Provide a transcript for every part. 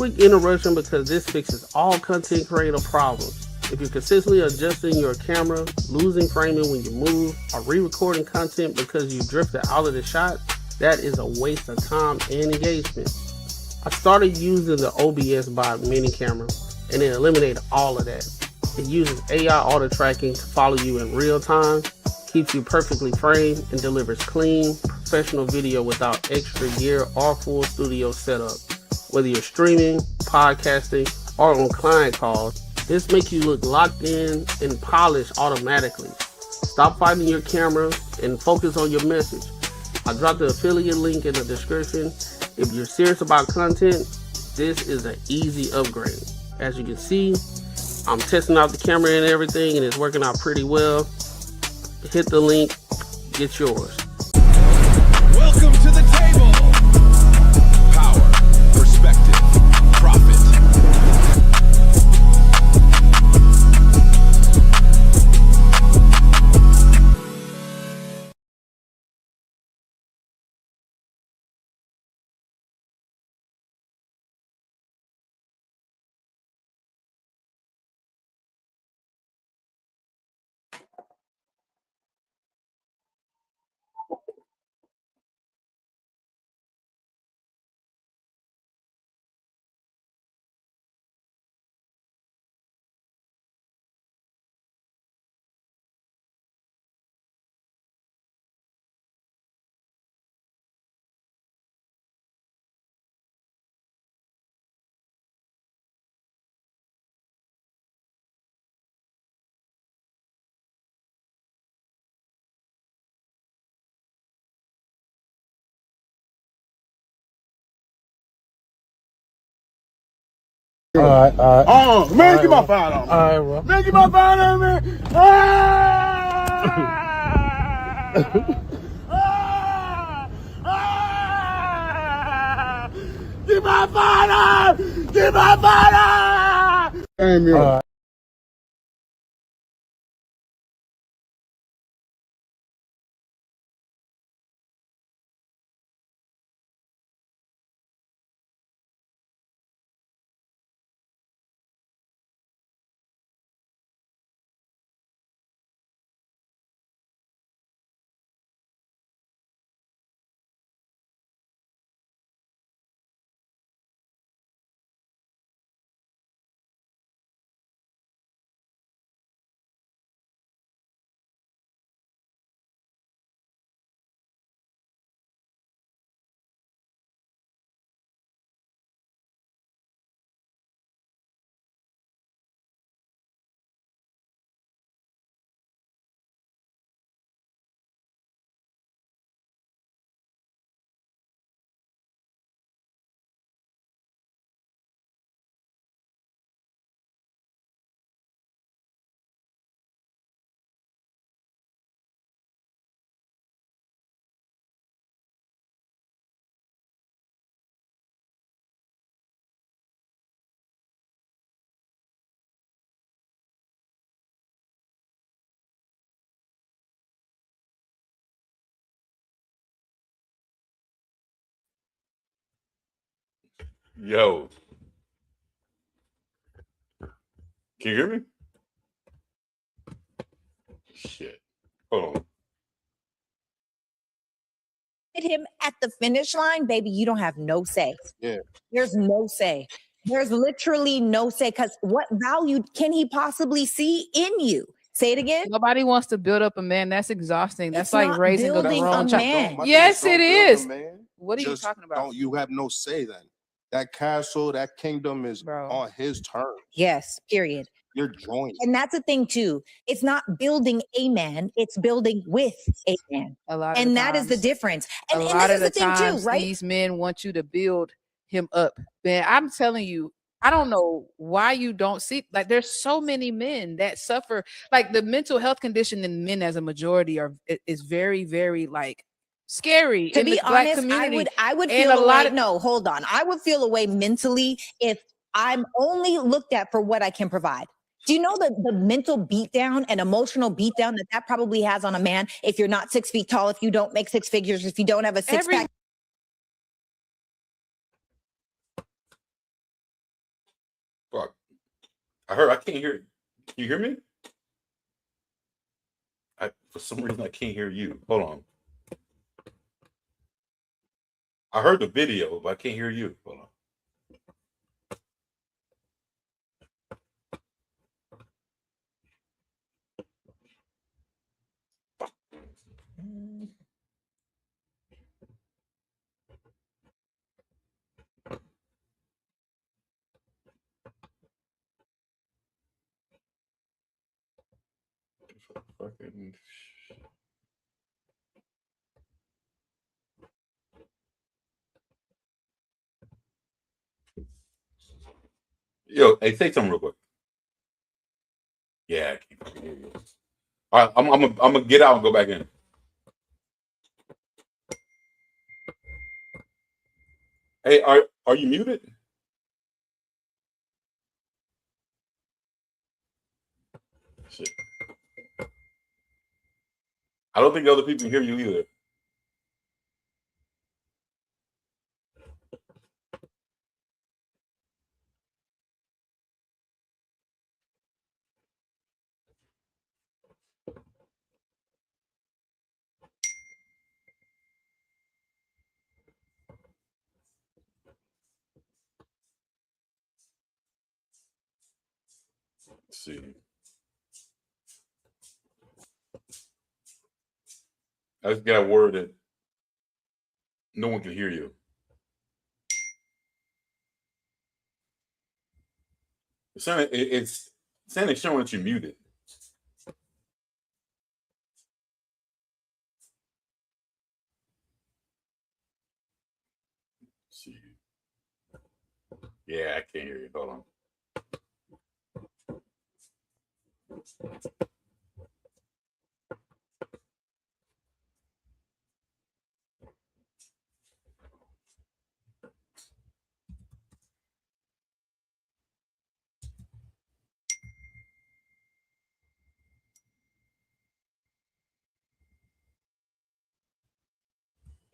Quick interruption because this fixes all content creator problems. If you're consistently adjusting your camera, losing framing when you move, or re-recording content because you drifted out of the shot, that is a waste of time and engagement. I started using the OBS Bot mini camera and it eliminated all of that. It uses AI auto tracking to follow you in real time, keeps you perfectly framed, and delivers clean, professional video without extra gear or full studio setup. Whether you're streaming, podcasting, or on client calls, this makes you look locked in and polished automatically. Stop fighting your camera and focus on your message. I dropped the affiliate link in the description. If you're serious about content, this is an easy upgrade. As you can see, I'm testing out the camera and everything, and it's working out pretty well. Hit the link, get yours. Welcome to the table. Power, perspective, profit. All right. Oh, man, get my phone on me. All right, bro. Man, get my phone on me. Ah! Ah! Get my phone on! Get my phone on! Amen. Yo. Can you hear me? Shit. Hold on. Him at the finish line, baby, you don't have no say. Yeah. There's no say. There's literally no say, because what value can he possibly see in you? Say it again. Nobody wants to build up a man. That's exhausting. That's It's like not raising a building grown a child. man. Yes, it is. What are you Just talking about? Don't you have no say then? That castle, that kingdom is on his terms. Yes, period. You're joining. And that's the thing too. It's not building a man, it's building with a man. A lot of And the that is the times- difference. And, a and lot this of is the the thing times, too, right? these men want you to build him up. Man, I'm telling you, I don't know why you don't see, like, there's so many men that suffer, like the mental health condition in men as a majority is very, very like scary. To in be the Black honest, community. I would And feel a lot away. of- No, hold on. I would feel away mentally if I'm only looked at for what I can provide. Do you know the mental beatdown and emotional beatdown that probably has on a man if you're not 6 feet tall, if you don't make six figures, if you don't have a six pack? I can't hear. Can you hear me? For some reason I can't hear you. Hold on. I heard the video, but I can't hear you. Hold on. Fucking. Yo, hey, say something real quick. Yeah, I can't fucking hear you. All right, I'm gonna get out and go back in. Hey, are you muted? Shit. I don't think other people can hear you either. Let's see. I just got a word that no one can hear you. It's saying it's showing that you're muted. Let's see. Yeah, I can't hear you. Hold on.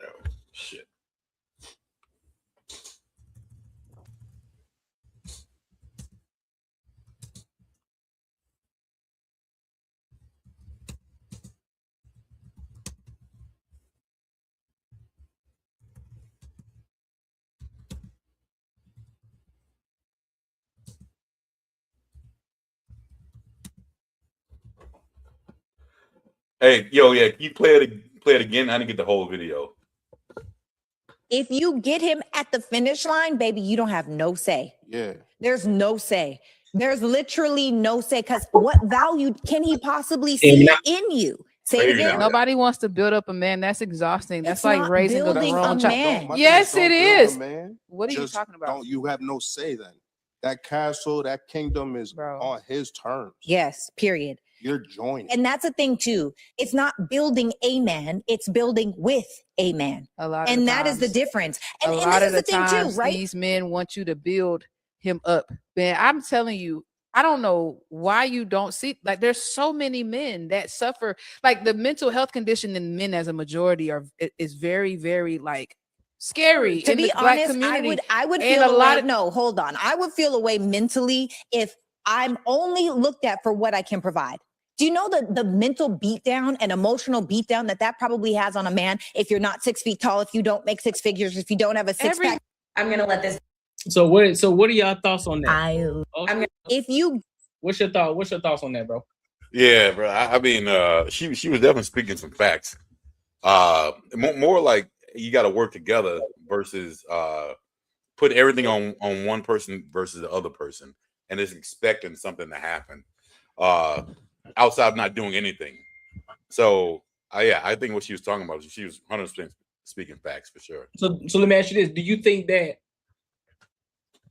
Oh, shit. Hey, yo, yeah, can you play it again? I didn't get the whole video. If you get him at the finish line, baby, you don't have no say. Yeah. There's no say. There's literally no say, because what value can he possibly see in you? Say it again. Nobody wants to build up a man. That's exhausting. That's It's like not raising a building grown a child. man. Yes, it is. Man. What are you Just talking about? You have no say then. That castle, that kingdom is on his terms. Yes, period. You're joining. And that's a thing too. It's not building a man, it's building with a man. A lot and of that is the times. difference. And, A and lot this of is the the thing too, times right? these men want you to build him up. Man, I'm telling you, I don't know why you don't see, like, there's so many men that suffer, like the mental health condition in men as a majority is very, very like scary. To in be the black honest, community. I would And feel a lot away. of No, hold on. I would feel away mentally if I'm only looked at for what I can provide. Do you know the mental beatdown and emotional beatdown that probably has on a man if you're not 6 feet tall, if you don't make six figures, if you don't have a six pack? I'm gonna let this. So what are y'all thoughts on that? If you What's your thoughts on that, bro? Yeah, bro. I mean, she was definitely speaking some facts. More like you got to work together versus put everything on one person versus the other person, and just expecting something to happen outside of not doing anything. So, yeah, I think what she was talking about, she was 100% speaking facts for sure. So let me ask you this: do you think that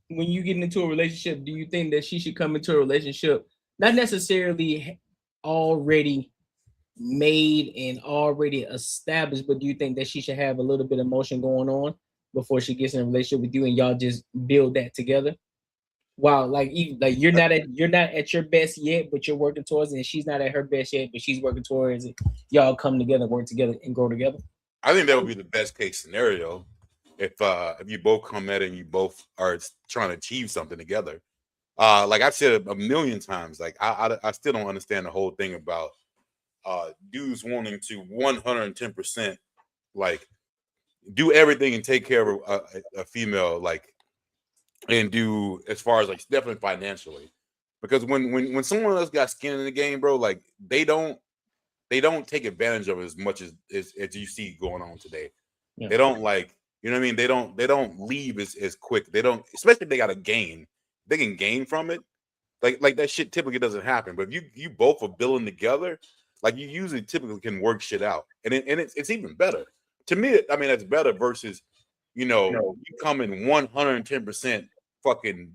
when you get into a relationship, do you think that she should come into a relationship not necessarily already made and already established, but do you think that she should have a little bit of emotion going on before she gets in a relationship with you, and y'all just build that together? Wow, like you're not at your best yet, but you're working towards it, and she's not at her best yet, but she's working towards it. Y'all come together, work together, and grow together. I think that would be the best case scenario if you both come at it and you both are trying to achieve something together. like I've said a million times, like I still don't understand the whole thing about dudes wanting to 110% like do everything and take care of a female, like, and do as far as like definitely financially, because when someone else got skin in the game, bro, like they don't take advantage of it as much as you see going on today. Yeah. They don't, like, you know what I mean? They don't leave as quick. They don't, especially if they got a gain. They can gain from it. Like that shit typically doesn't happen. But if you both are building together, like you usually typically can work shit out. And it's even better. To me, I mean, that's better versus, you come in 110% fucking,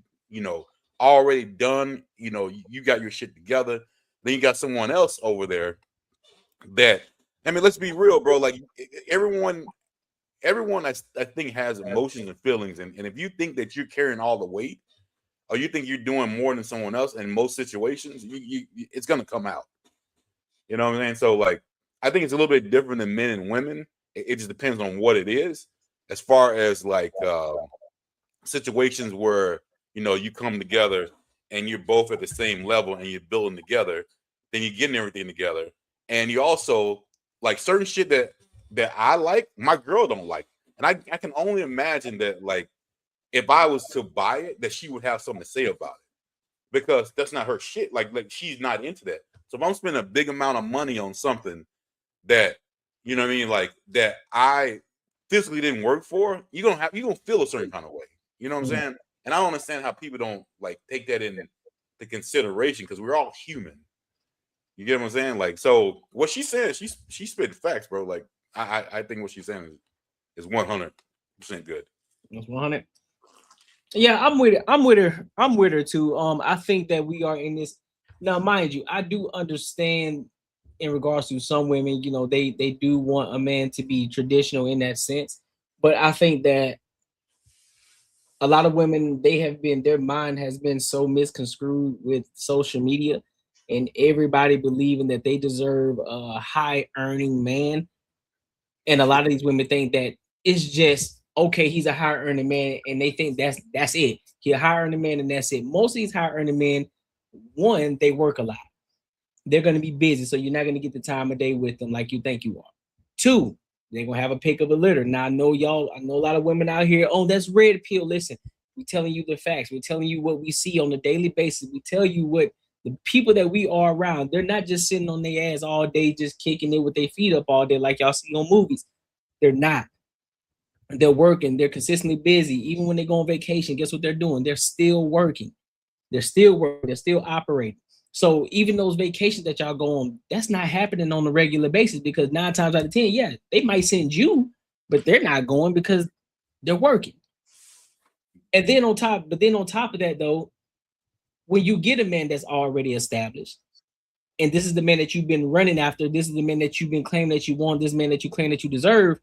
already done, you got your shit together. Then you got someone else over there that, I mean, let's be real, bro. Like everyone I think has emotions and feelings. And if you think that you're carrying all the weight, or you think you're doing more than someone else in most situations, it's gonna come out. You know what I'm saying? So like, I think it's a little bit different than men and women. It just depends on what it is. As far as like situations where you come together and you're both at the same level and you're building together, then you're getting everything together, and you also like certain shit that I like, my girl don't like, and I can only imagine that, like, if I was to buy it, that she would have something to say about it, because that's not her shit. Like she's not into that. So if I'm spending a big amount of money on something that, you know what I mean, like that I physically didn't work for, you're gonna feel a certain kind of way. You know what I'm saying? And I don't understand how people don't like take that into consideration, because we're all human. You get what I'm saying? Like, so what she's saying, she spit facts, bro. Like, I think what she's saying is 100% good. That's 100. Yeah, I'm with it. I'm with her too. I think that we are in this now. Mind you, I do understand in regards to some women, they do want a man to be traditional in that sense. But I think that a lot of women, their mind has been so misconstrued with social media and everybody believing that they deserve a high earning man. And a lot of these women think that it's just okay, he's a high earning man, and they think that's it. He's a high earning man, and that's it. Most of these high earning men, one, they work a lot. They're going to be busy, so you're not going to get the time of day with them like you think you are. Two, they're going to have a pick of a litter. Now, I know a lot of women out here, oh, that's red pill. Listen, we're telling you the facts. We're telling you what we see on a daily basis. We tell you what the people that we are around, they're not just sitting on their ass all day, just kicking it with their feet up all day like y'all see on movies. They're not. They're working. They're consistently busy. Even when they go on vacation, guess what they're doing? They're still working. They're still working. They're still operating. So even those vacations that y'all go on, that's not happening on a regular basis, because 9 times out of 10, yeah, they might send you, but they're not going because they're working. And then on top of that, though, when you get a man that's already established, and this is the man that you've been running after, this is the man that you've been claiming that you want, this man that you claim that you deserve,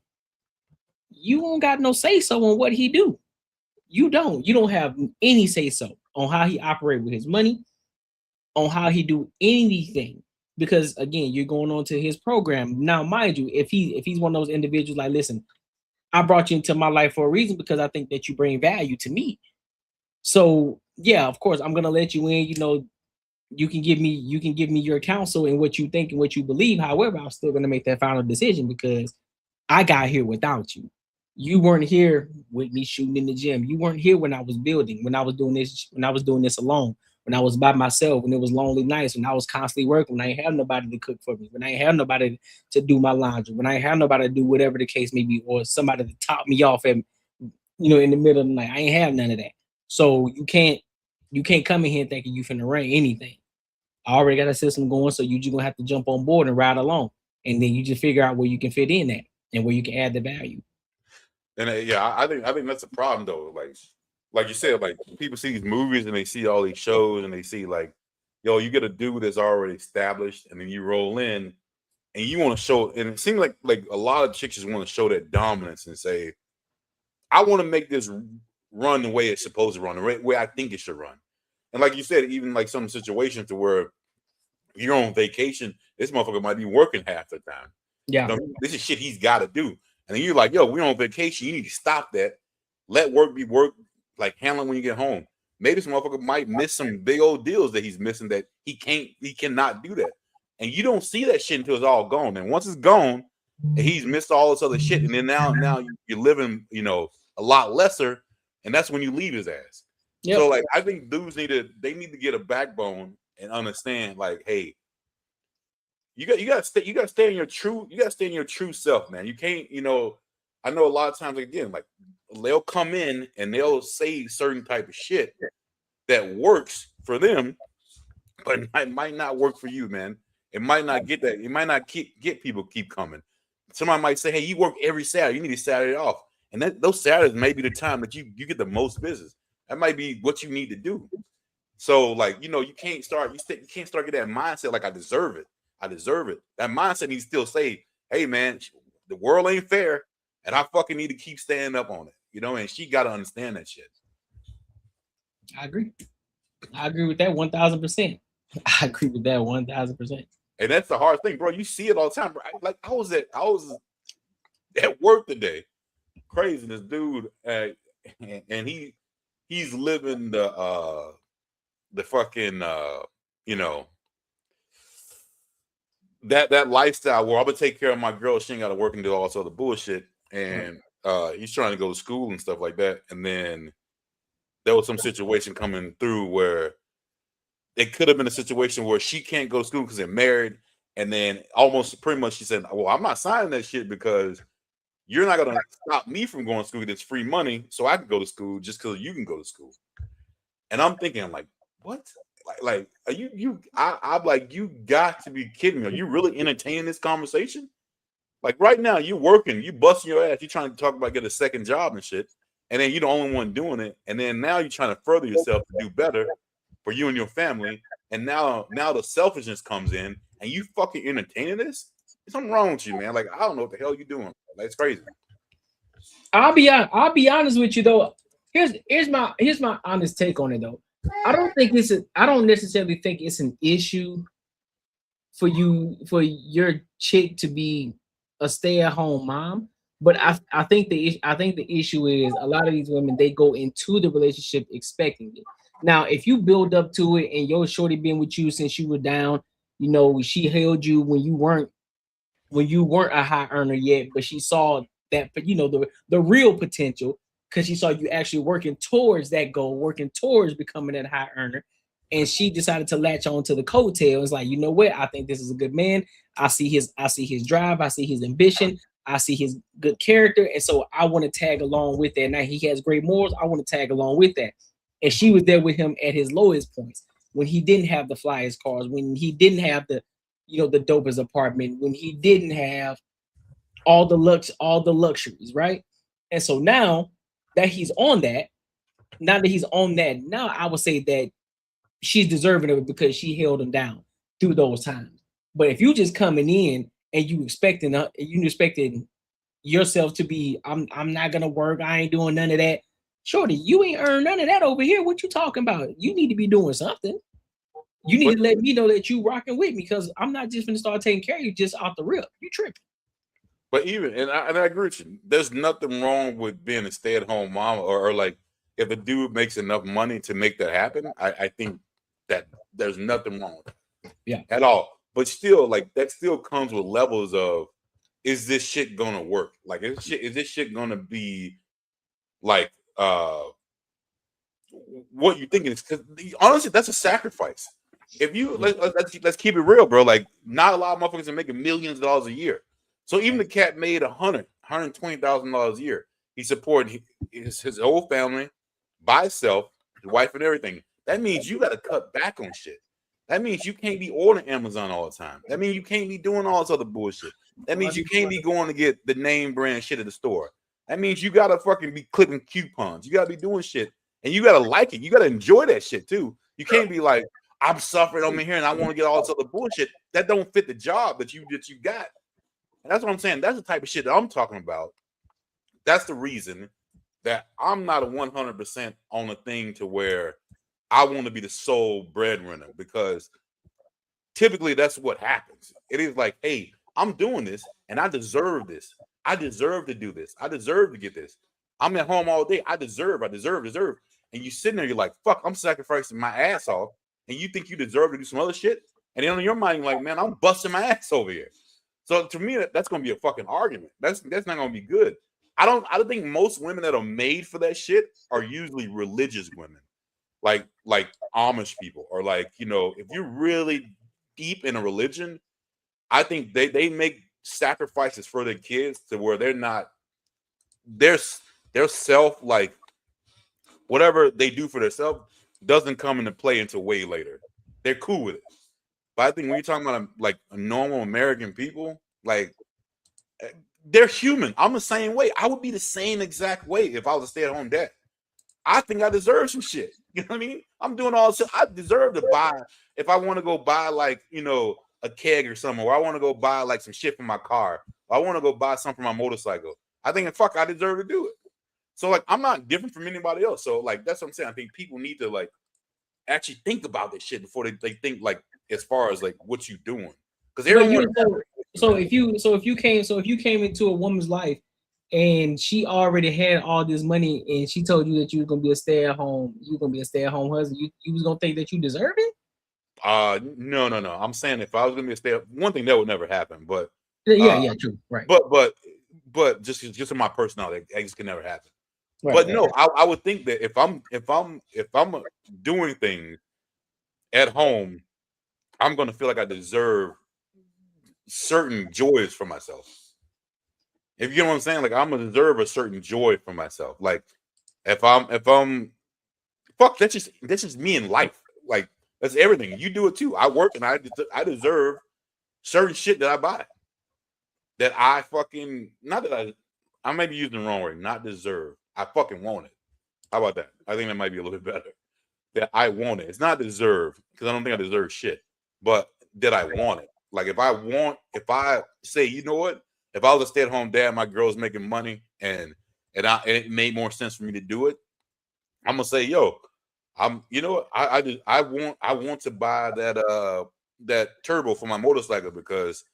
you don't got no say so on what he do. You don't have any say so on how he operate with his money, on how he do anything, because again, you're going on to his program. Now, mind you, if he's one of those individuals like, listen, I brought you into my life for a reason because I think that you bring value to me. So yeah, of course, I'm gonna let you in. You can give me your counsel and what you think and what you believe. However, I'm still gonna make that final decision because I got here without you. You weren't here with me shooting in the gym. You weren't here when I was building, when I was doing this alone, when I was by myself, when it was lonely nights, when I was constantly working, when I ain't have nobody to cook for me, when I ain't have nobody to do my laundry, when I ain't have nobody to do whatever the case may be, or somebody to top me off at, in the middle of the night. I ain't have none of that. So you can't come in here thinking you finna run anything. I already got a system going, so you just gonna have to jump on board and ride along, and then you just figure out where you can fit in at and where you can add the value. And yeah, I think that's a problem though. Like you said, like people see these movies and they see all these shows and they see like, yo, you get a dude that's already established, and then you roll in and you want to show, and it seems like a lot of chicks just want to show that dominance and say, I want to make this run the way it's supposed to run, the way I think it should run. And like you said, even like some situations to where you're on vacation, this motherfucker might be working half the time. Yeah, this is shit he's got to do. And then you're like, yo, we're on vacation. You need to stop that. Let work be work. Like, handle it when you get home. maybe this motherfucker might miss some big old deals that he's missing that he cannot do that. And you don't see that shit until it's all gone. And once it's gone, and he's missed all this other shit, and then now you're living, a lot lesser, and that's when you leave his ass. Yep. So like I think dudes need to get a backbone and understand, like, hey, you gotta stay in your true self, man. You can't, I know a lot of times, again, like they'll come in and they'll say certain type of shit that works for them, but it might not work for you, man. It might not get that. It might not get people keep coming. Somebody might say, hey, you work every Saturday. You need a Saturday off. And those Saturdays may be the time that you get the most business. That might be what you need to do. So, like, you can't start getting that mindset like I deserve it. I deserve it. That mindset needs to still say, hey, man, the world ain't fair, and I fucking need to keep standing up on it. And she got to understand that shit. I agree with that 1,000%. I agree with that 1,000%. And that's the hard thing, bro. You see it all the time, bro. Like I was at work today, crazy, this dude, and he's living the fucking that lifestyle where I'm gonna take care of my girl. She ain't got to work and do all this other bullshit, and he's trying to go to school and stuff like that. And then there was some situation coming through where it could have been a situation where she can't go to school because they're married, and then almost pretty much she said, well, I'm not signing that shit because you're not going to stop me from going to school. It's free money, so I can go to school just because you can go to school. And I'm thinking, like, what? Like are I'm like, you got to be kidding me. Are you really entertaining this conversation? Like right now, you're working, you busting your ass, you're trying to talk about get a second job and shit, and then you're the only one doing it, and then now you're trying to further yourself to do better for you and your family, and now the selfishness comes in, and you fucking entertaining this? There's something wrong with you, man. Like, I don't know what the hell you're doing. Like, it's crazy. I'll be honest with you though. Here's my honest take on it though. I don't necessarily think it's an issue for your chick to be a stay-at-home mom, but I think the issue is a lot of these women, they go into the relationship expecting it. Now, if you build up to it and your shorty been with you since you were down, she held you when you weren't a high earner yet, but she saw that, the real potential, because she saw you actually working towards that goal, working towards becoming that high earner, and she decided to latch on to the coattail. It's like, you know what? I think this is a good man. I see his drive. I see his ambition. I see his good character, and so I want to tag along with that. Now he has great morals. I want to tag along with that. And she was there with him at his lowest points, when he didn't have the flyest cars, when he didn't have the dopest apartment, when he didn't have all the luxuries, right? And so now that he's on that, now I would say that she's deserving of it because she held him down through those times. But if you just coming in and you expecting yourself to be, I'm not gonna work, I ain't doing none of that. Shorty, you ain't earned none of that over here. What you talking about? You need to be doing something. You need to let me know that you rocking with me, because I'm not just gonna start taking care of you just off the rip. You tripping. But I agree with you. There's nothing wrong with being a stay-at-home mom, or like if a dude makes enough money to make that happen. I think that there's nothing wrong with it. Yeah. At all. But still, like, that still comes with levels of, is this shit gonna work? Like, is this shit gonna be like what you thinking? Because honestly, that's a sacrifice. If you let's keep it real, bro. Like, not a lot of motherfuckers are making millions of dollars a year. So even the cat made $120,000 a year. He supported his whole family by himself, his wife and everything. That means you got to cut back on shit. That means you can't be ordering Amazon all the time. That means you can't be doing all this other bullshit. That means you can't be going to get the name brand shit at the store. That means you got to fucking be clipping coupons. You got to be doing shit. And you got to like it. You got to enjoy that shit too. You can't be like, I'm suffering over here and I want to get all this other bullshit. That don't fit the job that you got. And that's what I'm saying. That's the type of shit that I'm talking about. That's the reason that I'm not a 100% on a thing to where I want to be the sole breadwinner, because typically that's what happens. It is like, hey, I'm doing this and I deserve this. I deserve to do this. I deserve to get this. I'm at home all day. I deserve. And you sitting there, you're like, fuck, I'm sacrificing my ass off. And you think you deserve to do some other shit. And then in your mind, you're like, man, I'm busting my ass over here. So to me, that's going to be a fucking argument. That's not going to be good. I don't think most women that are made for that shit are usually religious women, like Amish people, or like, you know, if you're really deep in a religion, I think they make sacrifices for their kids to where they're not their self, like whatever they do for themselves doesn't come into play until way later. They're cool with it. But I think when you're talking about like a normal American people, like they're human. I'm the same way. I would be the same exact way if I was a stay-at-home dad. I think I deserve some shit. You know what I mean? I'm doing all this shit. I deserve to buy, if I want to go buy like, you know, a keg or something, or I want to go buy like some shit for my car, or I want to go buy something for my motorcycle. I think, fuck, I deserve to do it. So like, I'm not different from anybody else. So like, that's what I'm saying. I think people need to like actually think about this shit before they think like as far as like what you doing. Because everyone. So if you came into a woman's life and she already had all this money and she told you that you were gonna be a stay-at-home husband, you was gonna think that you deserve it? No. I'm saying if I was gonna be a stay-at-home, one thing that would never happen, but yeah, true, right. But just in my personality, it just can never happen. Right, but right. no, I would think that if I'm doing things at home, I'm gonna feel like I deserve certain joys for myself. If you know what I'm saying, like I'm gonna deserve a certain joy for myself. Like if I'm fuck, that's just me in life. Like that's everything. You do it too. I work and I deserve certain shit that I buy. That I fucking I may be using the wrong word, not deserve. I fucking want it. How about that? I think that might be a little bit better. That I want it. It's not deserve, because I don't think I deserve shit. But that I want it. Like if I say, you know what? If I was a stay-at-home dad, my girl's making money and it made more sense for me to do it, I'm gonna say, yo, you know what? I want to buy that turbo for my motorcycle because,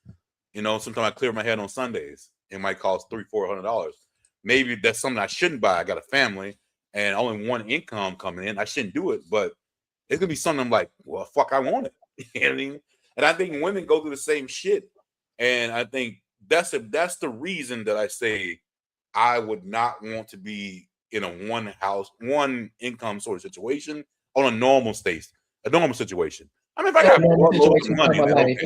you know, sometimes I clear my head on Sundays. It might cost $300-400. Maybe that's something I shouldn't buy. I got a family and only one income coming in. I shouldn't do it, but it's gonna be something I'm like, well, fuck, I want it. You know what I mean? And I think women go through the same shit. And I think that's the reason that I say I would not want to be in a one income sort of situation on a normal situation. I mean, if I got money,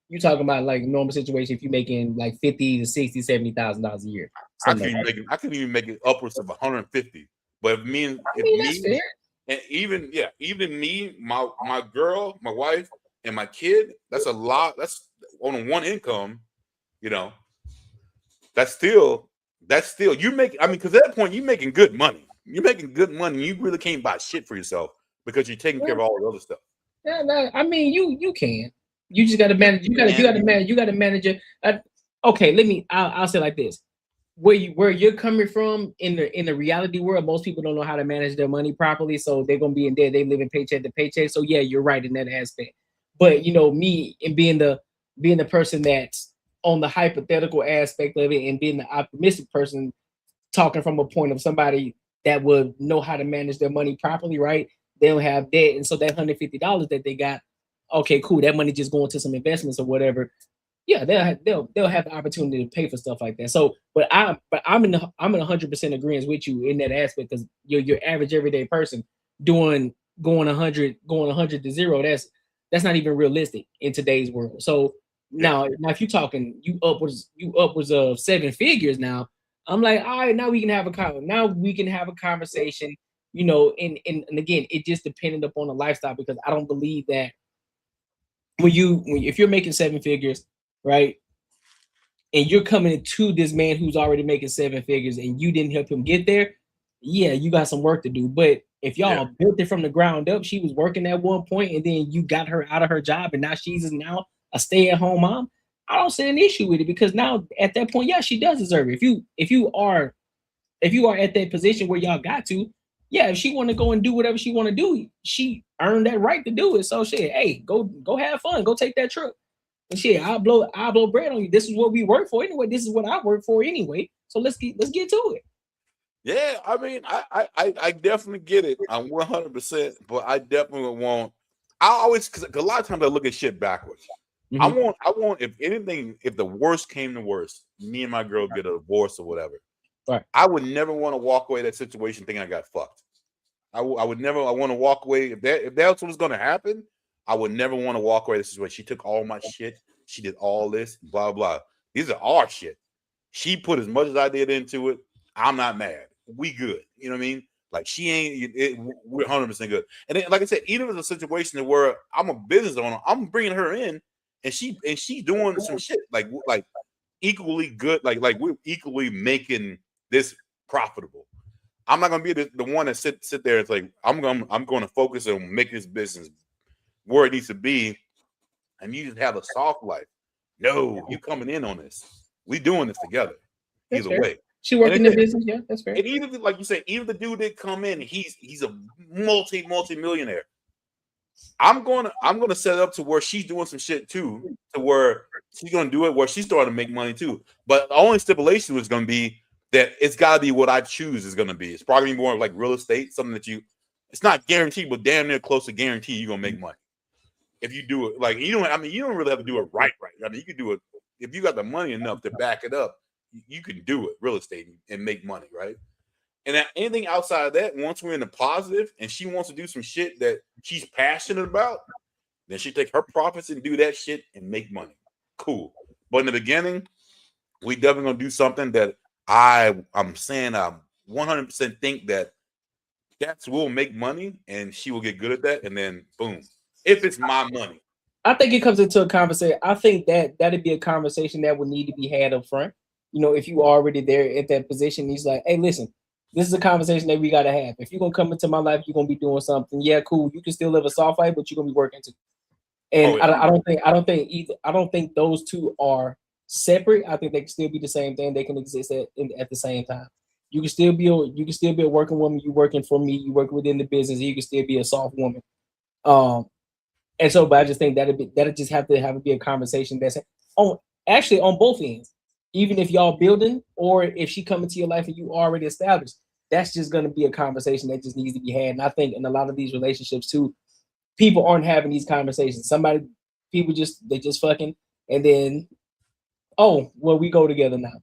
you talking about like normal situation if you're making like $50,000 to $60,000, $70,000 a year. I could even make it upwards of 150. But even me, my girl, my wife, and my kid, that's a lot. That's on one income, you know. That's still you make. I mean, because at that point you're making good money. You're making good money. You really can't buy shit for yourself because you're taking care of all the other stuff. Yeah, no, I mean you can. You just got to manage. You got to manage it. Okay, I'll say it like this: where you're coming from in the reality world, most people don't know how to manage their money properly, so they're gonna be in debt. They live in paycheck to paycheck. So yeah, you're right in that aspect. But you know, me and being the person that's on the hypothetical aspect of it and being the optimistic person, talking from a point of somebody that would know how to manage their money properly, right? They don't have debt, and so that $150 that they got, okay, cool. That money just going to some investments or whatever. Yeah, they'll have the opportunity to pay for stuff like that. So, but I'm in 100% agreement with you in that aspect, because your average everyday person going 100 to zero, that's not even realistic in today's world. So now if you're talking you upwards of 7 figures, now I'm like, all right, now we can have a conversation, you know, and again, it just depended upon the lifestyle, because I don't believe that if you're making 7 figures, right, and you're coming to this man who's already making 7 figures and you didn't help him get there, yeah, you got some work to do. But if y'all built it from the ground up, she was working at one point and then you got her out of her job and now she's now a stay-at-home mom, I don't see an issue with it, because now at that point, yeah, she does deserve it. If you are at that position where y'all got to, yeah, if she want to go and do whatever she want to do, she earned that right to do it. So shit, hey, go have fun, go take that truck. And shit, I'll blow bread on you. This is what we work for anyway. This is what I work for anyway. So let's get to it. Yeah, I mean, I definitely get it. I'm 100%, but I definitely want. I always because a lot of times I look at shit backwards. I want if anything, if the worst came to worst, me and my girl get a divorce or whatever. Right. I would never want to walk away that situation thinking I got fucked. I would never. I want to walk away if that's what was going to happen. I would never want to walk away. This is what she took all my shit. She did all this, blah blah. These are our shit. She put as much as I did into it. I'm not mad. We good. You know what I mean? Like she ain't. We're 100% good. And then, like I said, even if it's a situation where I'm a business owner, I'm bringing her in, and she doing some shit like equally good. Like we're equally making this profitable. I'm not gonna be the one that sit there and like I'm going to focus on making this business where it needs to be, and you just have a soft life. No, you coming in on this. We doing this together. That's Either fair. way. She working the business, yeah, that's fair. And even like you say, even the dude did come in, he's a multi-millionaire. I'm gonna set it up to where she's doing some shit too, to where she's gonna do it where she's starting to make money too. But the only stipulation was gonna be that it's gotta be what I choose is gonna be. It's probably more like real estate, something that it's not guaranteed, but damn near close to guarantee you're gonna make money. If you do it like you don't really have to do it right. I mean, you can do it if you got the money enough to back it up, you can do it, real estate, and make money, right? And anything outside of that, once we're in the positive and she wants to do some shit that she's passionate about, then she take her profits and do that shit and make money. Cool. But in the beginning, we definitely gonna do something that I'm saying I 100% think that will make money and she will get good at that, and then boom. If it's my money. I think it comes into a conversation. I think that'd be a conversation that would need to be had up front. You know, if you already there at that position, he's like, hey, listen, this is a conversation that we gotta have. If you're gonna come into my life, you're gonna be doing something. Yeah, cool. You can still live a soft life, but you're gonna be working too. And I don't think those two are separate. I think they can still be the same thing. They can exist at the same time. You can still be a working woman. You working for me. You work within the business. You can still be a soft woman. And so, but I just think that'll just have to be a conversation that's on both ends. Even if y'all building, or if she come into your life and you already established, that's just going to be a conversation that just needs to be had. And I think in a lot of these relationships too, people aren't having these conversations. People just fucking, and then, oh, well, we go together now.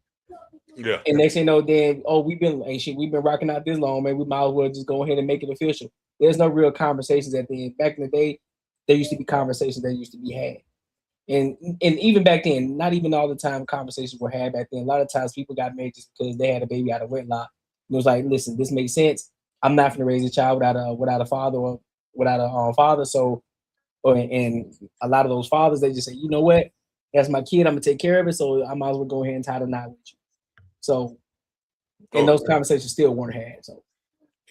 Yeah. And next thing you know, then, oh, we've been rocking out this long, man. We might as well just go ahead and make it official. There's no real conversations at the end. Back in the day, there used to be conversations that used to be had. And even back then, not even all the time conversations were had back then. A lot of times people got married just because they had a baby out of wedlock. It was like, listen, this makes sense. I'm not going to raise a child without a father or without a father. So, and a lot of those fathers, they just say, you know what? That's my kid. I'm going to take care of it. So I might as well go ahead and tie the knot with you. So, and those conversations still weren't had. So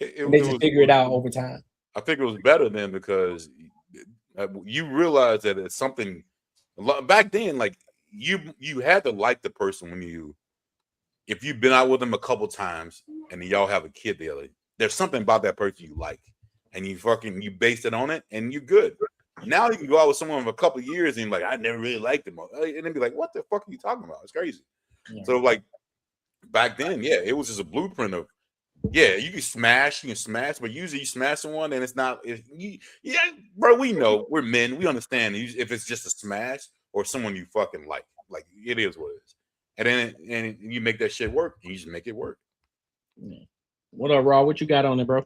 they just figure it out over time. I think it was better then because you realize that it's something back then. Like you had to like the person if you've been out with them a couple times and y'all have a kid together. There's something about that person you like, and you base it on it, and you're good. Now you can go out with someone for a couple of years and you're like, I never really liked them, and then be like, what the fuck are you talking about? It's crazy. Yeah. So like back then, yeah, it was just a blueprint of. Yeah, you can smash, but usually you smash someone and it's not. Yeah, bro, we know we're men. We understand if it's just a smash or someone you fucking like it is what it is. And you make that shit work. You just make it work. What up, Raw? What you got on it, bro?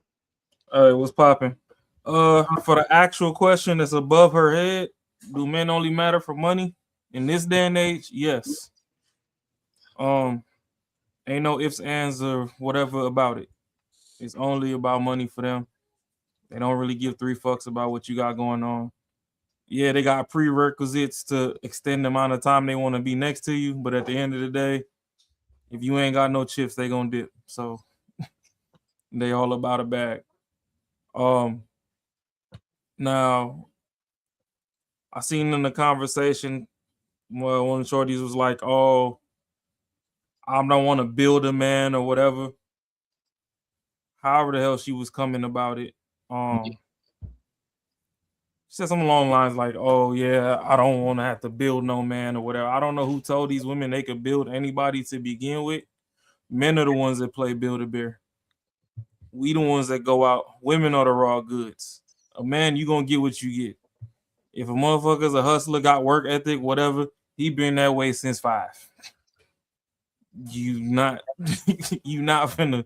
What's popping? For the actual question that's above her head, do men only matter for money in this day and age? Yes. Ain't no ifs, ands, or whatever about it. It's only about money for them. They don't really give 3 fucks about what you got going on. Yeah, they got prerequisites to extend the amount of time they want to be next to you. But at the end of the day, if you ain't got no chips, they gonna dip. So they all about a bag. Now, I seen in the conversation, well, one of the shorties was like, oh, I don't want to build a man or whatever. However the hell she was coming about it. She said something along the lines like, oh, yeah, I don't want to have to build no man or whatever. I don't know who told these women they could build anybody to begin with. Men are the ones that play Build-A-Bear. We the ones that go out. Women are the raw goods. A man, you gonna get what you get. If a motherfucker's a hustler, got work ethic, whatever, he been that way since 5. You not you not finna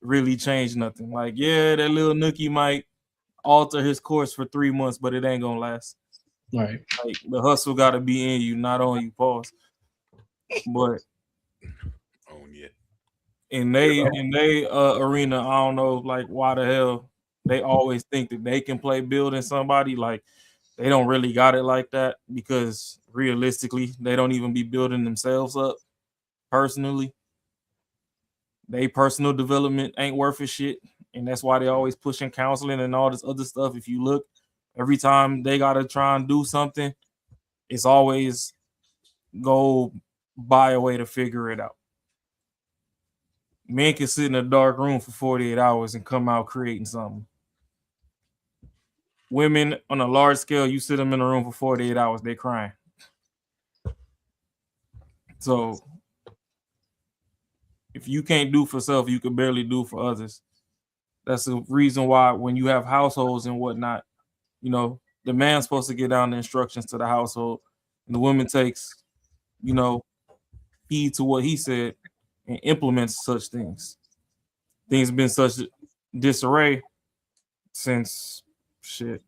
really change nothing. Like, yeah, that little nookie might alter his course for 3 months, but it ain't gonna last. Right. Like, the hustle gotta be in you, not on you. Pause. But On yet. in they arena, I don't know, like, why the hell they always think that they can play building somebody. Like, they don't really got it like that, because realistically, they don't even be building themselves up personally. They personal development ain't worth a shit, and that's why they always pushing counseling and all this other stuff. If you look, every time they gotta try and do something, it's always go buy a way to figure it out. Men can sit in a dark room for 48 hours and come out creating something. Women on a large scale, you sit them in a room for 48 hours, they crying. So if you can't do for self, you can barely do for others. That's the reason why when you have households and whatnot, you know, the man's supposed to get down the instructions to the household, and the woman takes, you know, heed to what he said and implements such things. Things have been such disarray since shit.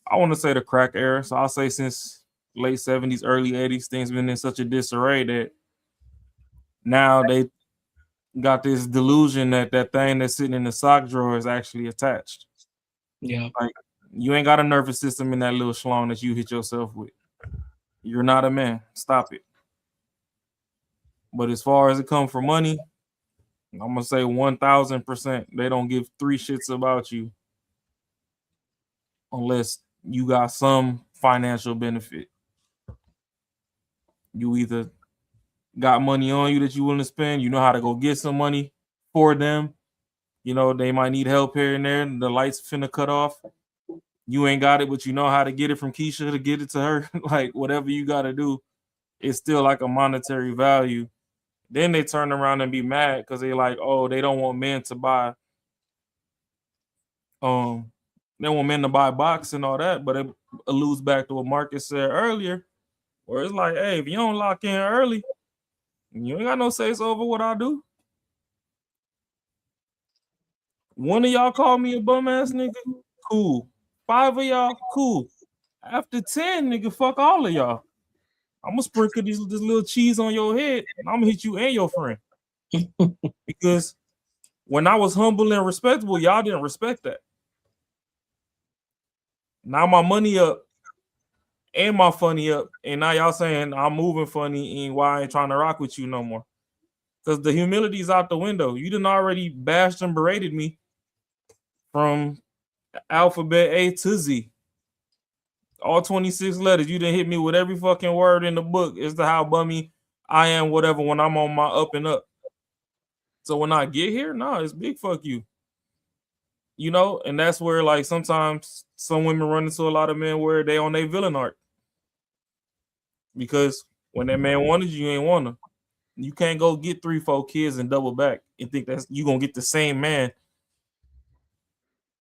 I want to say the crack era. So I'll say since late 70s, early 80s, things been in such a disarray that now they got this delusion that that thing that's sitting in the sock drawer is actually attached. Yeah. Like, you ain't got a nervous system in that little schlong that you hit yourself with. You're not a man. Stop it. But as far as it comes for money, I'm gonna say 1,000%. They don't give 3 shits about you unless you got some financial benefit. You either got money on you that you willing to spend, you know how to go get some money for them. You know, they might need help here and there, and the lights finna cut off. You ain't got it, but you know how to get it from Keisha to get it to her. Like, whatever you got to do, it's still like a monetary value. Then they turn around and be mad because they like, oh, they don't want men to buy. They want men to buy box and all that, but it alludes back to what Marcus said earlier, where it's like, hey, if you don't lock in early, you ain't got no say so over what I do. One of y'all call me a bum ass nigga, cool. 5 of y'all, cool. After 10, nigga, fuck all of y'all. I'm gonna sprinkle this little cheese on your head, and I'm gonna hit you and your friend. Because when I was humble and respectable, y'all didn't respect that. Now my money up and my funny up, and now y'all saying I'm moving funny and why I ain't trying to rock with you no more. Because the humility's out the window. You done already bashed and berated me from alphabet A to Z. All 26 letters. You done hit me with every fucking word in the book as to how bummy I am, whatever, when I'm on my up and up. So when I get here, nah, it's big fuck you. You know, and that's where, like, sometimes some women run into a lot of men where they on their villain arc. Because when that man wanted you, you ain't want him. You can't go get 3-4 kids and double back and think that's you gonna get the same man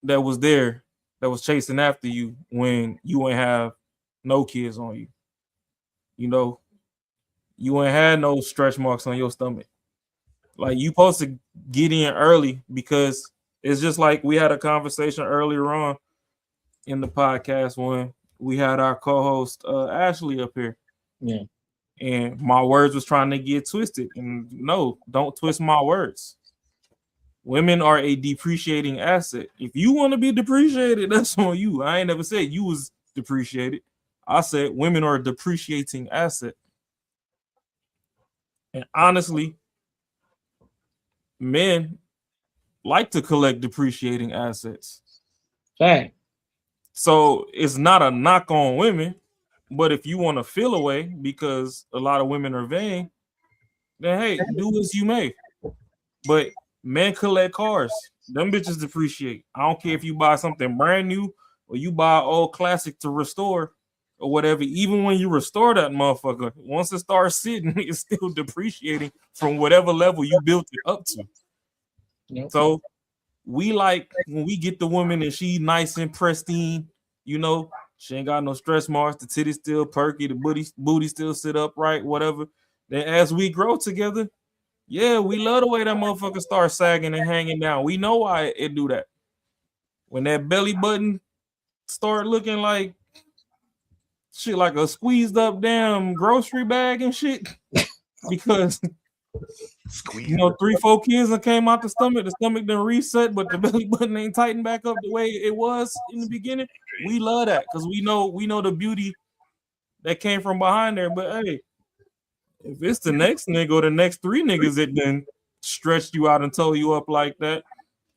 that was there, that was chasing after you when you ain't have no kids on you. You know, you ain't had no stretch marks on your stomach. Like, you supposed to get in early, because it's just like we had a conversation earlier on in the podcast when we had our co-host Ashley up here. Yeah. And my words was trying to get twisted. And no, don't twist my words. Women are a depreciating asset. If you want to be depreciated, that's on you. I ain't never said you was depreciated. I said women are a depreciating asset. And honestly, men like to collect depreciating assets. Fact. So it's not a knock on women, but if you want to feel away because a lot of women are vain, then hey, do as you may. But men collect cars. Them bitches depreciate. I don't care if you buy something brand new or you buy an old classic to restore or whatever. Even when you restore that motherfucker, once it starts sitting, it's still depreciating from whatever level you built it up to. Yep. So we like when we get the woman and she nice and pristine, you know, she ain't got no stretch marks, the titties still perky, the booty still sit upright, whatever. Then as we grow together, yeah, we love the way that motherfucker start sagging and hanging down. We know why it do that. When that belly button start looking like shit, like a squeezed up damn grocery bag and shit, because Squeeze. you know 3-4 kids that came out the stomach done reset, but the belly button ain't tightened back up the way it was in the beginning. We love that because we know the beauty that came from behind there. But hey, if it's the next nigga or the next 3 niggas that then stretched you out and told you up like that,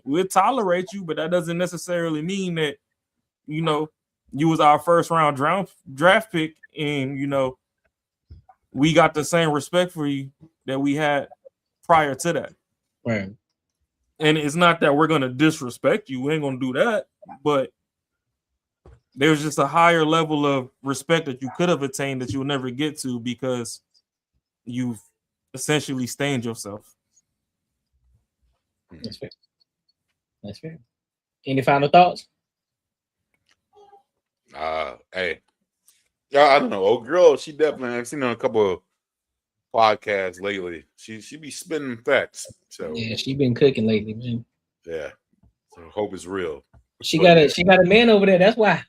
we'll tolerate you, but that doesn't necessarily mean that, you know, you was our first round draft pick and, you know, we got the same respect for you that we had prior to that. Right. And it's not that we're going to disrespect you. We ain't going to do that. But there's just a higher level of respect that you could have attained that you'll never get to because you've essentially stained yourself. That's fair. That's fair. Any final thoughts? Hey, yeah, I don't know. Old girl, she definitely. I've seen her on a couple of podcasts lately. She be spinning facts. So Yeah, she been cooking lately, man. yeah. So hope it's real. She got a man over there. That's why.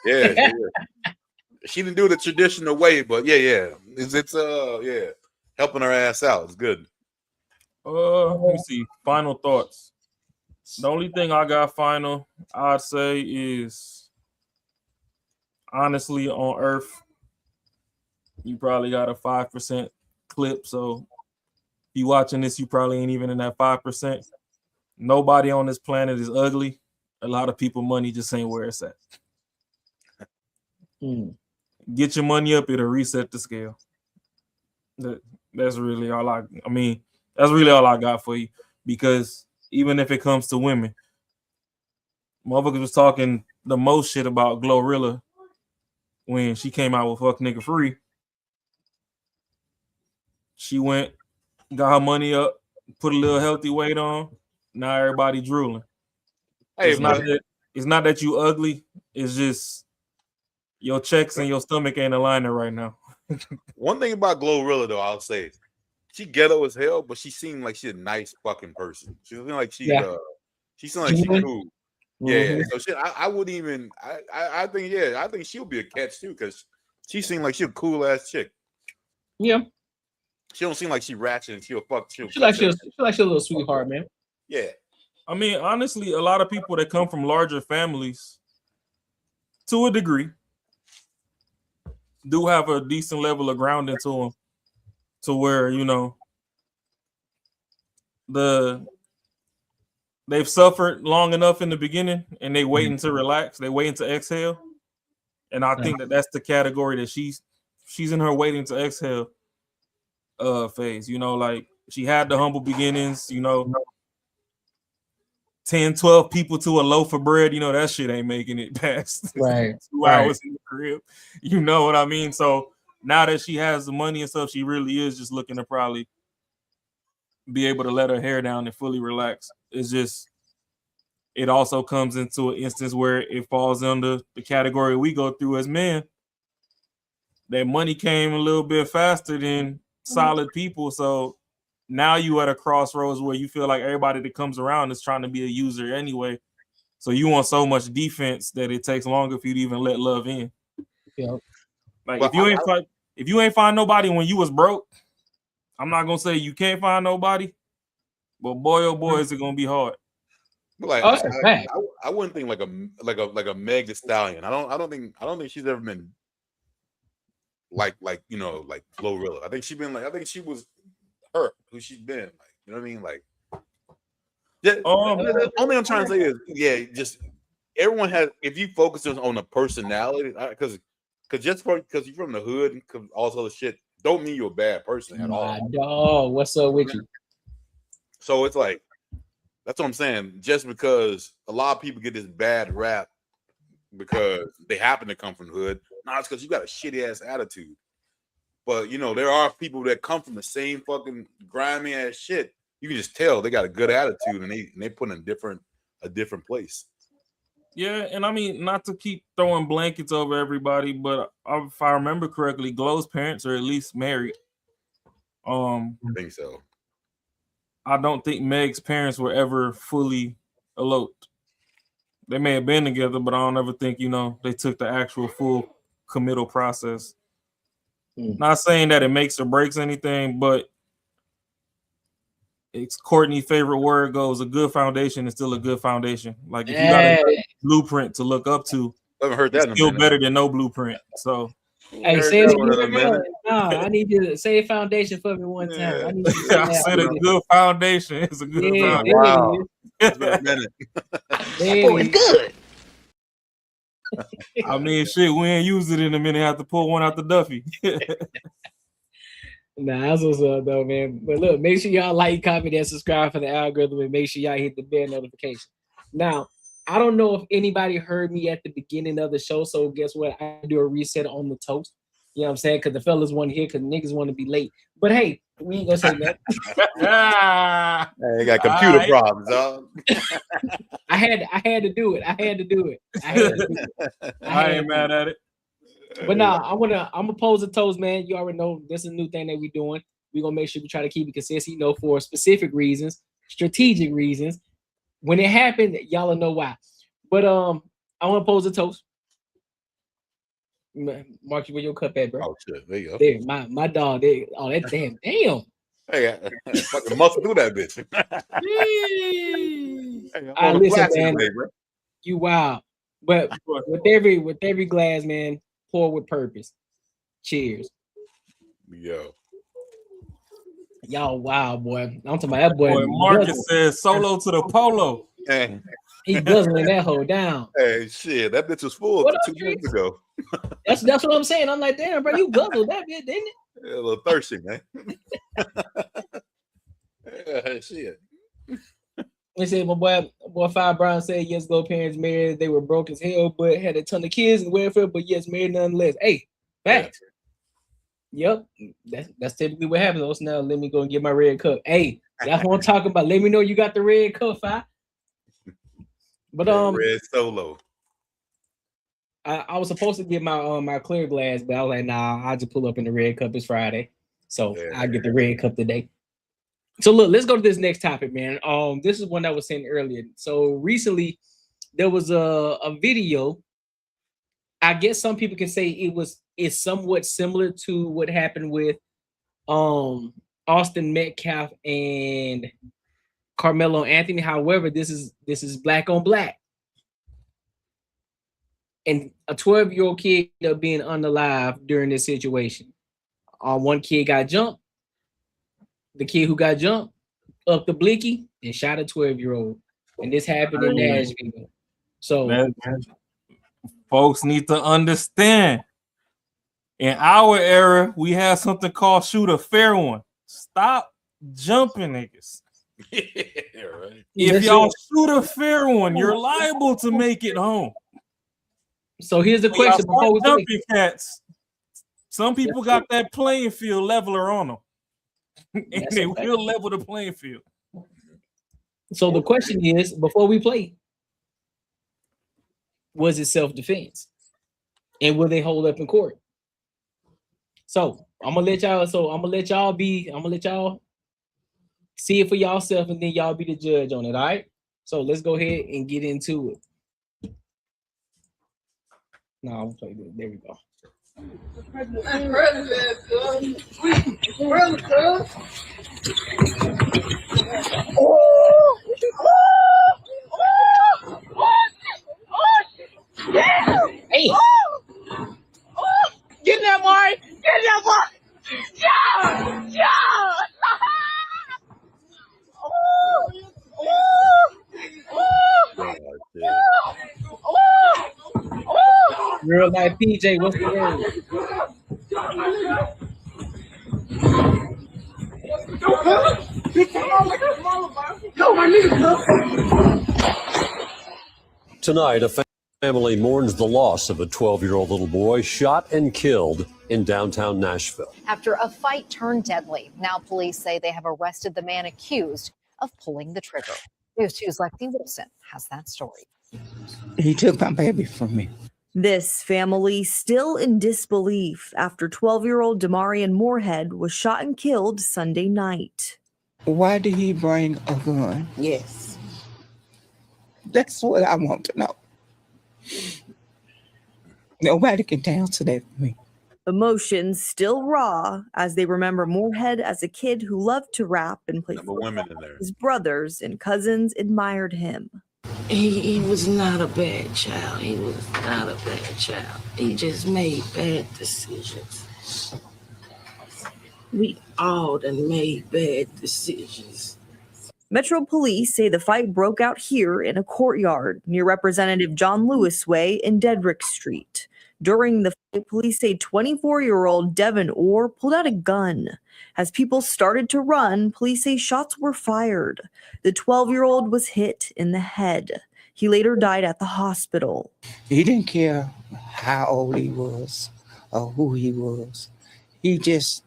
Yeah. She didn't do it the traditional way, but yeah. It's helping her ass out. It's good. Let me see. Final thoughts. The only thing I got final, I'd say, is honestly on Earth, you probably got a 5% clip. So if you watching this, you probably ain't even in that 5%. Nobody on this planet is ugly. A lot of people money just ain't where it's at. Get your money up, it'll reset the scale. That's really all that's really all I got for you. Because even if it comes to women, motherfuckers was talking the most shit about Glorilla when she came out with Fuck Nigga Free. She went, got her money up, put a little healthy weight on. Now everybody drooling. Hey, it's not that you ugly. It's just your checks and your stomach ain't aligning right now. One thing about Glorilla, though, I'll say, she ghetto as hell, but she seemed like she's a nice fucking person. She seemed like she seemed like she's cool. Yeah. So shit, I wouldn't even. I think she'll be a catch too because she seemed like she's a cool ass chick. Yeah. She don't seem like she ratchet and she'll fuck. She like she's a little sweetheart, man. Yeah. I mean, honestly, a lot of people that come from larger families, to a degree, do have a decent level of grounding to them, to where, you know, they've suffered long enough in the beginning and they waiting to relax. They waiting to exhale. And I think that's the category that she's in her waiting to exhale phase. You know, like she had the humble beginnings, you know, 10, 12 people to a loaf of bread, you know, that shit ain't making it past 2 hours in the crib. You know what I mean? So now that she has the money and stuff, she really is just looking to probably be able to let her hair down and fully relax. It's just, it also comes into an instance where it falls under the category we go through as men. That money came a little bit faster than solid people. So now you at a crossroads where you feel like everybody that comes around is trying to be a user anyway. So you want so much defense that it takes longer for you to even let love in. Yeah. Like if you ain't find nobody when you was broke, I'm not gonna say you can't find nobody, but boy oh boy is it gonna be hard. Like I wouldn't think like a Meg Thee Stallion. I don't think she's ever been like you know, like Glorilla. I think she was her who she's been, like, you know what I mean? Like, the only thing I'm trying to say is, just everyone has. If you focus on the personality, because just because you're from the hood and all this other shit, don't mean you're a bad person at all. Dog, what's up with you? So it's like, that's what I'm saying. Just because a lot of people get this bad rap because they happen to come from the hood, it's because you got a shitty ass attitude. But you know, there are people that come from the same fucking grimy ass shit you can just tell they got a good attitude, and they put in a different place. Yeah, and I mean, not to keep throwing blankets over everybody, but if I remember correctly, Glow's parents are at least married. I think so. I don't think Meg's parents were ever fully eloped. They may have been together, but I don't ever think, they took the actual full committal process. Not saying that it makes or breaks anything, but it's Courtney's favorite word goes, a good foundation is still a good foundation. Like, if you got a blueprint to look up to, I haven't heard that it's still better than no blueprint. So, hey, say it. No, I need you to say foundation for me one time. I need you to I said a good foundation is a good foundation. Wow. It's been a minute. It's good. I mean, shit, we ain't use it in a minute. Have to pull one out the Duffy. Nah, that's what's up, though, man. But look, make sure y'all like, comment, and subscribe for the algorithm, and make sure y'all hit the bell notification. Now, I don't know if anybody heard me at the beginning of the show, so guess what? I do a reset on the toast. You know what I'm saying? Because the fellas want to hear, because niggas want to be late. But hey, we ain't gonna say that. They got computer problems, dog. I had to do it. I ain't mad at it. But nah, I'm gonna pose a toast, man. You already know this is a new thing that we're doing. We're gonna make sure we try to keep it consistent, for specific reasons, strategic reasons. When it happened, y'all will know why. But I want to pose a toast. Mark, you where your cup at, bro? Oh shit, there you go. There, my dog. There. Oh, that damn. Hey, fucking muscle through that bitch. Hey, listen, man. Today, you wild. But with every glass, man, pour with purpose. Cheers. Yo. Y'all wild, boy. I'm talking about that boy. Marcus says solo to the polo. Hey. He guzzling that hoe down. Hey, shit, that bitch was full 2 months ago. That's what I'm saying. I'm like, damn, bro, you guzzled that bitch, didn't it? Yeah, a little thirsty, man. Yeah, shit. They said my boy Five Brown said yes, Glow parents married. They were broke as hell, but had a ton of kids and welfare, but yes, married nonetheless. Hey, facts. Yep, that's typically what happens. So now let me go and get my red cup. Hey, that's what I'm talking about. Let me know you got the red cup, Fi. But red solo. I was supposed to get my my clear glass, but I was like, nah, I'll just pull up in the red cup. It's Friday, so I'll get the red cup today. So look, let's go to this next topic, man. This is one that was sent earlier. So recently, there was a video. I guess some people can say it's somewhat similar to what happened with Austin Metcalf and Carmelo Anthony. However, this is black on black. And a 12-year-old kid ended up being unalive during this situation. One kid got jumped. The kid who got jumped up the blicky and shot a 12-year-old. And this happened in Nashville. So folks need to understand. In our era, we have something called shoot a fair one. Stop jumping niggas. Yeah, right. If y'all shoot a fair one, you're liable to make it home. So here's the question: before we jumping cats, some people got that playing field leveler on them, and they will level the playing field. So the question is: before we play, was it self-defense, and will they hold up in court? So I'm gonna let y'all see it for yourself, and then y'all be the judge on it. All right. So let's go ahead and get into it. No, I'm play this. There we go. Hey! Get in there, Maury! Get in there, Maury! Yeah! Real life PJ, what's the word? Tonight, Family mourns the loss of a 12-year-old little boy shot and killed in downtown Nashville. After a fight turned deadly, now police say they have arrested the man accused of pulling the trigger. News 2's Lexi Wilson has that story. He took my baby from me. This family still in disbelief after 12-year-old Damarion Morehead was shot and killed Sunday night. Why did he bring a gun? Yes. That's what I want to know. Nobody can answer that for me. Emotions still raw as they remember Morehead as a kid who loved to rap and play football. Women in there. His brothers and cousins admired him. He was not a bad child. He was not a bad child. He just made bad decisions. We all done made bad decisions. Metro Police say the fight broke out here in a courtyard near Representative John Lewis Way in Dedrick Street. During the fight, police say 24-year-old Devin Orr pulled out a gun. As people started to run, police say shots were fired. The 12-year-old was hit in the head. He later died at the hospital. He didn't care how old he was or who he was. He just...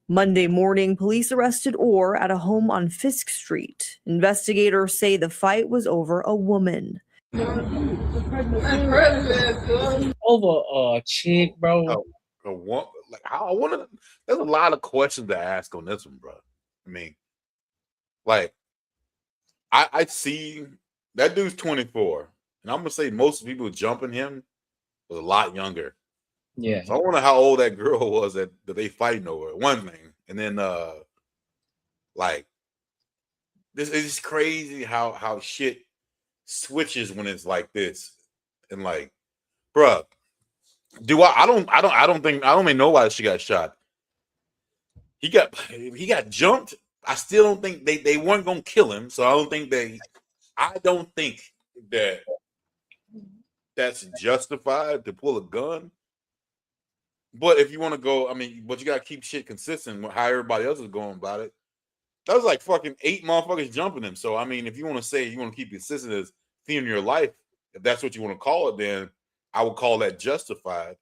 Monday morning, police arrested Orr at a home on Fisk Street. Investigators say the fight was over a woman. Over a chick, bro. I want to. There's a lot of questions to ask on this one, bro. I mean, like, I see that dude's 24, and I'm gonna say most people jumping him was a lot younger. Yeah. So I wonder how old that girl was that they fighting over. One thing, and then like, this is crazy how shit switches when it's like this, and like, bruh, I don't think nobody she got shot. He got jumped. I still don't think they weren't gonna kill him, so I don't think that that's justified to pull a gun. But if you want to go, I mean, but you gotta keep shit consistent with how everybody else is going about it. That was like fucking 8 motherfuckers jumping him. So I mean, if you want to say you want to keep consistent as theme of your life, if that's what you want to call it, then I would call that justified.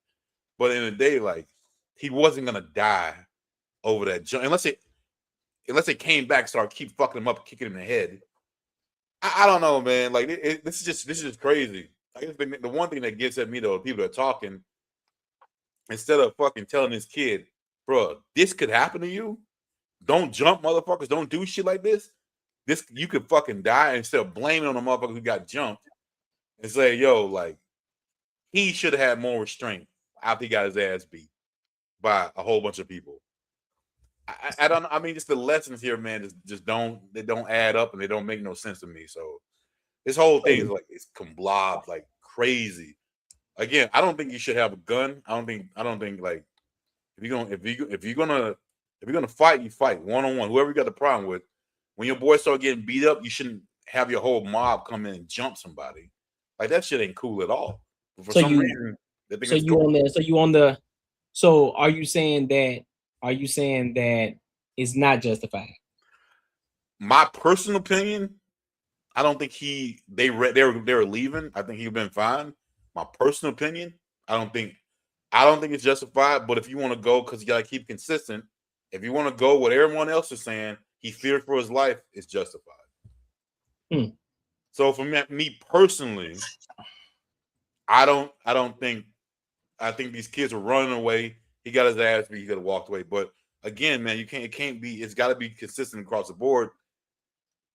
But in the day, like, he wasn't gonna die over that jump unless it came back, keep fucking him up, kicking him in the head. I don't know, man. Like, this is just crazy. I guess the one thing that gets at me though, people are talking instead of fucking telling this kid, bro, this could happen to you. Don't jump, motherfuckers. Don't do shit like this. You could fucking die, instead of blaming on the motherfucker who got jumped and say, yo, like, he should have had more restraint after he got his ass beat by a whole bunch of people. I mean, just the lessons here, man, just don't add up and they don't make no sense to me. So this whole thing is like, it's blob like crazy. Again, I don't think you should have a gun. I don't think like if you're gonna fight, you fight one-on-one. Whoever you got the problem with, when your boys start getting beat up, you shouldn't have your whole mob come in and jump somebody. Like, that shit ain't cool at all. But for some reason, are you saying that it's not justified? My personal opinion, I don't think they were leaving. I think he'd been fine. My personal opinion, I don't think it's justified. But if you want to go, because you gotta keep consistent, if you want to go what everyone else is saying, he feared for his life, it's justified. So for me personally, I think these kids were running away. He got his ass beat. He could have walked away. But again, man, it's got to be consistent across the board.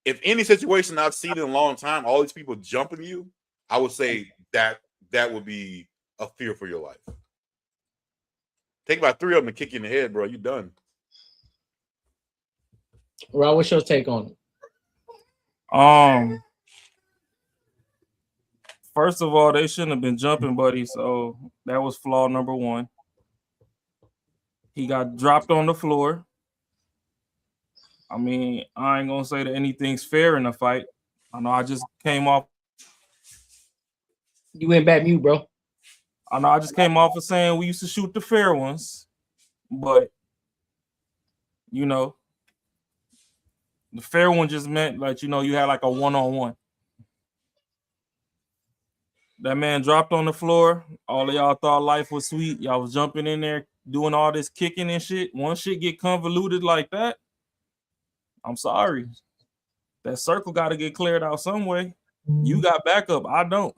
If any situation I've seen in a long time, all these people jumping you, I would say that would be a fear for your life. Take about 3 of them and kick you in the head, bro. You done. Rob, what's your take on it? First of all, they shouldn't have been jumping, buddy. So that was flaw number 1. He got dropped on the floor. I mean, I ain't gonna say that anything's fair in a fight. I know I just came off. You went back mute, bro. I know I just came off of saying we used to shoot the fair ones, but you know, the fair one just meant like, you know, you had like a one-on-one. That man dropped on the floor. All of y'all thought life was sweet. Y'all was jumping in there, doing all this kicking and shit. Once shit get convoluted like that, I'm sorry. That circle got to get cleared out some way. You got backup. I don't.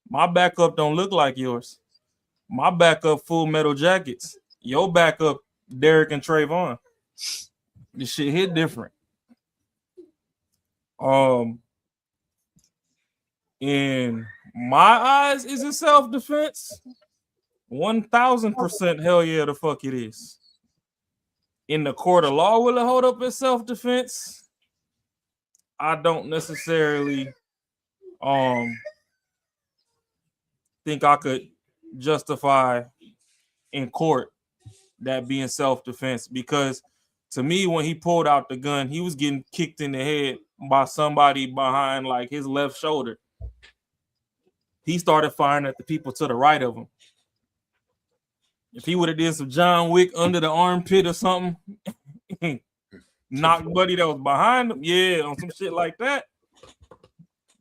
My backup don't look like yours. My backup Full Metal Jackets. Your backup Derek and Trayvon. This shit hit different. In my eyes, is it self-defense? 1000% hell yeah, the fuck it is. In the court of law, will it hold up as self-defense? I don't necessarily think I could justify in court that being self-defense, because to me, when he pulled out the gun, he was getting kicked in the head by somebody behind like his left shoulder. He started firing at the people to the right of him. If he would have did some John Wick under the armpit or something, knocked buddy that was behind him, yeah, on some shit like that,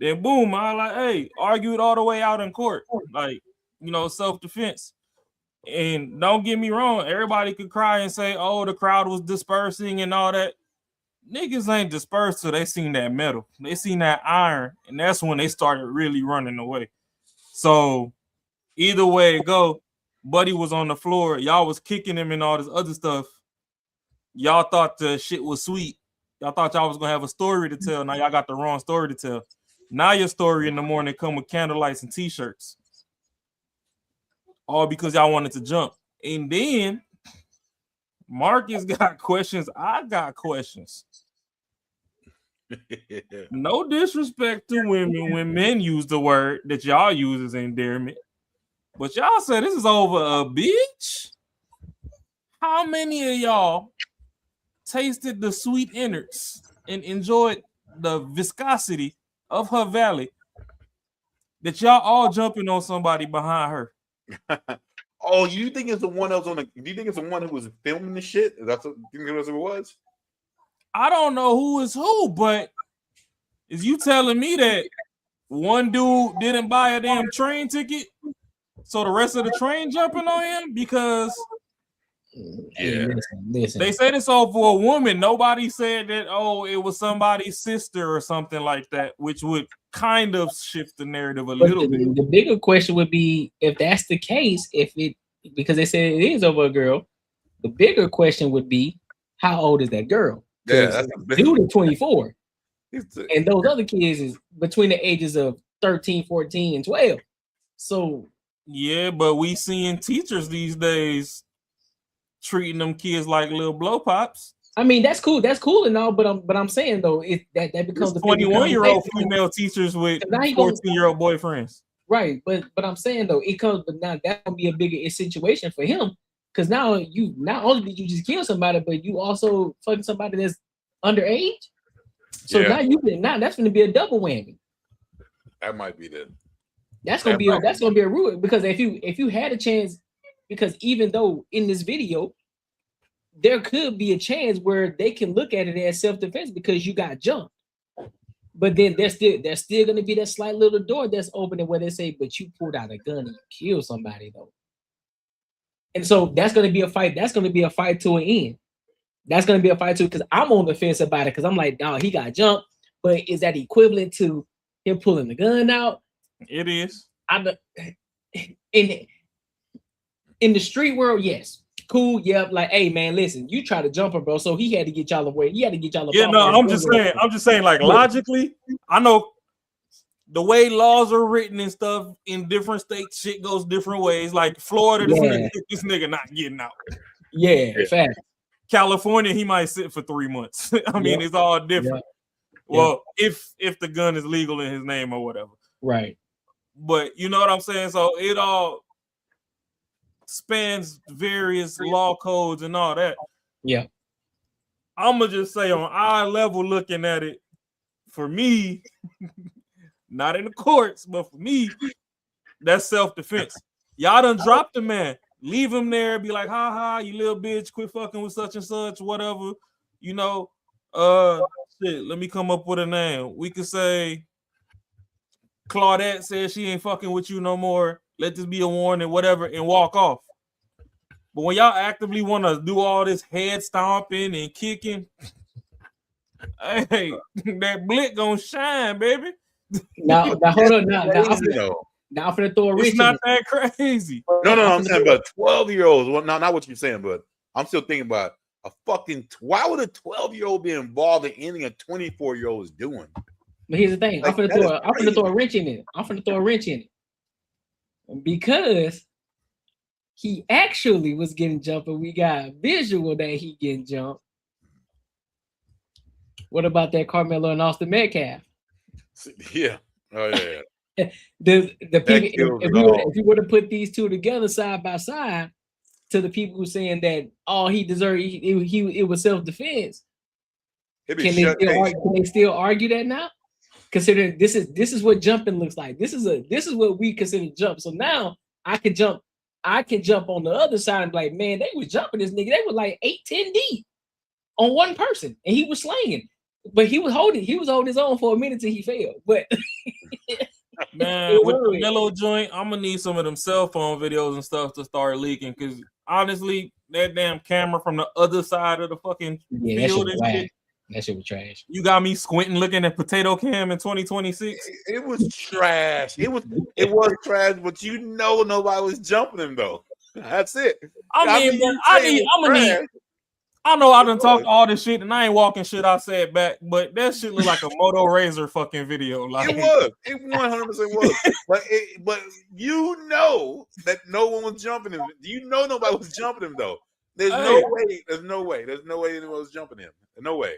then boom, I like, hey, argue it all the way out in court, like, you know, self-defense. And don't get me wrong, everybody could cry and say, oh, the crowd was dispersing and all that. Niggas ain't dispersed till they seen that metal. They seen that iron, and that's when they started really running away. So either way it go, buddy was on the floor. Y'all was kicking him and all this other stuff. Y'all thought the shit was sweet. Y'all thought y'all was going to have a story to tell. Now y'all got the wrong story to tell. Now your story in the morning come with candlelights and T-shirts. All because y'all wanted to jump. And then Marcus got questions. I got questions. No disrespect to women when men use the word that y'all use as endearment. But y'all said this is over a bitch. How many of y'all tasted the sweet innards and enjoyed the viscosity of her valley that y'all all jumping on somebody behind her? Oh, you think it's the one else on the? Do you think it's the one who was filming the shit? That's what you think it was? I don't know who is who, but is you telling me that one dude didn't buy a damn train ticket, so the rest of the train jumping on him? Because listen. They said it's all for a woman. Nobody said that, oh, it was somebody's sister or something like that, which would kind of shift the narrative a little bit. The bigger question would be, if that's the case, because they said it is over a girl, the bigger question would be, how old is that girl? Yeah, that's the dude is 24. And those other kids is between the ages of 13, 14, and 12. So yeah, but we seeing teachers these days treating them kids like little blow pops. I mean, that's cool. That's cool and all, but I'm saying though, that becomes the 21-year-old female teachers with 14-year-old boyfriends. Right, but I'm saying though, it comes, but now that will be a bigger situation for him, because now you not only did you just kill somebody, but you also fucking somebody that's underage. So now that's going to be a double whammy. That might be that's going to be a ruin, because if you had a chance, because even though in this video there could be a chance where they can look at it as self-defense because you got jumped. But then there's still going to be that slight little door that's opening where they say, but you pulled out a gun and you killed somebody though. And so that's going to be a fight. That's going to be a fight to an end. That's going to be a fight too, because I'm on the fence about it, because I'm like, no, he got jumped. But is that equivalent to him pulling the gun out? It is. In the street world, yes. Cool, yep. Like, hey man, listen, you try to jump him, bro. So he had to get y'all away. He had to get y'all. Yeah, no, I'm just saying, like, logically, I know the way laws are written and stuff in different states, shit goes different ways. Like Florida, this nigga not getting out. Yeah, fact. California, he might sit for 3 months. I mean, it's all different. Well, if the gun is legal in his name or whatever. Right. But you know what I'm saying? So it all spans various law codes and all that. Yeah. I'm gonna just say, on eye level looking at it, for me, not in the courts, but for me, that's self-defense. Y'all done dropped the man. Leave him there, be like, ha ha, you little bitch, quit fucking with such and such, whatever. You know, shit, let me come up with a name. We could say Claudette says she ain't fucking with you no more. Let this be a warning, whatever, and walk off. But when y'all actively want to do all this head stomping and kicking, hey, that blick gonna shine, baby. Now hold on. Now I'm finna throw a wrench. It's not that crazy. No, I'm saying about 12-year-olds. Well, not what you're saying, but I'm still thinking about a fucking. Why would a 12-year-old be involved in anything a 24-year-old is doing? But here's the thing. Like, I'm finna throw a wrench in it. I'm finna throw a wrench in it. Because he actually was getting jumped, and we got a visual that he getting jumped. What about that Carmelo and Austin Metcalf? Yeah. Oh yeah. the people, if you were to put these two together side by side, to the people who saying that he deserved it was self-defense, can they still argue that now? Considering this is what jumping looks like. This is what we consider jump. So now I can jump on the other side and be like, man, they was jumping this nigga. They were like 8-10 deep on one person, and he was slinging. But he was holding his own for a minute till he failed. But man, with the Mellow joint, I'm gonna need some of them cell phone videos and stuff to start leaking. Because honestly, that damn camera from the other side of the fucking field and shit. That shit was trash. You got me squinting looking at Potato Cam in 2026. It was trash. It was trash, but nobody was jumping him though. That's it. I know I done talked all this shit and I ain't walking shit I said back, but that shit look like a Moto Razor fucking video. Like it 100% was. But you know that no one was jumping him. Nobody was jumping him though. There's no way anyone was jumping him. No way.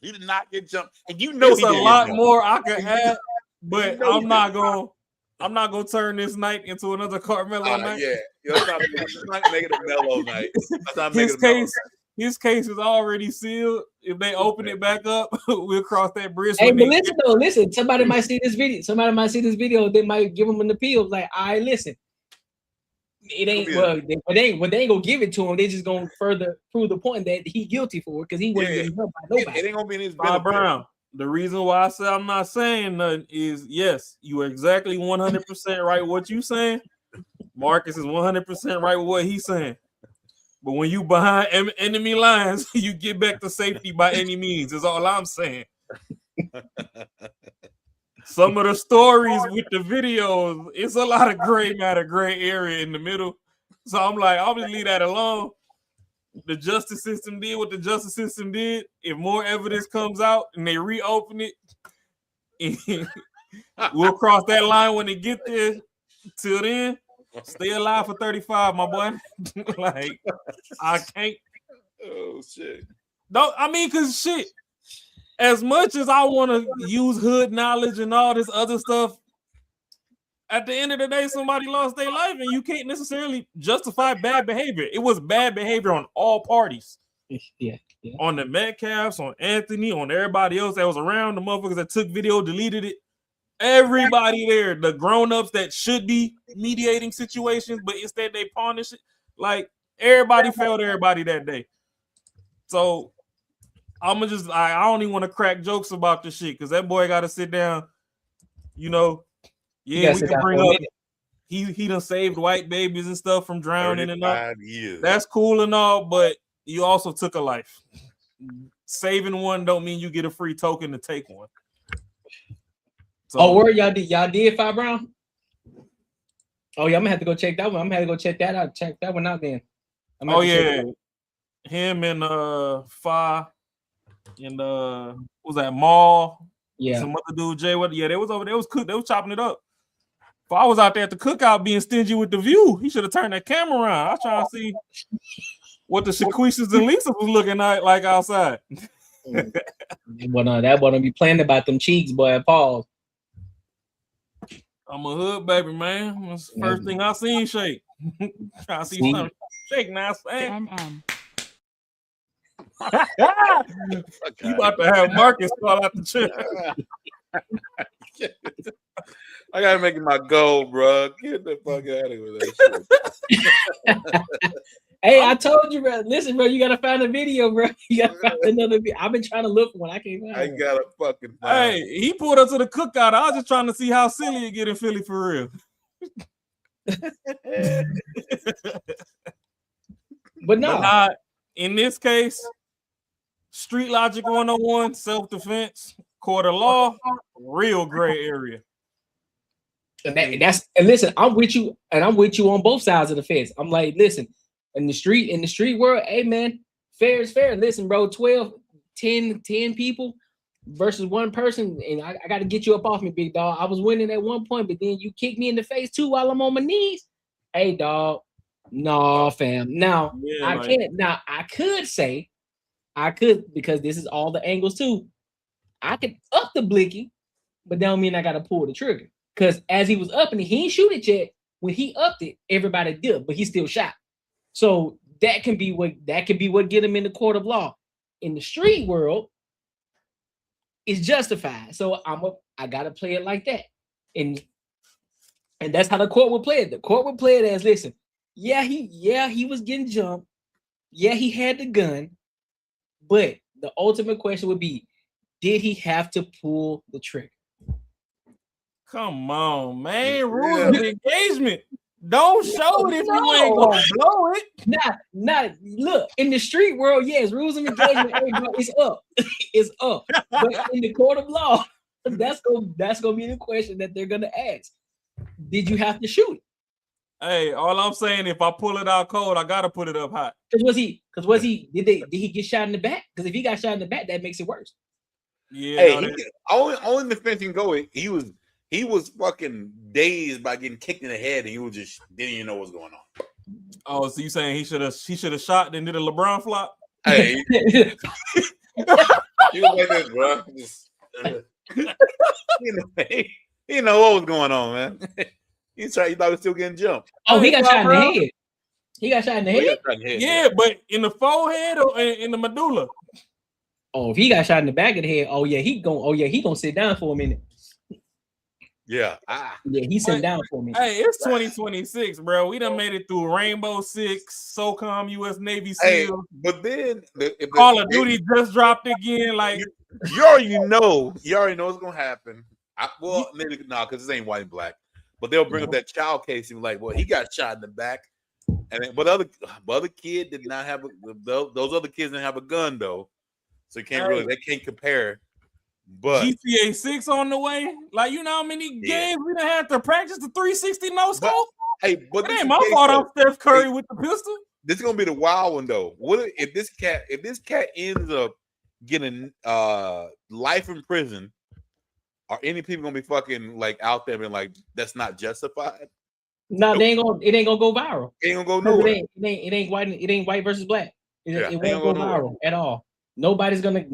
He did not get jumped, and there's a lot more I could add, but I'm not gonna turn this night into another Carmelo night. Yeah, let's not make it a Mellow night. His case is already sealed. If they open it back up, we'll cross that bridge. Hey, but listen. Somebody might see this video. They might give him an appeal. Like, all right, listen. It ain't they ain't gonna give it to him. They just gonna further prove the point that he guilty for it because he wasn't getting helped by nobody. It ain't gonna be in his Bob Brown. The reason why I say I'm not saying nothing is yes, you are exactly 100% right what you saying. Marcus is 100% right with what he's saying. But when you behind enemy lines, you get back to safety by any means. Is all I'm saying. Some of the stories with the videos, it's a lot of gray area in the middle. So I'm like, I'll just leave that alone. The justice system did what the justice system did. If more evidence comes out and they reopen it, we'll cross that line when they get there. Till then, stay alive for 35, my boy. Like, I can't. Oh, shit. Because shit. As much as I want to use hood knowledge and all this other stuff, at the end of the day, somebody lost their life, and you can't necessarily justify bad behavior. It was bad behavior on all parties. Yeah. On the Metcalfs, on Anthony, on everybody else that was around, the motherfuckers that took video, deleted it. Everybody there, the grown-ups that should be mediating situations, but instead they punish it. Like, everybody failed everybody that day. So I don't even want to crack jokes about this shit because that boy got to sit down. We can bring up he done saved white babies and stuff from drowning and all. That's cool and all, but you also took a life. Saving one don't mean you get a free token to take one. So, where y'all did 5 Brown? Oh yeah, I'm gonna have to go check that one. I'm gonna have to go check that out. Check that one out then. Him and 5. And what was that Mall? Yeah, some other dude, Jay. They was over there. They was chopping it up. If I was out there at the cookout being stingy with the view, he should have turned that camera around. I was trying to see what the Shaquishas and Lisa was looking like outside. But that boy don't be playing about them cheeks, boy. Pause. I'm a hood baby, man. That's the first thing I seen shake. Trying to see something shake now. You about to have Marcus fall out the chair. I gotta make it my goal, bro. Get the fuck out of here with that shit. Hey, I told you, bro. Listen, bro, you gotta find a video, bro. You gotta find another video. I've been trying to look for one. I can't find I one. gotta fucking find. Hey, he pulled up to the cookout. I was just trying to see how silly it get in Philly for real. But no, nah, in this case, street logic 101, self-defense, court of law, real gray area. and listen, I'm with you, and I'm with you on both sides of the fence. I'm like, listen, in the street world, hey man, fair is fair. Listen, bro, 10 people versus one person, and I got to get you up off me, big dog. I was winning at one point, but then you kicked me in the face too while I'm on my knees. Hey, dog, no, fam. Now I can't. Now I could say, because this is all the angles too. I could up the blicky, but that don't mean I got to pull the trigger. Because as he was up and he ain't shoot it yet, when he upped it, everybody did, but he still shot. So that can be what get him in the court of law. In the street world, it's justified. So I gotta play it like that. And that's how the court would play it. The court would play it as, listen, he was getting jumped. Yeah, he had the gun, but the ultimate question would be, did he have to pull the trigger? Come on, man. Rules of engagement. Don't show it if you ain't gonna blow it. Look, in the street world, yes, rules of engagement, hey, bro, it's up. It's up. But in the court of law, that's gonna be the question that they're gonna ask. Did you have to shoot it? Hey, all I'm saying, if I pull it out cold, I gotta put it up hot. Did he get shot in the back? Because if he got shot in the back, that makes it worse. Yeah. Hey, only the fence can go. He was fucking dazed by getting kicked in the head, and he was just didn't even know what's going on. Oh, so you saying he should have shot and did a LeBron flop? Hey, he was like this, bro. He know what was going on, man. He thought he was still getting jumped. Oh, he got shot in the head. He got shot in the head? Yeah, but in the forehead or in the medulla? Oh, if he got shot in the back of the head, he gonna sit down for a minute. Yeah. He's sitting down for me. Hey, it's 2026, bro. We done made it through Rainbow Six, SOCOM, U.S. Navy SEAL. Hey, but then Call of Duty just dropped again. Like you already know what's gonna happen. Maybe because this ain't white and black. But they'll bring up that child case and be like, well, he got shot in the back, but other kid did not have those other kids didn't have a gun though, so you can't they can't compare. But GTA 6 on the way. Like, you know how many games we done had to practice the 360 no scope? But it ain't my fault I'm Steph Curry with the pistol. This is gonna be the wild one though. What if this cat ends up getting life in prison? Are any people gonna be fucking like out there and like that's not justified? No, it ain't gonna go viral. It ain't gonna go nowhere. It ain't white versus black. It won't go viral at all. Nobody's gonna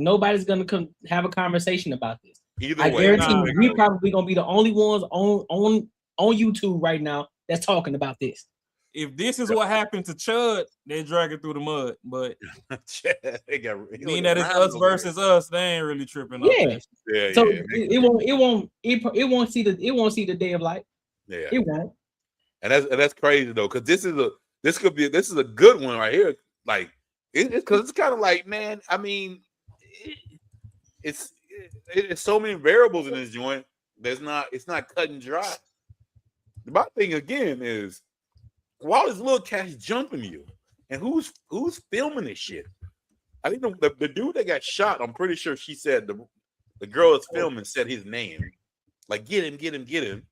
come have a conversation about this. I guarantee you, we probably gonna be the only ones on YouTube right now that's talking about this. If this is what happened to Chud, they drag it through the mud. But being that it's us versus us, they ain't really tripping. It won't see the day of light. Yeah, it won't. And that's crazy though, because this is a good one right here. Like because it's kind of like, man, I mean, it's so many variables in this joint. It's not cut and dry. My thing again is, why is little Cash jumping you? And who's filming this shit? I think the dude that got shot, I'm pretty sure she said the girl that's filming said his name. Like, get him.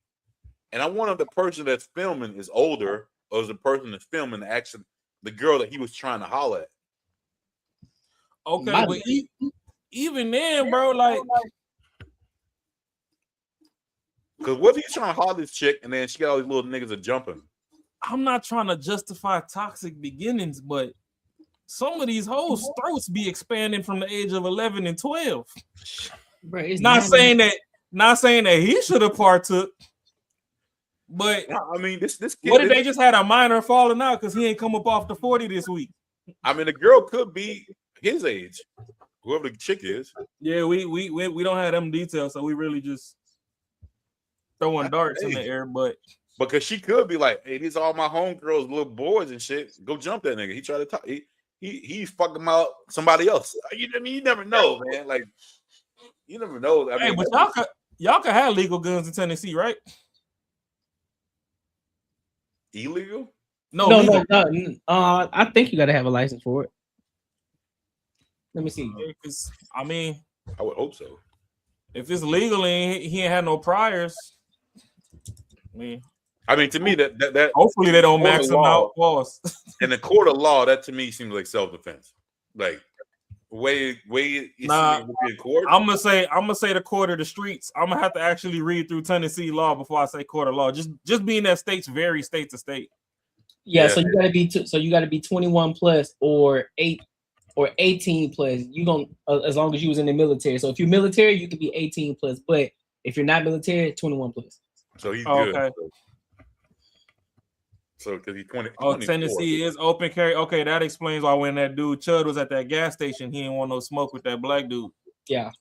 And I wonder if the person that's filming is older or is the person that's filming actually the girl that he was trying to holler at. Okay, but even then, bro, like, because what if he's trying to holler this chick and then she got all these little niggas are jumping? I'm not trying to justify toxic beginnings, but some of these hoes' throats be expanding from the age of 11 and 12. Bro, it's not saying that he should have partook, but I mean, this kid, what if they just had a minor falling out because he ain't come up off the 40 this week? I mean, the girl could be his age, whoever the chick is. Yeah, we don't have them details, so we really just throwing darts in the air. But Because she could be like, hey, these are all my homegirls, little boys and shit. Go jump that nigga. He tried to talk. He's fucking out somebody else. You never know, man. Like, you never know. I Hey, mean, but y'all can have legal guns in Tennessee, right? illegal? No. I think you got to have a license for it. Let me see. Because I mean, I would hope so. If it's legal and he ain't had no priors, I mean, to me, that hopefully they don't max them out. Pause. In the court of law, that to me seems like self-defense. Like way Nah, in court. I'm gonna say the court of the streets. I'm gonna have to actually read through Tennessee law before I say court of law. Just being that states vary state to state. Yeah. So you got to be 21 plus or 18 plus. You don't as long as you was in the military. So if you're military, you could be 18 plus. But if you're not military, 21 plus. So he's good. Okay. So because he's 20. Oh, Tennessee is open carry. Okay, that explains why when that dude Chud was at that gas station, he didn't want no smoke with that black dude. Yeah.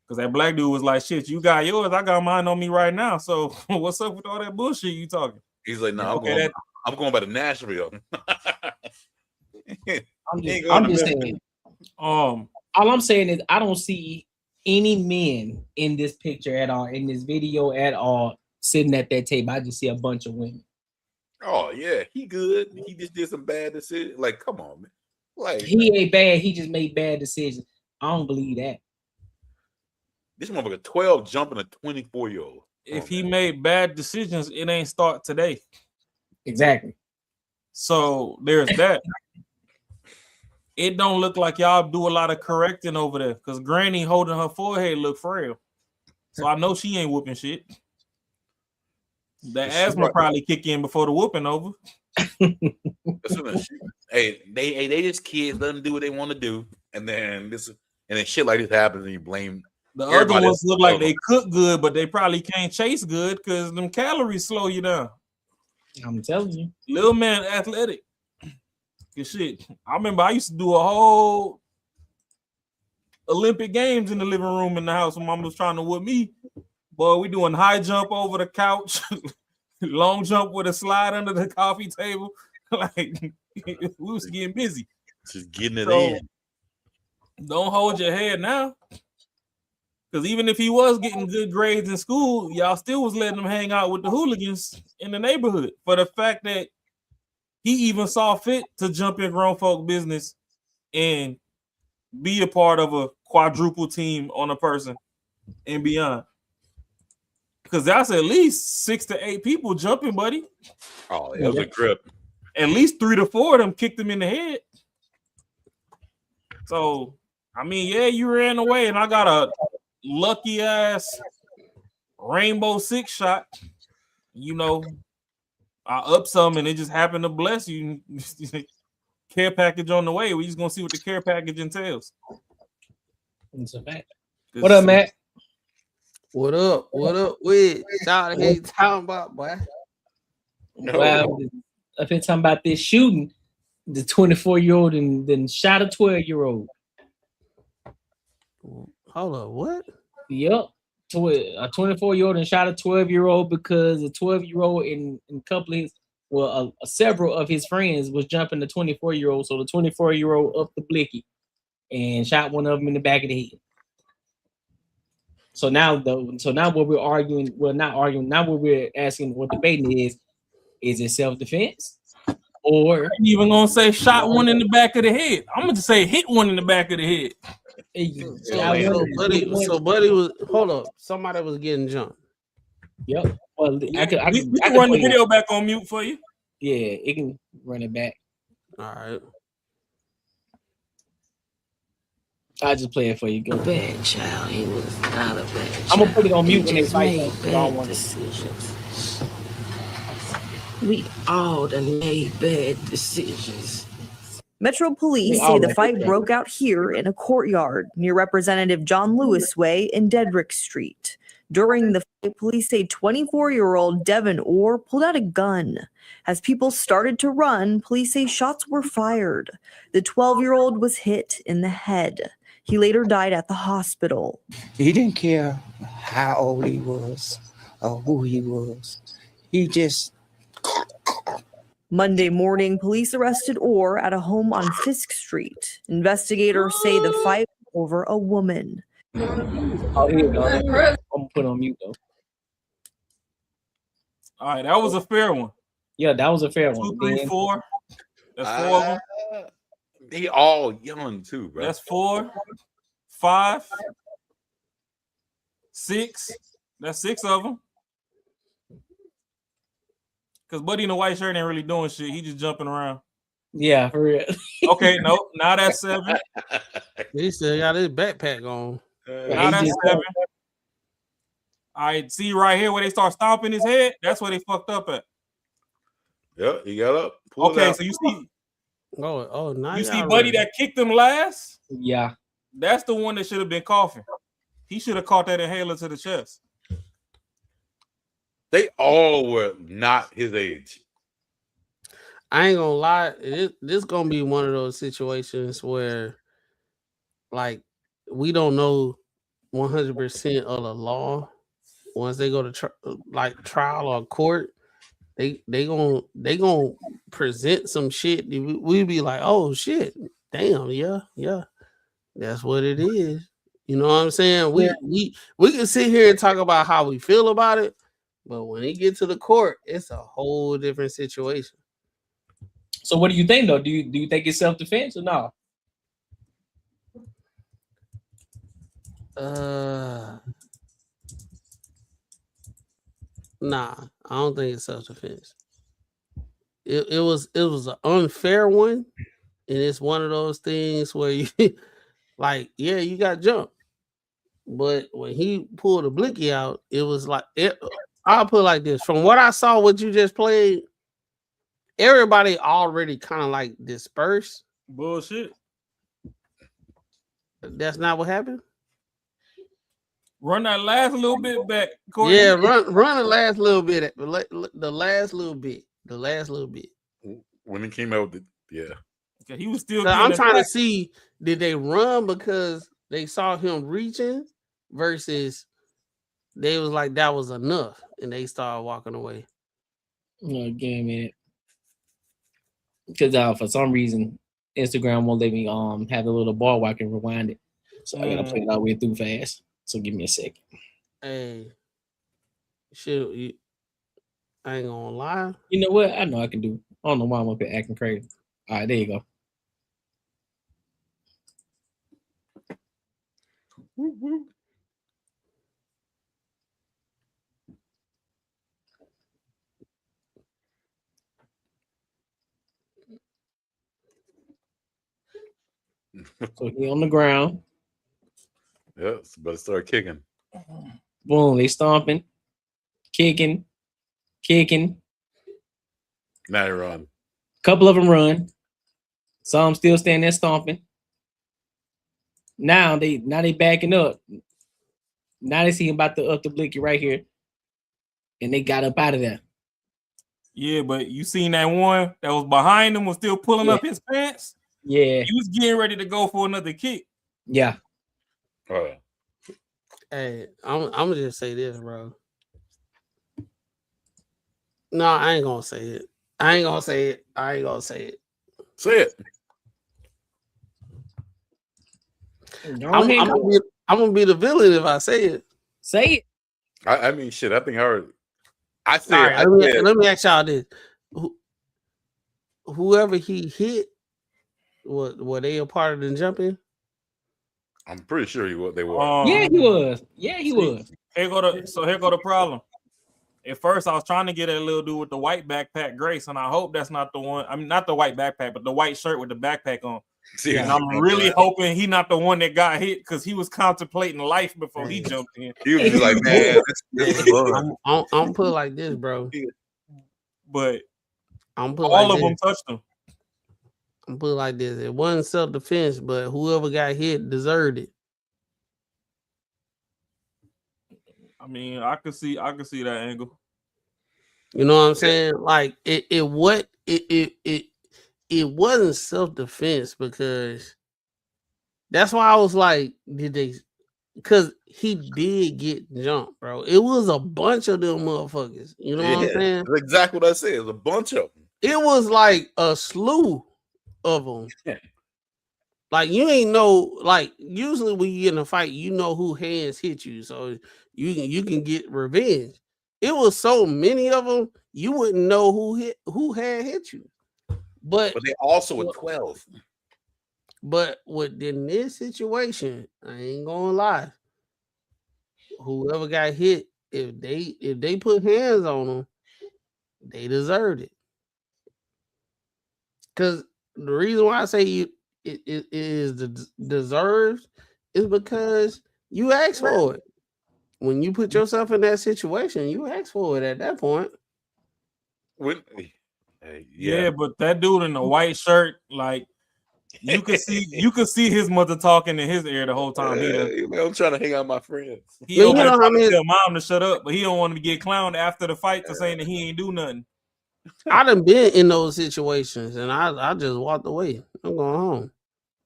Because that black dude was like, shit, you got yours, I got mine on me right now. So what's up with all that bullshit you talking? He's like, no, okay, I'm going by the Nashville. I'm just saying. All I'm saying is I don't see any men in this picture at all, in this video at all, sitting at that table. I just see a bunch of women. Oh yeah, he good. He just did some bad decisions. Like, come on, man. Like he ain't bad. He just made bad decisions. I don't believe that. This motherfucker 12 jumping a 24-year-old. If he made bad decisions, it ain't start today. Exactly. So there's that. It don't look like y'all do a lot of correcting over there because Granny holding her forehead look frail. So I know she ain't whooping shit. The asthma probably kick in before the whooping over. Hey, they just kids. Let them do what they want to do, and then shit like this happens, and you blame the other ones. Look like they cook good, but they probably can't chase good because them calories slow you down. I'm telling you, little man athletic. Good shit. I remember I used to do a whole Olympic Games in the living room in the house when mom was trying to whoop me. Boy, we doing high jump over the couch, long jump with a slide under the coffee table. Like we was getting busy. Just getting it in. Don't hold your head now. Because even if he was getting good grades in school, y'all still was letting him hang out with the hooligans in the neighborhood for the fact that he even saw fit to jump in grown folk business and be a part of a quadruple team on a person and beyond. Because that's at least 6 to 8 people jumping, buddy. Oh, it was a grip. At least 3 to 4 of them kicked him in the head. So, I mean, yeah, you ran away, and I got a lucky ass Rainbow Six shot. You know, I up some, and it just happened to bless you. Care package on the way. We just gonna see what the care package entails. It's a fact. What up, Matt? What up? What up with? Shout out talking about, boy. Wow, I've been talking about this shooting. The 24-year-old and then shot a 12-year-old. Hold up, what? Yep. A 24-year-old and shot a 12-year-old because a 12-year-old and a couple of his, several of his friends was jumping the 24-year-old. So the 24-year-old up the blicky and shot one of them in the back of the head. So now what we're arguing, well, not arguing, now what we're asking or debating is it self-defense? Or I'm even gonna say shot one in the back of the head. I'm gonna just say hit one in the back of the head. So buddy was hold up. Somebody was getting jumped. Yep. Well, I can run the video back on mute for you. Yeah, it can run it back. All right. I'll just play it for you. Go. A bad child. He was not a bad child. I'm gonna put it on mute when He they fight. just made bad decisions. We all done made bad decisions. Metro Police say the fight broke out here in a courtyard near Representative John Lewis Way in Dedrick Street. During the fight, police say 24-year-old Devin Orr pulled out a gun. As people started to run, police say shots were fired. The 12-year-old was hit in the head. He later died at the hospital. He didn't care how old he was or who he was. He just Monday morning, police arrested Orr at a home on Fisk Street. Investigators say the fight was over a woman. Oh, here you go. I'm gonna put on mute though. All right, that was a fair one. Yeah, that was a fair one. 2, 3, 4. That's 4 of them. They all young too, bro. That's 4, 5, 6. That's 6 of them. Because Buddy in the white shirt ain't really doing shit. He just jumping around. Yeah, for real. Okay, no. Now that's 7. He still got his backpack on. Now that's 7. All right, see right here where they start stomping his head? That's where they fucked up at. Yeah, he got up. Okay, so you see, now you see Buddy that kicked him last? Yeah. That's the one that should have been coughing. He should have caught that inhaler to the chest. They all were not his age. I ain't gonna lie, this gonna be one of those situations where, like, we don't know 100% of the law. Once they go to trial or court, they gonna present some shit. We be like, oh shit, damn, yeah, that's what it is. You know what I'm saying? We can sit here and talk about how we feel about it, but when it get to the court, it's a whole different situation. So what do you think though? Do you think it's self-defense or no? Nah, I don't think it's self-defense. It was an unfair one, and it's one of those things where you like, yeah, you got jumped. But when he pulled the blicky out, it was like I'll put it like this. From what I saw, what you just played, everybody already kind of like dispersed. Bullshit. That's not what happened. Run that last little bit back, Courtney. Yeah, run the last little bit. The last little bit. When he came out, yeah. Okay, he was still. I'm trying to see, did they run because they saw him reaching, versus they was like that was enough and they started walking away. Again, man. Because for some reason Instagram won't let me have the little bar where I can rewind it, so I gotta play it all the way through fast. So give me a second. Hey, shit, I ain't gonna lie. You know what? I know I can do. I don't know why I'm up here acting crazy. All right, there you go. So he on the ground. Yeah, but start kicking. Boom, they stomping, kicking. Now they run. Couple of them run. Some still standing there stomping. Now they backing up. Now they see him about to up the blicky right here, and they got up out of there. Yeah, but you seen that one that was behind him was still pulling up his pants. Yeah, he was getting ready to go for another kick. Yeah. All right. Hey, I'm gonna just say this, bro. No, I ain't gonna say it. I ain't gonna say it. Say it. I'm gonna be the villain if I say it. Say it. I mean, shit. I think I heard. I said. Right, let me ask y'all this: whoever he hit, were they a part of the jumping? I'm pretty sure they were. Yeah, he was. Yeah, he was. Here go the problem. At first, I was trying to get that little dude with the white backpack, Grace, and I hope that's not the one. I mean, not the white backpack, but the white shirt with the backpack on. See, and I'm really hoping he not the one that got hit because he was contemplating life before he jumped in. He was just like, man, this is fun. I'm put it like this, bro. But I'm put all like of them this. touched him. I'm put it like this. It wasn't self-defense, but whoever got hit deserved it. I mean, I could see that angle. You know what I'm saying? Like it wasn't self-defense because that's why I was like, did they because he did get jumped, bro. It was a bunch of them motherfuckers. You know what I'm saying? That's exactly what I said. It's a bunch of them. It was like a slew of them. Yeah. Like you ain't know. Like usually when you get in a fight, you know who hands hit you, so you can get revenge. It was so many of them, you wouldn't know who had hit you. But they also were 12. But within this situation, I ain't gonna lie. Whoever got hit, if they put hands on them, they deserved it. Because the reason why I say it is deserves is because you asked for it. When you put yourself in that situation, you asked for it at that point. Yeah, but that dude in the white shirt, like you could see his mother talking in his ear the whole time. I'm trying to hang out with my friends. He don't want to tell mom to shut up, but he don't want to get clowned after the fight to saying that he ain't do nothing. I done been in those situations and I just walked away. I'm going home.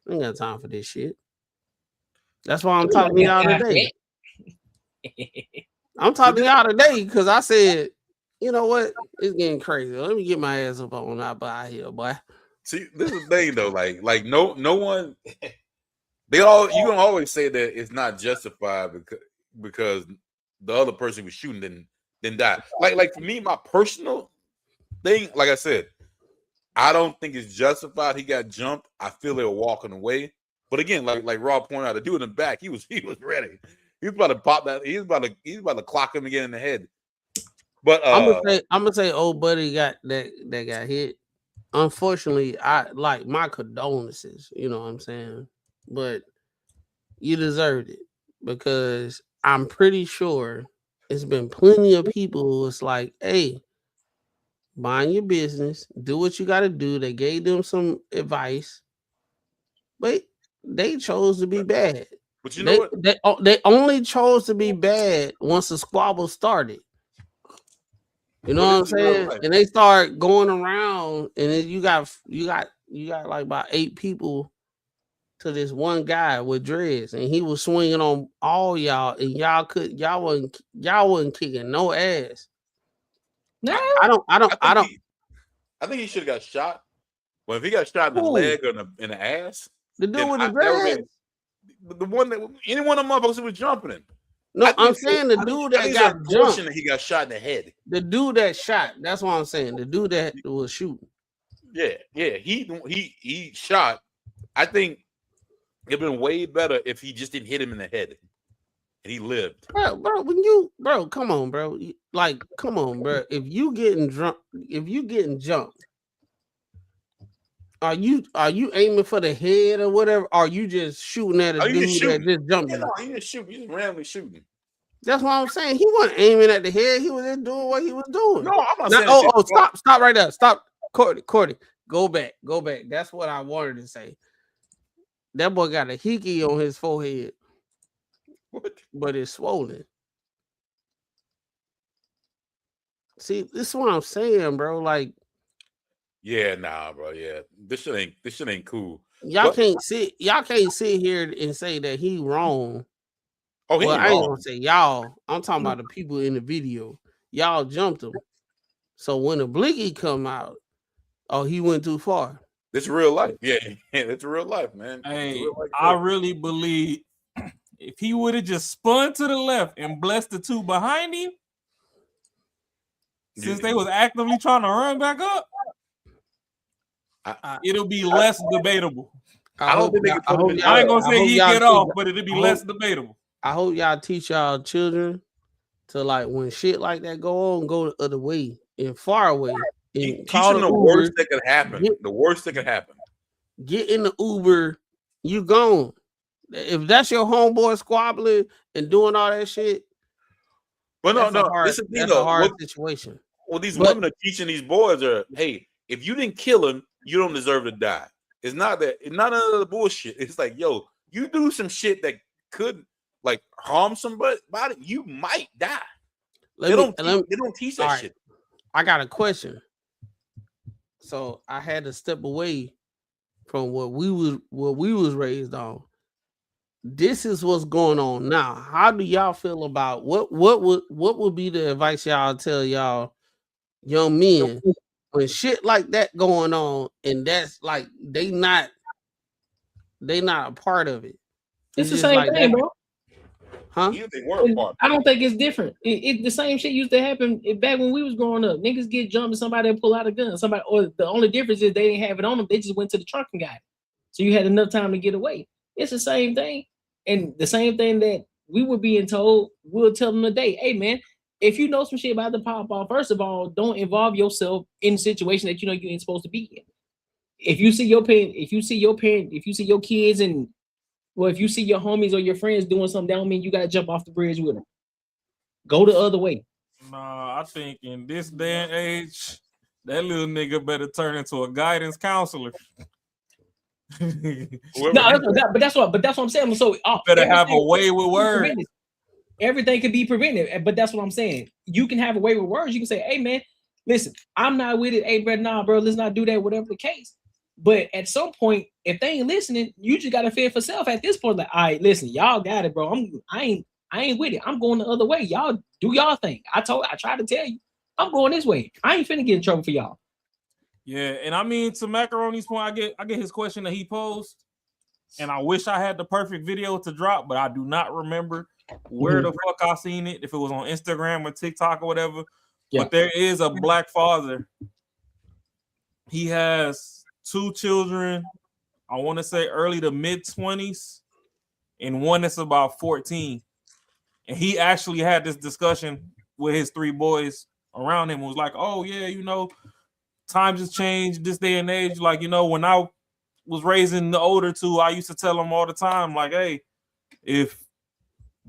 I ain't got time for this shit. That's why I'm talking to y'all today. I'm talking to y'all today because I said, you know what? It's getting crazy. Let me get my ass up on out here, boy. See, this is the thing though. Like no one. You gonna always say that it's not justified because the other person was shooting didn't die. Like for me, my personal thing, like I said, I don't think it's justified. He got jumped. I feel they were walking away. But again, like Rob pointed out, the dude in the back, he was ready. He was about to pop that. He's about to clock him again in the head. But I'm gonna say old buddy got that got hit. Unfortunately, I like my condolences, you know what I'm saying? But you deserved it because I'm pretty sure it's been plenty of people who was like, hey, mind your business, do what you gotta do. They gave them some advice, but they chose to be bad. But you know what? They only chose to be bad once the squabble started. You know what I'm saying? And they start going around, and then you got like about 8 people to this one guy with dreads, and he was swinging on all y'all, and y'all wasn't kicking no ass. No, I think he should have got shot. Well, if he got shot in the leg or in the ass, the dude with the dreads, the one that any one of them motherfuckers who was jumping in. No, I'm saying the dude that got jumped. That he got shot in the head. The dude that shot. That's what I'm saying. The dude that was shooting. Yeah. He shot. I think it'd been way better if he just didn't hit him in the head and he lived. Bro, come on, bro. Like, come on, bro. If you getting jumped, are you aiming for the head or whatever? Or are you just shooting at a dude that just jumped? No, he just shooting. He's randomly shooting. That's what I'm saying. He wasn't aiming at the head. He was just doing what he was doing. No, I'm not saying. Stop right there. Stop, Courtney. Go back. That's what I wanted to say. That boy got a hickey on his forehead, but it's swollen. See, this is what I'm saying, bro. Like, yeah, nah, bro. Yeah, this shit ain't cool. Y'all can't sit here and say that he wrong. Oh, he I ain't ain't gonna say y'all. I'm talking about the people in the video. Y'all jumped him. So when the blinky come out, oh, he went too far. It's real life. Yeah, it's real life, man. Hey, I really believe if he would have just spun to the left and blessed the two behind him, since they was actively trying to run back up, it'll be less debatable. I ain't gonna say he get off, but it'll be less debatable. I hope y'all teach y'all children to, like, when shit like that go on, go the other way and far away. And teach them the worst that could happen. The worst that could happen. Get in the Uber, you gone. If that's your homeboy squabbling and doing all that shit, but that's a hard situation. Well, these women are teaching these boys hey, if you didn't kill him, you don't deserve to die. It's not none of the bullshit. It's like, yo, you do some shit that could like harm somebody, you might die. They don't teach that shit. I got a question. So I had to step away from what we was raised on. this is what's going on now. How do y'all feel about what would be the advice y'all tell y'all young men when shit like that going on and that's like they not a part of it? It's the just same like thing, that. bro. Huh? They weren't part. I don't think it's different. It the same shit used to happen back when we was growing up. Niggas get jumped and somebody pull out a gun. Somebody, or the only difference is they didn't have it on them. They just went to the trunk and got it. So you had enough time to get away. It's the same thing. And the same thing that we were being told, we'll tell them today, hey man, if you know some shit about the pop off, first of all, don't involve yourself in a situation that you know you ain't supposed to be in. If you see your parent, if you see your kids and well, if you see your homies or your friends doing something, that don't mean you gotta jump off the bridge with them. Go the other way. Nah, I think in this day and age, that little nigga better turn into a guidance counselor. But that's what I'm saying. So better have a way with words. Everything could be prevented, but that's what I'm saying. You can have a way with words. You can say, "Hey man, listen, I'm not with it. Hey bro, nah, bro, let's not do that." Whatever the case. But at some point, if they ain't listening, you just gotta fend for self. At this point, like, all right, listen, y'all got it, bro. I ain't with it. I'm going the other way. Y'all do y'all thing. I tried to tell you, I'm going this way. I ain't finna get in trouble for y'all. Yeah, and I mean to Macaroni's point, I get his question that he posed, and I wish I had the perfect video to drop, but I do not remember where the fuck I seen it, if it was on Instagram or TikTok or whatever. Yeah. But there is a black father. He has 2 children, I want to say early to mid-20s, and one that's about 14. And he actually had this discussion with his 3 boys around him. It was like, oh yeah, you know, times has changed this day and age. Like, you know, when I was raising the older 2, I used to tell them all the time, like, hey, if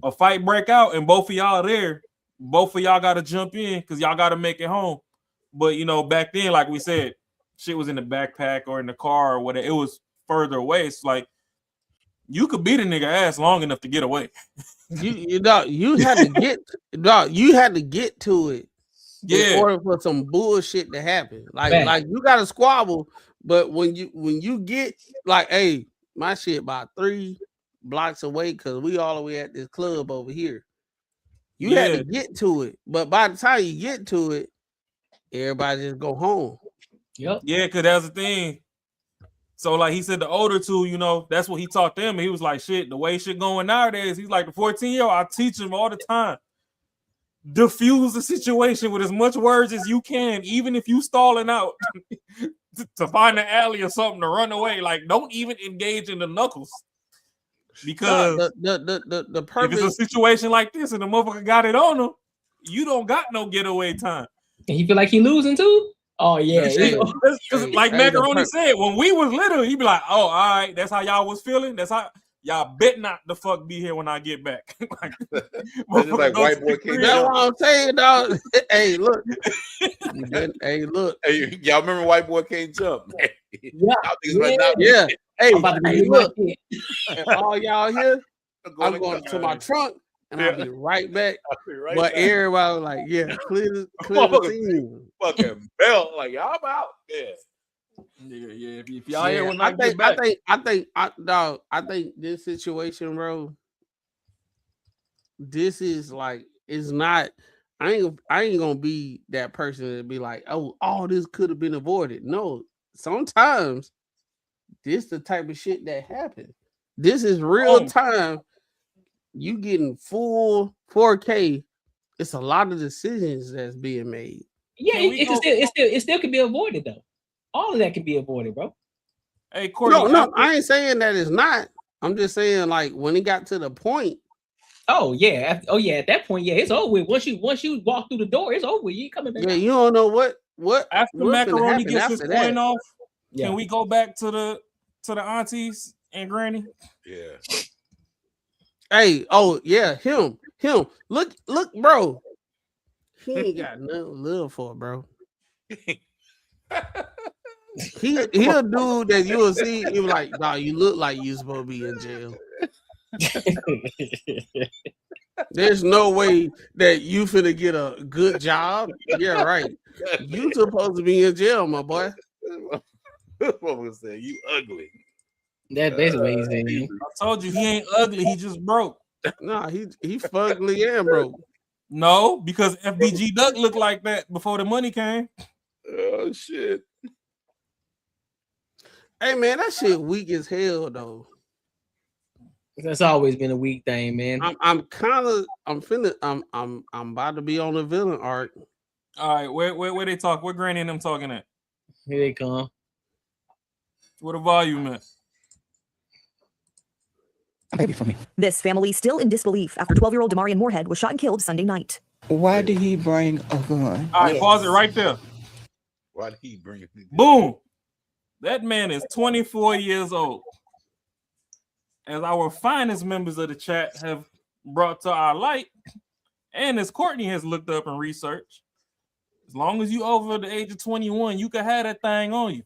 a fight break out and both of y'all are there, both of y'all got to jump in because y'all got to make it home. But, you know, back then, like we said, shit was in the backpack or in the car or whatever. It was further away. It's like you could beat a nigga ass long enough to get away. You had to get to it. Yeah. In order for some bullshit to happen. Like you got to squabble, but when you get like, hey, my shit about 3 blocks away because we all the way at this club over here. You had to get to it, but by the time you get to it, everybody just go home. Yep. Yeah, because that's the thing. So like he said, the older 2, you know, that's what he taught them. And he was like, shit, the way shit going nowadays, he's like the 14-year-old, I teach him all the time. Diffuse the situation with as much words as you can, even if you stalling out to find an alley or something to run away. Like, don't even engage in the knuckles. Because the purpose, if it's a situation like this and the motherfucker got it on him, you don't got no getaway time. And he feel like he losing too? Oh yeah. Like Macaroni said, when we was little, he'd be like, oh, all right, that's how y'all was feeling. That's how y'all bet not the fuck be here when I get back. Like white boy came. That's what I'm saying, dog. Hey, look. Hey, look. Hey, y'all remember white boy can't jump? Yeah. Hey, look. All y'all here, I'm going to my trunk and I'll be right back. But everybody was like, yeah, clear the scene. Fucking belt, like y'all out. Yeah. If y'all here when I get back. I think this situation, bro, this is like, it's not, I ain't gonna be that person to be like, oh, all this could have been avoided. No, sometimes this the type of shit that happens. This is real time. You getting full 4K. It's a lot of decisions that's being made. Yeah, it still can be avoided though. All of that can be avoided, bro. Hey, Corey. No, I ain't saying that it's not. I'm just saying, like, when it got to the point. Oh yeah. At that point, yeah, it's over with. Once you walk through the door, it's over with. You ain't coming back. Yeah, you don't know what after Macaroni gets his point off. Yeah. Can we go back to the aunties and granny? Yeah. Hey, oh yeah, him. Look, bro. He ain't got nothing to live for, bro. He a dude that you will see. You like, nah, you look like you supposed to be in jail. There's no way that you finna get a good job. Yeah, right. You supposed to be in jail, my boy. What was that? You ugly. That's basically what he's saying. I told you he ain't ugly. He just broke. Nah, he fugly and broke. No, because FBG Duck looked like that before the money came. Oh shit. Hey man, that shit weak as hell though. That's always been a weak thing, man. I'm about to be on the villain arc. All right, where they talk? Where Granny and them talking at? Here they come. What the volume at? Baby for me. This family still in disbelief after 12-year-old Damarion Morehead was shot and killed Sunday night. Why did he bring a gun? All right, pause it right there. Why did he bring it? Boom. That man is 24 years old. As our finest members of the chat have brought to our light, and as Courtney has looked up and researched, as long as you over the age of 21, you can have that thing on you.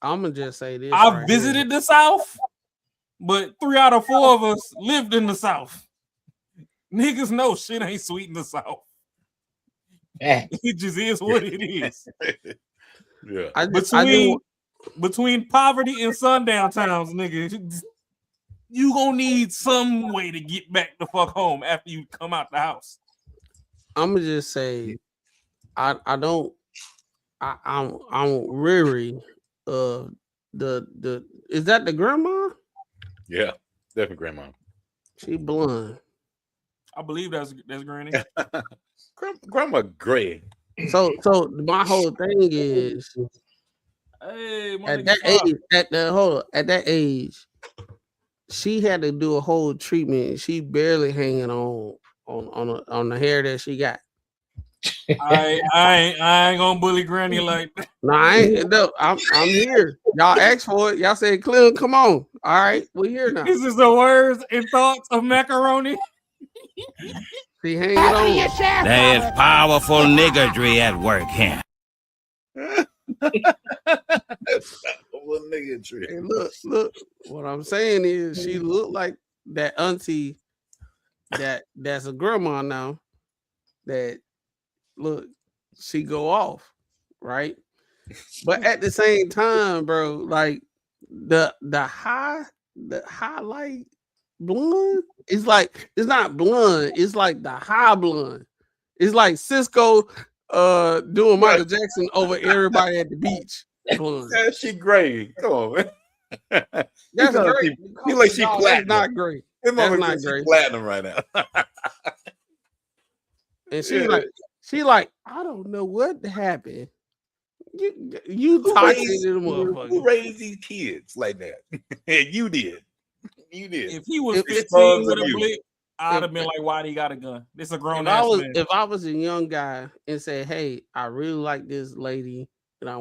I'm gonna just say this. I visited the South, but 3 out of 4 of us lived in the South. Niggas know shit ain't sweet in the South. It just is what it is. Yeah. Between poverty and sundown towns, nigga, you gonna need some way to get back the fuck home after you come out the house. I'm gonna just say, I'm weary of the. Is that the grandma? Yeah, definitely grandma. She blonde. I believe that's Granny. Grandma gray. So my whole thing is, hey, at that age, she had to do a whole treatment. She barely hanging on the hair that she got. I ain't gonna bully Granny like that. No, I ain't. No, I'm here. Y'all asked for it. Y'all said, "Clem, come on." All right, we're here now. This is the words and thoughts of macaroni. See, hang it on. There's powerful niggardry at work here. Hey, look. What I'm saying is, she looked like that auntie that's a grandma now. That look, she go off, right? But at the same time, bro, like the highlight blonde, it's like it's not blonde, it's like the high blonde. It's like Cisco doing Michael Jackson over everybody at the beach. Blonde. Yeah, she gray. Come on, man. That's great. He like she No, platinum. that's not great. That's not great. Platinum right now. And she like, I don't know what happened. You toxic little motherfucker. Who raised these kids like that? You did. You did. If he was 15 with a blip, I'd have been like, why he got a gun? This a grown ass man. If I was a young guy and said, hey, I really like this lady and I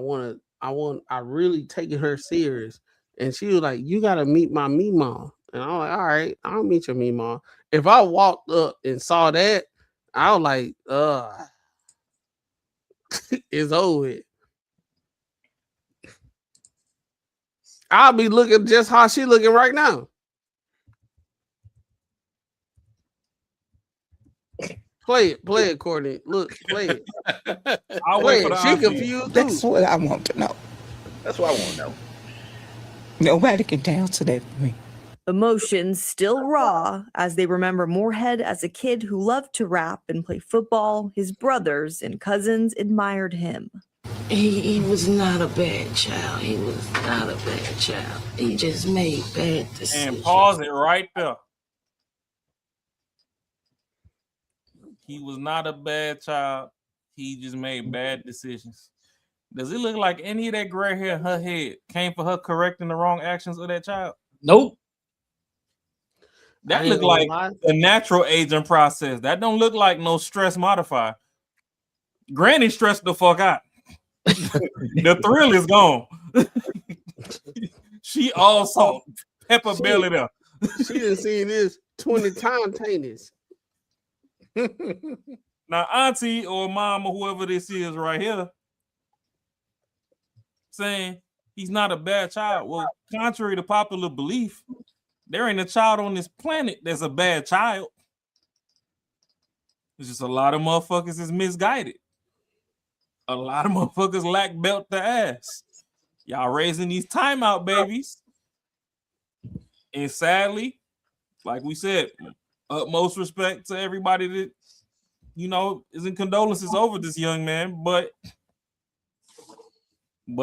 really taking her serious. And she was like, you gotta meet my meemaw. And I'm like, all right, I'll meet your meemaw. If I walked up and saw that, I was like, it's over with. I'll be looking just how she looking right now. Play it, Courtney. Look, play it. I'll wait for the She confused. That's what I want to know. That's what I want to know. Nobody can answer that for me. Emotions still raw as they remember Morehead as a kid who loved to rap and play football. His brothers and cousins admired him. He was not a bad child. He was not a bad child. He just made bad decisions. And pause it right there. He was not a bad child. He just made bad decisions. Does it look like any of that gray hair in her head came for her correcting the wrong actions of that child? Nope. That looked like a natural aging process. That don't look like no stress modifier. Granny stressed the fuck out. The thrill is gone. She all salt, pepper belly there. She done seen this 20 times tennis. Now, auntie or mom or whoever this is right here saying he's not a bad child. Well, contrary to popular belief, there ain't a child on this planet that's a bad child. It's just a lot of motherfuckers is misguided. A lot of motherfuckers lack belt to ass. Y'all raising these timeout babies. And sadly, like we said, utmost respect to everybody that, you know, is in condolences over this young man, but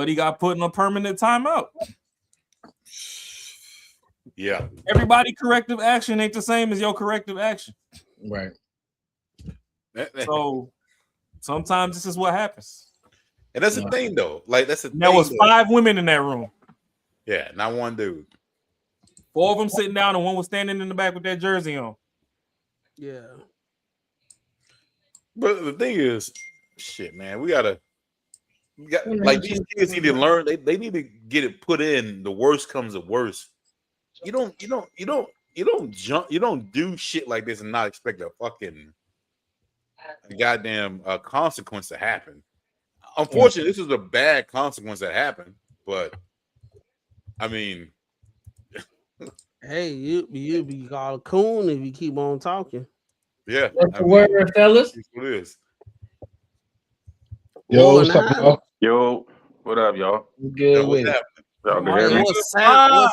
he got put in a permanent timeout. Yeah. Everybody corrective action ain't the same as your corrective action. Right. So sometimes this is what happens. And that's the thing, though. Like, that's the thing. There was 5 women in that room. Yeah, not one dude. 4 of them sitting down and one was standing in the back with that jersey on. Yeah. But the thing is, shit, man, we gotta like these kids need to learn. They need to get it put in. The worst comes to worst. You don't do shit like this and not expect a fucking goddamn consequence to happen. Unfortunately, this is a bad consequence that happened, but I mean, hey, you be called a coon if you keep on talking. Yeah. What's the word, fellas? It is. Yo, what's up, y'all? Yo, what up, y'all? Good with it. Y'all can Hey, hear me?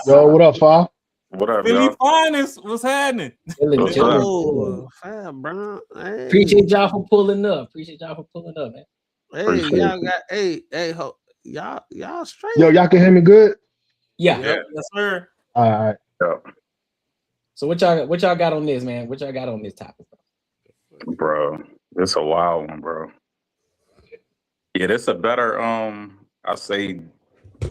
Yo, what up, Fa? What up, Philly y'all? Finest, what's happening? What's up? Oh, fam, bro. Hey. Appreciate y'all for pulling up. Man. Hey, Appreciate y'all it. got y'all straight. Yo, y'all can hear me good? Yeah. Yep, yes, sir. All right. So what y'all got on this, man? What y'all got on this topic? Bro, it's a wild one, bro. Yeah, this a better I say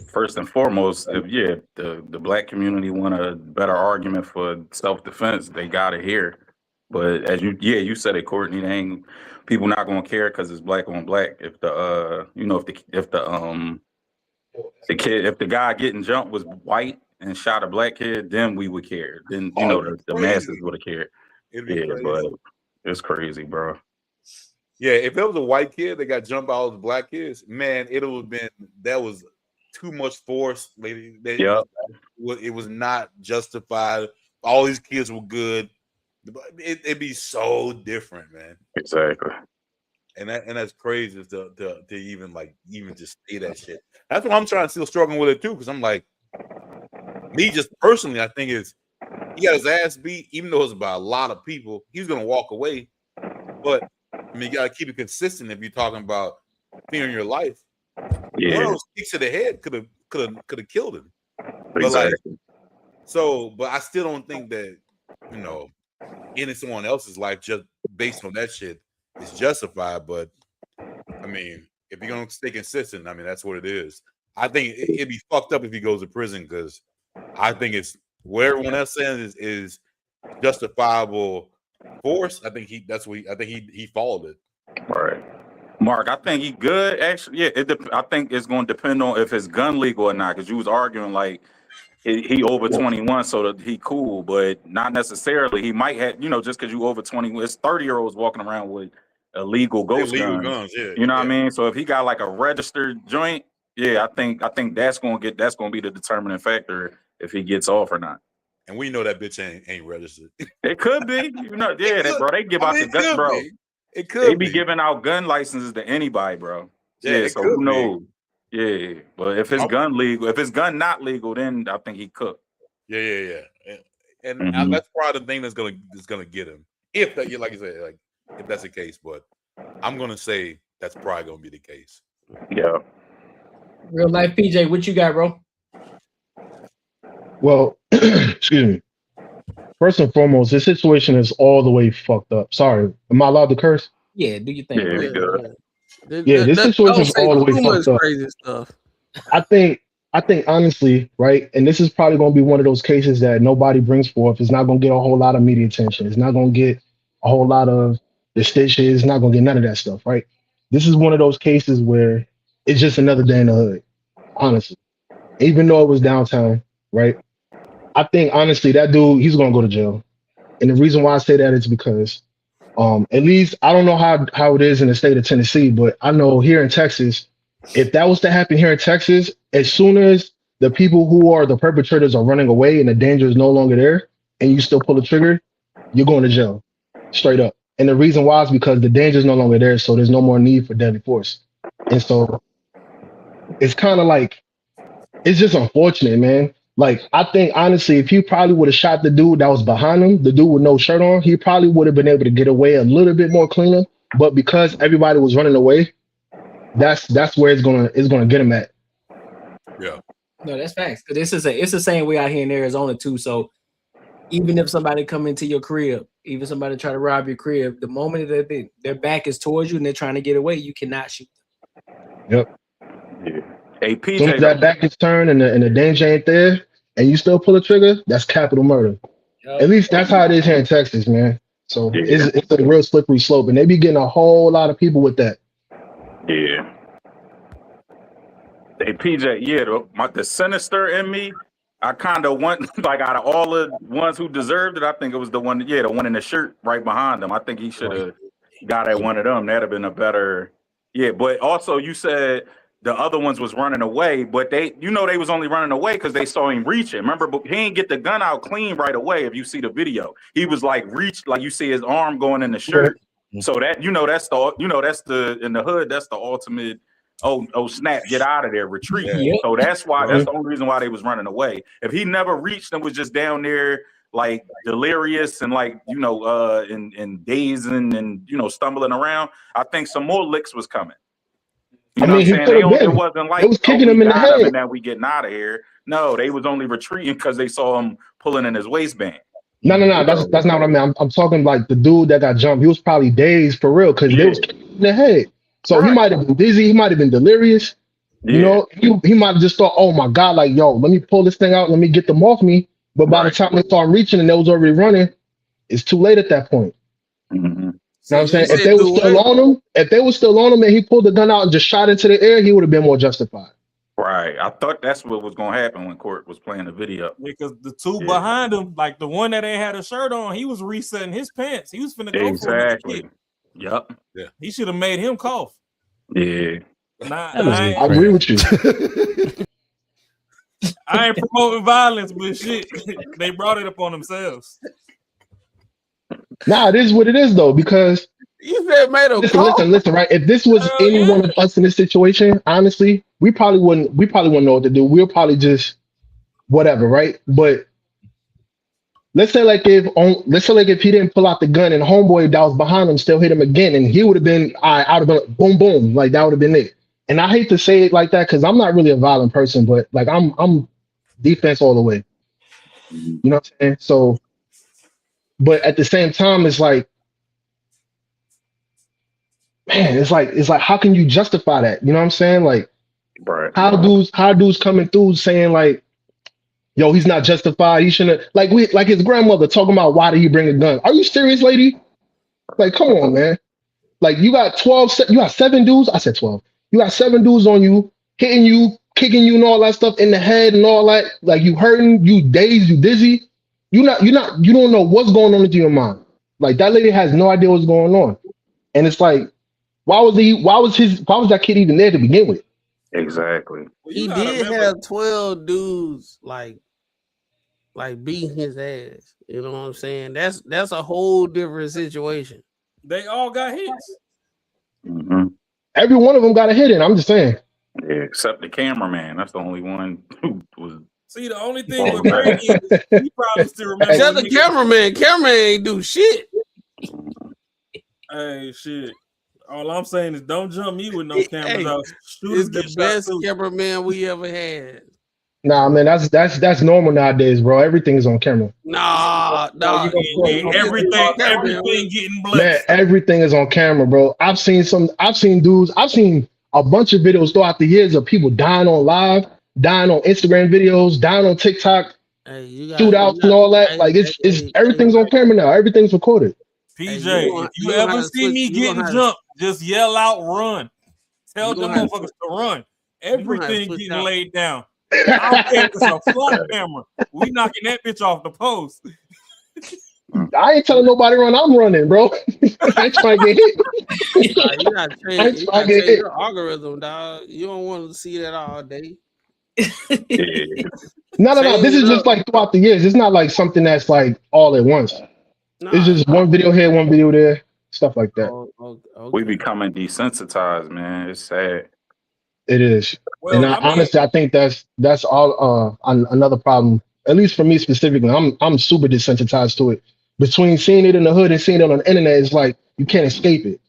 first and foremost, if the black community want a better argument for self-defense, they gotta hear. But as you said it, Courtney, they ain't people not gonna care because it's black on black. If the if the guy getting jumped was white and shot a black kid, then we would care. Then the masses would have cared. It'd be Yeah, crazy. but it's crazy, bro. Yeah, if it was a white kid that got jumped by all the black kids, man, it would have been that was too much force. It was not justified. All these kids were good. It'd be so different, man. Exactly. And that's crazy to even just say that shit. That's what I'm trying to still struggling with it too, because I'm like, me just personally, I think he got his ass beat, even though it's by a lot of people. He's gonna walk away, but I mean, you gotta keep it consistent if you're talking about fearing your life. Yeah. One of those kicks to the head could have killed him. Exactly. But I still don't think that ending someone else's life just based on that shit is justified. But I mean, if you're gonna stay consistent, I mean that's what it is. I think it'd be fucked up if he goes to prison because I think it's where everyone else says is justifiable force. I think he followed it. All right. Mark, I think he good. Actually, yeah. I think it's going to depend on if it's gun legal or not. Because you was arguing like he over 21, so that he cool, but not necessarily. He might have, just because you over 21. It's 30-year-olds walking around with illegal ghost guns. Yeah, you know what I mean? So if he got like a registered joint, yeah, I think that's going to be the determining factor if he gets off or not. And we know that bitch ain't registered. It could be, bro. They give out the gun, bro. It could. They be giving out gun licenses to anybody, bro. Yeah, so who knows? Yeah, but if it's gun legal, if it's gun not legal, then I think he cooked. Yeah. And that's probably the thing that's gonna get him. If that, like you said, like if that's the case, but I'm gonna say that's probably gonna be the case. Yeah. Real life PJ, what you got, bro? Well, excuse me. First and foremost, this situation is all the way fucked up. Sorry, am I allowed to curse? Yeah, do you think? Yeah, this situation is all the way fucked up. Crazy stuff. I think honestly, right, and this is probably going to be one of those cases that nobody brings forth. It's not going to get a whole lot of media attention. It's not going to get a whole lot of the stitches. It's not going to get none of that stuff, right? This is one of those cases where it's just another day in the hood, honestly. Even though it was downtown, right? I think honestly that dude, he's going to go to jail. And the reason why I say that is because at least I don't know how it is in the state of Tennessee, but I know here in Texas, if that was to happen here in Texas, as soon as the people who are the perpetrators are running away and the danger is no longer there, and you still pull the trigger, you're going to jail, straight up. And the reason why is because the danger is no longer there, so there's no more need for deadly force. And so it's kind of like it's just unfortunate, man. Like, I think honestly, if he probably would have shot the dude that was behind him, the dude with no shirt on, he probably would have been able to get away a little bit more cleaner. But because everybody was running away, that's where it's gonna get him at. Yeah. No, that's facts. Because it's the same way out here in Arizona too. So even if somebody come into your crib, even somebody try to rob your crib, the moment that their back is towards you and they're trying to get away, you cannot shoot them. Yep. Yeah. Hey, As soon as PJ, that back is turned and the danger ain't there, and you still pull a trigger, that's capital murder. Yep. At least that's how it is here in Texas, man. So Yeah. it's a real slippery slope, and they be getting a whole lot of people with that. Yeah. Hey, PJ, yeah, the sinister in me, I kind of want, like, out of all the ones who deserved it, I think it was the one in the shirt right behind him. I think he should have got at one of them. That'd have been a better, yeah. But also, you said the other ones was running away, but they was only running away because they saw him reaching. Remember, but he didn't get the gun out clean right away. If you see the video, he was like reached, like you see his arm going in the shirt. So that that's the in the hood, that's the ultimate. Oh snap, get out of there, retreat. Yeah. So that's the only reason why they was running away. If he never reached and was just down there like delirious and like and dazing and stumbling around, I think some more licks was coming. You know what I'm saying? It wasn't like it was kicking him in the head, and now we getting out of here. No, they was only retreating because they saw him pulling in his waistband. No, that's not what I mean. I'm talking like the dude that got jumped. He was probably dazed for real because they was kicking him in the head. So he might have been dizzy. He might have been delirious. You know, he might have just thought, "Oh my God, like yo, let me pull this thing out. Let me get them off me." But by the time they start reaching and they was already running, it's too late at that point. You know what I'm saying? If they were still on him, and he pulled the gun out and just shot into the air, he would have been more justified. Right. I thought that's what was gonna happen when Court was playing the video. Because the two behind him, like the one that ain't had a shirt on, he was resetting his pants. He was finna go for another kick. Yep. Yeah. He should have made him cough. Yeah. I agree with you. I ain't promoting violence, but shit, they brought it upon themselves. Nah, it is what it is though, because you said made a listen, right? If this was any one of us in this situation, honestly, we probably wouldn't know what to do. We'll probably just whatever, right? But let's say like if he didn't pull out the gun and homeboy that was behind him still hit him again, and he would have been, I would have been boom boom, like that would have been it. And I hate to say it like that because I'm not really a violent person, but like I'm defense all the way. You know what I'm saying? So, but at the same time, it's like, man, it's like how can you justify that? You know what I'm saying? Like, how dudes coming through saying like, yo, he's not justified. He shouldn't like his grandmother talking about why did he bring a gun? Are you serious, lady? Like, come on, man. Like you got 7 dudes. I said 12. You got 7 dudes on you, hitting you, kicking you, and all that stuff in the head and all that. Like you hurting, you dazed, you dizzy. You don't know what's going on into your mind. Like that lady has no idea what's going on. And it's like, why was that kid even there to begin with? Exactly. He did have 12 dudes like beating his ass. You know what I'm saying? That's a whole different situation. They all got hits. Mm-hmm. Every one of them got a hit in. I'm just saying. Yeah, except the cameraman. That's the only one who was. See, the only thing with Brady is he probably still remember. Except the cameraman ain't do shit. Hey, shit. All I'm saying is don't jump me with no cameras out. It's the best cameraman we ever had. Nah, man, that's normal nowadays, bro. Everything is on camera. Nah. Everything getting blessed. Man, everything is on camera, bro. I've seen a bunch of videos throughout the years of people dying on live, dying on Instagram videos, dying on TikTok, shootouts and all that. Like it's everything's on camera now. Everything's recorded. PJ, if you ever see me getting jumped, just yell out, run. Tell them motherfuckers to run. Everything getting laid down. I don't care if it's a flat camera. We knocking that bitch off the post. I ain't telling nobody run. I'm running, bro. I ain't trying to get hit. You gotta change your algorithm, dog. You don't want to see that all day. No. This is just like throughout the years. It's not like something that's like all at once. It's just one video here, one video there, stuff like that. We becoming desensitized, man. It's sad. It is. Well, And I mean, honestly, I think that's all another problem. At least for me specifically, I'm super desensitized to it. Between seeing it in the hood and seeing it on the internet, it's like you can't escape it.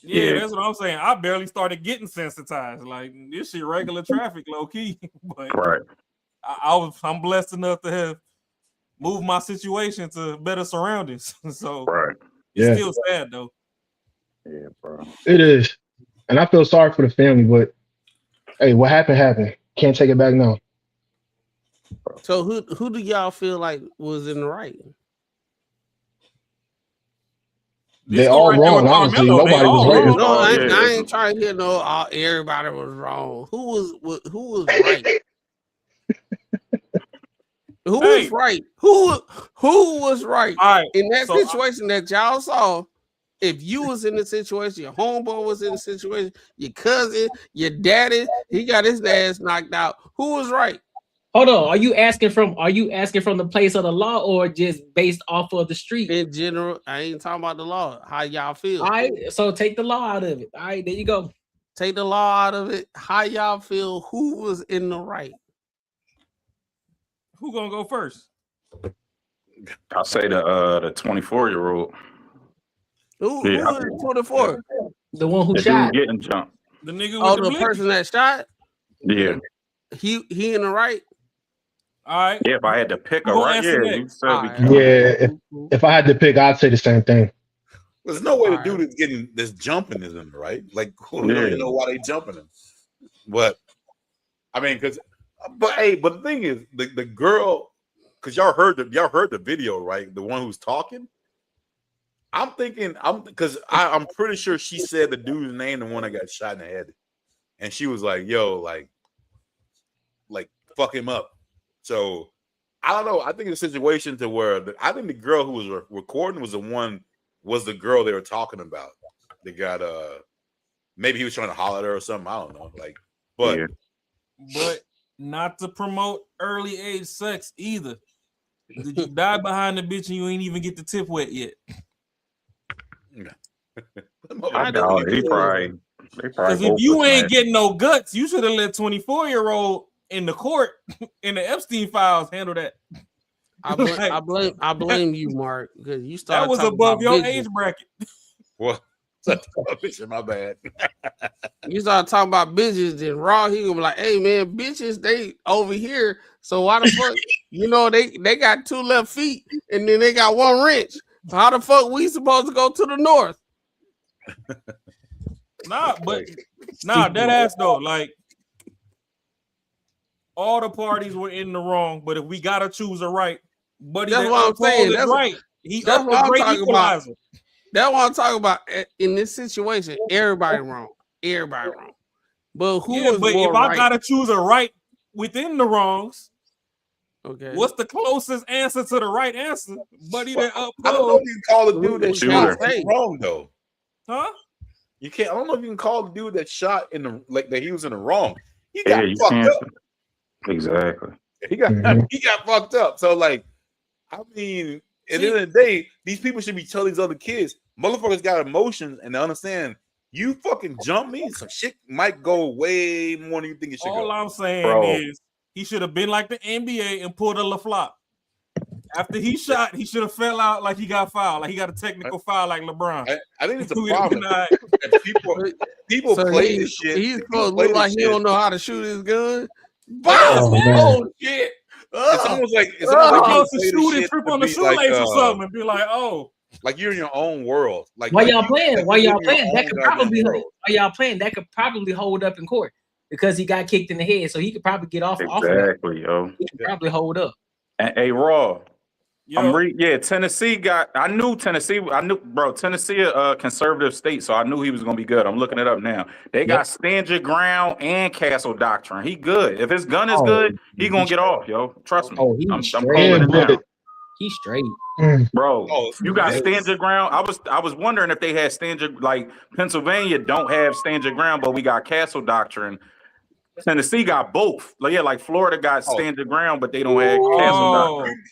yeah, that's what I'm saying. I barely started getting sensitized. Like this shit, regular traffic, low key. But Right. I'm blessed enough to have moved my situation to better surroundings. So Right. it's Yeah. still sad though. Yeah, bro. It is. And I feel sorry for the family, but hey, what happened. Can't take it back now. So who do y'all feel like was in the right? They all wrong, honestly. Nobody was right. No, I ain't trying to hear everybody was wrong. Who was right? Who was right? Who was right? All right, in that situation that y'all saw? If you was in the situation, your homeboy was in the situation, your cousin, your daddy, he got his ass knocked out. Who was right? Hold on. Are you asking from the place of the law or just based off of the street? In general, I ain't talking about the law. How y'all feel? All right, so take the law out of it. All right, there you go. Take the law out of it. How y'all feel? Who was in the right? Who gonna go first? I'll say the 24-year-old. Who was 24? The one who The shot. dude getting jumped. The nigga Oh, with the the person that shot? Yeah. He in the right? All right. Yeah, if I had to pick Who a gonna right, answer yeah, next? you said we All can. Yeah, if I had to pick, I'd say the same thing. There's no way the dude is getting this jumping is in, right? Like, we don't even know why they jumping him. But I mean, but the thing is, the girl, because y'all heard the video, right? The one who's talking. I'm thinking, I'm pretty sure she said the dude's name, the one that got shot in the head, and she was like, "Yo, like fuck him up." So I don't know. I think it's a situation to where I think the girl who was recording was the girl they were talking about. They got maybe he was trying to holler at her or something. I don't know. Like, but not to promote early age sex either. Did you die behind the bitch and you ain't even get the tip wet yet? I doubt he probably. Because if you ain't getting no guts, you should have let 24-year-old in the court in the Epstein files handle that. I blame you, Mark, because you started. That was talking above about your bitches. age bracket. Well, my bad. You start talking about bitches, then Raw, he gonna be like, "Hey man, bitches, they over here. So why the fuck? They got 2 left feet, and then they got 1 wrench. So how the fuck we supposed to go to the north?" That ass though, like all the parties were in the wrong, but if we gotta choose a right, buddy, that's what I'm saying. That's right. That's what I'm talking about. That's what I'm talking about. In this situation, everybody wrong. Everybody wrong. But who was more if right? I gotta choose a right within the wrongs, okay, what's the closest answer to the right answer, buddy? That I don't know if you can call the dude that shot Hey. wrong though. Huh? You can't. I don't know if you can call the dude that shot in the that he was in the wrong. He Yeah, got you fucked can't. up. Exactly. He got fucked up. So like, I mean, at the end of the day, these people should be telling these other kids, motherfuckers got emotions and they understand. You fucking jump me, some shit might go way more than you think it should go. All I'm saying is he should have been like the NBA and pulled a LaFlop. After he shot, he should have fell out like he got fouled, like he got a technical foul like LeBron. I think it's a problem. People So play this shit. He's People supposed to play look this like he shit. don't know how to shoot his gun. Oh shit! It's almost like Supposed to play the shoot and shit trip to on the be like, shoelace or something and be like, oh. Like you're in your own world. Like While like y'all you- playing, like while you're y'all in your playing, own that could goddamn probably world. that could probably hold up in court because he got kicked in the head, so he could probably get off of that. Exactly, yo. He could probably hold up. And Raw. Tennessee got. I knew, bro. Tennessee a conservative state, so I knew he was gonna be good. I'm looking it up now. They got stand your ground and castle doctrine. He good. If his gun is good, he gonna get off, yo. Trust me. Oh, I'm straight. calling it now. He's straight. Bro, Oh, you got yes. stand your ground. I was wondering if they had stand your, like Pennsylvania don't have stand your ground, but we got castle doctrine. Tennessee got both. Like, yeah, like Florida got stand your ground, but they don't have castle doctrine.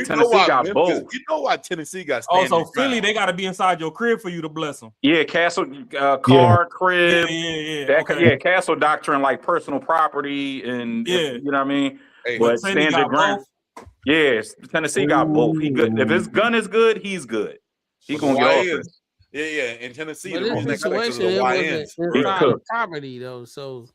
Tennessee got both. You know why Tennessee got Oh, stand so your ground. Philly, they got to be inside your crib for you to bless them. Yeah, castle, car, crib. Yeah. Yeah, castle doctrine, like personal property, and you know what I mean. But stand your ground. Yes, Tennessee got both. He good. If his gun is good, he's good. He But gonna the get YNs, off. yeah. In Tennessee, But the in reason this they got situation, the it YNs. wasn't inside property though. So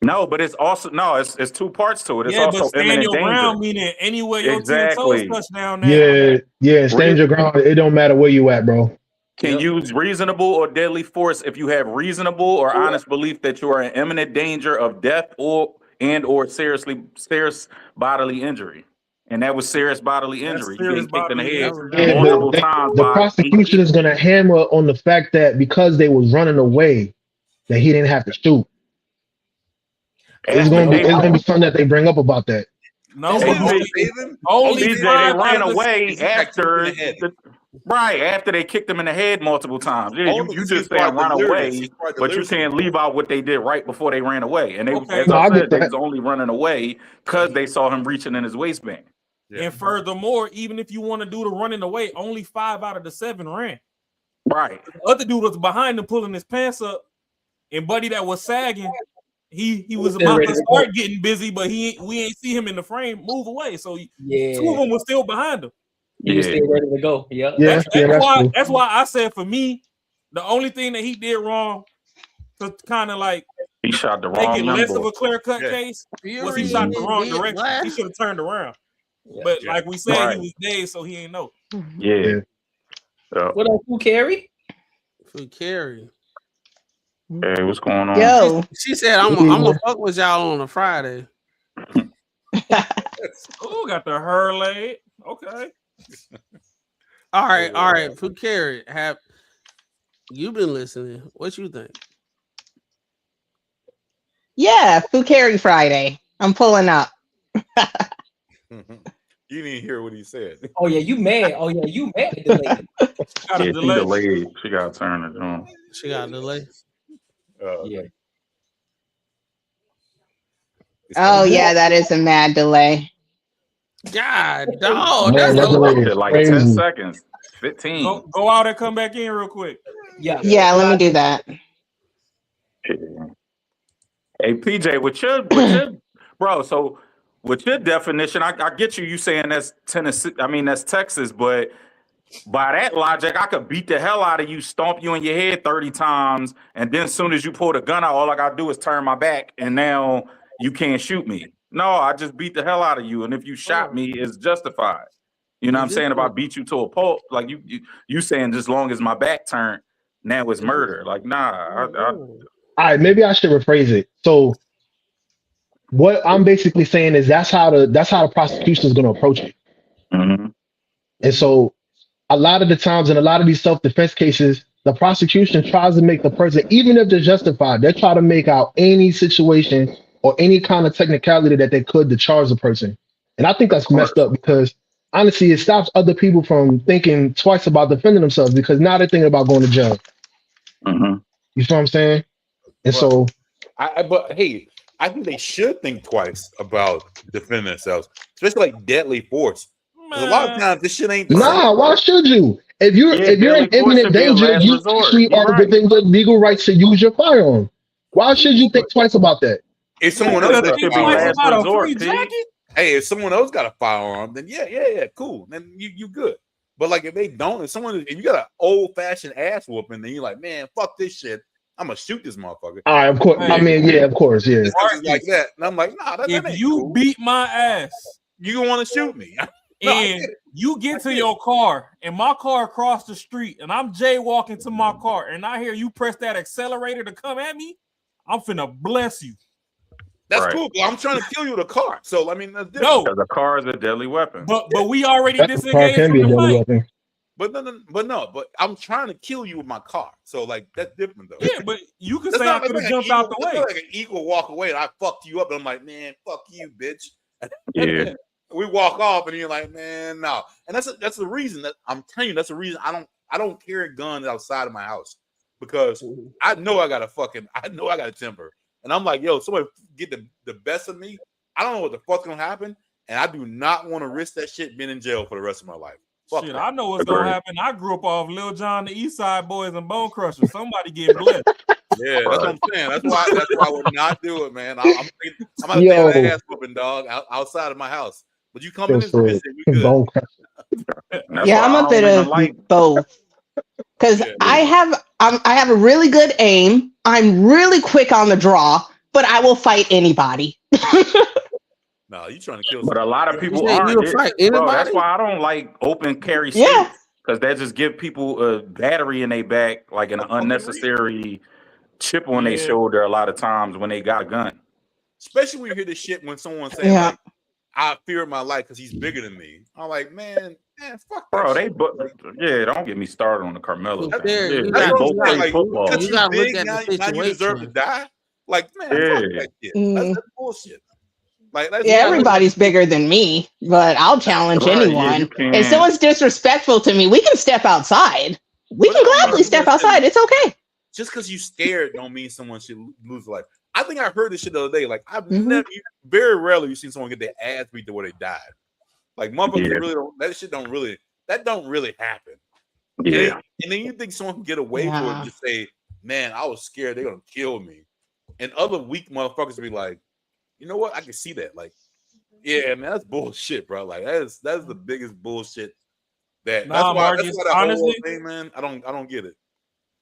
No, but it's also it's two parts to it. It's Yeah, but also stand imminent your danger. ground, meaning anywhere your 10 toes Exactly. touch down there. Yeah. Stand your ground. It don't matter where you at, bro. Can use reasonable or deadly force if you have reasonable or honest belief that you are in imminent danger of death or serious bodily injury. And that was serious bodily injury. You getting kicked in the head multiple times The by prosecution is gonna hammer on the fact that because they was running away, that he didn't have to shoot. It's gonna be something that they bring up about that. No, Hey, only BJ, they ran away after after they kicked him in the head multiple times. Yeah, you just saying run away, but you can't leave out what they did right before they ran away. And they, as I said, they was only running away because they saw him reaching in his waistband. And furthermore, even if you want to do the running away, only 5 out of the 7 ran. Right. The other dude was behind him pulling his pants up, and buddy that was sagging, he was about to start getting busy, but we ain't see him in the frame move away. So 2 of them was still behind him. He was still ready to go. That's why I said for me, the only thing that he did wrong to kind of like he shot the make wrong it less number. of a clear cut case was he shot the wrong direction. He should have turned around. But like we said, he was dead, so he ain't know. Yeah. What up, Who Carry? Who Carry? Hey, what's going on? She said, I'm gonna fuck with y'all on a Friday. Oh, got the her leg. Okay. All right. Who Carry? Have you been listening? What you think? Yeah, Fukari Friday. I'm pulling up. You didn't hear what he said. Oh yeah, you mad? Oh yeah, you mad? Delayed. She delayed. She got to turn it on. She got a delay. Yeah. Oh yeah, that is a mad delay. God, dog. Man, That's like crazy. 10 seconds. 15. Go out and come back in real quick. Yeah. Let me do that. Hey PJ, with your bro, so with your definition, I get you saying that's Tennessee, I mean that's Texas, but by that logic, I could beat the hell out of you, stomp you in your head 30 times, and then as soon as you pull the gun out, all I gotta do is turn my back, and now you can't shoot me. No, I just beat the hell out of you, and if you shot me, it's justified. You know what I'm saying? If I beat you to a pulp, like you saying just long as my back turned, now it's murder. Like, nah. All right, maybe I should rephrase it. So what I'm basically saying is that's how the prosecution is going to approach it. Mm-hmm. And so a lot of the times in a lot of these self-defense cases, the prosecution tries to make the person, even if they're justified, they try to make out any situation or any kind of technicality that they could to charge the person. And I think that's messed up because honestly, it stops other people from thinking twice about defending themselves because now they're thinking about going to jail. Mm-hmm. You feel what I'm saying? And so but hey, I think they should think twice about defending themselves, especially like deadly force. 'Cause a lot of times this shit ain't. why should you? If you're in imminent danger, you actually are within the legal rights to use your firearm. Why should you think twice about that? If someone else got a firearm, hey, if someone else got a firearm, then yeah, cool. Then you good. But like if they don't, if you got an old fashioned ass whooping, then you're like, man, fuck this shit. I'm gonna shoot this motherfucker. All right, of course. I mean, yeah, of course, yeah. It's like that, and I'm like, nah. That If ain't you cool. beat my ass, you gonna want to shoot me. And you get to your car, and my car across the street, and I'm jaywalking to my car, and I hear you press that accelerator to come at me, I'm finna bless you. That's cool. But I'm trying to kill you with a car. So I mean, that's different. No, the car is a deadly weapon. But we already Car disengaged can from be a the deadly fight. weapon. But I'm trying to kill you with my car. So like that's different though. Yeah, but you can That's say I could have jumped out the way. That's like an equal walk away, and I fucked you up, and I'm like, man, fuck you, bitch. Yeah. We walk off, and you're like, man, no. And that's the reason that I'm telling you. That's the reason I don't carry guns outside of my house because I know I got a temper, and I'm like, yo, somebody get the best of me. I don't know what the fuck's gonna happen, and I do not want to risk that shit being in jail for the rest of my life. Fuck Shit, that. I know what's gonna happen. I grew up off Lil Jon, the East Side Boys, and Bone Crushers. Somebody get blessed. Yeah, that's what I'm saying. That's why I would not do it, man. I'm gonna take that ass whooping, dog, outside of my house. But you come in this bitch, we good. Yeah, I'm a bit of both. Because I have a really good aim. I'm really quick on the draw, but I will fight anybody. No, you trying to kill But a lot of people saying aren't. you'll fight Bro, that's anybody? why I don't like open carry Yeah. states. Because that just give people a battery in their back, like an unnecessary chip on their shoulder a lot of times when they got a gun. Especially when you hear this shit when someone's saying like, I fear my life because he's bigger than me. I'm like, man, fuck Bro, that shit. don't get me started on the Carmelo thing. There, Yeah, you they gotta- both play like, football. because You you gotta look big, at the now you deserve to situation. die. Like, man, fuck that shit. That's bullshit. Like, that's Yeah, everybody's bigger than me, but I'll challenge Right, yeah, anyone. you can. If someone's disrespectful to me, we can step outside. We can gladly step outside. It's okay. Just because you scared don't mean someone should lose life. I think I heard this shit the other day. Like, I've never, very rarely you seen someone get their ass beat to where they died. Like, motherfuckers really don't, that shit don't really happen. Yeah. And then you think someone can get away for it and just say, man, I was scared they're gonna kill me. And other weak motherfuckers be like, you know what? I can see that. Like, yeah, man, that's bullshit, bro. Like, that's the biggest bullshit. That's why Marcus, that whole honestly, thing, man. I don't get it.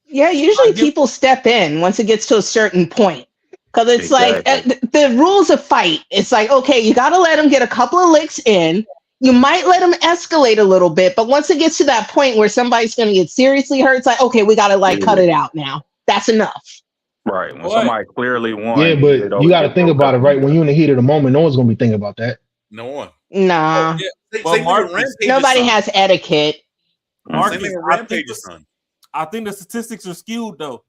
Yeah, usually people step in once it gets to a certain point. Because it's like the rules of fight. It's like, okay, you got to let them get a couple of licks in. You might let them escalate a little bit. But once it gets to that point where somebody's going to get seriously hurt, it's like, okay, we got to cut it out now. That's enough. Right. When somebody clearly won. Yeah, but you got to think about it, right? When you're in the heat of the moment, no one's going to be thinking about that. No one. Nah. Nobody has etiquette. Marcus, I think the statistics are skewed though,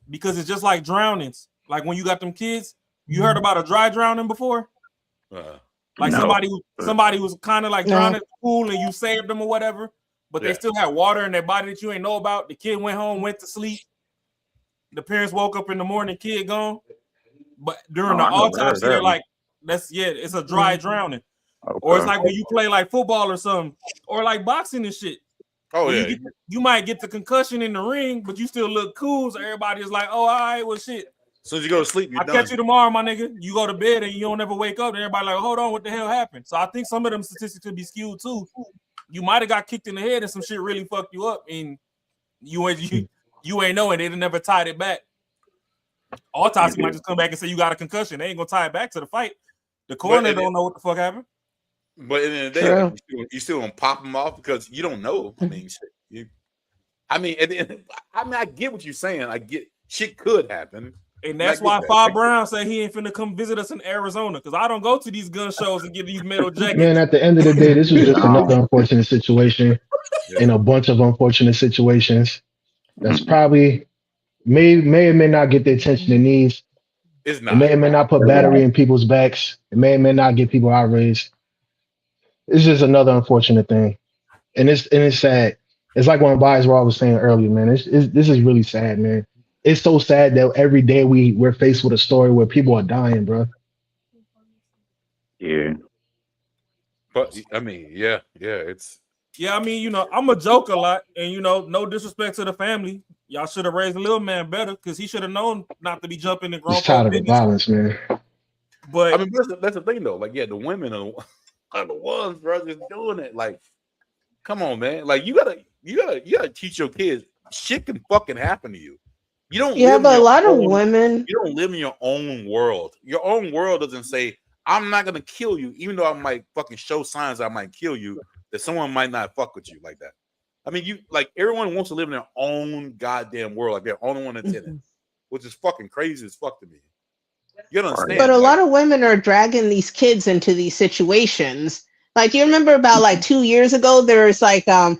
because it's just like drownings. Like when you got them kids, you heard about a dry drowning before? Like somebody was kind of like drowning in the pool and you saved them or whatever, but they still had water in their body that you ain't know about. The kid went home, went to sleep. The parents woke up in the morning, kid gone. But during the autopsy, they're like, it's a dry drowning. Or it's like when you play like football or something, or like boxing and shit. Oh, yeah. You might get the concussion in the ring, but you still look cool. So everybody is like, oh, all right, well, shit. As soon as you go to sleep, you're I'll done. catch you tomorrow, my nigga. You go to bed and you don't ever wake up. And everybody like, hold on, what the hell happened? So I think some of them statistics could be skewed too. You might have got kicked in the head and some shit really fucked you up, and you ain't knowing they never tied it back. Autopsy might just come back and say you got a concussion. They ain't gonna tie it back to the fight. The coroner don't know what the fuck happened. But in the end of the day, like, you still gonna pop them off because you don't know. I mean, shit, I get what you're saying. I get shit could happen, and that's why Bob Brown said he ain't finna come visit us in Arizona because I don't go to these gun shows and get these metal jackets. Man, at the end of the day, this was just another unfortunate situation in a bunch of unfortunate situations. That's probably may or may not get the attention it needs. It's not. It may or may not put battery in people's backs. It may or may not get people outraged. It's just another unfortunate thing, and it's sad. It's like what Bias Raw was saying earlier, man. This is really sad, man. It's so sad that every day we're faced with a story where people are dying, bro. Yeah. But I mean, it's. Yeah, I mean, I'm a joke a lot, and no disrespect to the family. Y'all should have raised the little man better because he should have known not to be jumping and grown. It's tired of the violence, man. But I mean, that's the thing though. Like, the women are the ones, bro, just doing it. Like, come on, man. Like, you gotta teach your kids shit can fucking happen to you. You don't. Yeah, but a lot of women. You don't live in your own world. Your own world doesn't say, "I'm not gonna kill you," even though I might fucking show signs I might kill you. That someone might not fuck with you like that. I mean, everyone wants to live in their own goddamn world, like their own one that's in it, which is fucking crazy as fuck to me. You don't understand? But a lot of women are dragging these kids into these situations. Like, you remember about like 2 years ago, there was like a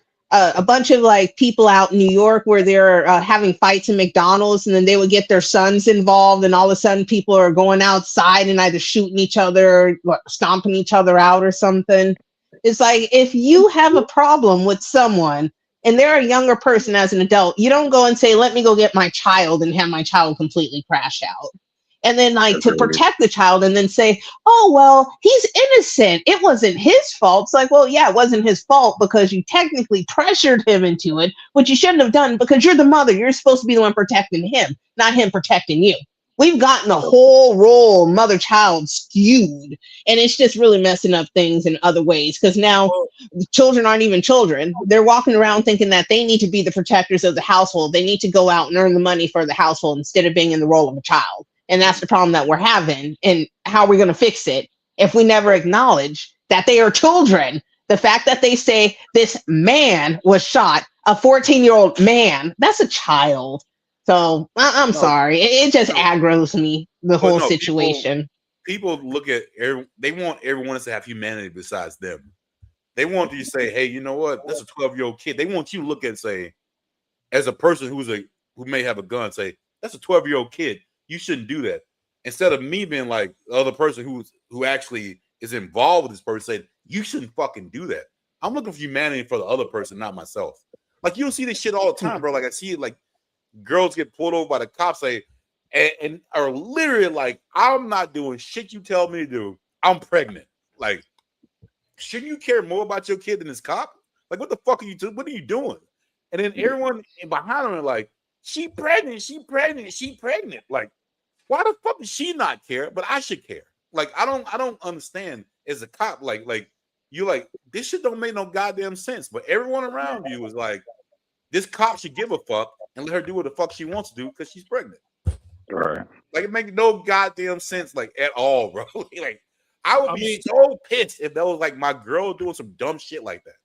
bunch of like people out in New York where they're having fights in McDonald's, and then they would get their sons involved, and all of a sudden people are going outside and either shooting each other, or stomping each other out or something. It's like, if you have a problem with someone and they're a younger person as an adult, you don't go and say, let me go get my child and have my child completely crash out. and then like to protect the child and then say, oh, well, he's innocent. It wasn't his fault. It's like, well, yeah, it wasn't his fault because you technically pressured him into it, which you shouldn't have done because you're the mother. You're supposed to be the one protecting him, not him protecting you. We've gotten the whole role mother-child skewed, and it's just really messing up things in other ways because now children aren't even children. They're walking around thinking that they need to be the protectors of the household. They need to go out and earn the money for the household instead of being in the role of a child. And that's the problem that we're having. And how are we going to fix it if we never acknowledge that they are children? The fact that they say this man was shot, a 14-year-old man, that's a child. So I'm sorry. It just aggroes me, the whole situation. People look at they want everyone to have humanity besides them. They want you to say, hey, you know what? That's a 12-year-old kid. They want you to look at and say, as a person who may have a gun, say, that's a 12-year-old kid. You shouldn't do that. Instead of me being like the other person who actually is involved with this person, saying, you shouldn't fucking do that. I'm looking for humanity for the other person, not myself. Like, you don't see this shit all the time, bro. Like, I see it, like, girls get pulled over by the cops, and are literally like, I'm not doing shit you tell me to do. I'm pregnant. Like, shouldn't you care more about your kid than this cop? Like, what the fuck are you doing? What are you doing? And then everyone behind them are like, she pregnant. Like, why the fuck does she not care? But I should care. Like, I don't understand as a cop. Like you like, this shit don't make no goddamn sense. But everyone around you is like, this cop should give a fuck and let her do what the fuck she wants to do because she's pregnant. Right. Like, it makes no goddamn sense, like, at all, bro. Like, I would be so pissed if that was like my girl doing some dumb shit like that.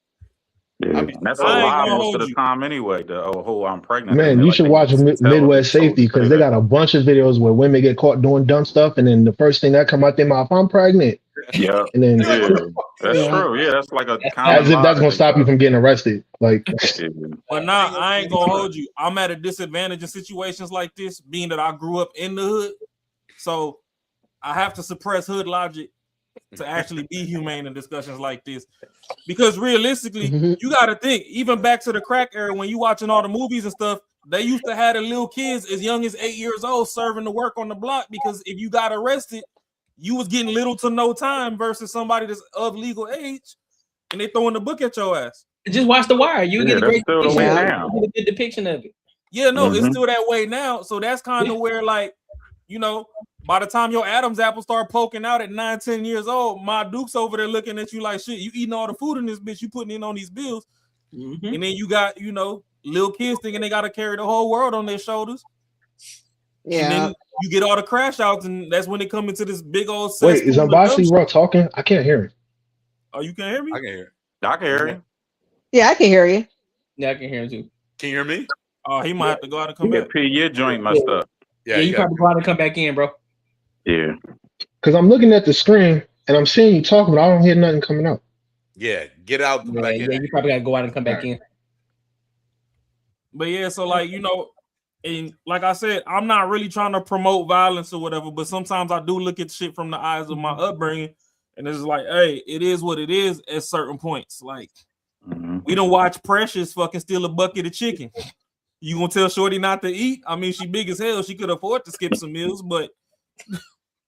Yeah. That's a lie most of the time anyway. The whole I'm pregnant. Man, you should watch Midwest Safety because they got a bunch of videos where women get caught doing dumb stuff, and then the first thing that come out their mouth, I'm pregnant. Yeah, and then that's true. Yeah, that's like a as if that's gonna stop you from getting arrested. Like, but nah, I ain't gonna hold you. I'm at a disadvantage in situations like this, being that I grew up in the hood, so I have to suppress hood logic to actually be humane in discussions like this. Because realistically, you got to think, even back to the crack era, when you watching all the movies and stuff, they used to have the little kids as young as 8 years old serving the work on the block, because if you got arrested, you was getting little to no time versus somebody that's of legal age, and they throwing the book at your ass. Just watch The Wire. You get a great depiction of it. Yeah, no, it's still that way now. So that's kind of where, like, you know, by the time your Adam's apple start poking out at 9, 10 years old, my Duke's over there looking at you like, shit, you eating all the food in this bitch, you putting in on these bills. And then you got, you know, little kids thinking they got to carry the whole world on their shoulders. Yeah. And then you get all the crash outs, and that's when they come into this big old. Wait, is Ambassador Rock talking? I can't hear him. Oh, you can't hear me? I can hear. I can hear you. Yeah, I can hear you. Yeah, I can hear him too. Can you hear me? Oh, he might have to go out and come back. Your joint messed up. Yeah, you probably go out and come back in, bro. Yeah. Because I'm looking at the screen and I'm seeing you talking, but I don't hear nothing coming up. Yeah, get out. Come back in. Yeah, you probably got to go out and come back in. But yeah, so like, you know, and like I said, I'm not really trying to promote violence or whatever, but sometimes I do look at shit from the eyes of my upbringing, and it's like, hey, it is what it is at certain points. Like, we don't watch Precious fucking steal a bucket of chicken. You gonna tell Shorty not to eat? I mean, she big as hell. She could afford to skip some meals, but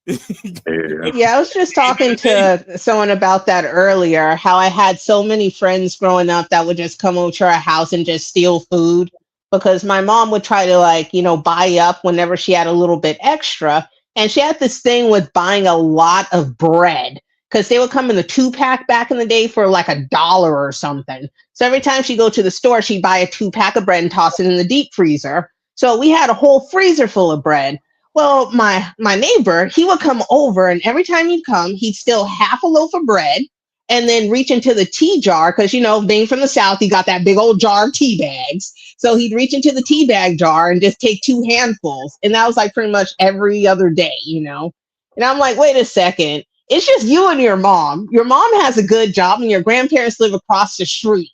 yeah, I was just talking to someone about that earlier, how I had so many friends growing up that would just come over to our house and just steal food, because my mom would try to, like, you know, buy up whenever she had a little bit extra. And she had this thing with buying a lot of bread, because they would come in the 2-pack back in the day for like $1 or something. So every time she'd go to the store, she'd buy a 2-pack of bread and toss it in the deep freezer. So we had a whole freezer full of bread. Well, my neighbor, he would come over, and every time he'd come, he'd steal half a loaf of bread and then reach into the tea jar, because, you know, being from the South, he got that big old jar of tea bags. So he'd reach into the tea bag jar and just take 2 handfuls. And that was like pretty much every other day, you know? And I'm like, wait a second. It's just you and your mom. Your mom has a good job and your grandparents live across the street.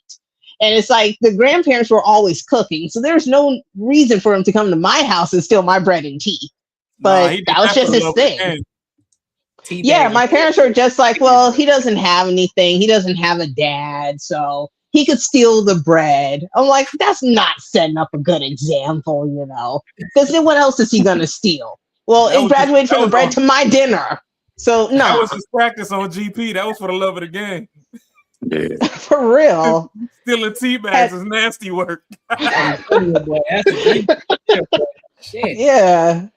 And it's like the grandparents were always cooking. So there's no reason for him to come to my house and steal my bread and tea. But that was just his thing. Yeah, my parents were just like, well, he doesn't have anything. He doesn't have a dad, so he could steal the bread. I'm like, that's not setting up a good example, you know? Because then what else is he going to steal? Well, That it was graduated from the was bread on- to my dinner. So that no, was his practice on GP. That was for the love of the game. Yeah. for real. Stealing tea bags is nasty work. I'm telling you, boy, that's a dream. Shit. Yeah.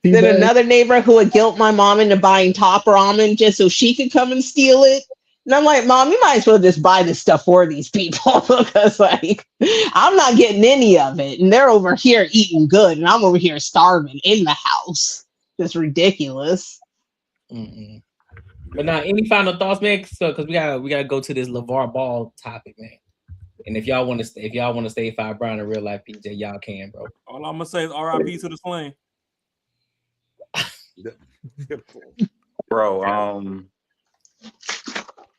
Then another neighbor who would guilt my mom into buying top ramen just so she could come and steal it. And I'm like, Mom, you might as well just buy this stuff for these people because, like, I'm not getting any of it. And they're over here eating good, and I'm over here starving in the house. That's ridiculous. Mm-mm. But now, any final thoughts, man? Because we gotta go to this LaVar Ball topic, man. And if y'all want to stay 5 Brown in real life, PJ, y'all can, bro. All I'm gonna say is R.I.P. to the Sling. Bro,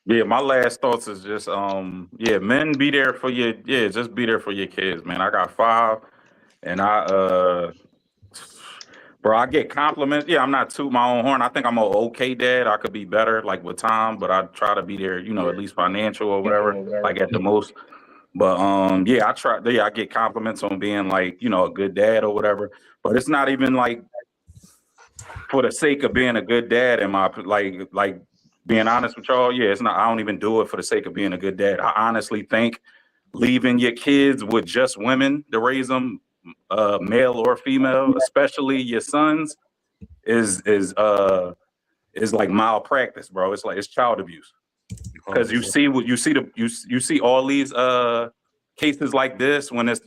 yeah, my last thoughts is just yeah, men be there for your just be there for your kids, man. I got 5 and bro, I get compliments. Yeah, I'm not toot my own horn. I think I'm an okay dad. I could be better, like with time, but I try to be there, at least financial or whatever, like at the most. But yeah, I try. Yeah, I get compliments on being like, a good dad or whatever. But it's not even like for the sake of being a good dad. And my like being honest with y'all, yeah, it's not. I don't even do it for the sake of being a good dad. I honestly think leaving your kids with just women to raise them, male or female, especially your sons, is like malpractice, bro. It's like it's child abuse. Because you see all these cases like this when it's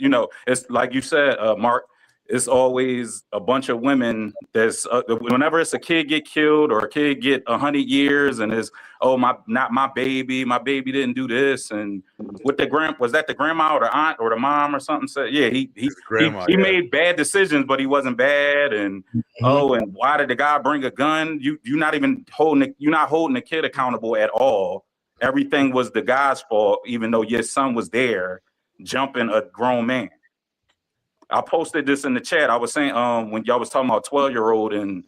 like you said, Mark, it's always a bunch of women that's whenever it's a kid get killed or a kid get 100 years and is not my baby didn't do this, and with was that the grandma or the aunt or the mom or something said, yeah, he made bad decisions but he wasn't bad, and and why did the guy bring a gun? You're not holding the kid accountable at all. Everything was the guy's fault, even though your son was there jumping a grown man. I posted this in the chat. I was saying when y'all was talking about 12-year-old and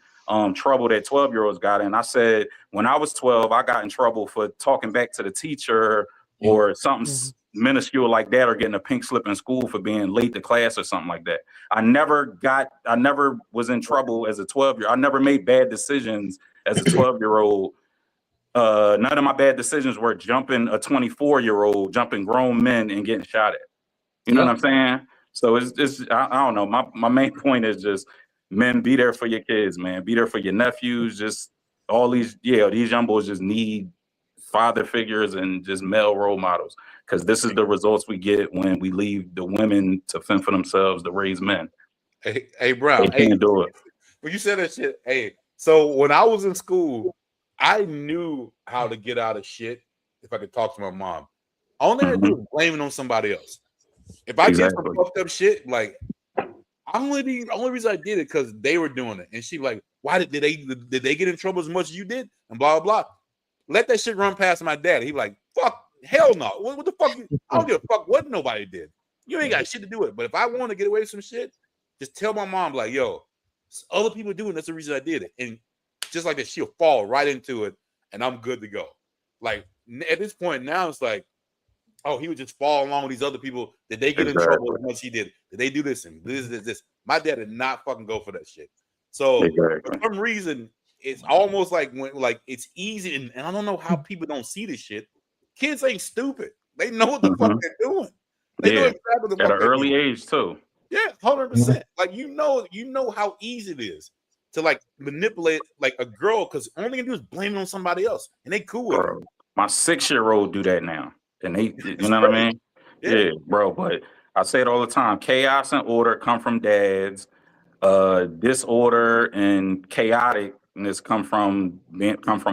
trouble that 12-year-olds got in. I said when I was 12, I got in trouble for talking back to the teacher or something minuscule like that, or getting a pink slip in school for being late to class or something like that. I never was in trouble as a 12-year-old. I never made bad decisions as a 12-year-old. None of my bad decisions were jumping a 24-year-old, jumping grown men and getting shot at. You know what I'm saying? So it's I don't know. My main point is just, men, be there for your kids, man. Be there for your nephews. Just all these young boys just need father figures and just male role models, because this is the results we get when we leave the women to fend for themselves to raise men. Hey Brown, they can't do it. When you said that shit, so when I was in school, I knew how to get out of shit if I could talk to my mom. All I had to do was blame it on somebody else. If I did some fucked up shit, like the only reason I did it because they were doing it, and she like, why did they get in trouble as much as you did, and blah blah blah. Let that shit run past my dad. He like, fuck, hell no. What the fuck? I don't give a fuck what nobody did. You ain't got shit to do with it. But if I want to get away with some shit, just tell my mom like, yo, other people doing. That's the reason I did it, and just like that, she'll fall right into it, and I'm good to go. Like at this point now, it's like, oh, he would just fall along with these other people. Did they get in trouble as much as he did? Did they do this and this? My dad did not fucking go for that shit. So for some reason, it's almost like it's easy, and I don't know how people don't see this shit. Kids ain't stupid. They know what the fuck they're doing. They know exactly what the fuck at an early age too. Yeah, 100%. Like you know how easy it is to like manipulate like a girl, because only thing you do is blame it on somebody else, and they cool with it. My 6-year-old do that now, and they, you know what I mean? Yeah, bro. But I say it all the time: chaos and order come from dads. Disorder and chaoticness come from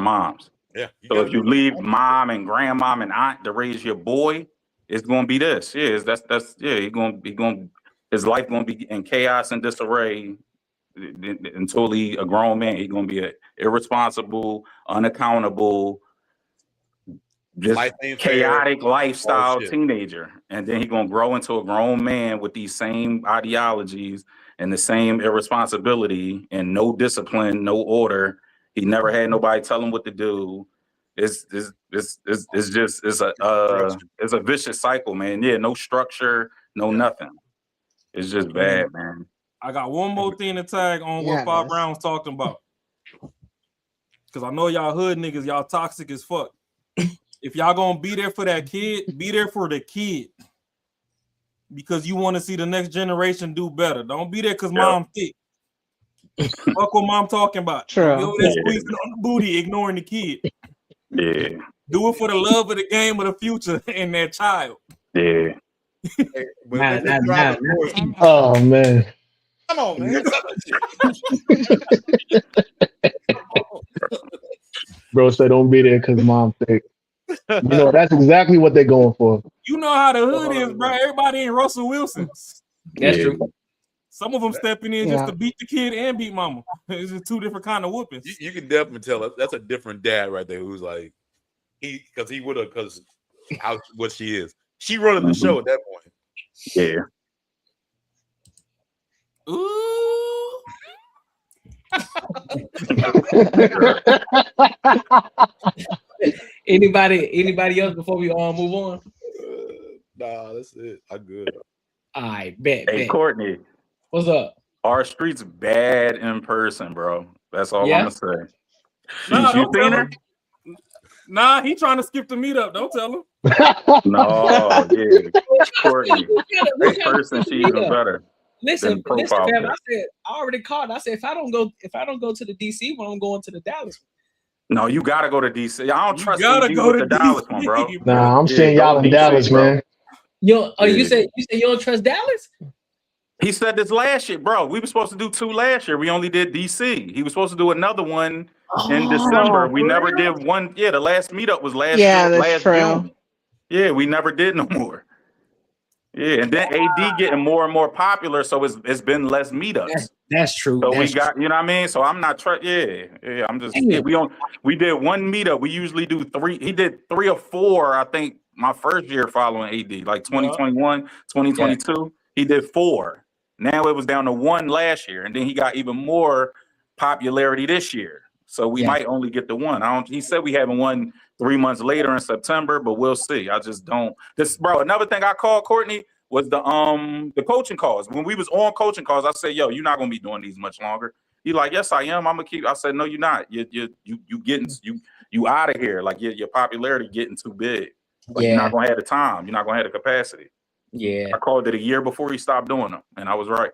moms. Yeah. So if you leave mom and grandmom and aunt to raise your boy, it's gonna be this. Yeah, his life gonna be in chaos and disarray until he a grown man. He's gonna be an irresponsible, unaccountable, just chaotic lifestyle teenager, and then he's gonna grow into a grown man with these same ideologies and the same irresponsibility and no discipline, no order. He never had nobody tell him what to do. It's a vicious cycle, man. Yeah, no structure, no nothing. It's just bad, man. I got one more thing to tag on what 5 rounds talking about. Because I know y'all hood niggas, y'all toxic as fuck. If y'all gonna be there for that kid, be there for the kid. Because you want to see the next generation do better. Don't be there because mom thick. Fuck what mom talking about. True. Be over there squeezing on the booty, ignoring the kid. Yeah. Do it for the love of the game of the future and their child. Yeah. Oh man. Come on, man. Bro said don't be there because mom thick. You know, that's exactly what they're going for. You know how the hood is, bro. Everybody ain't Russell Wilson's. That's true. Some of them stepping in just to beat the kid and beat mama. It's just two different kind of whoopings. You can definitely tell that's a different dad right there who's like because how what she is. She running the show at that point. Yeah. Ooh. Anybody else before we all move on? Nah, that's it. I'm good. All right, bet. Hey, Courtney. What's up? Our street's bad in person, bro. That's all Yeah? I'm gonna say. Nah, You don't seen tell her? him. Nah, he trying to skip the meetup. Don't tell him. No, yeah. Courtney. In person, she's even better. Listen, than listen, profile fam, pic. I said I already called. I said if I don't go to the DC one, I'm going to the Dallas one. No, you gotta go to DC. I don't trust gotta AD go with to the Dallas DC, one, bro. Nah, I'm seeing go y'all to in DC, Dallas, bro. man. You Yeah. say you don't trust Dallas? He said this last year, bro. We were supposed to do 2 last year. We only did DC. He was supposed to do another one in December. We for never real? did one. Yeah, the last meetup was last that's true. June. Yeah, we never did no more. Yeah, and then AD getting more and more popular, so it's been less meetups. That's true. So That's we got, you know what I mean? So I'm not I'm just we did one meetup. We usually do 3. He did 3 or 4, I think, my first year following AD, like 2021, 2022. He did 4. Now it was down to 1 last year, and then he got even more popularity this year. So we might only get the 1. He said we haven't won 3 months later in September, but we'll see. I just don't. Bro, another thing I called Courtney was the coaching calls. When we was on coaching calls, I said, "Yo, you're not gonna be doing these much longer." He like, "Yes, I am. I'm gonna keep." I said, "No, you're not. You getting you out of here. Like your popularity getting too big. Like you're not gonna have the time. You're not gonna have the capacity." Yeah. I called it a year before he stopped doing them, and I was right.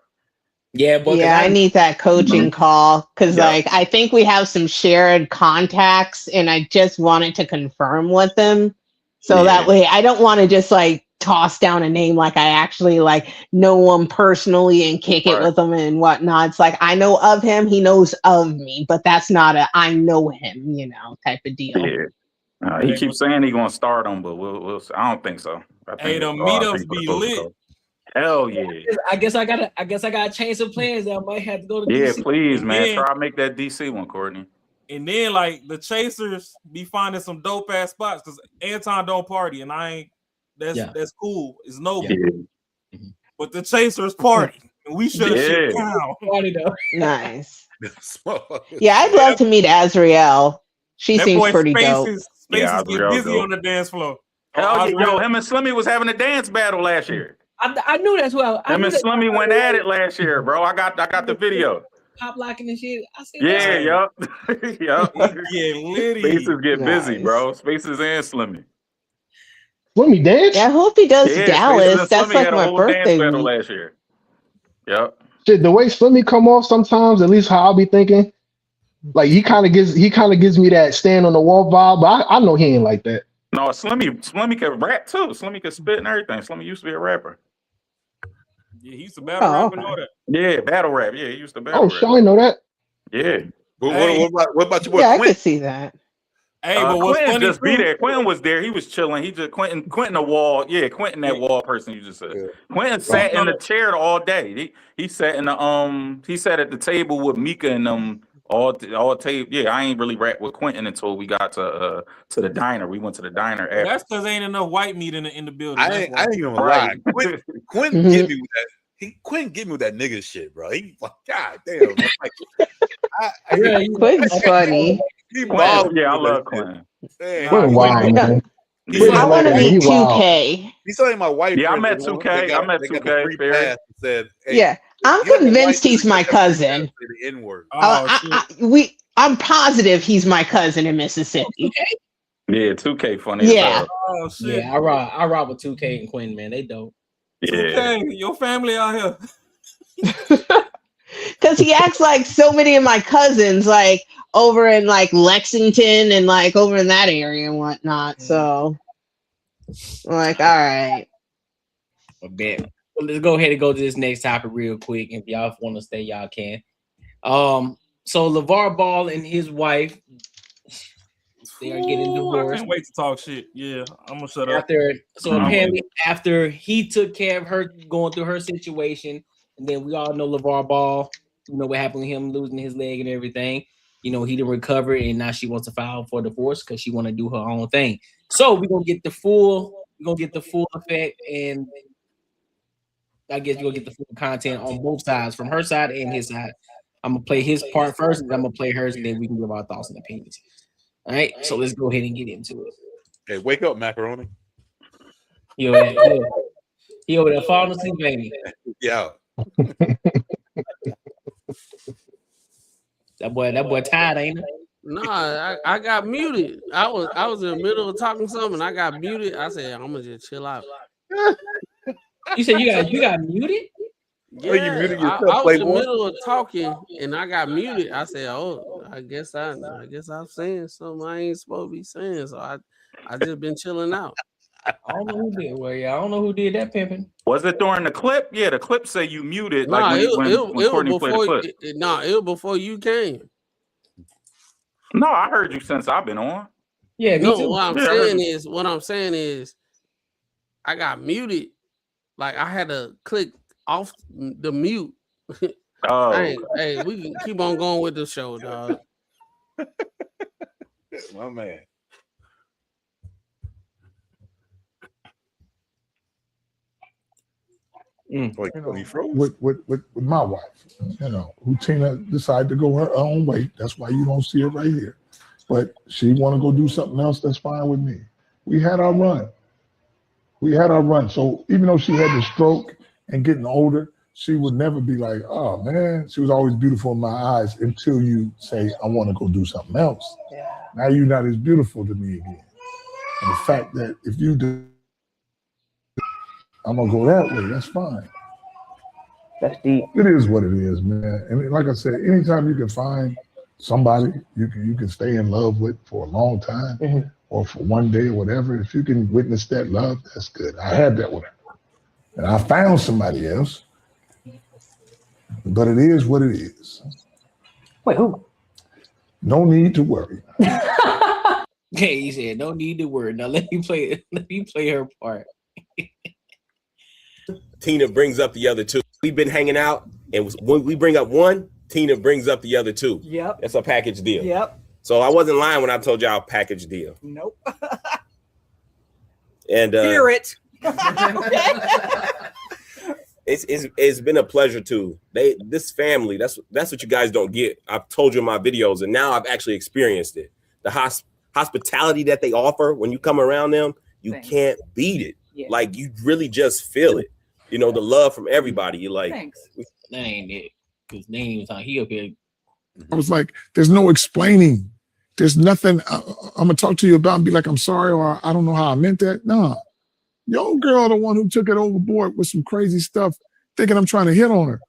Yeah, but I need that coaching call because, like, I think we have some shared contacts, and I just wanted to confirm with them, so that way I don't want to just like toss down a name like I actually like know him personally and kick it with him and whatnot. It's like I know of him, he knows of me, but that's not a I know him, type of deal. Yeah, he keeps saying he's gonna start them, but we'll see. I don't think so. I think Hey, the meetups be lit. Hell yeah. I guess I gotta change some plans. I might have to go to Yeah, DC. please, man. Yeah. Try to make that DC one, Courtney. And then like the chasers be finding some dope ass spots because Anton don't party, and I ain't. That's cool. It's noble. But the chasers party, and we shut shit down. Party though. Nice. I'd love to meet Azriel. She That seems boy pretty spaces dope. get Azriel's busy dope. on the dance floor. Hell yeah, yo, him and Slimmy was having a dance battle last year. I knew that's who I Him knew and that- Slimmy went at it last year, bro. I got the video. pop locking and shit. I said, Yeah, yup. Yup. Yeah, litty. Spaces get busy, bro. Spaces and Slimmy. Let me dance. Yeah, I hope he does Yeah, Dallas. Spaces and That's Slimmy like had a my whole birthday dance battle week. last year. Yep. Shit, the way Slimmy come off sometimes, at least how I'll be thinking, like he kind of gives me that stand on the wall vibe, but I know he ain't like that. No, Slimmy could rap too. Slimmy could spit and everything. Slimmy used to be a rapper. Yeah, he used to battle rap and all that. Yeah, battle rap. Yeah, he used to battle Oh, rap. sure, I know that. Yeah. What about your boy Yeah, I Quentin? could see that. Hey, but what's Quentin funny just be too- there. Quentin was there. He was chilling. He just Quentin the wall. Yeah, Quentin that wall person you just said. Quentin sat in the chair all day. He sat in the he sat at the table with Mika and all table. Yeah, I ain't really rap with Quentin until we got to the diner. We went to the diner after. That's because ain't enough white meat in the building. I That's ain't why. even gonna lie. Quentin get me with that. Quentin get me with that nigga shit, bro. He like, God damn. Like, Quinn's funny. He Quentin, yeah, I love Quentin. Quentin wild, man. I want to meet He wild. 2K. He's telling my wife. Yeah, I met 2K. I met 2K. Said, hey, Yeah, I'm convinced he's my cousin. The N-word. I'm positive he's my cousin in Mississippi. Yeah, 2K funny as Yeah. hell. Oh shit. Yeah, I rock with 2K and Quinn, man. They dope. Yeah. 2K, your family out here. Because he acts like so many of my cousins, like over in like Lexington and like over in that area and whatnot. So I'm like, all right. I bet. Well, let's go ahead and go to this next topic real quick. If y'all want to stay, y'all can. So LaVar Ball and his wife, they are getting divorced. I can't wait to talk shit. Yeah, I'm gonna shut up. Apparently after he took care of her going through her situation, and then we all know LaVar Ball, you know what happened with him losing his leg and everything. You know, he didn't recover, and now she wants to file for divorce because she want to do her own thing. So we're gonna get the full effect, and I guess you're gonna get the full content on both sides, from her side and his side. I'm gonna play his part first, and I'm gonna play hers, and then we can give our thoughts and opinions. All right, so let's go ahead and get into it. Hey, wake up, macaroni. He over there falling asleep, baby. Yeah. That boy tired, ain't it? Nah, I got muted. I was in the middle of talking something, and I got muted. I said, I'm gonna just chill out. You said you got muted? Yeah, you muted yourself, I was in the Playboy? middle of talking, and I got muted. I said, "Oh, I guess I'm saying something I ain't supposed to be saying." So I just been chilling out. I don't know who did. Well, yeah, I don't know who did that pimping. Was it during the clip? Yeah, the clip say you muted. Nah, Like it when was Courtney played the before. clip. It was before you came. No, I heard you since I've been on. Yeah, me No, too. what Yeah, I heard I'm saying is, I got muted. Like I had to click off the mute. Oh, Hey, we can keep on going with the show, dog. My man. Wait, he froze? With my wife, you know, who Tina decided to go her own way. That's why you don't see her right here. But she want to go do something else. That's fine with me. We had our run. So even though she had the stroke and getting older, she would never be like, oh man, she was always beautiful in my eyes until you say, I want to go do something else. Yeah. Now you're not as beautiful to me again. And the fact that if you do, I'm gonna go that way, that's fine. That's deep. It is what it is, man. And like I said, anytime you can find somebody you can stay in love with for a long time or for one day or whatever, if you can witness that love, that's good. I had that with her. And I found somebody else. But it is what it is. Wait, who? No need to worry. Okay, he said no need to worry. Now let me play her part. Tina brings up the other two. We've been hanging out, and when we bring up one, Tina brings up the other two. Yep. That's a package deal. Yep. So I wasn't lying when I told y'all package deal. Nope. And hear it. It's been a pleasure too. This family, that's what you guys don't get. I've told you in my videos, and now I've actually experienced it. The hospitality that they offer when you come around them, you can't beat it. Yeah. Like you really just feel it. You know, the love from everybody. You're like, that ain't it. Because they ain't even talking. He up here. I was like, there's no explaining. There's nothing I'm gonna talk to you about and be like, I'm sorry, or I don't know how I meant that. No. Your girl, the one who took it overboard with some crazy stuff, thinking I'm trying to hit on her.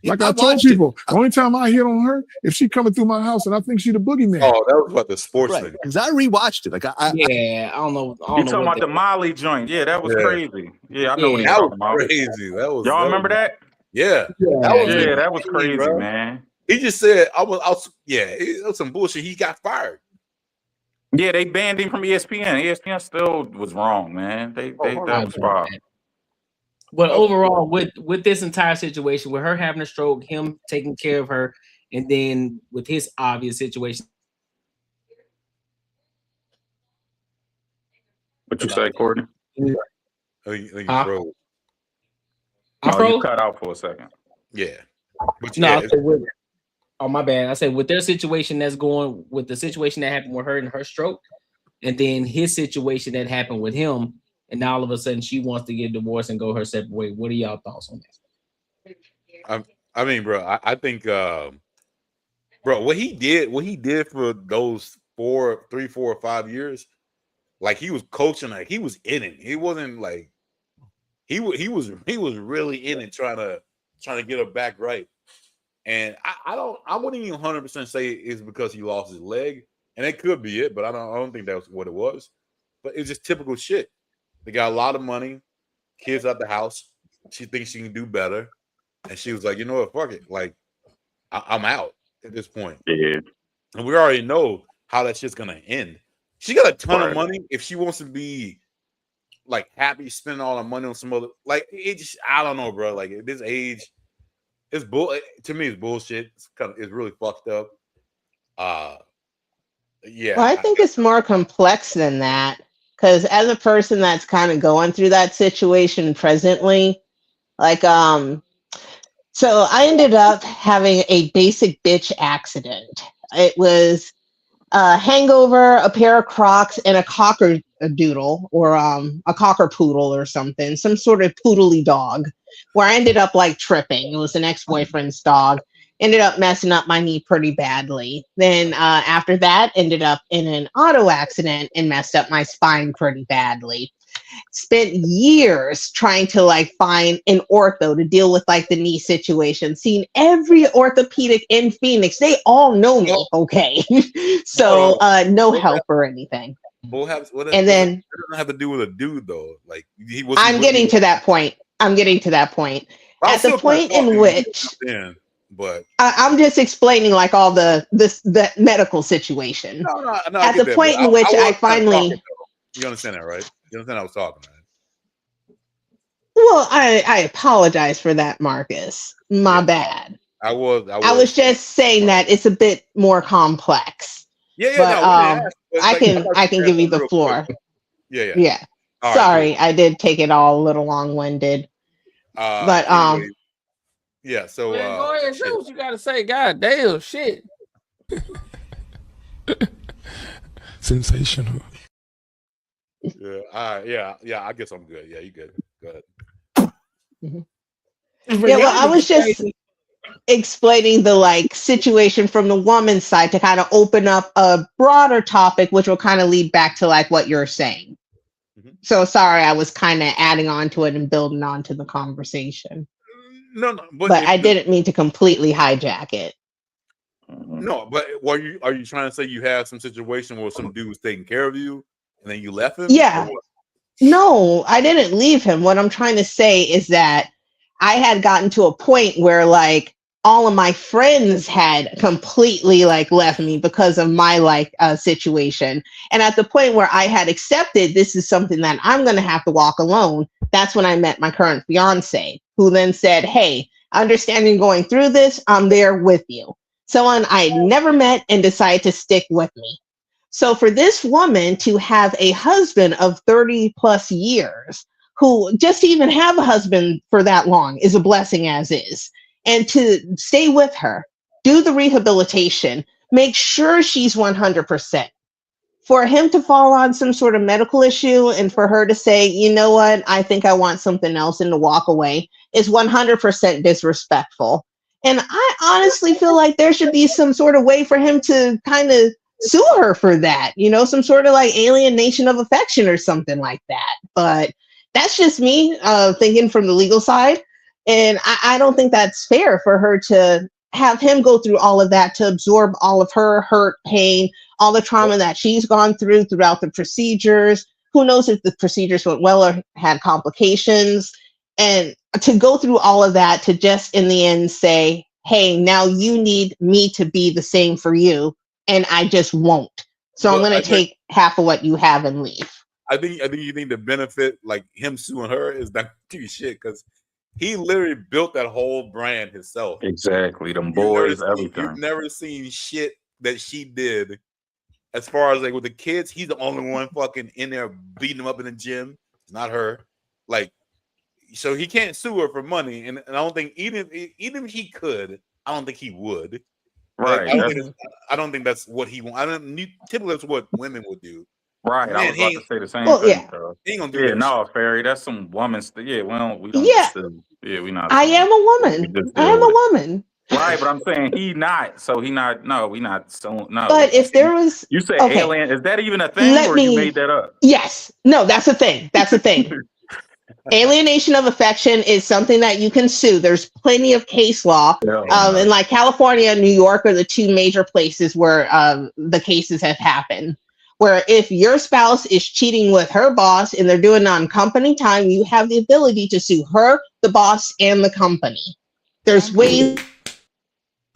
Like I told people, the only time I hit on her, if she coming through my house and I think she the boogeyman. Oh, that was about the sports thing. Because I rewatched it. Like I don't know. You talking about the Molly joint? Yeah, that was crazy. Yeah, I know what he's talking about. Crazy. Y'all remember that? Yeah. That was crazy, bro. man. He just said, it was some bullshit. He got fired. Yeah, they banned him from ESPN. ESPN still was wrong, man. That was wrong. But overall, with this entire situation, with her having a stroke, him taking care of her, and then with his obvious situation. What you say, Courtney? You froze. You cut out for a second. Yeah. Oh, my bad. I said with their situation with the situation that happened with her and her stroke, and then his situation that happened with him, and now all of a sudden she wants to get divorced and go her separate way. What are y'all thoughts on that? I mean, bro, I think, bro, what he did for those 4 or 5 years, like he was coaching, like he was in it. He wasn't like he was really in it, trying to get her back right. And I wouldn't even 100% say it's because he lost his leg, and it could be it, but I don't think that's what it was. But it's just typical shit. They got a lot of money, kids out the house. She thinks she can do better, and she was like, you know what, fuck it, like I'm out at this point. Yeah. And we already know how that shit's gonna end. She got a ton of Right. money. If she wants to be like happy spending all her money on some other, like it just, I don't know, bro. Like at this age, it's bull. To me, it's bullshit. It's really fucked up. Yeah. Well, I think it's more complex than that. Because as a person that's kind of going through that situation presently, like, so I ended up having a basic bitch accident. It was a hangover, a pair of Crocs, and a cocker doodle, or a cocker poodle or something, some sort of poodly dog, where I ended up like tripping. It was an ex-boyfriend's dog. Ended up messing up my knee pretty badly. Then after that, ended up in an auto accident and messed up my spine pretty badly. Spent years trying to like find an ortho to deal with like the knee situation. Seen every orthopedic in Phoenix. They all know me, okay? So no help or anything. What And then it doesn't have to do with a dude though. Like he was. I'm getting to that point. At the point in which but I'm just explaining like all the medical situation. No, At the point in which I finally. You understand that, right? You understand I was talking, man. Well, I apologize for that, Marcus. My bad. I was just saying that it's a bit more complex. Yeah, but I can give you the floor. Yeah. All sorry, right, I did take it all a little long-winded. But anyway, yeah. So man, go ahead and say what you gotta say. God damn, shit. Sensational. Yeah. All right. Yeah. I guess I'm good. Yeah, you good. Go ahead. Yeah. Well, I was just explaining the like situation from the woman's side to kind of open up a broader topic, which will kind of lead back to like what you're saying. So sorry, I was kind of adding on to it and building on to the conversation. No, but I didn't mean to completely hijack it. No, but are you trying to say you had some situation where some dude was taking care of you and then you left him? Yeah. No, I didn't leave him. What I'm trying to say is that I had gotten to a point where like all of my friends had completely like left me because of my like situation. And at the point where I had accepted this is something that I'm going to have to walk alone, that's when I met my current fiance, who then said, hey, understanding going through this, I'm there with you. Someone I never met and decided to stick with me. So for this woman to have a husband of 30 plus years, who just to even have a husband for that long is a blessing as is. And to stay with her, do the rehabilitation, make sure she's 100%. For him to fall on some sort of medical issue and for her to say, you know what, I think I want something else and to walk away is 100% disrespectful. And I honestly feel like there should be some sort of way for him to kind of sue her for that, you know, some sort of like alienation of affection or something like that. But that's just me thinking from the legal side. And I don't think that's fair for her to have him go through all of that, to absorb all of her hurt, pain, all the trauma that she's gone through throughout the procedures. Who knows if the procedures went well or had complications. And to go through all of that to just in the end say, hey, now you need me to be the same for you. And I just won't. So I'm going to take half of what you have and leave. I think you think the benefit, like him suing her, is not too shit because he literally built that whole brand himself. Exactly. Them boys, everything. You've never seen shit that she did. As far as like with the kids, he's the only one fucking in there beating them up in the gym. It's not her. Like, so he can't sue her for money. And I don't think even if he could, I don't think he would. Right. Like, I don't think that's what he wants. Typically that's what women would do. Right. I Man, was he about ain't, to say the same Well, thing. yeah, So. he ain't gonna do Yeah, that no, Fairy, that's some woman stuff. Yeah, we don't yeah. just yeah, we not I suing. am a We woman. just I deal am with it. a woman. Right, but I'm saying he not. So he not. No, we not suing. No, But if there was, you said okay, alien. Is that even a thing, let or you me. made that up? Yes, no, that's the thing. That's the thing. Alienation of affection is something that you can sue. There's plenty of case law. And like California and New York are the two major places where the cases have happened. Where if your spouse is cheating with her boss and they're doing it on company time, you have the ability to sue her, the boss, and the company. There's ways.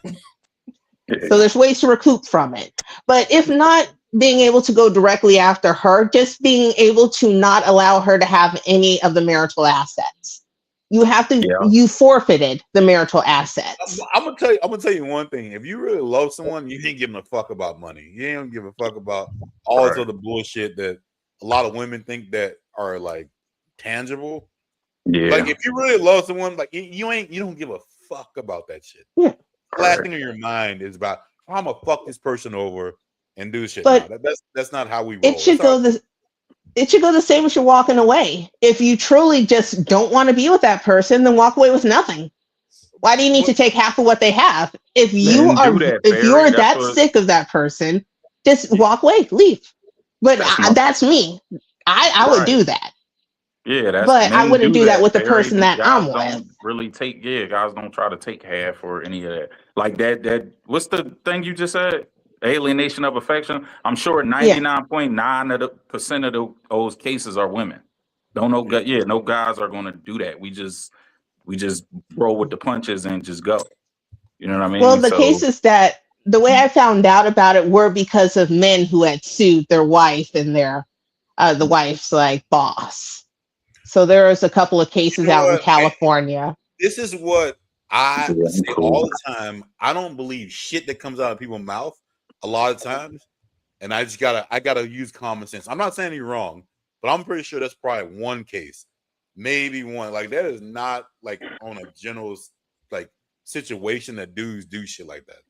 So there's ways to recoup from it. But if not being able to go directly after her, just being able to not allow her to have any of the marital assets. You have to, you forfeited the marital assets. I'm gonna tell you one thing. If you really love someone, you ain't giving a fuck about money. You ain't give a fuck about all this other bullshit that a lot of women think that are like tangible. Yeah. Like if you really love someone, like you don't give a fuck about that shit. Yeah. Last thing in your mind is about I'm gonna fuck this person over and do shit. But No, that's not how we roll. it should go the same as you're walking away. If you truly just don't want to be with that person, then walk away with nothing. Why do you need to take half of what they have? If you are that sick of that person, just walk away, leave. But that's me. I would do that. Yeah, that's. But I men wouldn't do that with the Barry. person that guys I'm with. don't really take. Yeah, guys don't try to take half or any of that. Like that. What's the thing you just said? Alienation of affection. I'm sure 99.9% of those cases are women. Don't know. Yeah, no guys are going to do that. We just roll with the punches and just go. You know what I mean? Well, the cases that the way I found out about it were because of men who had sued their wife and their the wife's like boss. So there was a couple of cases out in California. This is what I say all the time. I don't believe shit that comes out of people's mouth a lot of times, and I gotta use common sense. I'm not saying you're wrong, but I'm pretty sure that's probably one case, maybe one. Like that is not like on a general like situation that dudes do shit like that.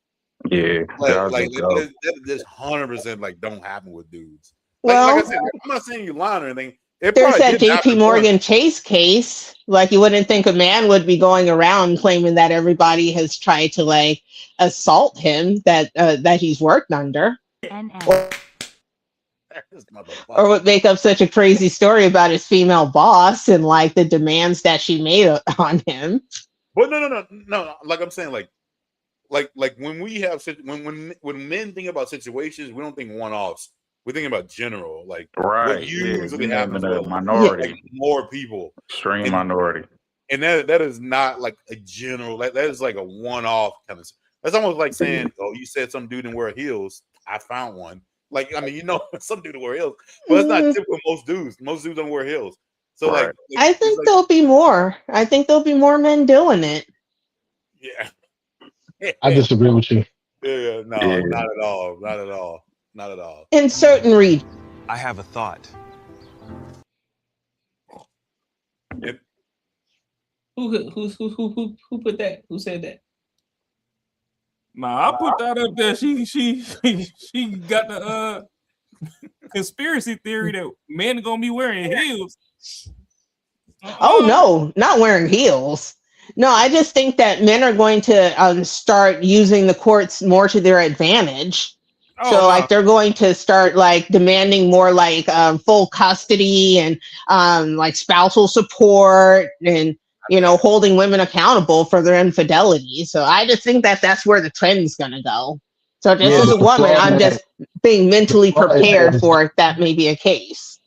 Yeah, like that just 100% like don't happen with dudes. Like I said, I'm not saying you lying or anything. There's that JP Morgan Chase case. Like you wouldn't think a man would be going around claiming that everybody has tried to like assault him that he's worked under. Or would make up such a crazy story about his female boss and like the demands that she made on him. But no. Like I'm saying, like when we have when men think about situations, we don't think one-offs. We're thinking about general, like what usually happens in a with minority, like, more people, extreme minority, and that is not like a general. That is like a one-off kind of. That's almost like saying, "Oh, you said some dude didn't wear heels. I found one." Like I mean, some dude wear heels, but it's not typical. Most dudes don't wear heels. So like I think there'll be more. I think there'll be more men doing it. Yeah. I disagree with you. Yeah, no, not at all. Not at all. Not at all. In certain regions. I have a thought. Who put that? Who said that? Nah, I put that up there. She got the conspiracy theory that men are gonna be wearing heels. Oh no, not wearing heels. No, I just think that men are going to start using the courts more to their advantage. Like they're going to start like demanding more like full custody and like spousal support and holding women accountable for their infidelity. So I just think that that's where the trend's going to go. So just as a woman, I'm just being mentally prepared for that may be a case.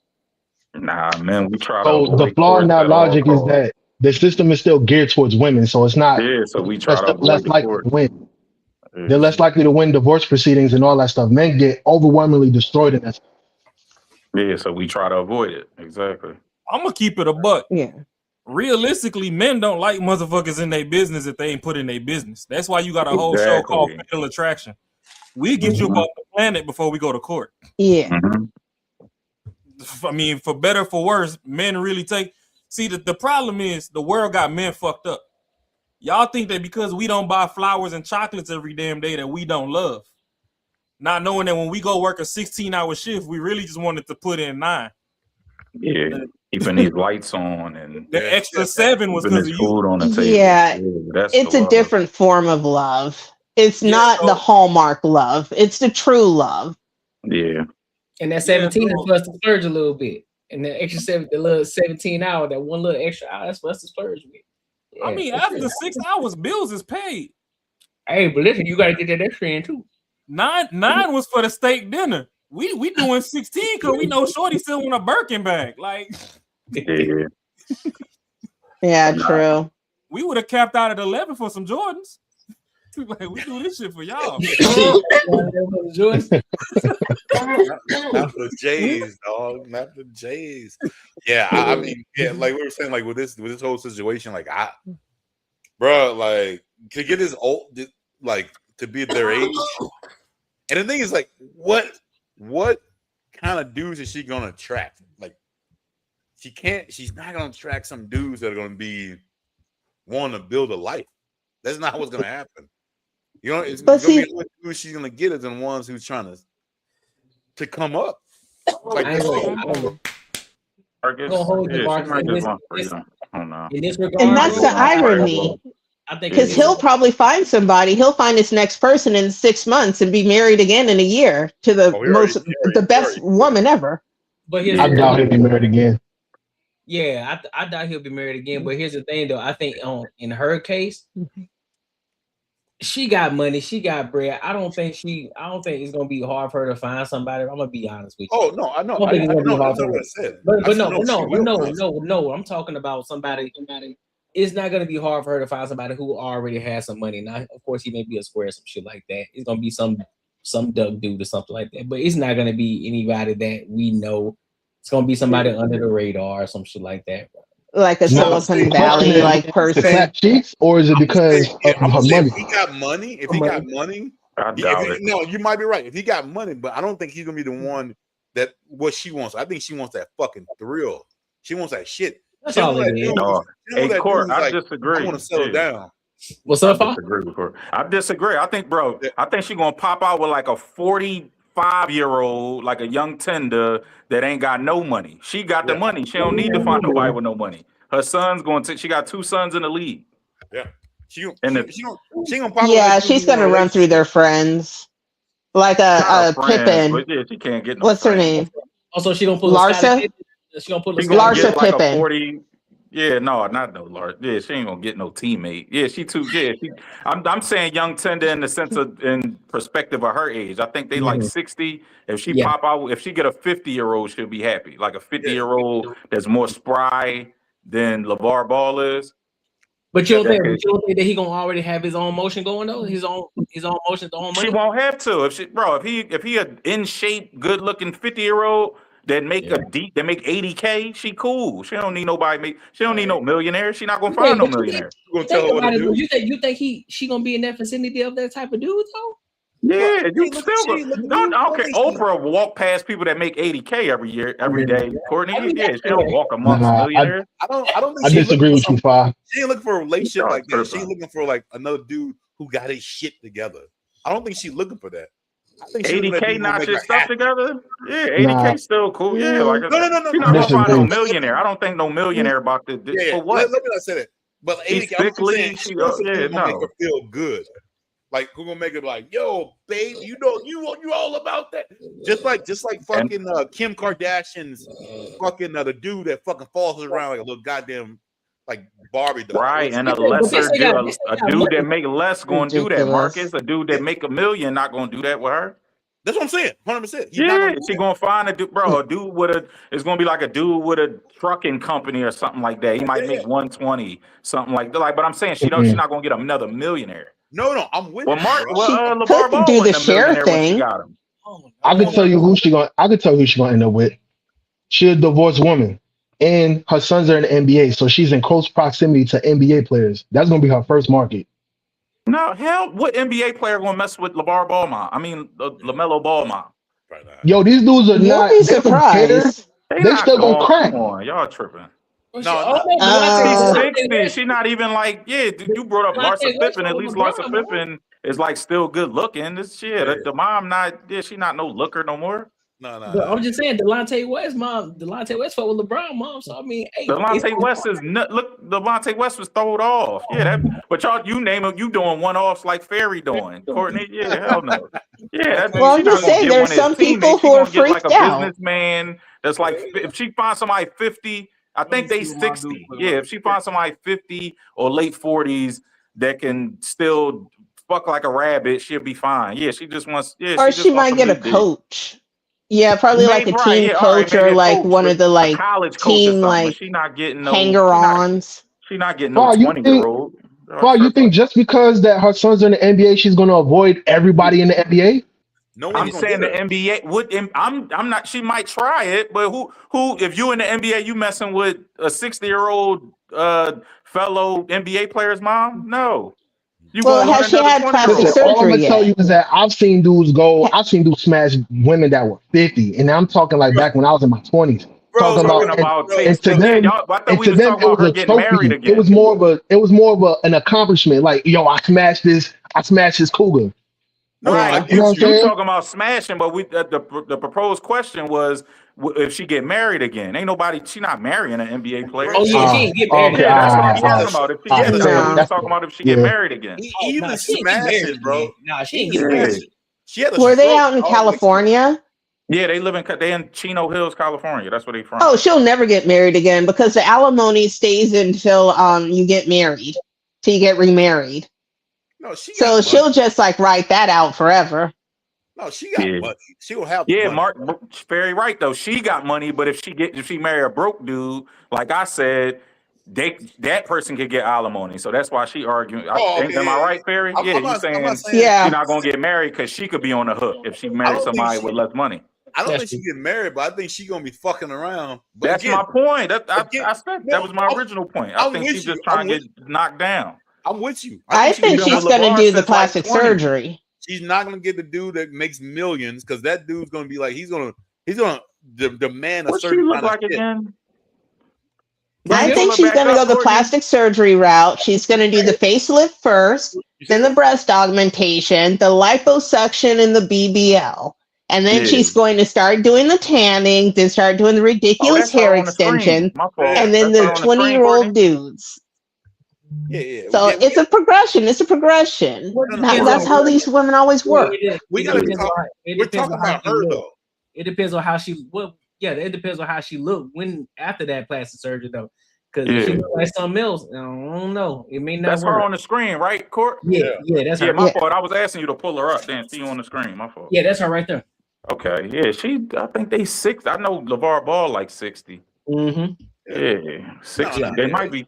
Nah, man, we try to. So the flaw in that logic is that the system is still geared towards women, so it's not. Yeah, so we try to less likely to win. They're less likely to win divorce proceedings and all that stuff. Men get overwhelmingly destroyed in that. Yeah, so we try to avoid it. Exactly. I'm gonna keep it a buck. Yeah. Realistically, men don't like motherfuckers in their business if they ain't put in their business. That's why you got a whole show called Fatal Attraction. We get you off the planet before we go to court. Yeah. I mean, for better for worse, men really take. See, the problem is the world got men fucked up. Y'all think that because we don't buy flowers and chocolates every damn day that we don't love. not knowing that when we go work a 16-hour shift, we really just wanted to put in 9. Yeah, keeping these lights on and the extra 7 was because of you. Food on the table. Yeah, that's it's the a love. different form of love. It's not the Hallmark love. It's the true love. Yeah. And that 17 is for us to splurge a little bit. And the extra 7, the little 17 hour, that one little extra hour, that's for us to splurge with. Yeah, I mean, after 6 hours, bills is paid. Hey, but listen, you gotta get that extra in too. 9 was for the steak dinner. We doing 16 because we know Shorty still want a Birkin bag. Like, Yeah, true. we would have capped out at 11 for some Jordans. Like, we do this shit for y'all. Not the Jays, dog. Not the Jays. Yeah, I mean, yeah, like we were saying, like with this whole situation, like bro, like to get this old, like to be their age, and the thing is, like, what kind of dudes is she gonna attract? Like, she's not gonna attract some dudes that are gonna be wanting to build a life. That's not what's gonna happen. You know, it's gonna be who she's gonna get is the ones who's trying to come up. Like, I Marcus, gonna hold you, Marcus. might In just this, want freedom. I don't know. in this regard, And that's the irony. I think Because he'll probably find somebody, he'll find his next person in 6 months and be married again in a year to the best woman ever. But here's I the doubt thing. he'll be married again. Yeah, I doubt he'll be married again. But here's the thing, though. I think in her case, she got money, she got bread. I don't think it's gonna be hard for her to find somebody. I'm gonna be honest with you. oh no, I know. I don't think it's gonna be hard That's for not her. what I said. But I said no. I'm talking about somebody. It's not gonna be hard for her to find somebody who already has some money. Now, of course, he may be a square, some shit like that. It's gonna be some duck dude or something like that. But it's not gonna be anybody that we know. It's gonna be somebody under the radar or some shit like that. Like a Silicon Valley like person. The fat cheeks, or is it because of her money? If he got money, I doubt it. no, you might be right. If he got money, but I don't think he's gonna be the one that what she wants. I think she wants that fucking thrill. She wants that shit. That's all it is. Hey, Court, I disagree. I want to settle down. What's up, I disagree. I think, bro, I think she's gonna pop out with like a 45-year-old, like a young tender that ain't got no money. She got the money. She don't need to find nobody with no money. Her son's going to. She got 2 sons in the league. Yeah, she gonna Yeah, pop out she's gonna run through their friends. Like a Pippin. But yeah, she can't get no What's her friends. name? Also, she gonna pull Larsa? She gonna pull She gonna Larsa get like Pippen. a 40. Yeah, no, not no Larsa. Yeah, she ain't gonna get no teammate. Yeah, she too. Yeah, I'm saying young tender in the sense of in perspective of her age. I think they like 60. If she pop out, if she get a 50-year-old, she'll be happy. Like a 50-year-old that's more spry than LaVar Ball is. But you don't think that he gonna already have his own motion going though? His own motion, his own money? She won't have to. If he a in shape, good looking 50-year-old that make that make 80K, she cool. She don't need nobody. She don't need no millionaire. She not gonna find no millionaire. You think you think she gonna be in that vicinity of that type of dude though? Yeah, you still. Okay, Oprah walk past people that make 80K every day. Courtney, she don't walk amongst millionaires. I don't think I disagree with you, Fa. She ain't looking for a relationship like that. She's looking for like another dude who got his shit together. I don't think she's looking for that. I think 80K not your stuff together. Yeah, 80K still cool. Yeah, like no. She's not gonna find no millionaire. I don't think no millionaire about this. Yeah, for what? Let me not say that. But 80K, I'm saying she wants to make her feel good. Like, who gonna make it like, yo, babe, you all about that? Just like fucking Kim Kardashian's fucking the dude that fucking falls around like a little goddamn like Barbie doll. Right, and a dude that make less gonna do that, Marcus. A dude that make $1 million not gonna do that with her. That's what I'm saying. 100%. Yeah, she gonna find a dude, bro. A dude with it's gonna be like a dude with a trucking company or something like that. He might make 120, something like that. Like, but I'm saying she's not gonna get another millionaire. No, I'm with you. LaVar LaVar Ball do the wasn't a share millionaire when she thing. got him. I can tell you who she gonna end up with. She's a divorced woman, and her sons are in the NBA, so she's in close proximity to NBA players. That's gonna be her first market. No, hell, what NBA player gonna mess with LaVar Ball mom? I mean, LaMelo Ball mom. Yo, these dudes are not. You'll be surprised. They still gonna crack. Come on, y'all tripping. She's 60. She's not even like, you brought up Larsa Pippen. At least Larsa Pippen is like still good looking. This shit, the mom not, she not no looker no more. But I'm just saying, Delonte West fucked with LeBron mom. So I mean, hey, Delonte West is look. Delonte West was throwed off. Yeah, but y'all, you name it. You doing one offs like Ferry doing, Courtney? Yeah, hell no. Yeah, well, I'm just saying, there's some people who are freaked like a out. businessman that's like, if she finds somebody 50, I think they 60. Yeah, if she finds somebody 50 or late 40s that can still fuck like a rabbit, she'll be fine. Yeah, she just wants. Yeah, or she might get a coach. Yeah, probably like a team coach or like one of the like college team like she not getting no hanger-ons. She not getting no 20-year-old. Well, you think just because that her son's in the NBA, she's going to avoid everybody in the NBA? No, I'm saying the NBA. I'm not. She might try it, but who? If you in the NBA, you messing with a 60-year-old fellow NBA player's mom? No. Well, has she had plastic surgery all I'm gonna yet? tell you is that I've seen dudes smash women that were 50, and I'm talking like back when I was in my 20s. Talking about and to them, it was a trophy. It was more of an accomplishment. Like, yo, I smashed this cougar. Right, You know what I'm you saying? talking about smashing, but the proposed question was if she get married again. Ain't nobody. She not marrying an NBA player. Oh yeah, she ain't get married. Yeah, that's what I'm talking about. If she get married, that's talking about if she get married again. Even smashing, bro. Nah, she ain't get married. She had a Were they stroke out in all California? Yeah, they in Chino Hills, California. That's where they from. Oh, she'll never get married again because the alimony stays until you get married, till you get remarried. No, she so got she'll money. just like write that out forever. No, she got money. She'll have Yeah, money. Mark's very right though. She got money, but if she marry a broke dude, like I said, that person could get alimony. So that's why she arguing. Am I right, Ferry? I'm You not saying Yeah. she's not gonna get married because she could be on the hook if she marries somebody with less money. I don't think she get married, but I think she gonna be fucking around. But That's again, my point. I said that was my I'm- original point. I I'm think with she's you. just trying I'm to get knocked down. I'm with you. I think been she's with going to LaVar do the since, like, plastic 20. surgery. She's not gonna get the dude that makes millions because that dude's gonna be like he's gonna demand a What she certain look kind of like shit. again? I think she's going to go the plastic surgery route. She's going to do the facelift first, then the breast augmentation, the liposuction, and the BBL. And then Yeah. she's going to start doing the tanning, then start doing the ridiculous that's her hair on the screen. extension, My fault. and then That's her the on the screen, 20-year-old dudes. Yeah. So it's a progression. It's a progression. That's how these women always work. We gotta talk. We're talking about her though. It depends on how she. Well, yeah, it depends on how she looked when after that plastic surgery though. Because if she Yeah. look like something else, I don't know. It may not That's work. her on the screen, right, Court? Yeah, that's her. my fault. I was asking you to pull her up. Then see you on the screen. My fault. Yeah, that's her right there. Okay. Yeah, I think they 60. I know LaVar Ball like 60. Mm-hmm. Yeah, 60. They might be.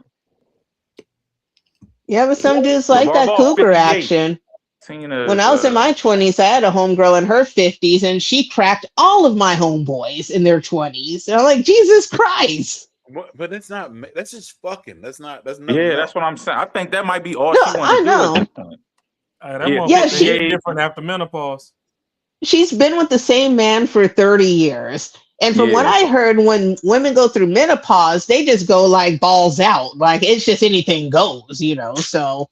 Yeah, but some dudes like LaVar that Ball, cougar 58. action. Tina, When I was in my 20s, I had a homegirl in her 50s, and she cracked all of my homeboys in their 20s. And I'm like, Jesus Christ. But that's not. That's just fucking. That's not. That's Yeah, nothing that's what I'm saying. I think that might be all No, she I wants to do know. at this point. That Yeah. motherfucker Yeah, hit different after menopause. She's been with the same man for 30 years. And from what Yeah. I heard, when women go through menopause, they just go like balls out. Like it's just anything goes, you know. So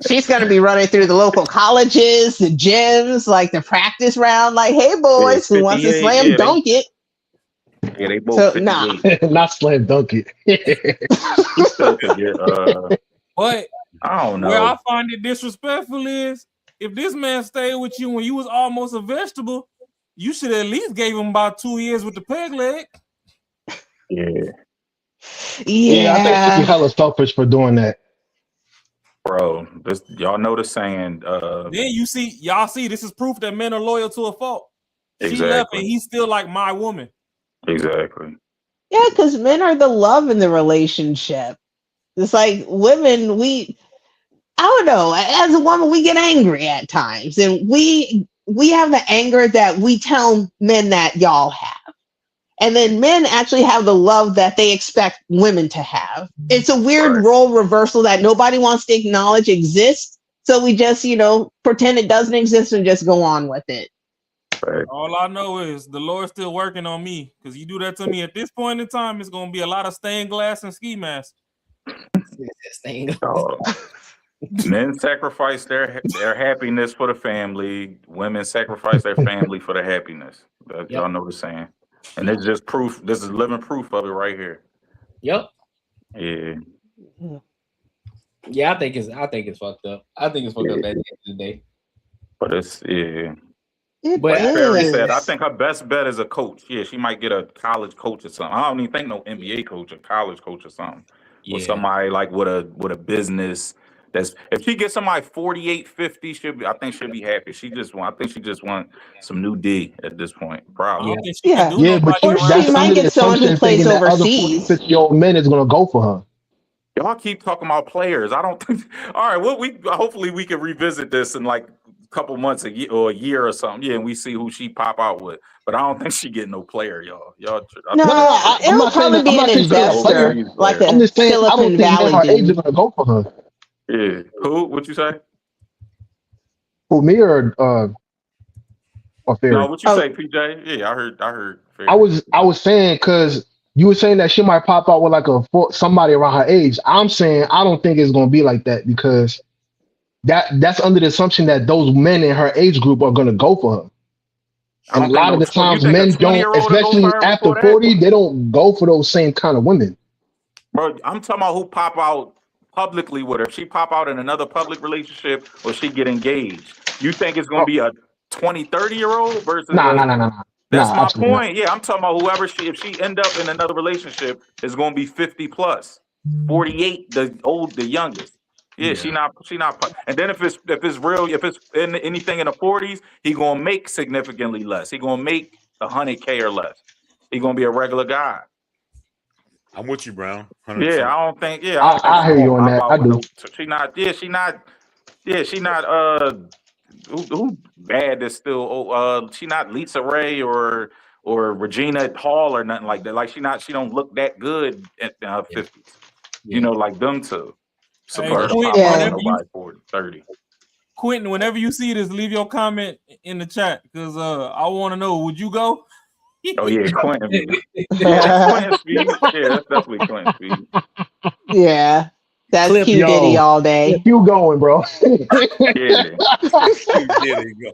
she's going to be running through the local colleges, the gyms, like the practice round. Like, hey, boys, who wants to 58, slam yeah, dunk it? Yeah, they both. So, 58. nah. Not slam dunk it. She still could get, But I don't know. where I find it disrespectful is if this man stayed with you when you was almost a vegetable, you should at least gave him about 2 years with the peg leg. Yeah. Yeah, I think she'd be hella selfish for doing that. Bro, y'all know the saying. Then y'all see this is proof that men are loyal to a fault. She left Exactly. and he's still like my woman. Exactly. Yeah, because men are the love in the relationship. It's like women, I don't know, as a woman, we get angry at times. And we have the anger that we tell men that y'all have. And then men actually have the love that they expect women to have. It's a weird role reversal that nobody wants to acknowledge exists. So we just, pretend it doesn't exist and just go on with it. All I know is the Lord's still working on me. Because you do that to me at this point in time, it's gonna be a lot of stained glass and ski masks. Men sacrifice their happiness for the family. Women sacrifice their family for the happiness. Y'all know the saying. And it's just proof. This is living proof of it right here. Yep. Yeah. Yeah, I think it's fucked up. I think it's fucked up at the end of the day. But it's But like Perry said, I think her best bet is a coach. Yeah, she might get a college coach or something. I don't even think no NBA coach, a college coach or something. Or somebody like with a business. That's if she gets somebody 48, 50, I think she'll be happy. I think she just want some new D at this point. Probably. Yeah, but Or she might get someone who plays overseas. 50-year-old men is gonna go for her. Y'all keep talking about players. I don't think. All right, well, hopefully we can revisit this in like a couple months, a year or something. Yeah, and we see who she pop out with. But I don't think she getting no player, y'all. It'll probably be an investor, like I'm a just saying, I don't Silicon think her Valley agent dude. gonna go for her. Yeah. Who? What you say? For me or Fairy? No, what you say, PJ? Yeah, I heard. Fairy. I was saying because you were saying that she might pop out with like somebody around her age. I'm saying I don't think it's gonna be like that because that's under the assumption that those men in her age group are gonna go for her. And a lot of the times men don't, especially after 40, they don't go for those same kind of women. Bro, I'm talking about who pop out publicly with her. If she pop out in another public relationship or she get engaged, you think it's going to be a 20, 30-year-old versus Nah. That's Nah, my absolutely point. Yeah, I'm talking about whoever if she end up in another relationship, is going to be 50 plus, 48, the youngest. Yeah, she not. And then if it's anything in the 40s, he going to make significantly less. He going to make $100K or less. He going to be a regular guy. I'm with you, Brown. 100%. Yeah, I don't think. Yeah, I hear you on that. I do. She not. Yeah, she not. Yeah, she not. Who bad is still? She not Lisa Ray or Regina Hall or nothing like that. Like she don't look that good at 50s. You know, like them two. So for her to pop out nobody 40, 30. Quentin, whenever you see this, leave your comment in the chat because I want to know. Would you go? Oh yeah, Quentin. Yeah, Quentin speed. Yeah, that's definitely Quentin speed. Yeah, that's Q Diddy all day. You going, bro? Yeah. Diddy go.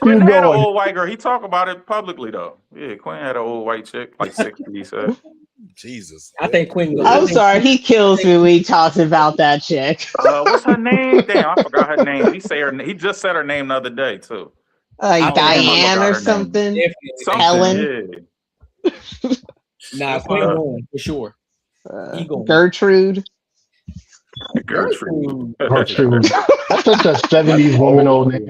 Quentin had an old white girl. He talked about it publicly though. Yeah, Quentin had an old white chick, like 60. He said. Jesus. I think Quentin. I'm sorry, he kills me when he talks about that chick. What's her name? Damn, I forgot her name. He just said her name the other day too. Like Diane or something. Helen. Yeah. Nah, Quentin going for sure. He going. Gertrude. Gertrude. That's such a 70s woman old name.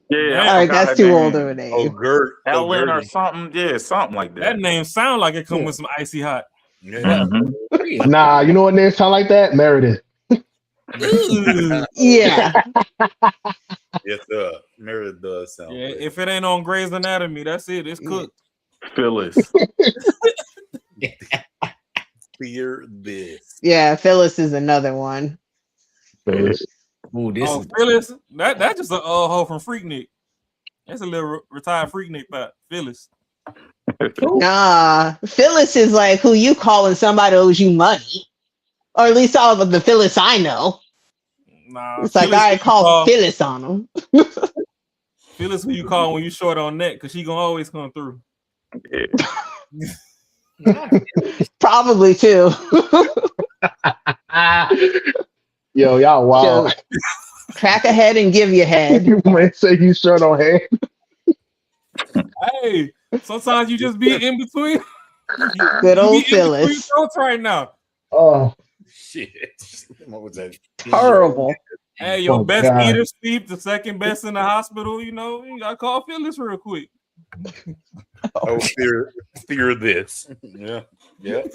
Yeah. All right, that's too old of a name. Oh, Gert. Helen or something. Yeah, something like that. That name sound like it come with some icy hot. Yeah. Nah, you know what name sound like that? Meredith. Yeah. Yes, Meredith does sound. Yeah, if it ain't on Grey's Anatomy, that's it. It's cooked. Phyllis. Fear this. Yeah, Phyllis is another one. Phyllis. Ooh, this Oh, is Phyllis. That's just a hoe from Freaknik. That's a little retired Freaknik thought. Phyllis. Nah, Phyllis is like who you call when somebody owes you money. Or at least all of the Phyllis I know. Nah, It's like, all right, call Phyllis on them. Phyllis who you call when you short on net because she gonna always come through. Probably too. Yo, y'all wow. Crack a head and give you head. You might say you short on head. Hey, sometimes you just be in between. Good old You be in between Phyllis. throats right now. Oh shit! What was that? Horrible. Hey, your Oh, best God. eater sleep, the second best in the hospital. You know, you gotta call Phyllis real quick. Oh, fear this. Yeah.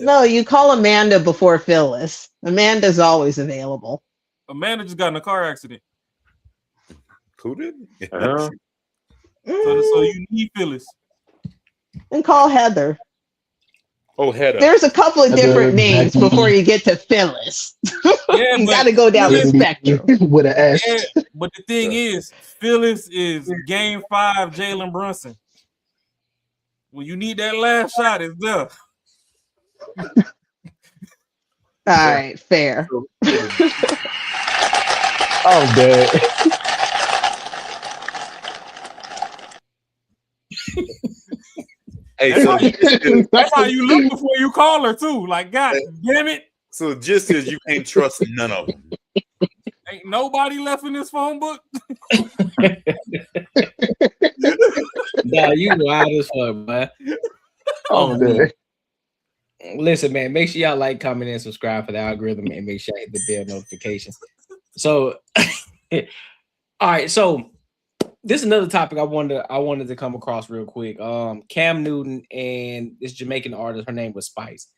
No, you call Amanda before Phyllis. Amanda's always available. Amanda just got in a car accident. Who did? So you need Phyllis. And call Heather. Oh, Heather. There's a couple of Heather, different names Becky. before you get to Phyllis. Yeah, You but got to go down the Phyllis- spectrum. with an S. Yeah, but the thing is, Phyllis is Game 5 Jalen Brunson. When you need that last shot, it's there. All right, fair. I'm dead. Hey, That's, so that's how you look before you call her too. Like, God damn it. So just as you can't trust none of them. Ain't nobody left in this phone book. Nah, you wild as fuck, man. I'm dead. Listen, man, make sure y'all like, comment, and subscribe for the algorithm, and make sure I hit the bell notifications. So, all right, so this is another topic I wanted to come across real quick. Cam Newton and this Jamaican artist, her name was Spice,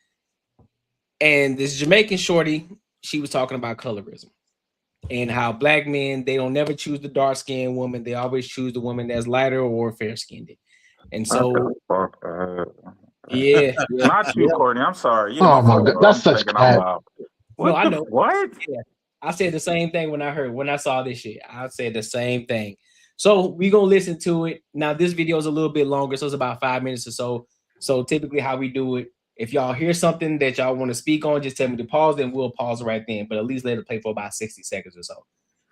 and this Jamaican shorty, she was talking about colorism and how black men, they don't never choose the dark skinned woman, they always choose the woman that's lighter or fair skinned, and so. Yeah, Not you, Courtney. I'm sorry. Oh my God, that's such bad. No, I know. What? Yeah, I said the same thing when I saw this shit. I said the same thing. So we gonna listen to it. Now this video is a little bit longer, so it's about 5 minutes or so. So typically how we do it, if y'all hear something that y'all want to speak on, just tell me to pause, then we'll pause right then. But at least let it play for about 60 seconds or so.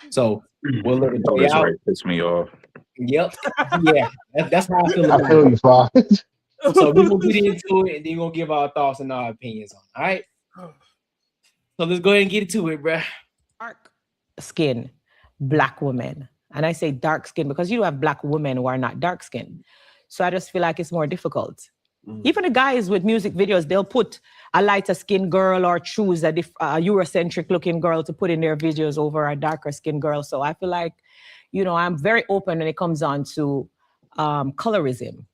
So we'll let it play out. Piss me off. Yep. Yeah, that's how I feel about I feel you, Father. So we're gonna get into it and then we're gonna give our thoughts and our opinions on it. All right. So let's go ahead and get into it, bruh. Dark skin, black women. And I say dark skin because you do have black women who are not dark skinned. So I just feel like it's more difficult. Even the guys with music videos, they'll put a lighter skinned girl or choose a Eurocentric looking girl to put in their videos over a darker skinned girl. So I feel like, I'm very open when it comes on to colorism.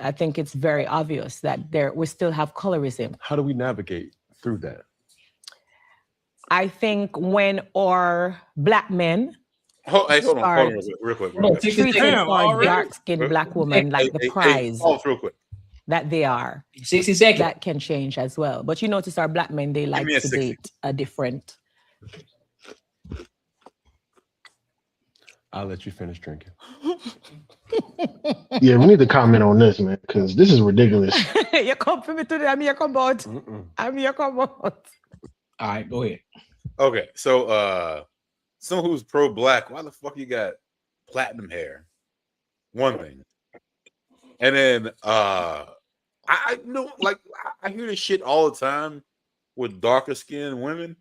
I think it's very obvious that we still have colorism. How do we navigate through that? I think when our black men Hold on, real quick. treating our dark-skinned black woman like the prize real quick. that they are. 60 seconds. That can change as well. But you notice our black men, they like to date a different. I'll let you finish drinking. Yeah, we need to comment on this, man, because this is ridiculous. You come for me today. I'm here come out. I'm here come out. All right, go ahead. Okay, so someone who's pro-black, why the fuck you got platinum hair? One thing. And then I know, like, I hear this shit all the time with darker skinned women,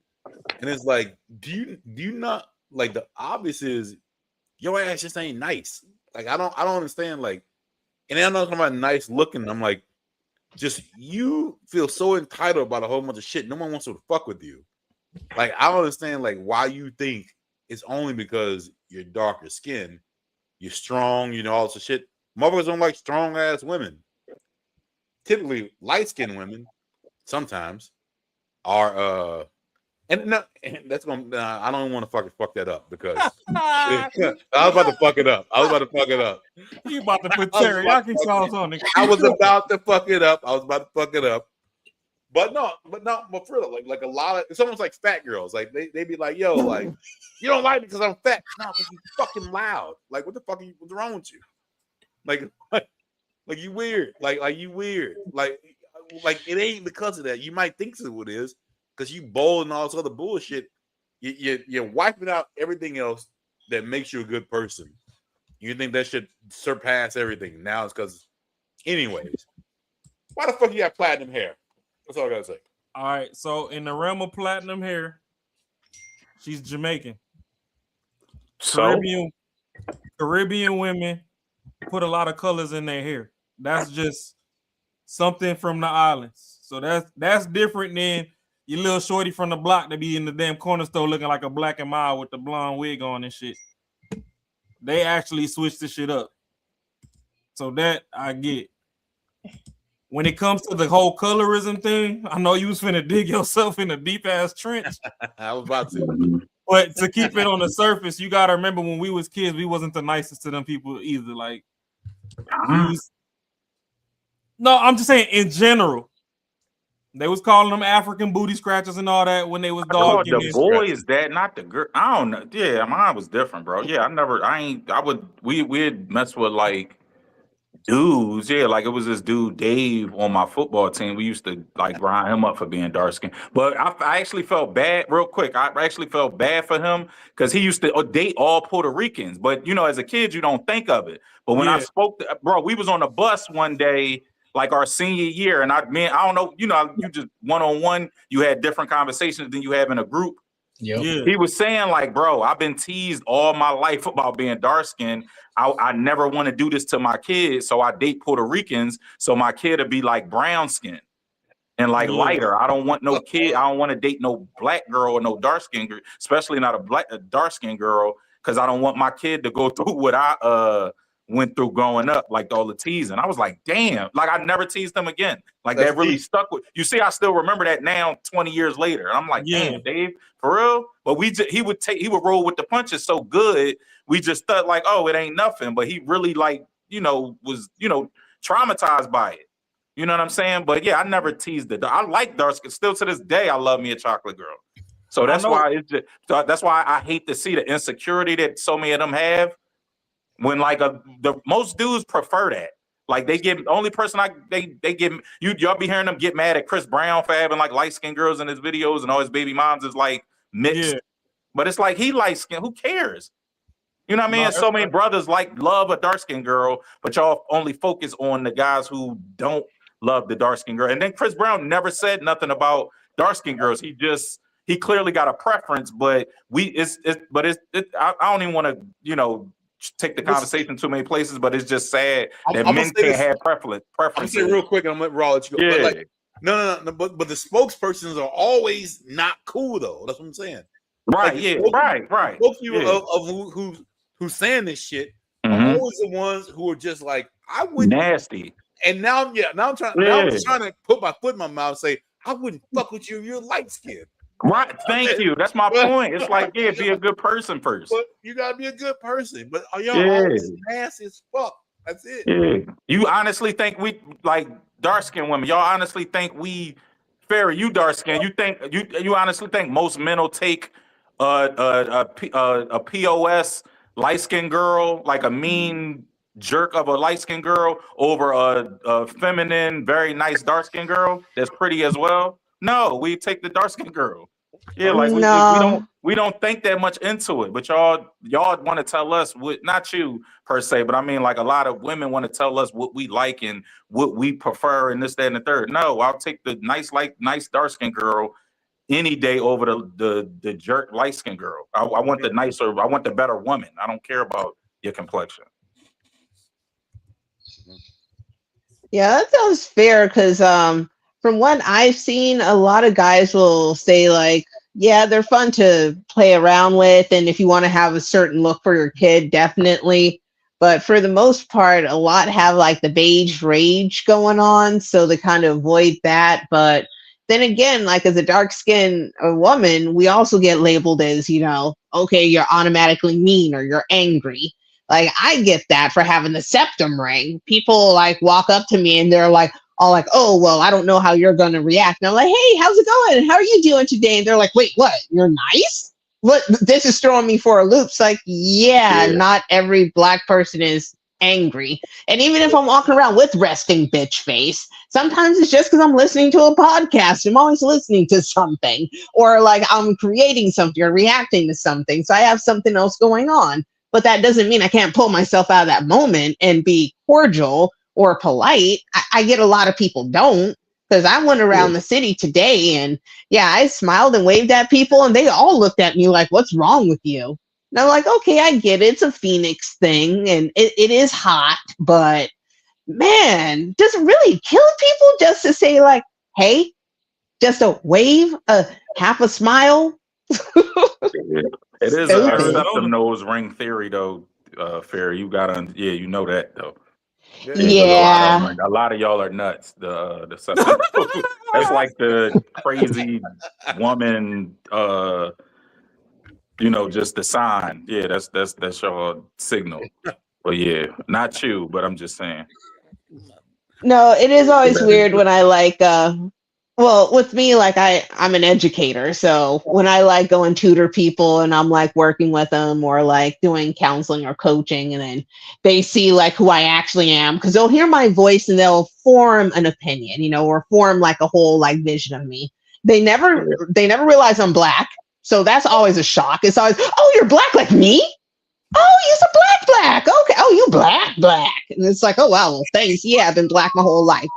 and it's like, do you not, like, the obvious is your ass just ain't nice. Like, I don't understand, like, and I'm not talking about nice looking. I'm like, just you feel so entitled about a whole bunch of shit. No one wants to fuck with you. Like, I don't understand, like, why you think it's only because you're darker skin, you're strong, all this shit. Motherfuckers don't like strong ass women. Typically, light skinned women sometimes are and that's gonna. I don't want to fucking fuck that up because I was about to fuck it up. You about to put teriyaki sauce on it. I was about to fuck it up. But for real, like a lot of, it's almost like fat girls. Like they be like, yo, like, you don't like me because I'm fat. No, because you fucking loud. Like, what the fuck what's wrong with you? Like you weird. Like you weird. Like it ain't because of that. You might think so it is. Because you bold and all this other bullshit, you're wiping out everything else that makes you a good person. You think that should surpass everything. Now it's because, anyways, why the fuck you got platinum hair? That's all I gotta say. All right, so in the realm of platinum hair, she's Jamaican. So? Caribbean women put a lot of colors in their hair. That's just something from the islands. So that's different than your little shorty from the block that be in the damn corner store looking like a black and mild with the blonde wig on and shit. They actually switched the shit up. So that I get. When it comes to the whole colorism thing, I know you was finna dig yourself in a deep ass trench. I was about to. But to keep it on the surface, you gotta remember when we was kids, we wasn't the nicest to them people either. Like, no, I'm just saying in general. They was calling them African booty scratchers and all that when they was dogging the boys that, not the girl. I don't know. Yeah, mine was different, bro. Yeah, we'd mess with like Dudes, yeah, like it was this dude Dave on my football team. We used to like grind him up for being dark skinned. But I actually felt bad, real quick. I actually felt bad for him because he used to date all Puerto Ricans. But you know, as a kid, you don't think of it. But when I spoke to, bro, we was on the bus one day, like our senior year, and I don't know, you know, you just one-on-one, you had different conversations than you have in a group. Yep. Yeah. He was saying, like, bro, I've been teased all my life about being dark skinned. I never want to do this to my kids, so I date Puerto Ricans, so my kid will be like brown skin and like lighter. I don't want no kid. I don't want to date no black girl or no dark skin, especially not a dark skin girl, because I don't want my kid to go through what I went through growing up, like all the teasing. I was like, damn, like I never teased them again. Like that really stuck with you. See, I still remember that now 20 years later. And I'm like, damn, Dave, for real? But he would roll with the punches so good. We just thought like, oh, it ain't nothing. But he really like, you know, was, you know, traumatized by it. You know what I'm saying? But yeah, I never teased it. I like dark skin. Still to this day, I love me a chocolate girl. So that's why that's why I hate to see the insecurity that so many of them have. When like the most dudes prefer that. Like they give only person they give y'all be hearing them get mad at Chris Brown for having like light skinned girls in his videos and all his baby moms is like mixed. Yeah. But it's like he light skinned. Who cares? You know what I mean? So many brothers like love a dark skinned girl, but y'all only focus on the guys who don't love the dark skinned girl. And then Chris Brown never said nothing about dark skinned girls. He clearly got a preference, but I don't even want to, you know, take the conversation too many places, but it's just sad that men can't have preferences. I'm gonna say real quick, and I'm gonna let Raw let you go. Yeah. But like, no, but the spokespersons are always not cool though. That's what I'm saying. Right? Like, Yeah. Right. Spokespeople of who's saying this shit are always the ones who are just like, I wouldn't nasty. And now I'm trying to put my foot in my mouth and say, I wouldn't fuck with you. You're light skinned. Right. Thank you. That's my point. It's like, yeah, be a good person first. But you gotta be a good person. But y'all always nasty as fuck. That's it. Yeah. You honestly think we like dark skinned women? Y'all honestly think we Ferry, you dark skinned? You think you honestly think most men will take a POS light skinned girl, like a mean jerk of a light skinned girl, over a feminine, very nice dark skinned girl that's pretty as well? No, we take the dark skinned girl. Yeah, like we don't think that much into it. But y'all want to tell us what, not you per se, but I mean like a lot of women want to tell us what we like and what we prefer and this, that, and the third. No, I'll take the nice dark skinned girl any day over the jerk light skinned girl. I want I want the better woman. I don't care about your complexion. Yeah, that sounds fair because from what I've seen, a lot of guys will say like, yeah, they're fun to play around with, and if you want to have a certain look for your kid, definitely. But for the most part, a lot have like the beige rage going on, so they kind of avoid that. But then again, like as a dark-skinned woman, we also get labeled as, you know, okay, you're automatically mean or you're angry. Like I get that for having the septum ring. People like walk up to me and they're like, all like, oh, well, I don't know how you're going to react. And I'm like, hey, how's it going? How are you doing today? And they're like, wait, what? You're nice? What? This is throwing me for a loop. It's like, yeah, not every black person is angry. And even if I'm walking around with resting bitch face, sometimes it's just because I'm listening to a podcast. I'm always listening to something, or like I'm creating something or reacting to something. So I have something else going on. But that doesn't mean I can't pull myself out of that moment and be cordial or polite. I get a lot of people don't, because I went around the city today and yeah, I smiled and waved at people and they all looked at me like, what's wrong with you? And I'm like, okay, I get it. It's a Phoenix thing and it is hot, but man, does it really kill people just to say like, hey, just a wave, a half a smile? It is a septum nose ring theory though, Fair. You gotta, you know that though. Yeah. A lot of y'all are nuts. The septum. That's like the crazy woman, just the sign. Yeah, that's your signal. But yeah, not you, but I'm just saying. No, it is always weird when I like Well, with me, like I'm an educator. So when I like go and tutor people and I'm like working with them or like doing counseling or coaching, and then they see like who I actually am, because they'll hear my voice and they'll form an opinion, or form like a whole like vision of me. They never realize I'm black. So that's always a shock. It's always, oh, you're black like me? Oh, you're a black. Okay. Oh, you black. And it's like, oh wow, well, thanks. Yeah, I've been black my whole life.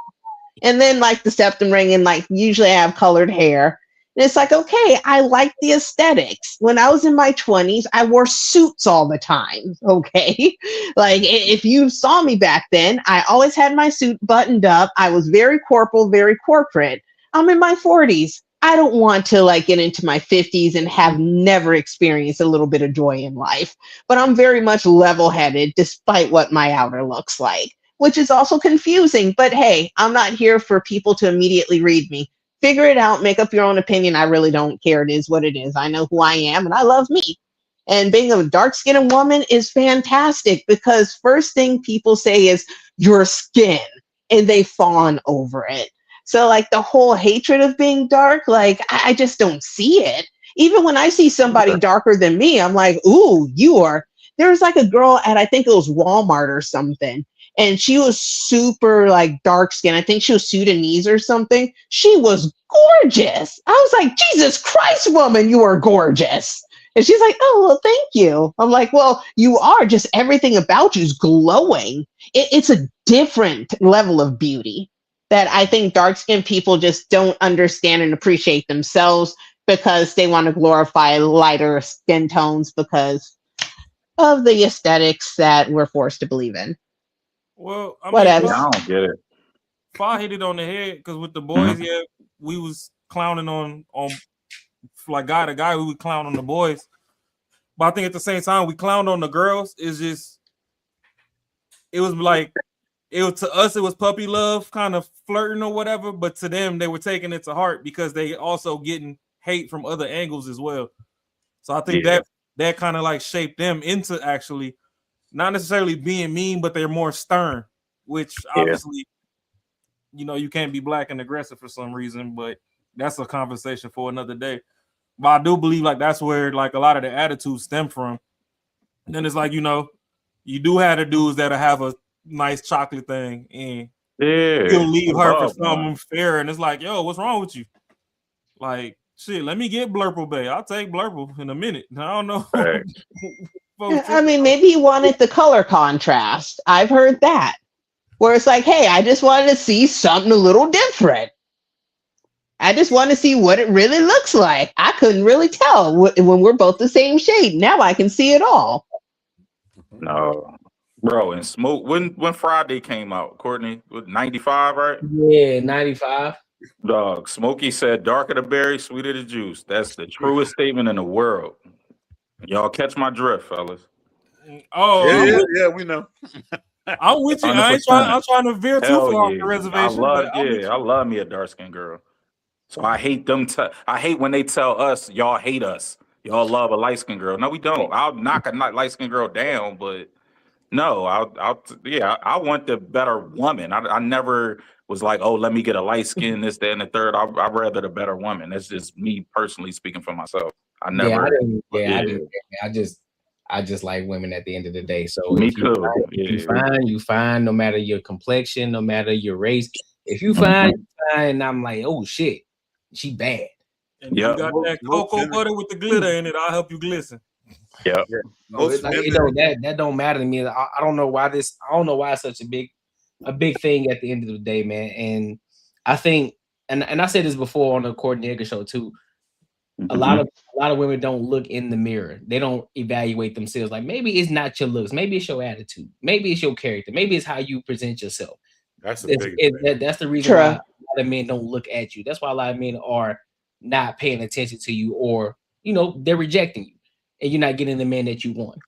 And then like the septum ring, and like usually I have colored hair. And it's like, okay, I like the aesthetics. When I was in my 20s, I wore suits all the time. Okay. Like if you saw me back then, I always had my suit buttoned up. I was very corporal, very corporate. I'm in my 40s. I don't want to like get into my 50s and have never experienced a little bit of joy in life. But I'm very much level-headed despite what my outer looks like, which is also confusing. But hey, I'm not here for people to immediately read me. Figure it out, make up your own opinion. I really don't care. It is what it is. I know who I am and I love me. And being a dark-skinned woman is fantastic, because first thing people say is your skin, and they fawn over it. So like the whole hatred of being dark, like I just don't see it. Even when I see somebody darker than me, I'm like, ooh, you are. There's like a girl at, I think it was Walmart or something, and she was super like dark skin. I think she was Sudanese or something. She was gorgeous. I was like, Jesus Christ, woman, you are gorgeous. And she's like, oh, well, thank you. I'm like, well, you are. Just everything about you is glowing. It's a different level of beauty that I think dark-skinned people just don't understand and appreciate themselves, because they want to glorify lighter skin tones because of the aesthetics that we're forced to believe in. Well, I Whatever. mean, I don't get it. Fa hit it on the head, because with the boys, yeah, we was clowning on like the guy who would clown on the boys. But I think at the same time we clowned on the girls. It was like, to us it was puppy love, kind of flirting or whatever, but to them they were taking it to heart because they also getting hate from other angles as well. So I think that kind of like shaped them into actually not necessarily being mean, but they're more stern, which obviously, you can't be black and aggressive for some reason, but that's a conversation for another day. But I do believe like that's where like a lot of the attitudes stem from. And then it's like, you do have the dudes that'll have a nice chocolate thing and you'll leave her for something fair, and it's like, yo, what's wrong with you? Like, shit, let me get Blurple Bay. I'll take Blurple in a minute. I don't know. I mean, maybe he wanted the color contrast. I've heard that, where it's like, hey, I just wanted to see something a little different. I just want to see what it really looks like. I couldn't really tell when we're both the same shade. Now I can see it all. No, bro, and Smoke, when Friday came out, Courtney, with 95, right? Yeah, 95. Dog, Smokey said, darker the berry, sweeter the juice. That's the truest statement in the world. Y'all catch my drift, fellas. Oh, yeah, we know. I'm with you. 100%. I'm trying to veer too Hell far off yeah. the reservation. I love me a dark-skinned girl. So I hate them. I hate when they tell us, y'all hate us. Y'all love a light-skinned girl. No, we don't. I'll knock a light-skinned girl down, but no, I want the better woman. I never was like, oh, let me get a light skin, this, that, and the third. I'd rather the better woman. That's just me personally speaking for myself. I never. I just like women at the end of the day. So me if you too. Find, you find, no matter your complexion, no matter your race. If you find, and I'm like, oh shit, she bad. And you got that cocoa butter with the glitter in it. I'll help you glisten. Yeah. That don't matter to me. I don't know why I don't know why it's such a big thing at the end of the day, man. And I think, and I said this before on the Courtney Egger show too. A lot of women don't look in the mirror. They don't evaluate themselves. Like, maybe it's not your looks, maybe it's your attitude, maybe it's your character, maybe it's how you present yourself. That's the reason why a lot of men don't look at you. That's why a lot of men are not paying attention to you, or they're rejecting you, and you're not getting the man that you want.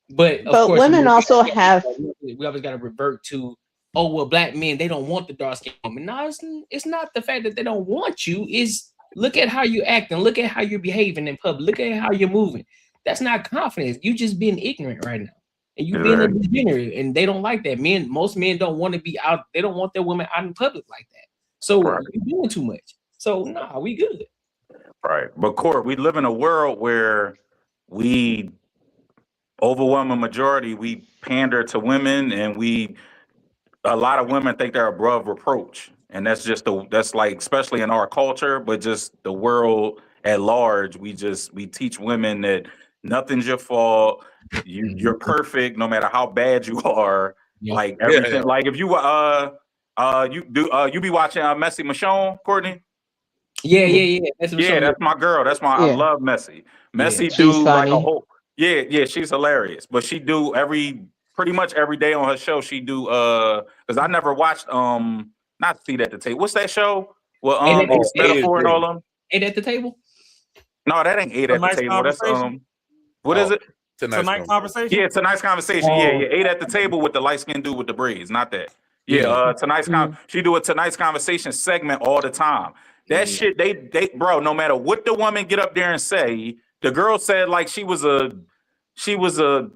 But of course, women also have. We always got to revert to, oh well, black men, they don't want the dark skinned woman. No, it's not the fact that they don't want you. Is look at how you act and look at how you're behaving in public. Look at how you're moving. That's not confidence. You just being ignorant right now, and you being a degenerate. And they don't like that. Most men don't want to be out. They don't want their women out in public like that. So you're doing too much. So nah, we good. Right. But Court, we live in a world where we overwhelming majority, we pander to women, and a lot of women think they're above reproach. And that's that's like, especially in our culture, but just the world at large, we teach women that nothing's your fault. You're perfect no matter how bad you are. Yeah. Like everything. Like if you you be watching Messy Michonne, Courtney? Yeah. That's That's my girl. That's my I Yeah. love Messy. Messy She's do like a funny. whole she's hilarious. But she do pretty much every day on her show. She do because I never watched not Seat at the Table. What's that show? Well Metaphor and all them. Eight at the Table? No, that ain't 8 at the Tonight's table. That's Conversation? what is it? Tonight's Conversation? Yeah, Tonight's Conversation. Oh. Yeah, 8 at the Table with the light skinned dude with the braids, not that. Tonight's she do a Tonight's Conversation segment all the time. That shit, they bro, no matter what the woman get up there and say, the girl said like she said she was a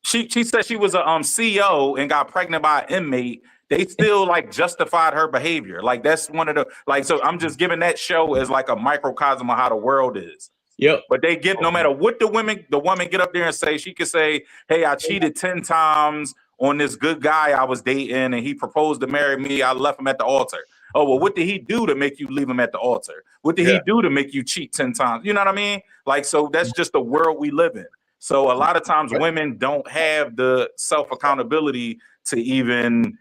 CEO and got pregnant by an inmate. They still like justified her behavior. Like that's one of the so I'm just giving that show as like a microcosm of how the world is. Yep. But they get no matter what the woman get up there and say, she could say, hey, I cheated 10 times on this good guy I was dating and he proposed to marry me. I left him at the altar. Oh, well, what did he do to make you leave him at the altar? What did he do to make you cheat 10 times? You know what I mean? Like, so that's just the world we live in. So a lot of times women don't have the self-accountability to even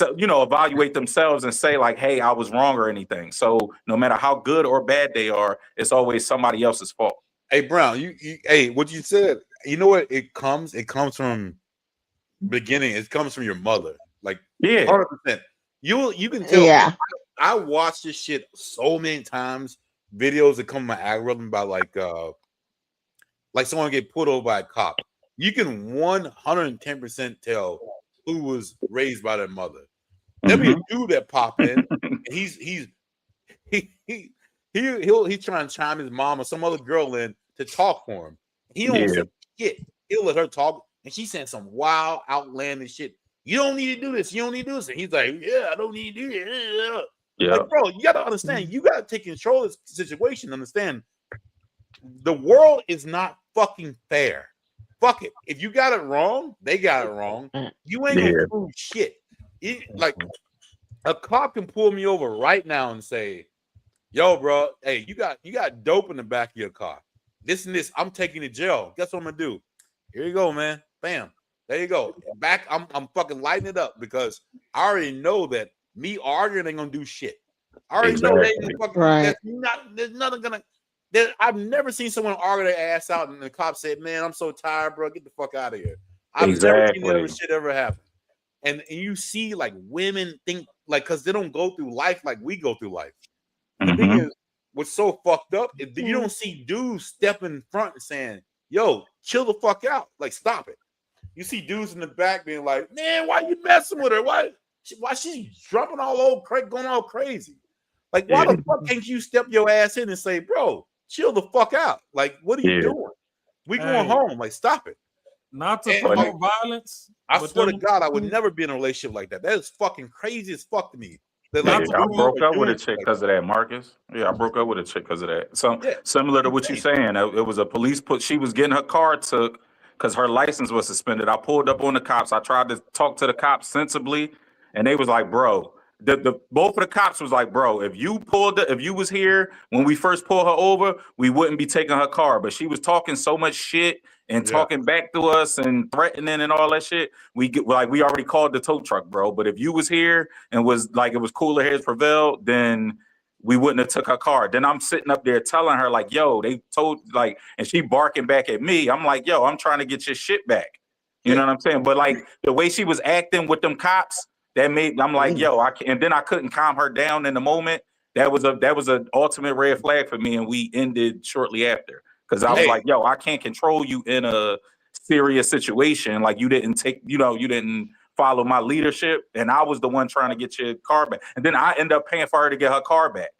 evaluate themselves and say like, hey, I was wrong or anything. So no matter how good or bad they are, it's always somebody else's fault. Hey, Brown, hey, what you said, you know what? It comes from beginning. It comes from your mother. Like 100%. You can tell. Yeah. I watched this shit so many times. Videos that come in my algorithm about like someone get pulled over by a cop. You can 110% tell who was raised by their mother. There'll be a dude that pop in, and he's trying to chime his mom or some other girl in to talk for him. He don't say shit. He'll let her talk, and she's saying some wild, outlandish shit. You don't need to do this. You don't need to do this. And he's like, yeah, I don't need to do it. Yeah. Like, bro, you got to understand. You got to take control of this situation. Understand, the world is not fucking fair. Fuck it. If you got it wrong, they got it wrong. You ain't gonna prove shit. Like a cop can pull me over right now and say, yo, bro, hey, you got dope in the back of your car. This and this, I'm taking you to jail. Guess what I'm gonna do? Here you go, man. Bam. There you go. Back, I'm fucking lighting it up because I already know that me arguing ain't gonna do shit. I already know they ain't fucking there's nothing gonna. I've never seen someone argue their ass out and the cop said, man, I'm so tired, bro. Get the fuck out of here. I've never seen that shit ever happen. And you see like women think like, cause they don't go through life like we go through life. The thing is, what's so fucked up is you don't see dudes step in front and saying, yo, chill the fuck out. Like, stop it. You see dudes in the back being like, man, why you messing with her? Why she's jumping all over, going all crazy? Like, why the fuck can't you step your ass in and say, bro, chill the fuck out? Like, what are you doing? We going home. Like, stop it. Not to promote violence. I swear to God, I would never be in a relationship like that. That is fucking crazy as fuck to me. I broke up with a chick because of that, Marcus. Yeah, I broke up with a chick because of that. So similar to what you're saying, it was a police she was getting her car took because her license was suspended. I pulled up on the cops. I tried to talk to the cops sensibly, and they was like, bro. Both of the cops was like, bro, if you was here when we first pulled her over, we wouldn't be taking her car. But she was talking so much shit and talking back to us and threatening and all that shit. We already called the tow truck, bro. But if you was here and was like, it was cooler heads prevailed, then we wouldn't have took her car. Then I'm sitting up there telling her like, yo, they told like, and she barking back at me. I'm like, yo, I'm trying to get your shit back. You know what I'm saying? But like the way she was acting with them cops, I'm like, yo, and then I couldn't calm her down in the moment. That was an ultimate red flag for me, and we ended shortly after because I was like, yo, I can't control you in a serious situation. Like you didn't follow my leadership, and I was the one trying to get your car back, and then I end up paying for her to get her car back.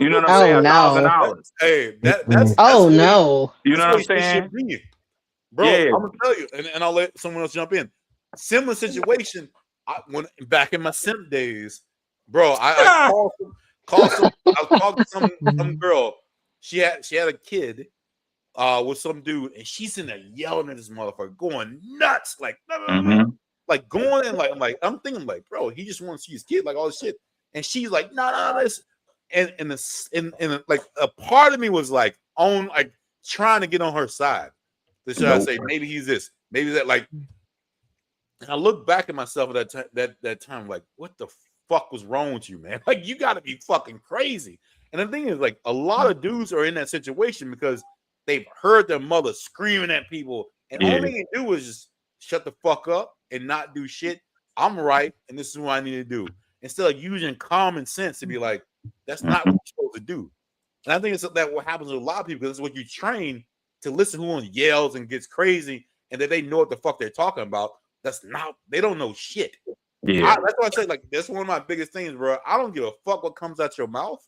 You know what I'm saying? $1,000. Hey, that's no. You know what I'm saying? Bro, I'm gonna tell you, and I'll let someone else jump in. Similar situation. When back in my simp days, Bro, I called some. I was talking to some girl. She had a kid with some dude, and she's in there yelling at this motherfucker, going nuts, like like going and like I'm thinking like, bro, he just wants to see his kid, like all this shit, and she's like, no, this, and like a part of me was like on like trying to get on her side. To try to say maybe he's this, maybe that, like. And I look back at myself at that time, like, what the fuck was wrong with you, man? Like, you got to be fucking crazy. And the thing is, like, a lot of dudes are in that situation because they've heard their mother screaming at people, and all they can do is just shut the fuck up and not do shit. I'm right, and this is what I need to do. Instead of using common sense to be like, that's not what you're supposed to do. And I think it's that what happens with a lot of people, because it's what you train to listen who yells and gets crazy, and that they know what the fuck they're talking about. That's not, they don't know shit. Yeah. That's why I say, like, that's one of my biggest things, bro. I don't give a fuck what comes out your mouth.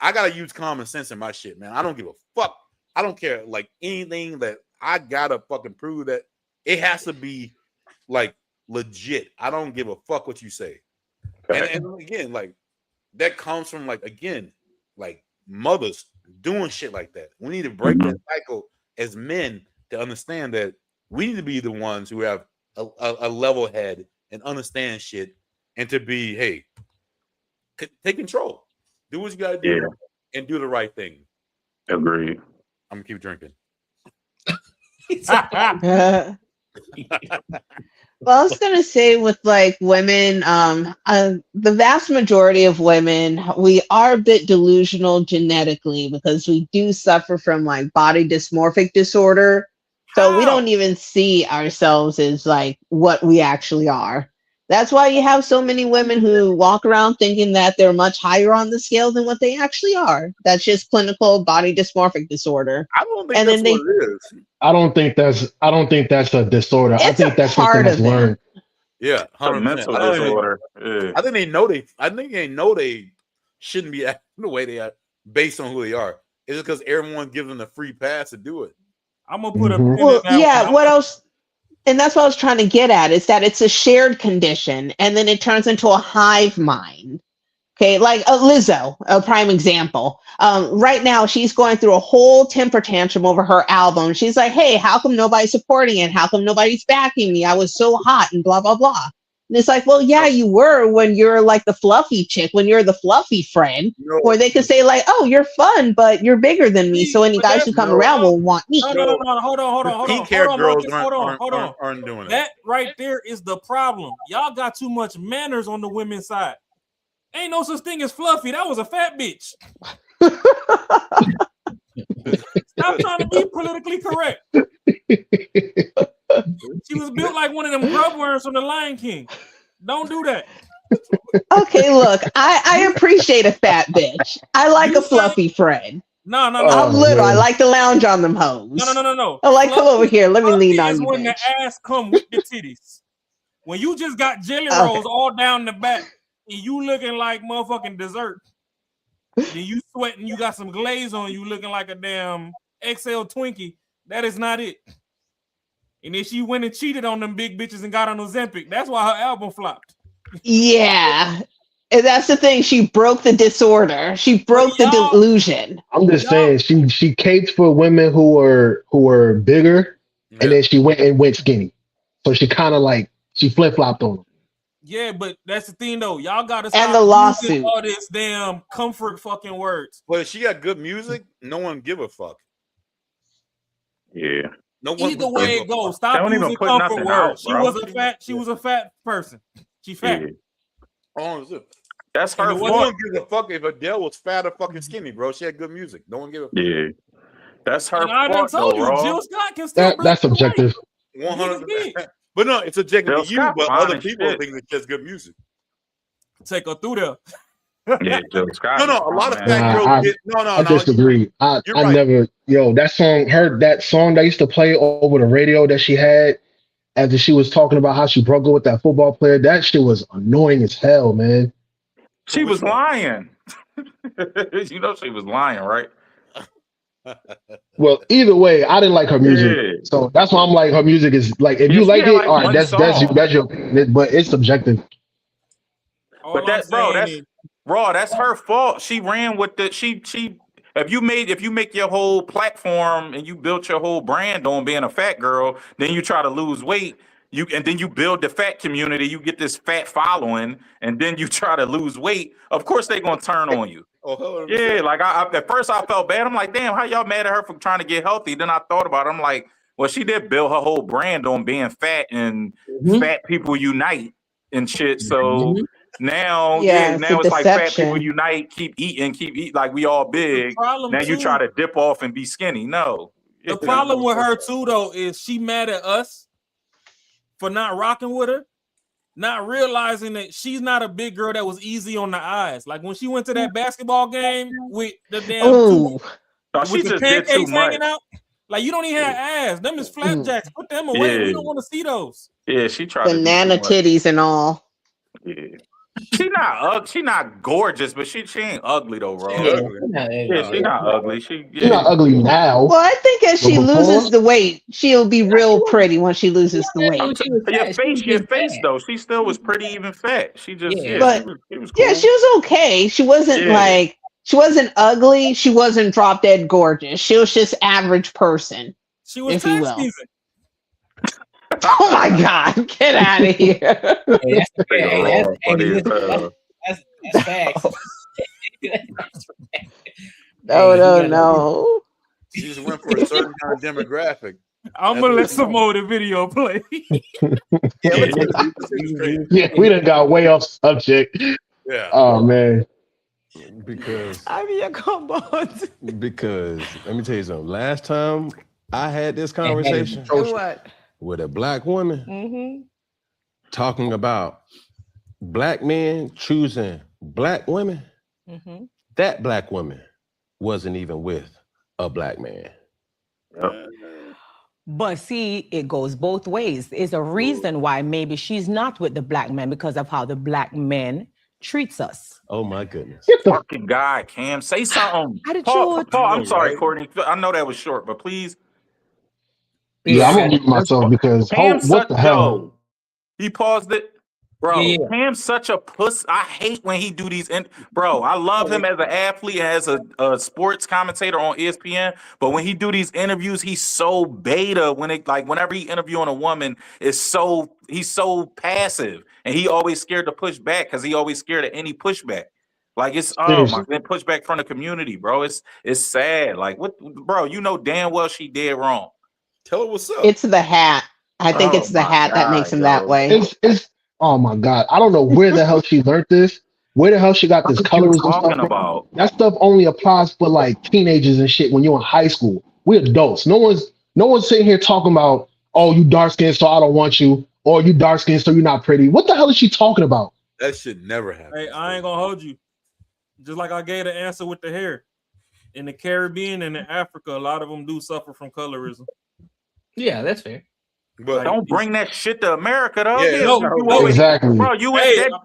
I gotta use common sense in my shit, man. I don't give a fuck. I don't care, like, anything that I gotta fucking prove that it has to be like legit. I don't give a fuck what you say. And again, like, that comes from, like, again, like, mothers doing shit like that. We need to break that cycle as men to understand that we need to be the ones who have a level head and understand shit, and to be, hey, take control, do what you gotta do, and do the right thing. Agreed. I'm gonna keep drinking. Well, I was gonna say with like women, the vast majority of women, we are a bit delusional genetically because we do suffer from like body dysmorphic disorder. So we don't even see ourselves as like what we actually are. That's why you have so many women who walk around thinking that they're much higher on the scale than what they actually are. That's just clinical body dysmorphic disorder. I don't think that's what it is. I don't think that's a disorder. I It's think a that's part something that's of it. learned. Yeah, It's a 100%. mental disorder. Yeah. I think they know they shouldn't be acting the way they are based on who they are. It's just because everyone gives them a free pass to do it. I'm gonna put a Well, yeah, what else? And that's what I was trying to get at, is that it's a shared condition and then it turns into a hive mind. Okay, like Lizzo, a prime example. Right now, she's going through a whole temper tantrum over her album. She's like, hey, how come nobody's supporting it? How come nobody's backing me? I was so hot and blah, blah, blah. And it's like, well, yeah, you were when you're like the fluffy chick, when you're the fluffy friend, where they could say like, oh, you're fun, but you're bigger than me. So any guys who come around will want me. No, hold on. Pink hair girls Hold on. aren't doing it. That right there is the problem. Y'all got too much manners on the women's side. Ain't no such thing as fluffy. That was a fat bitch. Stop trying to be politically correct. She was built like one of them grub worms from the Lion King. Don't do that. Okay, look, I appreciate a fat bitch. I like a fluffy friend. No. I'm little. I like to lounge on them hoes. No. I like, come over here. Let me lean on is you, when bitch. the ass come with the titties. When you just got jelly rolls all down the back and you looking like motherfucking dessert. Then you sweating, you got some glaze on you looking like a damn XL Twinkie. That is not it. And then she went and cheated on them big bitches and got on Ozempic. That's why her album flopped. Yeah. And that's the thing. She broke the disorder. She broke the delusion. I'm just saying she caped for women who were bigger, and then she went skinny. So she kind of like she flip-flopped on them. Yeah, but that's the thing though. Y'all gotta And stop the using lawsuit. all this damn comfort fucking words. But if she got good music, no one give a fuck. Yeah. No one Either way it goes, They stop don't even using put comfort nothing out, words. She bro. was a fat person. She fat. Yeah. Oh, is it? That's her No fault. one gives a fuck if Adele was fat or fucking skinny, bro. She had good music. No one give a fuck. Yeah. That's her And I done fault, told though, you, bro. Jill Scott can still That's subjective. 100%. But no, it's objective Jill to you, Scott but fine other as people shit. think it's just good music. Take her through there. Yeah, Jill Scott. No, a lot of man. fat girls I get no. I disagree. I right. never, that song that used to play over the radio that she had after she was talking about how she broke up with that football player. That shit was annoying as hell, man. She was lying. You know she was lying, right? Well, either way, I didn't like her music, Yeah. so that's why I'm like, her music is like, if Yeah, you she like had, it, like, all right, one that's song. your opinion, but it's subjective. All I'm that, bro, saying is, that's her fault. She ran with the she. If you make your whole platform and you built your whole brand on being a fat girl, then you try to lose weight. And then you build the fat community. You get this fat following, and then you try to lose weight. Of course, they're gonna turn on you. Oh, Yeah, like at first I felt bad. I'm like, damn, how y'all mad at her for trying to get healthy? Then I thought about it. I'm like, well, she did build her whole brand on being fat and fat people unite and shit. So now, Yeah, it's a now it's like fat people deception. unite, keep eating, like we all big. problem Now you too- try to dip off and be skinny. No. the problem with her too, though, is she mad at us for not rocking with her, not realizing that she's not a big girl that was easy on the eyes. Like when she went to that basketball game with the damn Ooh. No, she with the just did too pancakes much. hanging out. Like you don't even have ass. Them is flapjacks. Put them away. Yeah. We don't want to see those. Yeah, she tried to do Banana too much. titties and all. Yeah. She not gorgeous, but she ain't ugly though, bro. She's not ugly. She's not ugly now. Well, I think as she But before- loses the weight, she'll be real pretty when she loses the weight. Your face though, she still was pretty even fat. She just But she was cool. yeah, she was okay. She wasn't like she wasn't ugly. She wasn't drop dead gorgeous. She was just average person. She was if you tax will. season. Oh my God, get out of here. That's facts. No. She just went for a certain kind of demographic. I'm gonna let some more of the video play. Yeah, we done got way off subject. Yeah. Oh man. Because I mean, a combo. because let me tell you something. Last time I had this conversation What? with a black woman Mm-hmm. talking about black men choosing black women, Mm-hmm. that black woman wasn't even with a black man. But see, it goes both ways. There's a reason why maybe she's not with the black man because of how the black men treats us. Oh my goodness. Fucking guy, Cam, say something. Paul, I'm sorry, Courtney. I know that was short, but please. Yeah, I'm gonna mute myself because what the hell? He paused it. Bro, Yeah. Cam's such a puss. I hate when he do these. Bro, I love him as an athlete, as a sports commentator on ESPN. But when he do these interviews, he's so beta. Whenever he interviewing a woman, he's so passive, and he always scared to push back because he always scared of any pushback. Like it's pushback from the community, bro. It's sad. Like what, bro? You know damn well she did wrong. Tell her what's up. It's the hat. I think it's the hat that makes him that way. It's oh my God. I don't know where the hell she learned this. Where the hell she got this colorism talking stuff from. about? That stuff only applies for like teenagers and shit when you're in high school. We're adults. No one's sitting here talking about, oh, you dark skinned, so I don't want you, or you dark skinned, so you're not pretty. What the hell is she talking about? That should never happen. Hey, I ain't gonna hold you. Just like I gave the answer with the hair. In the Caribbean and in Africa, a lot of them do suffer from colorism. Yeah, that's fair. But don't bring that shit to America, though. Yeah, exactly. Bro,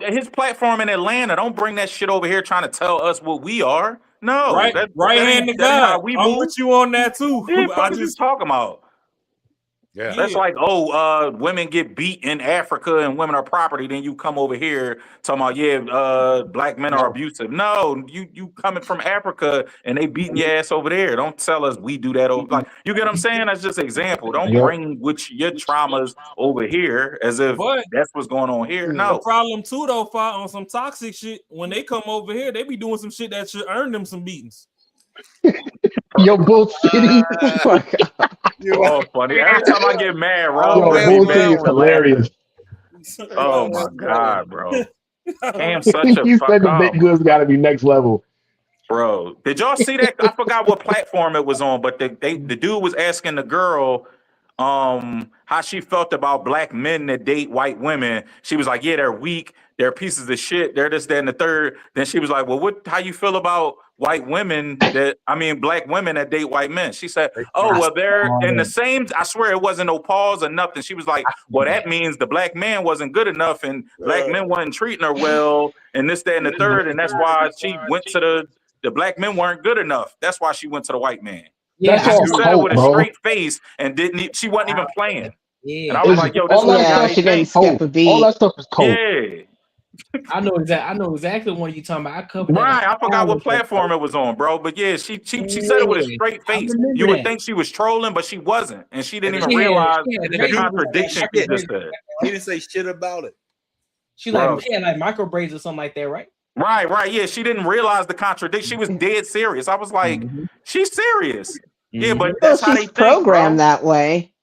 his platform in Atlanta. Don't bring that shit over here trying to tell us what we are. No, Right hand to God. I'm with you on that too. Yeah, I what you talking about? Yeah, that's like, women get beat in Africa and women are property. Then you come over here talking about, black men are abusive. No, you coming from Africa and they beating your ass over there. Don't tell us we do that over. Like, you get what I'm saying? That's just an example. Don't bring your traumas over here as if that's what's going on here. No. The problem too, though, on some toxic shit. When they come over here, they be doing some shit that should earn them some beatings. Yo, Bull City. Oh, funny. Every time I get mad, Rob, Bull City is hilarious. Oh my God, bro. Cam's such a You fuck said the up. big goods got to be next level. Bro, did y'all see that? I forgot what platform it was on, but the dude was asking the girl how she felt about black men that date white women. She was like, yeah, they're weak, they're pieces of shit, they're this, that, and the third. Then she was like, well, how you feel about black women that date white men? She said, oh, well, they're in the same. I swear it wasn't no pause or nothing. She was like, well, that means the black man wasn't good enough and black men wasn't treating her well and this, that, and the third. And that's why she went to the black men weren't good enough. That's why she went to the white man. Yeah, That's all She said it coke, with a bro. straight face and she wasn't even playing. Yeah. And I was like, yo, this all is that how stuff they is think. coke. All that stuff is coke. Yeah. I know exactly what you're talking about. I covered that. Right, I forgot what platform it was on, bro. But yeah, she said it with a straight face. You would think she was trolling, but she wasn't, and she didn't even realize the contradiction she just said. He didn't say shit about it. She like micro braids or something like that, right? Right. Yeah, she didn't realize the contradiction. She was dead serious. I was like, she's serious. Yeah, but that's how they think, programmed that way.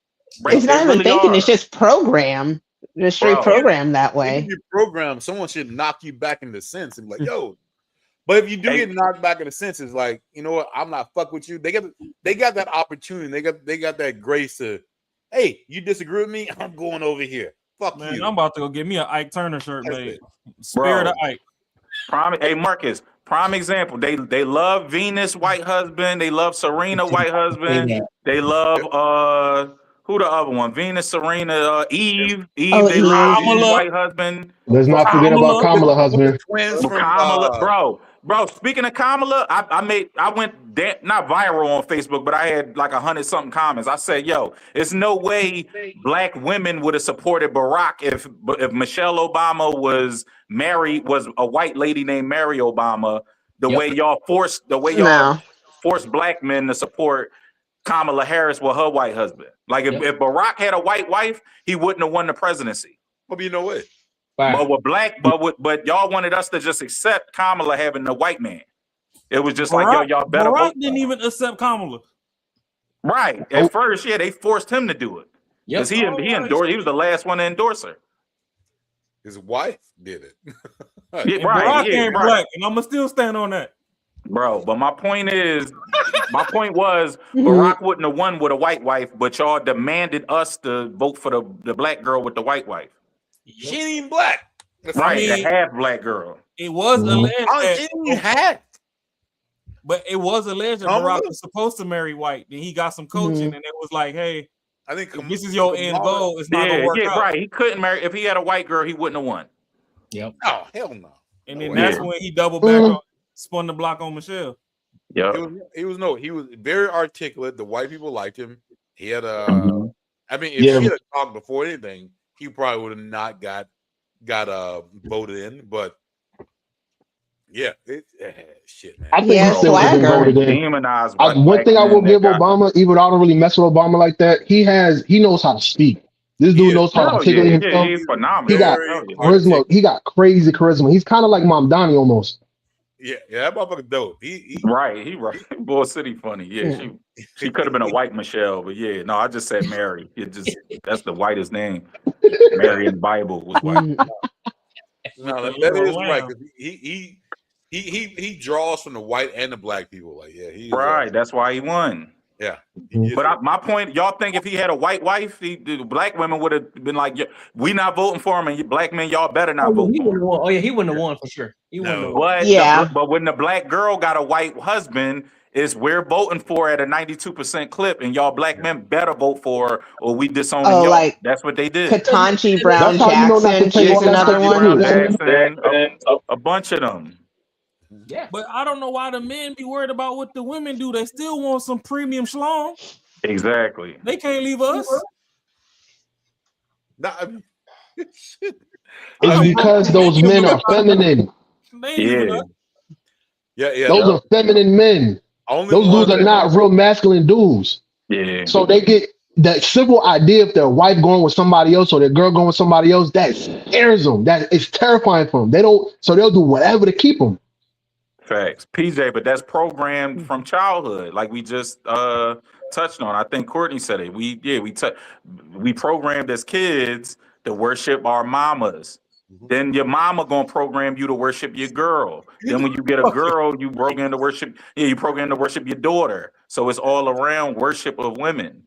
It's not even thinking; it's just programmed. Just straight programmed that way. If you program, someone should knock you back into sense and be like, yo. But if you do get knocked back into sense, it's like, you know what? I'm not fuck with you. They got that opportunity. They got that grace to, hey, you disagree with me? I'm going over here. Fuck Man, you. I'm about to go get me an Ike Turner shirt made. Spirit of Ike. Hey Marcus, prime example. They love Venus white husband. They love Serena white husband. They love who the other one? Venus, Serena, Eve. They love Eve white husband. Let's not forget about Kamala husband. Twins from Kamala, bro. Speaking of Kamala, I went not viral on Facebook, but I had like 100-something comments. I said, "Yo, it's no way black women would have supported Barack if Michelle Obama was a white lady named Mary Obama. The way y'all forced black men to support Kamala Harris with her white husband. Like if Barack had a white wife, he wouldn't have won the presidency. Well, you know what? But with but y'all wanted us to just accept Kamala having the white man. It was just like, yo, y'all better Barack vote. didn't even accept Kamala. Right. At first, they forced him to do it. Because he endorsed, he was the last one to endorse her. His wife did it. Barack ain't black, and I'ma still stand on that. Bro, but my point was Barack wouldn't have won with a white wife, but y'all demanded us to vote for the black girl with the white wife. She ain't even black. Right, the half black girl. It was alleged that but it was alleged that Barack was supposed to marry white. Then he got some coaching, and it was like, hey, I think if this is your end goal, it's not gonna work out. Right. He couldn't marry if he had a white girl, he wouldn't have won. Yep. Oh, hell no. And then that's when he doubled back on, spun the block on Michelle. Yeah. He was very articulate. The white people liked him. He had a I mean, if he had talked before anything, he probably would have not got voted in, but shit, man. I think he still would have been voted in. Demonized One thing I will give Obama, even though I don't really mess with Obama like that, he knows how to speak. This dude knows how to articulate himself. He's phenomenal. He got charisma. He got crazy charisma. He's kind of like Mamdani almost. Yeah, that motherfucker dope. He right. Bull City funny. Yeah, she could have been a white Michelle, but no, I just said Mary. That's the whitest name. Mary in the Bible was white. No, that is right. Because he draws from the white and the black people. Like, right. That's why he won. Yeah. But my point, y'all think if he had a white wife, the black women would have been like, we not voting for him, and black men, y'all better not vote for him. He wouldn't have won for sure. He wouldn't have won. But when the black girl got a white husband, we're voting for at a 92% clip, and y'all black men better vote for her, or we disown y'all. Like that's what they did. Ketanji Brown Jackson, she's another one. A bunch of them. Yeah, but I don't know why the men be worried about what the women do. They still want some premium schlong. Exactly. They can't leave us. It's because those men are feminine. Yeah. Those are feminine men. Those dudes are not real masculine dudes. Yeah. So they get that simple idea if their wife going with somebody else or their girl going with somebody else, that scares them. That is terrifying for them. So they'll do whatever to keep them. Facts. PJ, but that's programmed from childhood, like we just touched on. I think Courtney said it. We programmed as kids to worship our mamas. Then your mama gonna program you to worship your girl. Then when you get a girl, you program to worship your daughter. So it's all around worship of women.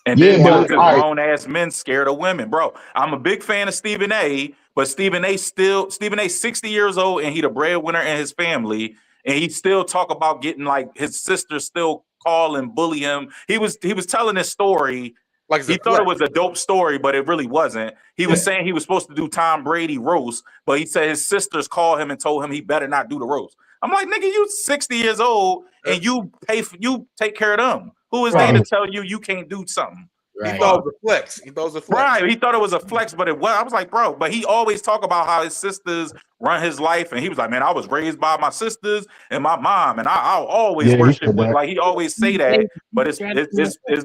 And then grown ass men scared of women. Bro, I'm a big fan of Stephen A. But Stephen A. 60 years old, and he the breadwinner in his family, and he still talk about getting like his sister still call and bully him. He was telling this story like he thought it was a dope story, but it really wasn't. He was saying he was supposed to do Tom Brady roast, but he said his sisters called him and told him he better not do the roast. I'm like, nigga, you 60 years old and you take care of them. Who is they to tell you can't do something? He thought it was a flex. He thought it was a flex. Right. He thought it was a flex, but it was. I was like, bro, but he always talk about how his sisters run his life. And he was like, man, I was raised by my sisters and my mom. And I'll always Yeah, he worship said with, that. like he always say that, but it's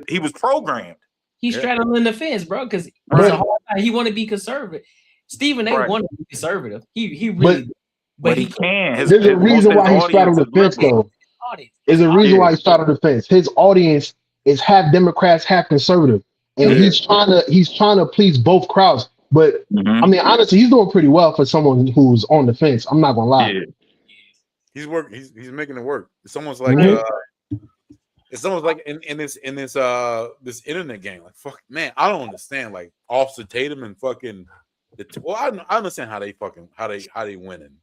he was programmed. He's straddling the fence, bro, because he want to be conservative. Stephen A. want to be conservative. He really, but he can. There's a reason why he straddled the fence, though. There's a reason why he straddled the fence. His audience is half Democrats, half conservative, and he's trying to please both crowds. But I mean, honestly, he's doing pretty well for someone who's on the fence. I'm not gonna lie. He's working. He's making it work. It's almost like it's almost like in this this internet game. Like fuck, man, I don't understand. Like Officer Tatum and fucking I understand how they winning.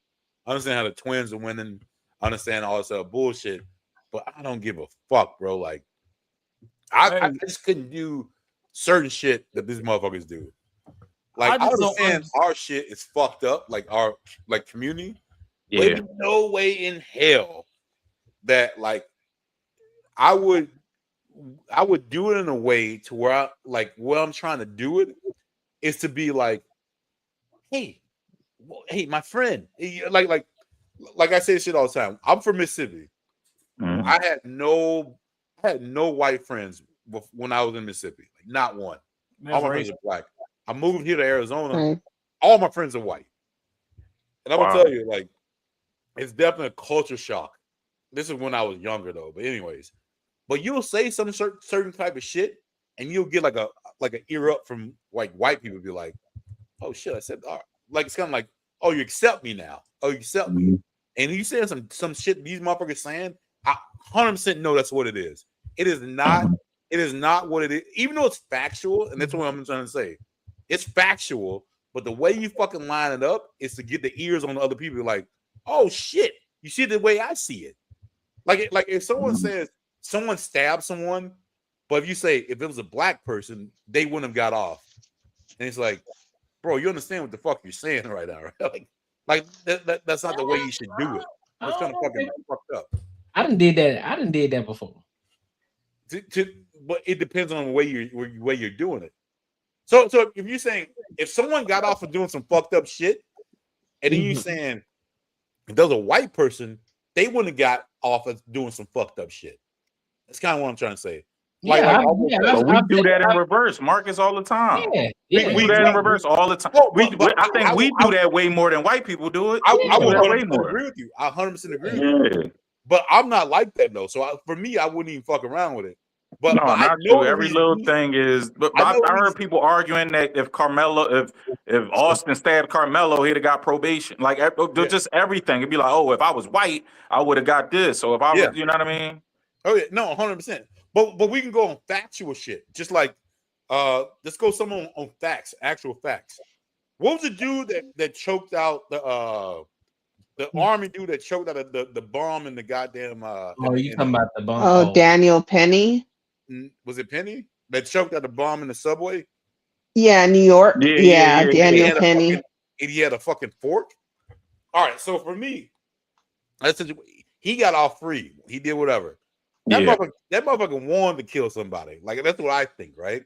I understand how the Twins are winning. I understand all this other bullshit, but I don't give a fuck, bro. Like I just couldn't do certain shit that these motherfuckers do. Like I understand our shit is fucked up, like our community. Yeah. But no way in hell that like I would do it in a way to where what I'm trying to do it is to be like, hey, my friend, like I say shit all the time. I'm from Mississippi. Mm-hmm. I had no white friends when I was in Mississippi, like not one. All my friends are black. I moved here to Arizona. All my friends are white, and I'm gonna tell you, like, it's definitely a culture shock. This is when I was younger, though. But anyways, but you'll say some certain type of shit, and you'll get like an ear up from like white people. Be like, oh shit, I said, all right. Like it's kind of like, oh, you accept me now. Oh, you accept me. And you saying some shit these motherfuckers saying, I 100% know that's what it is. It is not. It is not what it is. Even though it's factual, and that's what I'm trying to say. It's factual, but the way you fucking line it up is to get the ears on the other people. Like, oh shit, you see the way I see it. Like if someone says someone stabbed someone, but if you say if it was a black person, they wouldn't have got off. And it's like, bro, you understand what the fuck you're saying right now, right? Like that's not the way you should do it. It's kind of fucking fucked up. I done did that before. But it depends on the way you're doing it. So if you're saying if someone got off of doing some fucked up shit, and then you're saying if there's a white person, they wouldn't have got off of doing some fucked up shit. That's kind of what I'm trying to say. We do that in reverse, Marcus, all the time. We do that in reverse all the time. I think we do that way more than white people do it. I would 100% agree with you. I 100% agree with you. But I'm not like that though. So for me, I wouldn't even fuck around with it. But no, not true. Every little thing is. But I heard people arguing that if Carmelo, if Austin stabbed Carmelo, he'd have got probation. Like just everything. It'd be like, oh, if I was white, I would have got this. So if I was, you know what I mean? Oh yeah, no, 100%. But we can go on factual shit. Just like, let's go someone on facts, actual facts. What was the dude that choked out the army dude that choked out the bomb in the goddamn? You talking about the bomb? Oh, Daniel Penny. Was it Penny that choked out the bomb in the subway? Yeah, New York. Yeah, Daniel Penny. He had a fucking fork. All right, so for me, he got off free. He did whatever. That motherfucker wanted to kill somebody. Like that's what I think, right?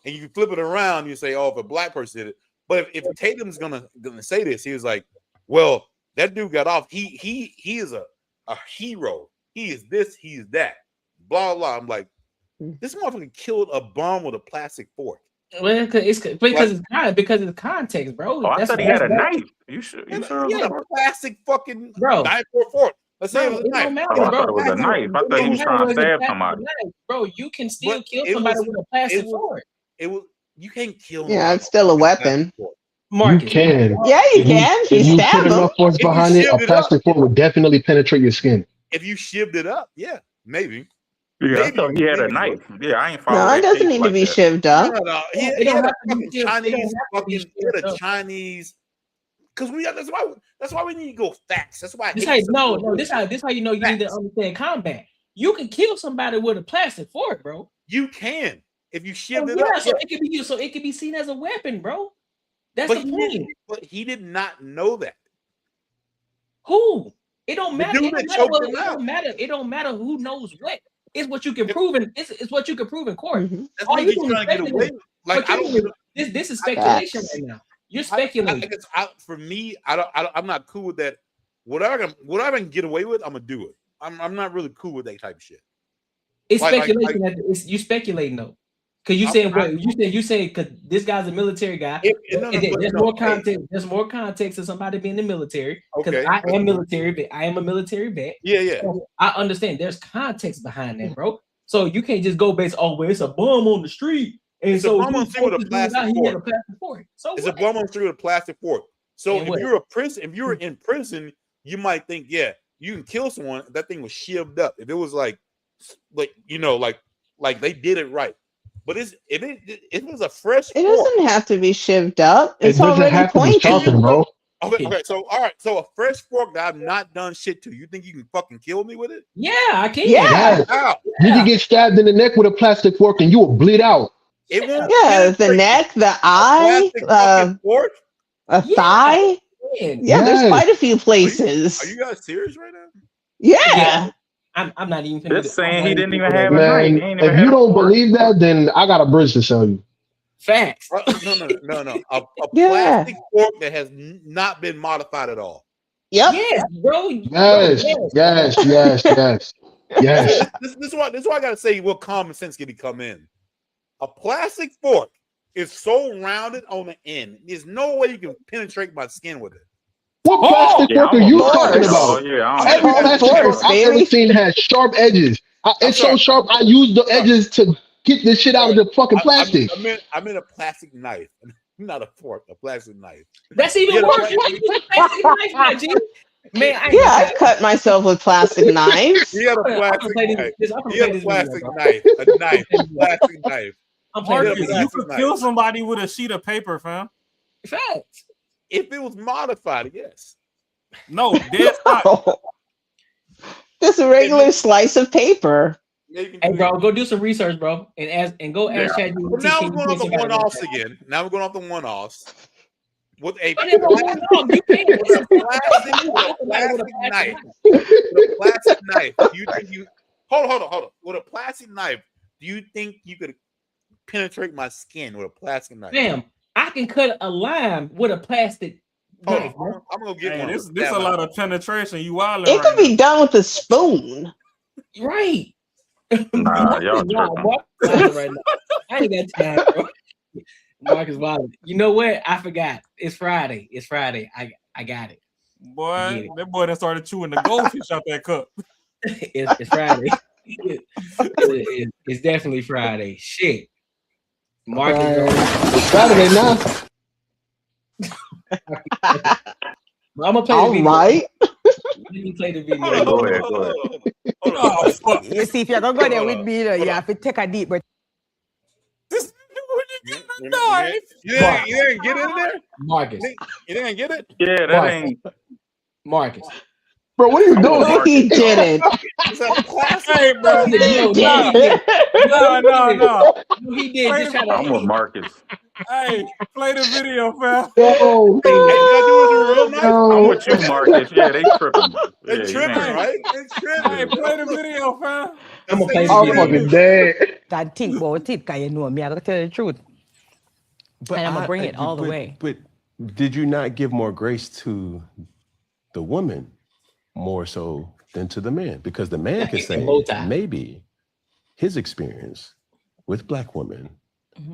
And you flip it around, you say, "Oh, if a black person did it," but if Tatum's gonna say this, he was like, "Well, that dude got off. He is a hero. He is this. He is that. Blah blah." I'm like, this motherfucker killed a bomb with a plastic fork. Well, because it's context, bro. Oh, I thought he had a knife. You sure? He had a plastic fucking knife or fork. Let's say it was a knife. I thought it was a knife. I thought he was trying to stab somebody. Bro, you can still kill somebody with a plastic fork. You can't kill. Yeah, it's still a weapon. Marcus. You can. Yeah, you can. If you put enough force behind it, a plastic fork would definitely penetrate your skin. If you shivved it up, yeah, maybe. Yeah, I thought he had a knife. Yeah, I ain't following. No, it doesn't need to be shivved up. No. He had a fucking Chinese. Because that's why we need to go facts. That's why. This how you know you need to understand combat. You can kill somebody with a plastic fork, bro. You can if you shiv it up. So it can be seen as a weapon, bro. That's the point. But he did not know that. Who? It don't matter. It don't matter who knows what. It's what you can prove in it's what you can prove in court. That's All what you he's doing is trying to get away speculating. with. Like, But I you- don't. this is speculation right now. You're speculating. For me, I'm not cool with that. Whatever I can get away with, I'm gonna do it. I'm not really cool with that type of shit. It's Like- speculation. You speculating though, because you saying what you saying because this guy's a military guy. There's more context. There's more context to somebody being in the military. Because Okay. I am military, but I am a military vet. Yeah. So I understand. There's context behind that, bro. So you can't just go based. Oh, well, it's a bum on the street, and It's a so bum on the street with a plastic fork. So It's a bum on the street with a plastic fork. So And if what? you're in prison, you might think, yeah, you can kill someone. That thing was shivved up. If it was like they did it right. But if it was a fresh It fork, doesn't have to be shivved up. It It's doesn't already have to be pointed. sharpened, bro. Okay, so all right, so a fresh fork that I've not done shit to, you think you can fucking kill me with it? Yeah, I can. Yeah. How? You can get stabbed in the neck with a plastic fork and you will bleed out. It won't. Yeah, the neck, the eye, plastic fucking fork. a thigh. Yeah, there's Yes. quite a few places. Are you guys serious right now? Yeah. I'm not even. Just saying he didn't even have a Man, knife. He ain't even if have you a don't fork. believe that, then I got a bridge to sell you. Facts. No. A Yeah. plastic fork that has not been modified at all. Yep. Yes, bro. Yes. This is why I gotta say what common sense can come in. A plastic fork is so rounded on the end. There's no way you can penetrate my skin with it. What plastic fork are you talking about? Every Of plastic course, fork I've ever baby. seen has sharp edges. It's so sharp, I use the edges to get this shit out of the fucking plastic. I meant a plastic knife, not a fork. A plastic knife. That's even Yeah, worse. You use a plastic knife, my G. Man, I ain't Yeah, gonna- I've cut myself with plastic knives. You got a plastic knife. You got a plastic knife. A knife. A plastic knife. Marcus, Yeah, you could kill somebody with a sheet of paper, fam. Facts. If it was modified, yes. No, dead spot. Just a regular slice of paper. Hey, bro, go do some research, bro, and go ask ChatGPT. But now can we're you going off kill the somebody with one-offs that? again. Now we're going off the one-offs. With a But it was one-off. You can't. with a plastic knife. With a plastic knife. Do you think you hold on. With a plastic knife, do you think you could penetrate my skin with a plastic knife? Damn, I can cut a lime with a plastic knife, bro. I'm gonna get Hey, one. this a lot of penetration. You wildin' It right could be done with a spoon. Right. Nah, y'all Wow, tripping. Mark is violent right now. I ain't got time, bro. Mark is violent. You know what? I forgot. It's Friday. I got it. Boy, that boy that started chewing the goldfish out that cup. It's Friday. It's definitely Friday. Shit. Mark is It's Saturday now. I'm gonna play All the video. right. Let me play the video. Go ahead. Oh, fuck. You see, if you're gonna go there with me, you have to take a deep breath. You didn't get in there? Marcus. You didn't get it? Yeah, that Marcus. ain't. Marcus. Bro, what are you doing? He didn't. It's a plastic. Hey, bro. No, he did. Just try I'm with to. Marcus. Hey, play the video, fam. Yo, Hey, can I do it with a real knife? I'm with you, Marcus. Yeah, they tripping. They Yeah, you tripping, ain't- right? They tripping. Hey, play the video, fam. I'm gonna play the I'm video. fucking dead. That think about it, cause you know me, I gotta tell you the truth. But And I'm gonna bring it all the way. But did you not give more grace to the woman more so than to the man? Because the man can say maybe his experience with black women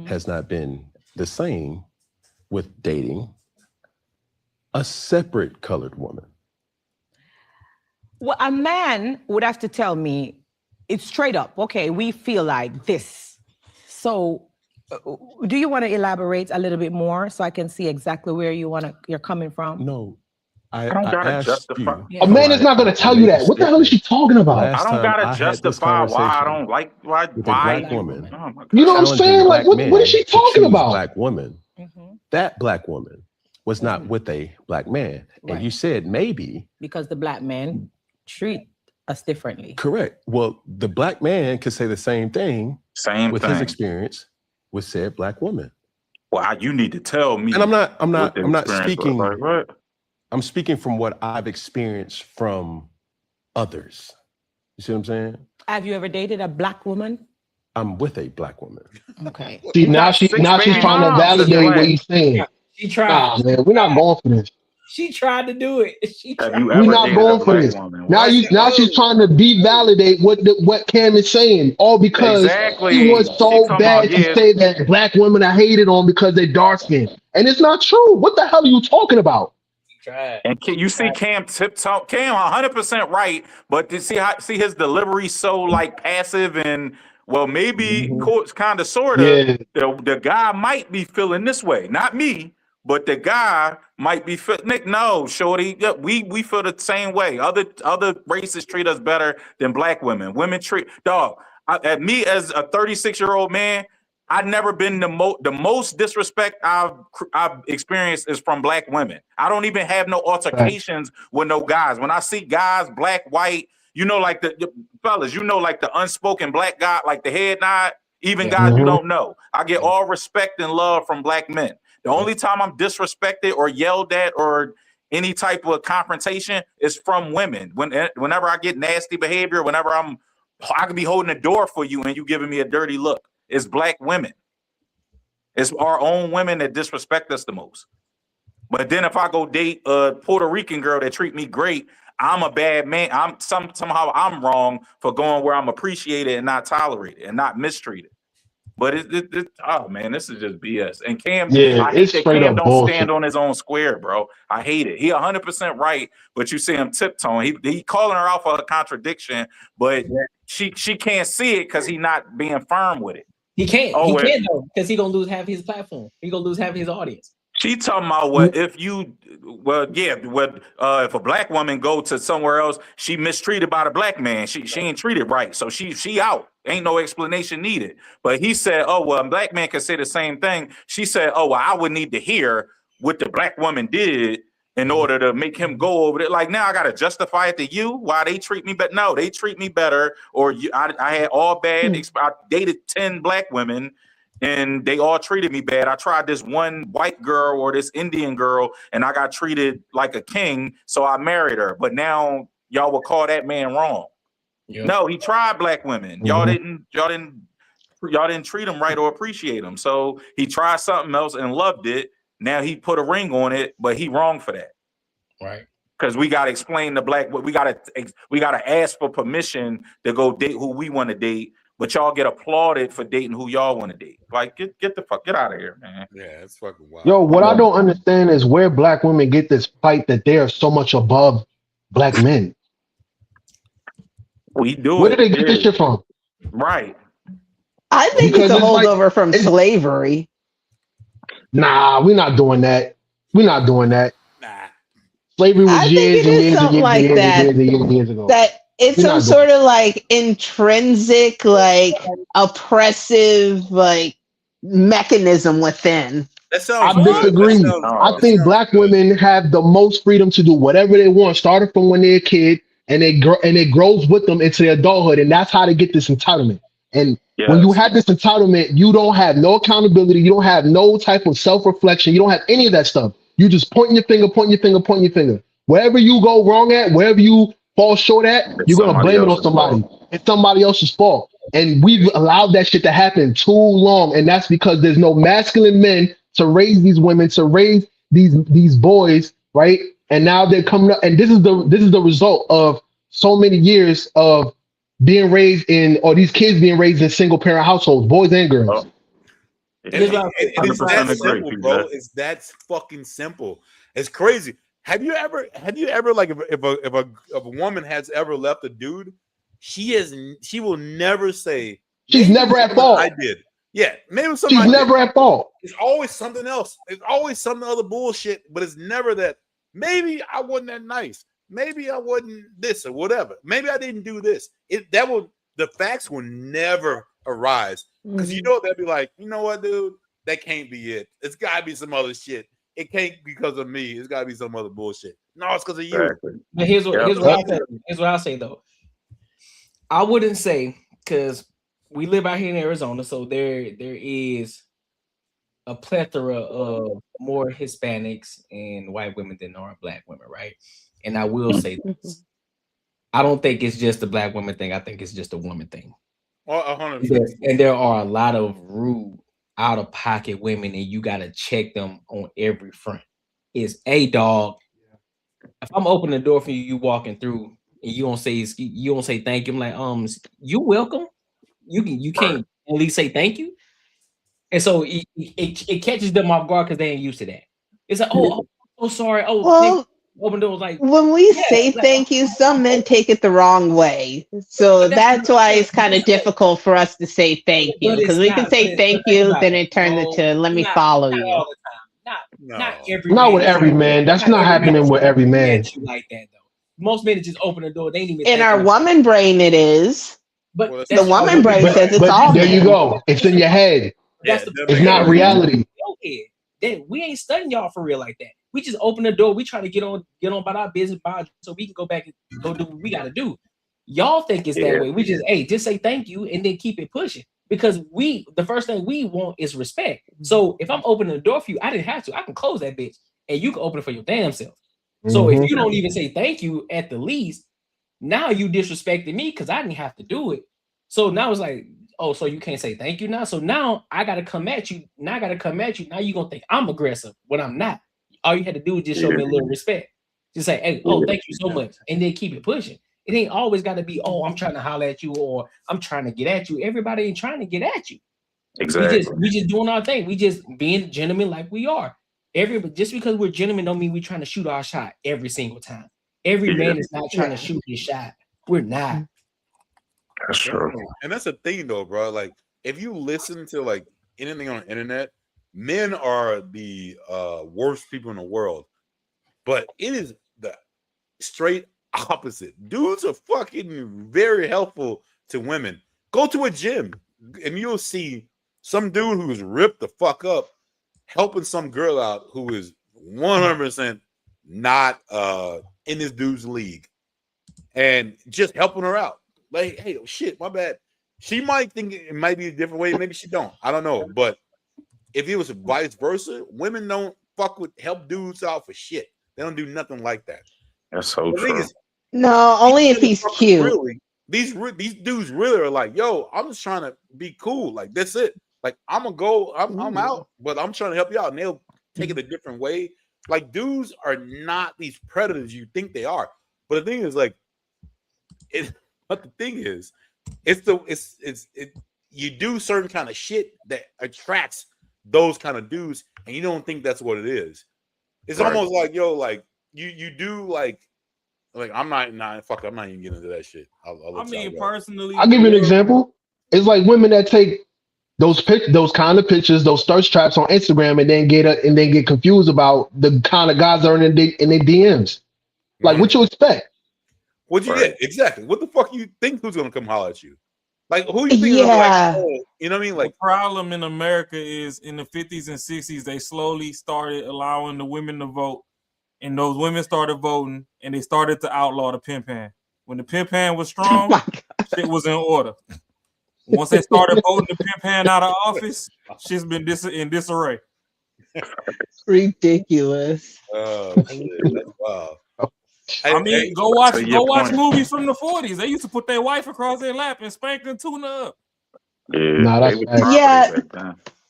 has not been the same with dating a separate colored woman. Well, a man would have to tell me it's straight up. Okay, we feel like this. So, do you want to elaborate a little bit more so I can see exactly where you're coming from? No, I don't gotta asked justify. you. A man is not going to tell you that. What the hell is she talking about? Last I don't time I gotta had this justify why I conversation don't like why. with a black woman. Oh my God. You know what I'm saying? Like, what is she talking about? Black woman. That black woman was not with a black man, and you said maybe Because the black men treat us differently. correct. Well, the black man could say the same thing Same with thing. his experience with said black woman. Well, you need to tell me. And I'm not what the experience was speaking. like, what? I'm speaking from what I've experienced from others. You see what I'm saying? Have you ever dated a black woman? I'm with a black woman. Okay. See, now she's trying to validate what he's saying. She tried. Nah, man, we're not going for this. She tried to do it. She Have tried. you We're ever not dated a going for black this. woman? Now What? she's trying to devalidate what Cam is saying, all because Exactly. he was She so talking bad about, to yeah. say that black women are hated on because they're dark skinned. And it's not true. What the hell are you talking about? And you see Cam tiptoe. Cam 100% right, but to see his delivery so like passive and well, maybe kind of sorta. Yeah. The guy might be feeling this way, not me, but the guy might be feeling. Nick, no, shorty, yeah, we feel the same way. Other races treat us better than black women. Women treat dog. At me as a 36-year-old man, I've never been the most disrespect I've experienced is from black women. I don't even have no altercations with no guys. When I see guys, black, white, you know, like the fellas, you know, like the unspoken black guy, like the head nod, even guys you don't know. I get all respect and love from black men. The only time I'm disrespected or yelled at or any type of confrontation is from women. Whenever I get nasty behavior, whenever I could be holding the door for you and you giving me a dirty look. It's black women. It's our own women that disrespect us the most. But then if I go date a Puerto Rican girl that treat me great, I'm a bad man. Somehow I'm wrong for going where I'm appreciated and not tolerated and not mistreated. But oh man, this is just BS. And Cam, Yeah, I hate it's that straight Cam up don't bullshit. stand on his own square, bro. I hate it. He 100% right, but you see him tiptoeing. He calling her out for a contradiction, but she can't see it because he not being firm with it. He can't. Oh, He well, can't though, because he gonna lose half his platform. He gonna lose half his audience. She talking about what if you if a black woman go to somewhere else, she mistreated by the black man. She ain't treated right. So she out. Ain't no explanation needed. But he said, oh, well, a black man can say the same thing. She said, oh, well, I would need to hear what the black woman did in order to make him go over there. Like, now I gotta justify it to you why they treat me better. No, they treat me better. Or I had all bad I dated 10 black women and they all treated me bad. I tried this one white girl or this Indian girl, and I got treated like a king, so I married her. But now y'all will call that man wrong. Yep. No, he tried black women. Y'all didn't treat him right or appreciate him. So he tried something else and loved it. Now he put a ring on it, but he wrong for that. Right. Because we gotta explain the black. We gotta ask for permission to go date who we want to date. But y'all get applauded for dating who y'all want to date. Like, get the fuck out of here, man. Yeah, it's fucking wild. Yo, what I don't understand is where black women get this fight that they are so much above black men. We do Where it. did they get this shit from? Right. I think Because it's a it's like- holdover from slavery. Nah, we're not doing that. We're not doing that. Slavery was I think years it and is years and something years like and that. years and years and years ago. That it's We're some not sort of like intrinsic, like oppressive, like mechanism within. I disagree. I think black women have the most freedom to do whatever they want, starting from when they're a kid, and it grows with them into their adulthood, and that's how they get this entitlement. And when you have this entitlement, you don't have no accountability, you don't have no type of self-reflection, you don't have any of that stuff. You just pointing your finger. Wherever you go wrong at, wherever you fall short at, you're gonna blame it on somebody. It's somebody else's fault. And we've allowed that shit to happen too long, and that's because there's no masculine men to raise these women, to raise these boys, right? And now they're coming up, and this is the result of so many years of being raised in, or these kids being raised in single parent households, boys and girls. And it's that simple, bro. It's that fucking simple. It's crazy. Have you ever like if a woman has ever left a dude, she will never say she's never at fault. I did. Yeah, maybe she's never at fault. It's always something else. It's always some other bullshit, but it's never that. Maybe I wasn't that nice. Maybe I wasn't this or whatever. Maybe I didn't do this. The facts will never arise because you know they'll be like, you know what, dude, that can't be it. It's got to be some other shit. It can't be because of me. It's got to be some other bullshit. No, it's because of you. But here's what I say though. I wouldn't say, because we live out here in Arizona, so there is a plethora of more Hispanics and white women than there are black women, right? And I will say this. I don't think it's just a black woman thing. I think it's just a woman thing. 150. And there are a lot of rude, out of pocket women, and you gotta check them on every front. It's a dog. If I'm opening the door for you, you walking through, and you don't say thank you. I'm like, you welcome. You can't at least say thank you. And so it catches them off guard because they ain't used to that. It's like, oh, sorry. Oh, Well, open doors like when we say thank you, some men take it the wrong way. So that's why it's kind of difficult for us to say thank you, because we can say thank you, then it turns into let me follow you. Not every Not man with every man. That's not happening with every man. like that though. Most men just open the door. They ain't even In thank our you. woman brain, it is. But The woman brain says it's all there you men. go. It's in your head. That's It's not reality. Okay. Then we ain't studying y'all for real like that. We just open the door. We try to get on about our business so we can go back and go do what we gotta do. Y'all think it's that way. We just say thank you and then keep it pushing. Because the first thing we want is respect. So if I'm opening the door for you, I didn't have to. I can close that bitch and you can open it for your damn self. So if you don't even say thank you at the least, now you disrespected me because I didn't have to do it. So now it's like, oh, so you can't say thank you now? So now I gotta come at you. Now you're gonna think I'm aggressive when I'm not. All you had to do is just show me a little respect. Just say, hey, thank you so much. And then keep it pushing. It ain't always got to be, I'm trying to holler at you or I'm trying to get at you. Everybody ain't trying to get at you. Exactly. We just doing our thing. We just being gentlemen like we are. Just because we're gentlemen don't mean we're trying to shoot our shot every single time. Every man is not trying to shoot his shot. We're not. That's true. And that's the thing though, bro. Like if you listen to like anything on the internet, men are the worst people in the world. But it is the straight opposite. Dudes are fucking very helpful to women. Go to a gym and you'll see some dude who's ripped the fuck up helping some girl out who is 100% not in this dude's league and just helping her out. Like, hey, shit, my bad. She might think it might be a different way. Maybe she don't. I don't know. But if it was vice versa, women don't help dudes out for shit. They don't do nothing like that. That's so true. No, only if he's cute. Really, these dudes really are like, yo, I'm just trying to be cool. Like, that's it. Like, I'm gonna go, I'm out, but I'm trying to help you out. And they'll take it a different way. Like, dudes are not these predators you think they are. But the thing is, like, you do certain kind of shit that attracts those kind of dudes, and you don't think that's what it is. It's almost like, yo, like you do like I'm not even getting into that shit. I mean, personally, I'll give you an example. It's like women that take those kind of pictures, those thirst traps on Instagram, and then get confused about the kind of guys that are in their DMs. Like, what you expect? What you get exactly? What the fuck you think? Who's gonna come holler at you? Like, who you think? Like, oh, you know what I mean? Like, the problem in America is in the 50s and 60s, they slowly started allowing the women to vote, and those women started voting, and they started to outlaw the pimp hand. When the pimp hand was strong, shit was in order. Once they started voting the pimp hand out of office, shit's been in disarray. Ridiculous. Oh shit, that's wild. I mean, go watch movies from the 40s. They used to put their wife across their lap and spank and tune her up.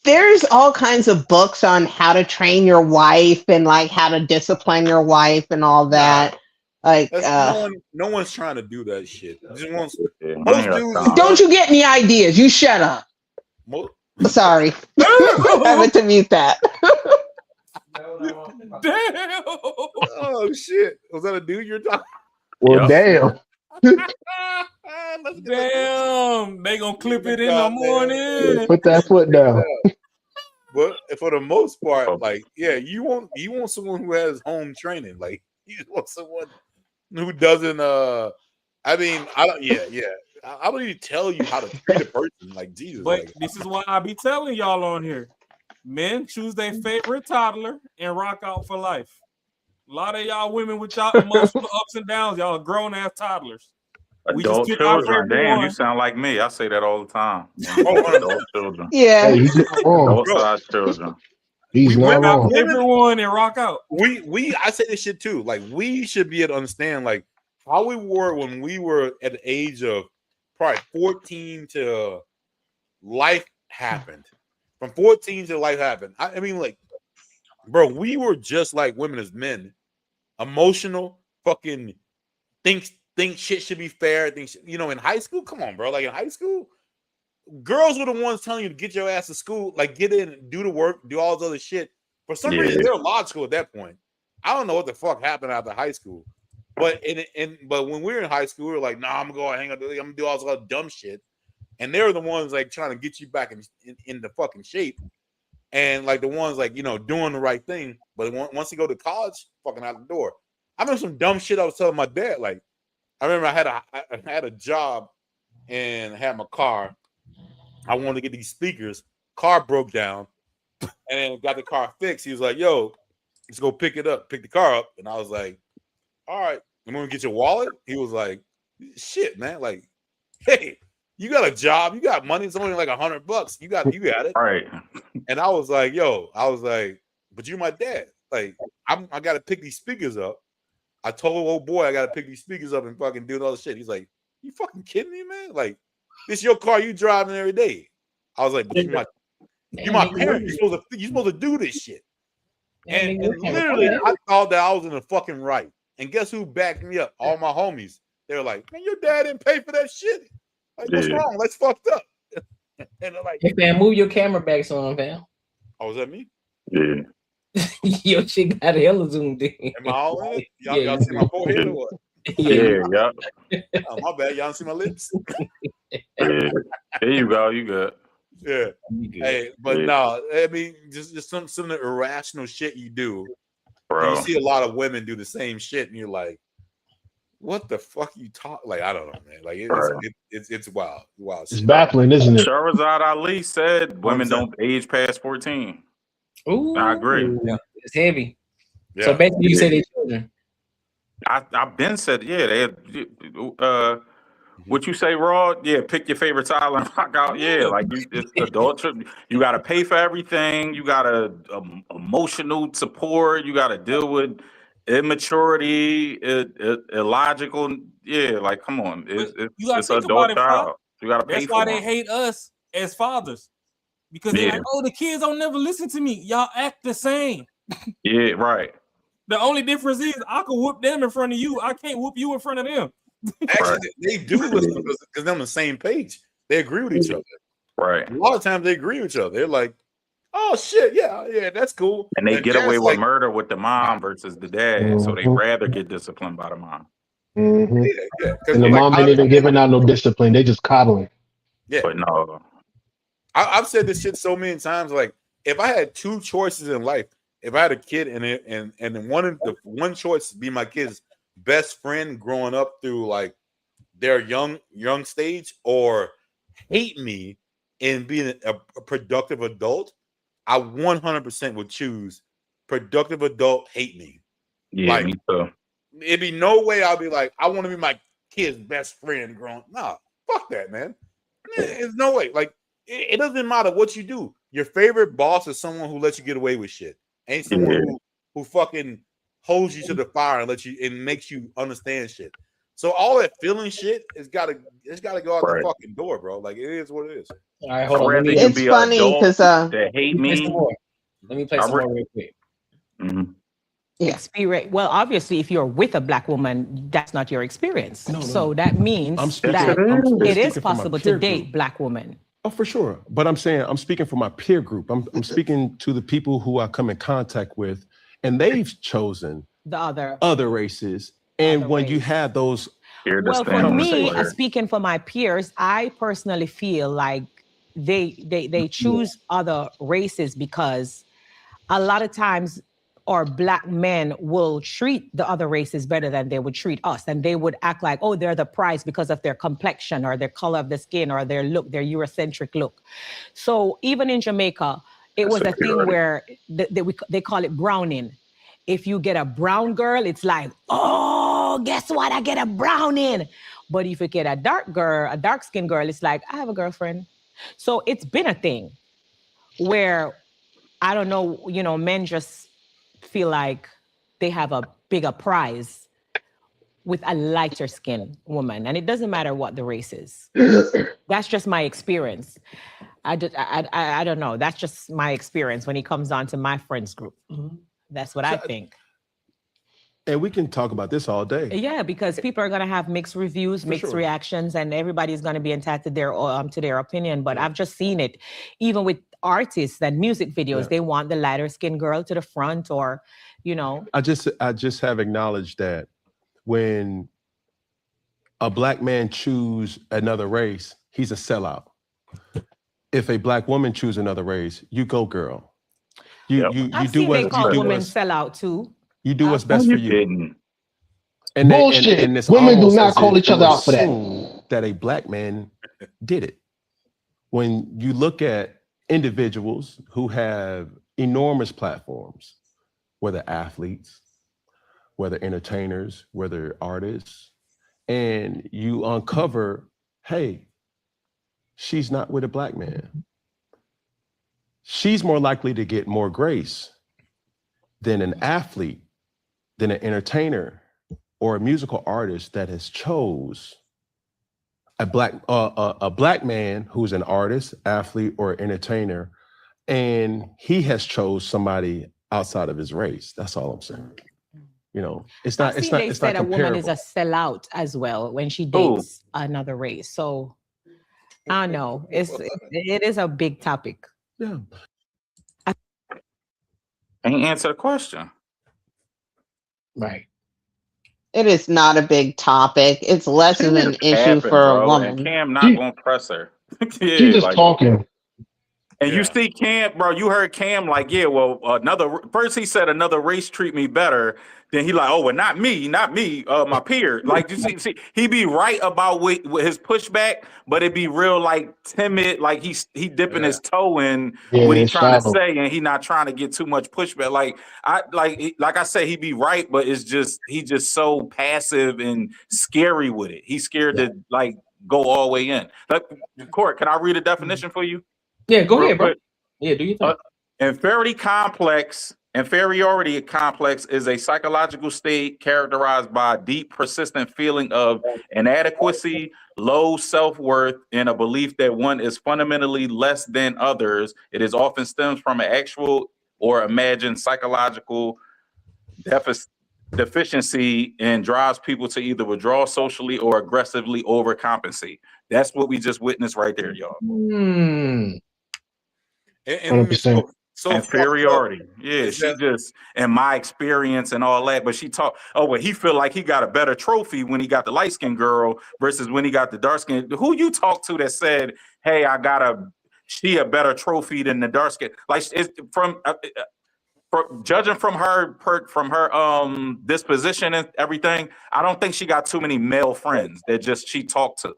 There's all kinds of books on how to train your wife and like how to discipline your wife and all that. Like, no one's trying to do that shit. Most dudes, don't you get any ideas? You shut up. Sorry, I meant to mute that. Damn. Oh shit! Was that a dude you're talking? Well, damn. Damn, they gonna clip it in the morning. Put that foot down. But for the most part, like, yeah, you want someone who has home training. Like, you want someone who doesn't. I mean, I don't. Yeah. I don't even tell you how to treat a person. Like, Jesus. But like, this is why I be telling y'all on here. Men choose their favorite toddler and rock out for life. A lot of y'all women with y'all emotional ups and downs, y'all are grown ass toddlers. Adult children, damn, you sound like me. I say that all the time. Adult children. Yeah. Hey, he's adult size children. He's not wrong. Everyone and rock out. I say this shit too. Like, we should be able to understand, like, how we were when we were at the age of probably 14 to life happened. From 14 to life happened. I mean, like, bro, we were just like women as men, emotional, fucking think shit should be fair. In high school, come on, bro. Like in high school, girls were the ones telling you to get your ass to school, like get in, do the work, do all this other shit. For some reason, they're logical at that point. I don't know what the fuck happened after high school, but but when we were in high school, we were like, nah, I'm gonna go hang out, I'm gonna do all this other dumb shit, and they're the ones like trying to get you back in the fucking shape, and like the ones like doing the right thing. But once you go to college, fucking out the door. I remember some dumb shit I was telling my dad. Like, I remember I had a job and had my car. I wanted to get these speakers. Car broke down, and then got the car fixed. He was like, "Yo, let's go pick it up, pick the car up." And I was like, "All right." And when we get your wallet, he was like, "Shit, man! Like, hey, you got a job, you got money. It's only like $100. You got it, right?" And I was like, "Yo," I was like, "But you're my dad. Like, I got to pick these speakers up." I told old boy I got to pick these speakers up and fucking do all the shit. He's like, "You fucking kidding me, man? Like, this your car, you driving every day." I was like, "But you're my parent. You're supposed to do this shit." And literally, I thought that I was in the fucking right. And guess who backed me up? All my homies. They were like, "Man, your dad didn't pay for that shit. Like, what's wrong? Let's fucked up." And they're like, "Hey, man, move your camera back some, fam." Oh, was that me? Yeah. Your shit got hella zoomed in. Am I all in it? Y'all see my forehead or what? Yeah. Oh, my bad. Y'all see my lips? Yeah. There you go. You good. Yeah. Hey, but no, I mean, just some of the irrational shit you do. Bro. You see a lot of women do the same shit, and you're like, "What the fuck you talk?" Like, I don't know, man. Like, it's wild, wild. It's baffling, isn't it? Shahrazad Ali said women don't age past 14. Ooh, I agree. Yeah. It's heavy. Yeah. So basically, you say they're children. I've been said, what you say, Raw? Yeah, pick your favorite tile and rock out. Yeah, like it's adult. You got to pay for everything. You got to emotional support. You got to deal with immaturity, illogical. Yeah, like come on, You gotta it's think adult about it, child. Pop. You got to pay That's for why they them. hate us as fathers. Because they're like, oh, the kids don't never listen to me. Y'all act the same. Yeah, right. The only difference is I can whoop them in front of you. I can't whoop you in front of them. Actually, they do listen because they're on the same page. They agree with each other. Right. A lot of times they agree with each other. They're like, "Oh shit, yeah, that's cool." And they get away with like, murder with the mom versus the dad, so they rather get disciplined by the mom. Mm-hmm. Yeah. And the mom ain't even giving out no discipline. They just coddling. Yeah. But no. I've said this shit so many times. Like, if I had two choices in life, if I had a kid and one choice be my kid's best friend growing up through like their young stage, or hate me and being a productive adult, I 100% would choose productive adult hate me. Yeah, like, me too. It'd be no way I'll be like, I want to be my kid's best friend growing. Nah, fuck that, man. There's no way. Like, it doesn't matter what you do. Your favorite boss is someone who lets you get away with shit. Ain't someone who fucking holds you to the fire and makes you understand shit. So all that feeling shit it's gotta go out the fucking door, bro. Like, it is what it is. All right, hold on. It's funny because they hate me. Let me play some more real quick. Experience. Well, obviously, if you're with a black woman, that's not your experience. So that means that it is possible to date black women. Oh, for sure. But I'm saying I'm speaking for my peer group. I'm speaking to the people who I come in contact with, and they've chosen the other races. And when you have those, well, for me, speaking for my peers, I personally feel like they choose other races because a lot of times our black men will treat the other races better than they would treat us. And they would act like, oh, they're the prize because of their complexion or their color of the skin or their look, their Eurocentric look. So even in Jamaica, it was a thing where they call it browning. If you get a brown girl, it's like, oh, guess what? I get a browning. But if you get a dark girl, a dark-skinned girl, it's like, I have a girlfriend. So it's been a thing where, I don't know, men just feel like they have a bigger prize with a lighter skinned woman, and it doesn't matter what the race is. That's just my experience. I don't know. That's just my experience when it comes on to my friends group. That's what I think. And we can talk about this all day. Yeah, because people are going to have mixed reviews, mixed reactions, and everybody's going to be entitled to their opinion. But I've just seen it, even with artists and music videos, they want the lighter skinned girl to the front, or, you know. I just have acknowledged that when a black man choose another race, he's a sellout. If a black woman choose another race, you go, girl. You do what they call women sell out too. You do what's best for you. And bullshit. And women do not call each other out for that. That a black man did it. When you look at individuals who have enormous platforms, whether athletes, whether entertainers, whether artists, and you uncover, hey, she's not with a black man. She's more likely to get more grace than an athlete, than an entertainer, or a musical artist that has chose a black man who's an artist, athlete, or entertainer, and he has chose somebody outside of his race. That's all I'm saying. You know, it's not. It's not. They It's said not a woman is comparable. a sellout as well when she dates another race. So I don't know. It is a big topic. Yeah. Ain't answer the question. Right. It is not a big topic. It's less of an issue Capping, for bro, a woman. And Cam not gonna press her. Yeah, She's just like, talking. And you see Cam, bro, you heard Cam like, yeah, well, first he said another race treat me better. Then he like, oh, well, not me, my peer. Like, you see, he be right about with his pushback, but it be real like timid, like he dipping his toe in what he it's trying to shallow. say, and he not trying to get too much pushback. Like I say, he be right, but it's just he just so passive and scary with it. He's scared to like go all the way in. Like, Court, can I read a definition for you? Yeah, go Real ahead, bro. quick. Yeah, do you think? Inferiority complex is a psychological state characterized by a deep, persistent feeling of inadequacy, low self-worth, and a belief that one is fundamentally less than others. It is often stems from an actual or imagined psychological deficiency and drives people to either withdraw socially or aggressively overcompensate. That's what we just witnessed right there, y'all. And so inferiority. Yeah, she just, in my experience and all that, but she talked, oh, well, he feel like he got a better trophy when he got the light-skinned girl versus when he got the dark-skinned. Who you talked to that said, hey, she a better trophy than the dark-skinned? Like, it's from judging from her disposition and everything, I don't think she got too many male friends that just she talked to.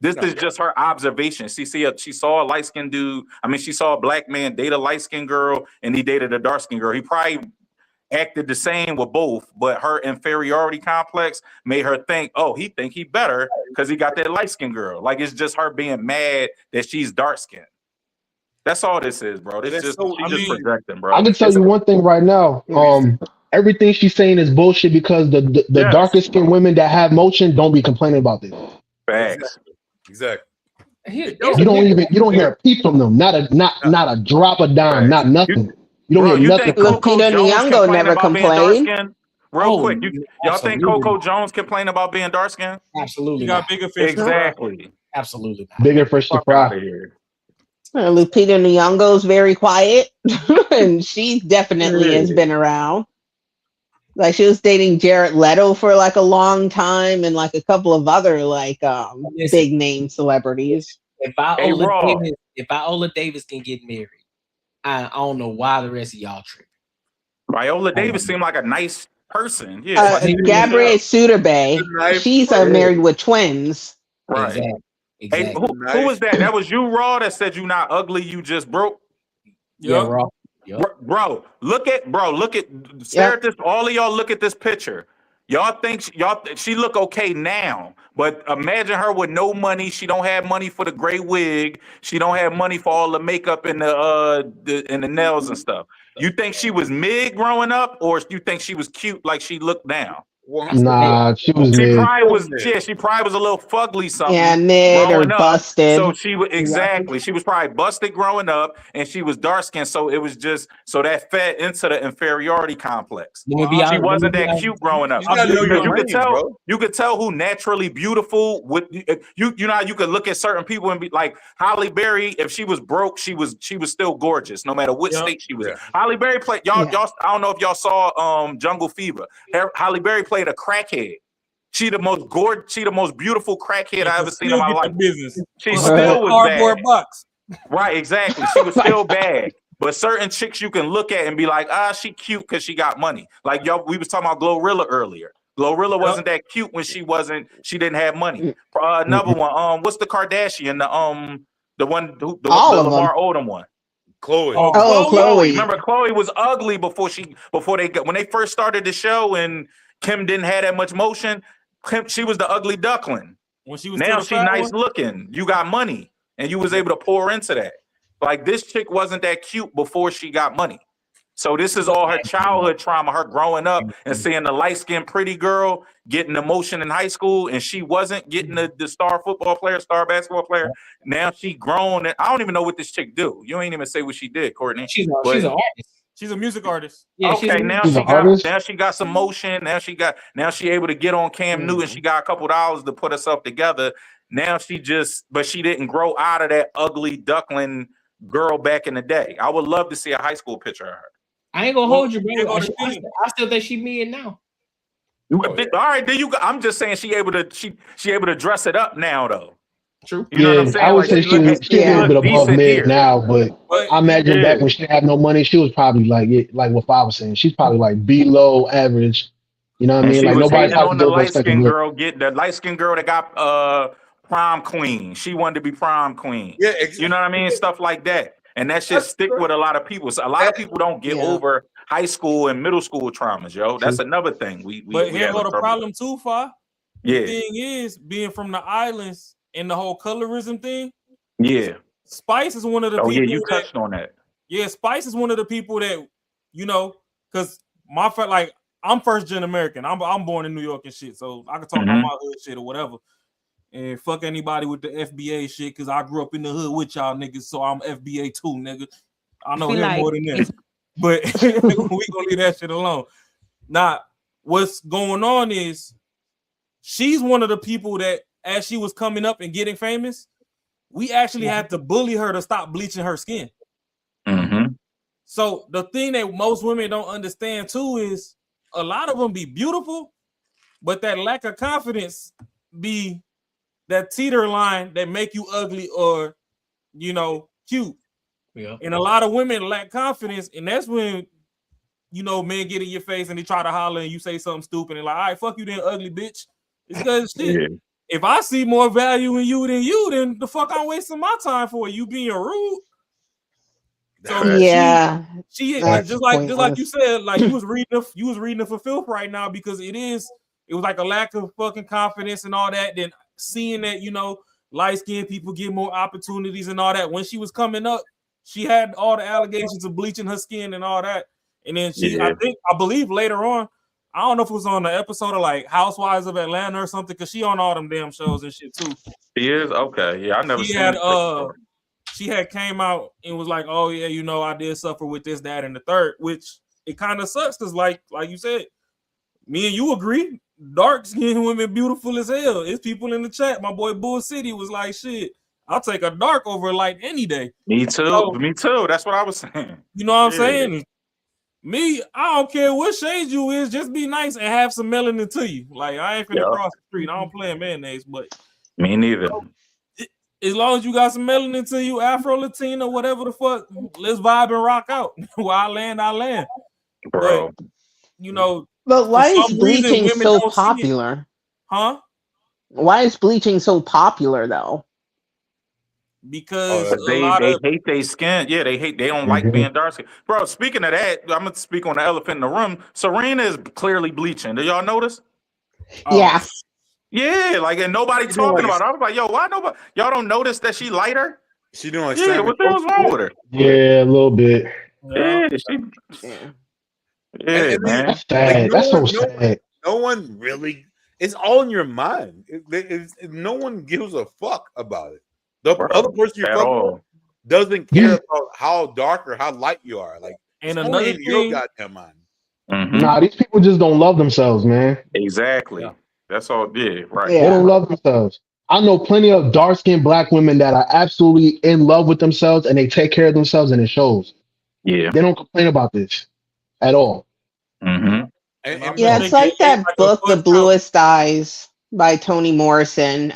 This is just her observation. She saw a light-skinned dude. I mean, she saw a black man date a light-skinned girl, and he dated a dark-skinned girl. He probably acted the same with both, but her inferiority complex made her think, oh, he think he better because he got that light-skinned girl. Like, it's just her being mad that she's dark-skinned. That's all this is, bro. This just projecting, bro. I can tell you one thing right now. Everything she's saying is bullshit because the darkest skinned women that have motion don't be complaining about this. Facts. Exactly. You don't hear a peep from them. Not a drop of dime. Not nothing. You don't hear nothing. Lupita Nyong'o never complained. Real quick, y'all think Coco Jones complain about being dark skinned? Absolutely. You got bigger fish. Exactly. Absolutely. Bigger fish to fry. Lupita Nyong'o's very quiet, and she definitely has been around. Like, she was dating Jared Leto for like a long time, and like a couple of other like big name celebrities. If Viola Davis can get married, I don't know why the rest of y'all tripping. Viola Davis seemed like a nice person. Yeah. Gabrielle Suterbe, she's married with twins. Right. Exactly. Hey, who was that? That was you, Raw, that said you not ugly, you just broke? Yeah, Raw. Yep. Bro, stare at this. All of y'all look at this picture. Y'all think she look okay now, but imagine her with no money. She don't have money for the gray wig. She don't have money for all the makeup and the nails and stuff. You think she was mid growing up, or you think she was cute like she looked now? Nah, she was She mid. probably was. Yeah, she probably was a little fugly something. Yeah, mid or growing up. busted. So she was exactly. She was probably busted growing up, and she was dark skinned. So it was just so that fed into the inferiority complex. She wasn't that cute growing up. You gotta know your You could range, tell. bro. You could tell who naturally beautiful. With you know how you could look at certain people and be like Halle Berry. If she was broke, she was still gorgeous, no matter what state she was in. Halle Berry played y'all. I don't know if y'all saw Jungle Fever. Halle Berry played a crackhead. She the most beautiful crackhead I ever seen in my life. She still was cardboard bad. box. Right, exactly. She was still bad. But certain chicks you can look at and be like, she cute because she got money. Like y'all, we was talking about Glorilla earlier. Glorilla wasn't that cute when she didn't have money. Another one, what's the Kardashian? The one the Lamar Odom one. Chloe. Chloe. Remember, Chloe was ugly when they first started the show and Kim didn't have that much motion. She was the ugly duckling. When she was Now she nice looking. You got money and you was able to pour into that. Like this chick wasn't that cute before she got money. So this is all her childhood trauma, her growing up and seeing the light-skinned pretty girl getting emotion in high school, and she wasn't getting the star football player, star basketball player. Now she grown, and I don't even know what this chick do. You ain't even say what she did, Courtney. She's an artist. She's a music artist. Yeah, okay, now she got some motion. Now she able to get on Cam Newton. She got a couple dollars to put herself together. Now but she didn't grow out of that ugly duckling girl back in the day. I would love to see a high school picture of her. I ain't gonna hold you, bro. I still think she mean now. All right, I'm just saying she able to dress it up now though. True. You know what I'm saying? I would say she's a little bit above mid now, but I imagine back when she had no money, she was probably like what I was saying. She's probably like below average. You know what I mean? Like nobody's on the light skinned girl. The light skinned girl that got prom queen. She wanted to be prom queen. Yeah, exactly. You know what I mean? Stuff like that. And that shit stick with a lot of people. So a lot of people don't get over high school and middle school traumas, yo. That's another thing. But here go the problem too, Fa. Yeah. The thing is, being from the islands and the whole colorism thing. Yeah. Spice is one of the people. Yeah, you touched on that. Yeah, Spice is one of the people that, because I'm first gen American. I'm born in New York and shit, so I can talk about my hood shit or whatever. And fuck anybody with the FBA shit, because I grew up in the hood with y'all niggas, so I'm FBA too, nigga. I know him more than that. But we gonna leave that shit alone. Now, what's going on is she's one of the people that, as she was coming up and getting famous, we actually had to bully her to stop bleaching her skin. So the thing that most women don't understand too is a lot of them be beautiful, but that lack of confidence be that teeter line that make you ugly or, cute. Yeah. And a lot of women lack confidence, and that's when, men get in your face and they try to holler and you say something stupid and like, all right, fuck you then, ugly bitch. It's because shit. If I see more value in you, then the fuck I'm wasting my time for you being rude. So she just like you said, like you was reading the for filth right now, because it was like a lack of fucking confidence and all that. Then seeing that, light-skinned people get more opportunities and all that. When she was coming up, she had all the allegations of bleaching her skin and all that. And then I believe later on, I don't know if it was on the episode of like Housewives of Atlanta or something, because she on all them damn shows and shit too. She is? Okay. Yeah, I never seen it. She had came out and was like, oh yeah, I did suffer with this, that, and the third, which it kind of sucks because like you said, me and you agree, dark-skinned women beautiful as hell. It's people in the chat. My boy Bull City was like, shit, I'll take a dark over a light any day. Me too. So, me too. That's what I was saying. You know what I'm saying? Me, I don't care what shade you is, just be nice and have some melanin to you. Like, I ain't finna cross the street. I don't play in mayonnaise, but me neither. As long as you got some melanin to you, Afro Latino, whatever the fuck, let's vibe and rock out. Where I land. Bro. But, but why is bleaching so popular? Huh? Why is bleaching so popular though? Because they hate their skin. Yeah, they don't like being dark skin. Bro, speaking of that, I'm gonna speak on the elephant in the room. Serena is clearly bleaching. Do y'all notice? Yeah. Yeah, like, and nobody talking about it. I was like, yo, why nobody? Y'all don't notice that she lighter? She doing like what the hell's wrong with her? Yeah, a little bit. Yeah, man. That's sad. That's so sad. no one really. It's all in your mind. No one gives a fuck about it. The other person you're At fucking all. with doesn't care about how dark or how light you are. Like, And it's only another in your thing, goddamn mind. Nah, these people just don't love themselves, man. Exactly. That's all. Yeah, right. They don't love themselves. I know plenty of dark-skinned black women that are absolutely in love with themselves and they take care of themselves and it shows. Yeah. They don't complain about this at all. Mm-hmm. Yeah, it's like that book, The Bluest Eyes by Toni Morrison.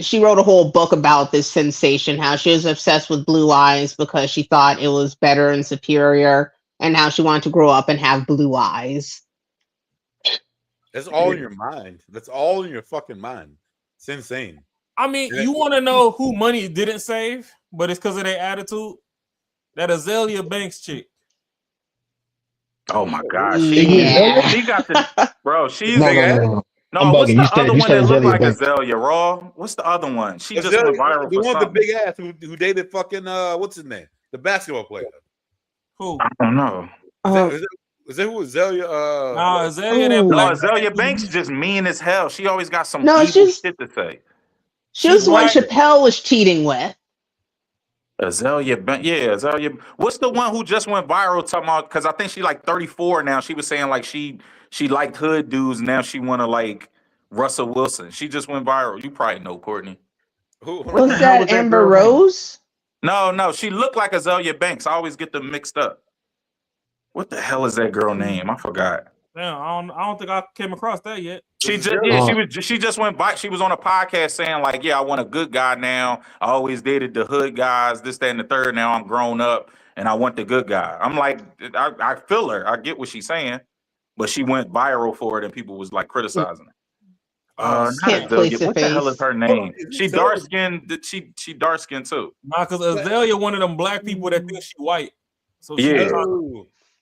She wrote a whole book about this sensation, how she was obsessed with blue eyes because she thought it was better and superior, and how she wanted to grow up and have blue eyes. That's all in your mind. That's all in your fucking mind. It's insane. I mean, you want to know who money didn't save, but it's because of their attitude? That Azalea Banks chick. Oh my God, Yeah. she got the bro. She's No. I'm what's bugging. the You said- other you one said that looked Azalea like Banks. Azalea Raw? What's the other one? She just Azalea, went viral the for one with something. the big ass who dated fucking what's his name? The basketball player. Who? I don't know. Is that who Azalea? Nah, Azalea, that No, black Azalea Banks is just mean as hell. She always got some No, evil she's- shit to say. She was the one Chappelle was cheating with. Azalea Banks, yeah, Azalea. What's the one who just went viral talking about? Because I think she like 34 now. She was saying like she liked hood dudes. Now she want to like Russell Wilson. She just went viral. You probably know Courtney. Was that Amber Rose? No, she looked like Azalea Banks. I always get them mixed up. What the hell is that girl name? I forgot. Damn, I don't think I came across that yet. She just she just went by. She was on a podcast saying like, yeah, I want a good guy now. I always dated the hood guys, this, that, and the third. Now I'm grown up and I want the good guy. I'm like, I feel her. I get what she's saying, but she went viral for it and people was like criticizing her. Can't place a what the hell face. is her name? She dark skinned. She dark skinned too. Nah, because Azalea one of them black people that think she white. So she Yeah.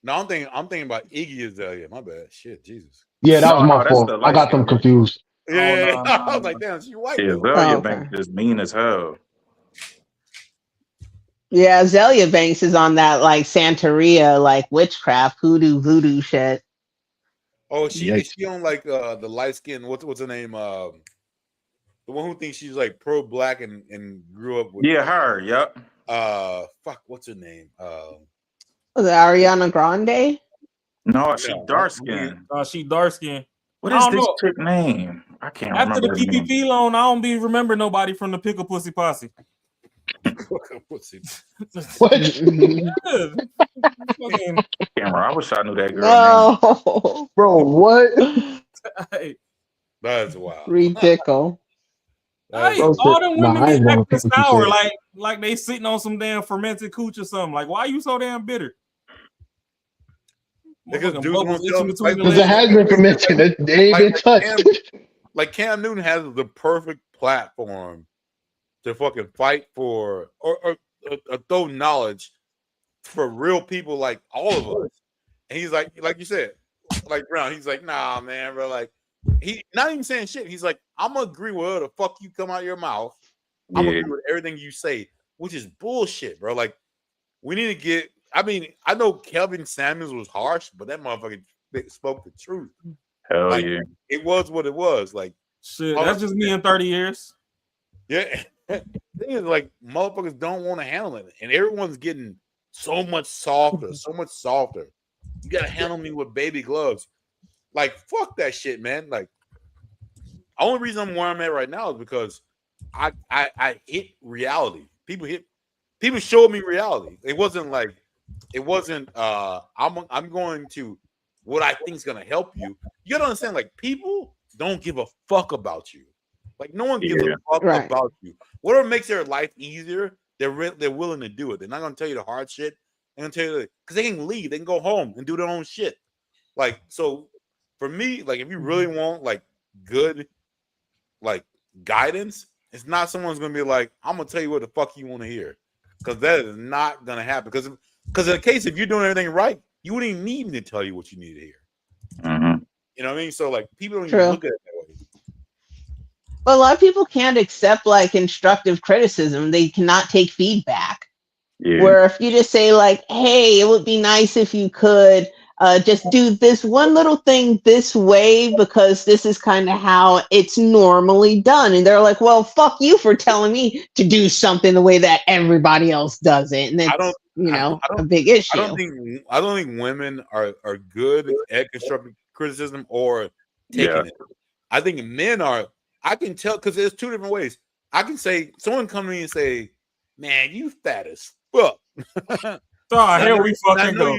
No, I'm thinking about Iggy Azalea. My bad. Shit, Jesus. Yeah, that was No, my that's fault. the I got them light-skinned confused. Yeah, no. I was like, damn, she white. Yeah, though. Azalea Oh, okay. Banks is mean as hell. Yeah, Azalea Banks is on that like Santeria, like witchcraft, hoodoo, voodoo shit. Oh, she Yikes. on like the light skin. What's her name? The one who thinks she's like pro black and grew up with. Yeah, her. Yep. Fuck, what's her name? Was it Ariana Grande? No, she dark skinned. She dark skinned. What I is don't this know. chick name? I can't After the remember. her name. PPP loan, I don't be remember nobody from the Pickle Pussy Posse. What's it? What? Fucking- Camera. I wish I knew that girl name. No, Bro, what? Hey, That's wild. ridiculous. hey, Bro, all them nah, women I be ain't gonna acting fuck with you, sour, shit. like they sitting on some damn fermented cooch or something. Like, why you so damn bitter? Because Motherfucking dudes bubbles won't itching tell- between the Because it legs. has been fermented. They ain't been touched. Cam Newton has the perfect platform to fucking fight for or throw knowledge for real people like all of us. And he's like you said, like Brown, he's like, nah, man, bro. Like, he not even saying shit. He's like, I'm gonna agree with whatever the fuck you come out of your mouth. I'm gonna agree with everything you say, which is bullshit, bro. Like, we need to get. I mean, I know Kelvin Samuels was harsh, but that motherfucker spoke the truth. Hell Like, yeah. it was what it was. Like, Shit, that's just me in 30 years. yeah. Thing is, like, motherfuckers don't want to handle it, and everyone's getting so much softer, so much softer. You gotta handle me with baby gloves. Like, fuck that shit, man. Like, the only reason I'm where I'm at right now is because I hit reality. People showed me reality. It wasn't I'm going to what I think is gonna help you. You gotta understand, like, people don't give a fuck about you. Like, no one gives a fuck about you. Whatever makes their life easier, they're willing to do it. They're not gonna tell you the hard shit. They're gonna tell you because they can leave, they can go home and do their own shit. Like, so for me, like, if you really want like good like guidance, it's not someone's gonna be like, I'm gonna tell you what the fuck you want to hear, because that is not gonna happen. Because in the case if you're doing everything right, you wouldn't even need me to tell you what you need to hear. Mm-hmm. You know what I mean? So like, people don't True. even look at it that way. But a lot of people can't accept like constructive criticism. They cannot take feedback. Yeah. Where if you just say like, "Hey, it would be nice if you could just do this one little thing this way because this is kind of how it's normally done. And they're like, well, fuck you for telling me to do something the way that everybody else does it. And it's, a big issue. I don't think women are good at constructive criticism or taking it. I think men are. I can tell because there's two different ways. I can say someone come to me and say, "Man, you fat as fuck." Here we fucking go.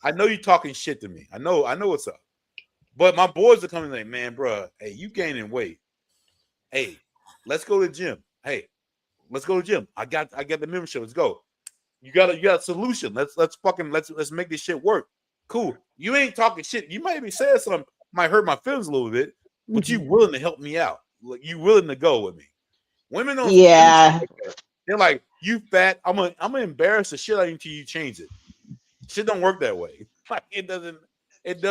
I know you talking shit to me. I know what's up. But my boys are coming like, "Man, bro, hey, you gaining weight. Hey, let's go to the gym. Hey, let's go to the gym. I got the membership. Let's go. You got a solution. Let's make this shit work. Cool. You ain't talking shit. You might be saying something might hurt my feelings a little bit, but you willing to help me out. Like you willing to go with me. Women don't. Yeah. They're like, you fat. I'm gonna embarrass the shit out of you until you change it. Shit don't work that way. Like it doesn't.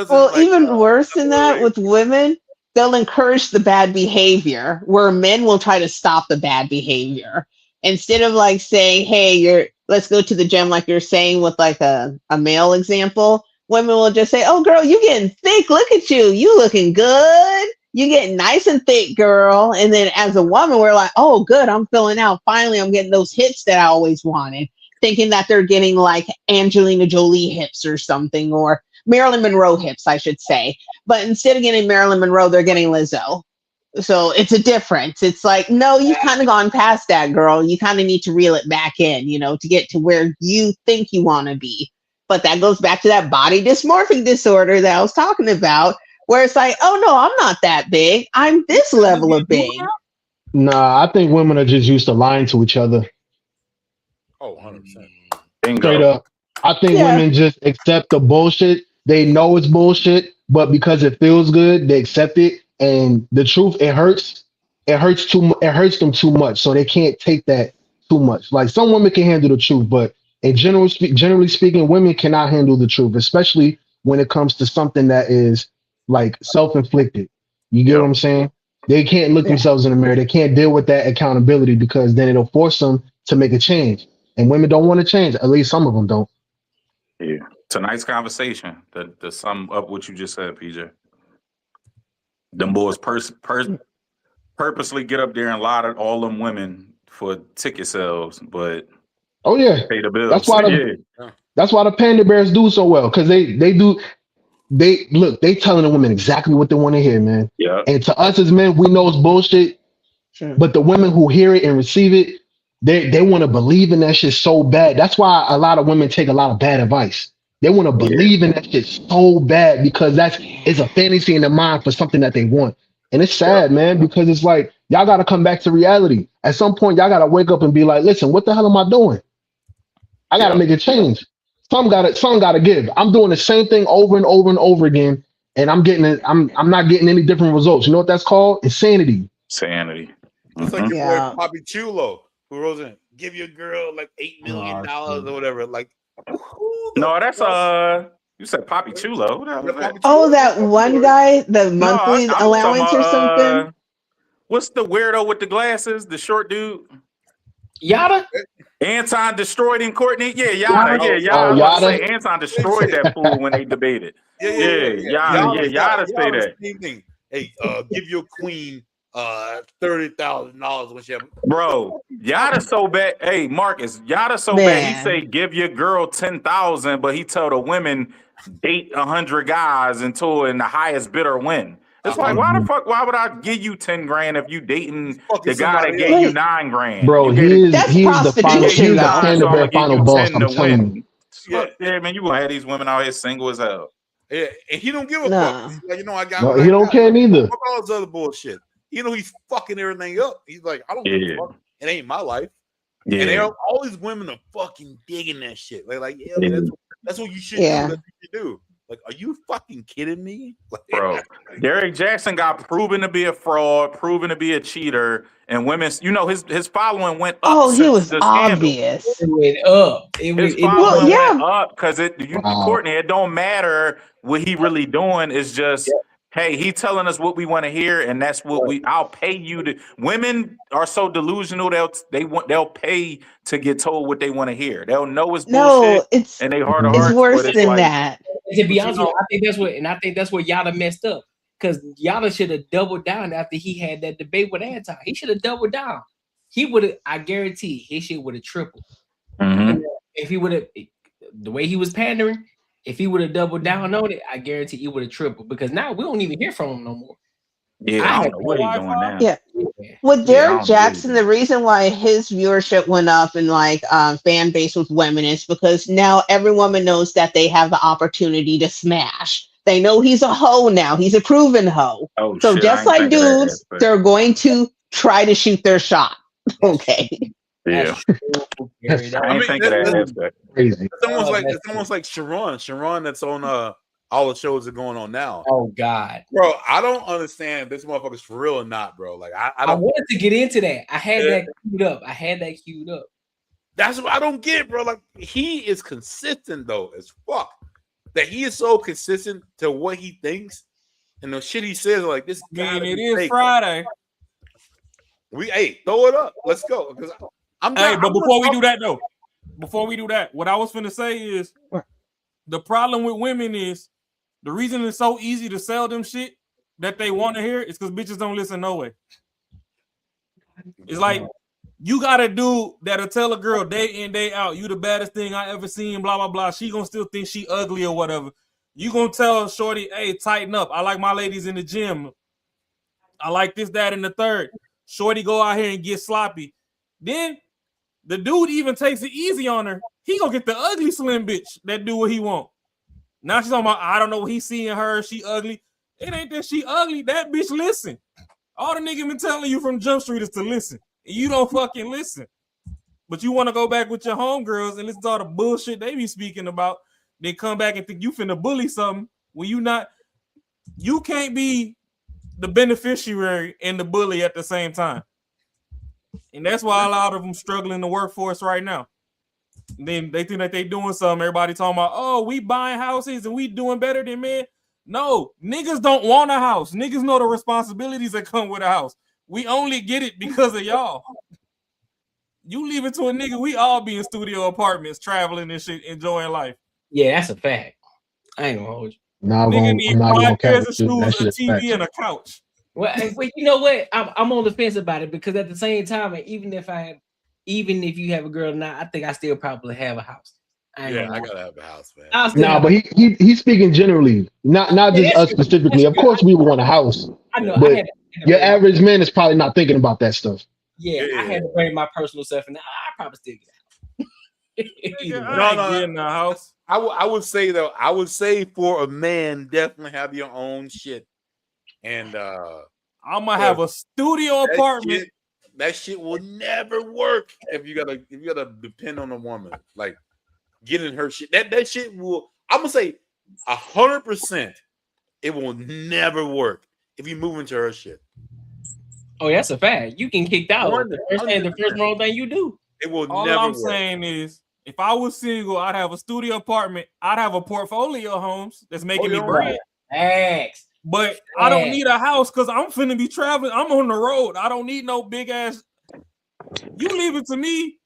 Well, like, even worse than that with women, they'll encourage the bad behavior, where men will try to stop the bad behavior. Instead of like saying, hey, let's go to the gym, like you're saying with like a male example, women will just say, oh girl, you getting thick. Look at you. You looking good. You getting nice and thick, girl. And then as a woman, we're like, oh good, I'm filling out. Finally, I'm getting those hips that I always wanted, thinking that they're getting like Angelina Jolie hips or something, or Marilyn Monroe hips, I should say. But instead of getting Marilyn Monroe, they're getting Lizzo. So it's a difference. It's like, no, you've kind of gone past that, girl. You kind of need to reel it back in, to get to where you think you want to be. But that goes back to that body dysmorphic disorder that I was talking about, where it's like, oh no, I'm not that big. I'm this level of big. Nah, I think women are just used to lying to each other. Oh, 100%. Straight up. I think women just accept the bullshit. They know it's bullshit, but because it feels good, they accept it. And the truth, it hurts. It hurts them too much, so they can't take that too much. Like some women can handle the truth, but generally speaking, women cannot handle the truth, especially when it comes to something that is like self-inflicted. You get what I'm saying? They can't look themselves in the mirror. They can't deal with that accountability because then it'll force them to make a change. And women don't want to change. At least some of them don't. Yeah. Tonight's conversation, to sum up what you just said, PJ. Them boys purposely get up there and lie to all them women for ticket sales, but pay the bills. That's why the panda bears do so well, because they telling the women exactly what they want to hear, man. Yeah. And to us as men, we know it's bullshit, but the women who hear it and receive it, they want to believe in that shit so bad. That's why a lot of women take a lot of bad advice. They want to believe in that shit so bad because it's a fantasy in their mind for something that they want. And it's sad, man, because it's like, y'all got to come back to reality. At some point, y'all got to wake up and be like, listen, what the hell am I doing? I got to make a change. Some got to give. I'm doing the same thing over and over and over again, and I'm not getting any different results. You know what that's called? Insanity. Sanity. It's like your boy Poppy Chulo, who rose in, give your girl like $8 million or whatever. Like, no, that's you said Poppy Chulo. Who the hell is that? Oh, that one guy, the monthly allowance or something. What's the weirdo with the glasses? The short dude. Yada. Anton destroyed in Courtney. Yeah, Yada. Yada. Anton destroyed that fool when they debated. Yada say that. Same thing. Hey, give your queen $30,000 when she have. Bro, Yada so bad. Hey, Marcus, Yada so bad. He say give your girl 10,000, but he told the women date 100 guys until the highest bidder win. It's like, why the fuck? Why would I give you 10 grand if you dating the guy that gave you 9 grand? Bro, he is the panda bear final boss. I'm telling you. Yeah, man, you gonna have these women out here single as hell. Yeah, and he don't give a fuck. He's like, I got. No, he don't care neither. Fuck all this other bullshit. He's fucking everything up. He's like, I don't give a fuck. It ain't my life. Yeah. And all these women are fucking digging that shit. Like that's what you should do. That's what you do. Like, are you fucking kidding me? Like, bro, Derrick Jackson got proven to be a fraud, proven to be a cheater, and women, his following went up. Oh, he was obvious. It went up. His following went up because Courtney, it don't matter what he really doing. It's just hey, he telling us what we want to hear, and that's what I'll pay you to. Women are so delusional, they'll pay to get told what they want to hear. They'll know it's bullshit, No, it's and they heart of it's hearts, worse but it's than like, that. To be but honest with you, I think that's where Yada messed up. Because Yada should have doubled down after he had that debate with Anton. He should have doubled down. He would have, I guarantee his shit would have tripled. If he would have, the way he was pandering, if he would have doubled down on it, I guarantee it would have tripled. Because now we don't even hear from him no more. yeah, I don't know what he's doing now. Yeah. With Derek Jackson, the reason why his viewership went up and like fan base with women is because now every woman knows that they have the opportunity to smash. They know he's a hoe now. He's a proven hoe. Oh, so shit, just I ain't like think of that dudes, aspect. they're going to try to shoot their shot. Okay. Yeah. I ain't think of that aspect. Crazy. It's almost like Sharon that's on all the shows that are going on now. Oh God, bro, I don't understand if this motherfucker's for real or not, bro. Like I don't. wanted to get into that. I had that queued up. That's what I don't get, bro. Like he is consistent though as fuck. That he is so consistent to what he thinks and the shit he says. Like this. Man, it is Friday. Throw it up. Let's go. Because but before we do that, what I was finna say is the problem with women is the reason it's so easy to sell them shit that they want to hear is because bitches don't listen no way. It's like you got a dude that'll tell a girl day in, day out, you the baddest thing I ever seen, blah, blah, blah. She gonna still think she ugly or whatever. You gonna tell shorty, hey, tighten up. I like my ladies in the gym. I like this, that, and the third. Shorty go out here and get sloppy. Then the dude even takes it easy on her. He gonna get the ugly slim bitch that do what he want. Now she's talking about, I don't know what he's seeing her. She ugly. It ain't that she ugly. That bitch listen. All the nigga been telling you from Jump Street is to listen. You don't fucking listen. But you want to go back with your homegirls and listen to all the bullshit they be speaking about. Then come back and think you finna bully something when you not. You can't be the beneficiary and the bully at the same time. And that's why a lot of them struggle in the workforce right now. And then they think that they doing something. Everybody talking about, oh, we buying houses and we doing better than men. No, niggas don't want a house. Niggas know the responsibilities that come with a house. We only get it because of y'all. You leave it to a nigga, we all be in studio apartments, traveling and shit, enjoying life. Yeah, that's a fact. I ain't gonna hold you. Nah, Nigga need 5 pairs of shoes, that a shit is TV, facts. and a couch. Well, you know what? I'm on the fence about it because at the same time, even if you have a girl now, I think I still probably have a house. I gotta have a house, man. Nah, but he's speaking generally, not just us specifically. Of course, we would want a house. I know. But your average man is probably not thinking about that stuff. Yeah, I had to bring my personal stuff, and I probably still get getting a house. I would say though, I would say for a man, definitely have your own shit. And I'm gonna have a studio apartment. That shit will never work if you gotta depend on a woman. Like getting her shit. That shit will. I'm gonna say 100%. It will never work if you move into her shit. Oh, that's a fact. You can kick out the first wrong thing you do. It will All never I'm work. saying is, if I was single, I'd have a studio apartment. I'd have a portfolio of homes that's making me bread. Thanks. But I don't need a house because I'm finna be traveling. I'm on the road. I don't need no big ass. You leave it to me,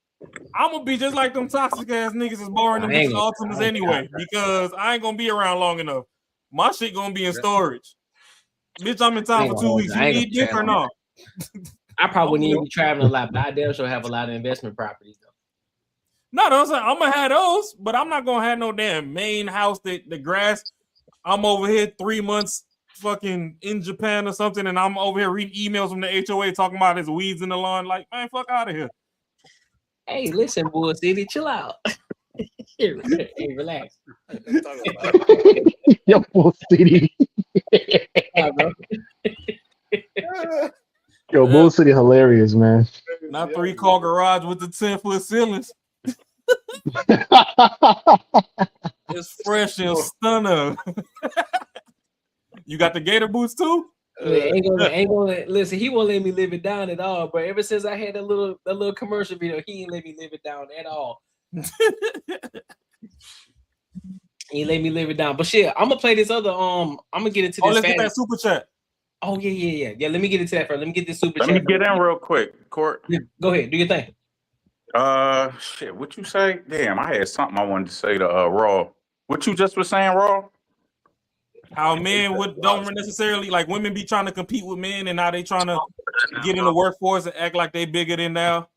I'm gonna be just like them toxic ass niggas is borrowing them bitches Ultimas anyway, because I ain't gonna be around long enough. My shit gonna be in storage. Bitch, I'm in town for 2 weeks. You need dick or not? I probably wouldn't even be traveling a lot, but I damn sure have a lot of investment properties though. No, I'm saying I'm gonna have those, but I'm not gonna have no damn main house that the grass. I'm over here 3 months fucking in Japan or something, and I'm over here reading emails from the HOA talking about there's weeds in the lawn. Like, man, fuck out of here. Hey, listen, Bull City, chill out. Hey, relax. Yo, Bull City. Yo, Bull City hilarious, man. Not 3-car garage with the 10-foot ceilings. It's fresh and stunner. You got the gator boots too? Ain't gonna listen. He won't let me live it down at all. But ever since I had that little commercial video, he ain't let me live it down at all. He let me live it down. But shit, I'm gonna play this other. I'm gonna get into this. Let's get that super chat. Oh yeah. Let me get into that first. Let me get this super Let chat. me get in real quick, Court. Yeah, go ahead, do your thing. Shit, what you say? Damn, I had something I wanted to say to Raw. What you just was saying, Raw? How men don't necessarily like women be trying to compete with men, and now they trying to get in the workforce and act like they bigger than now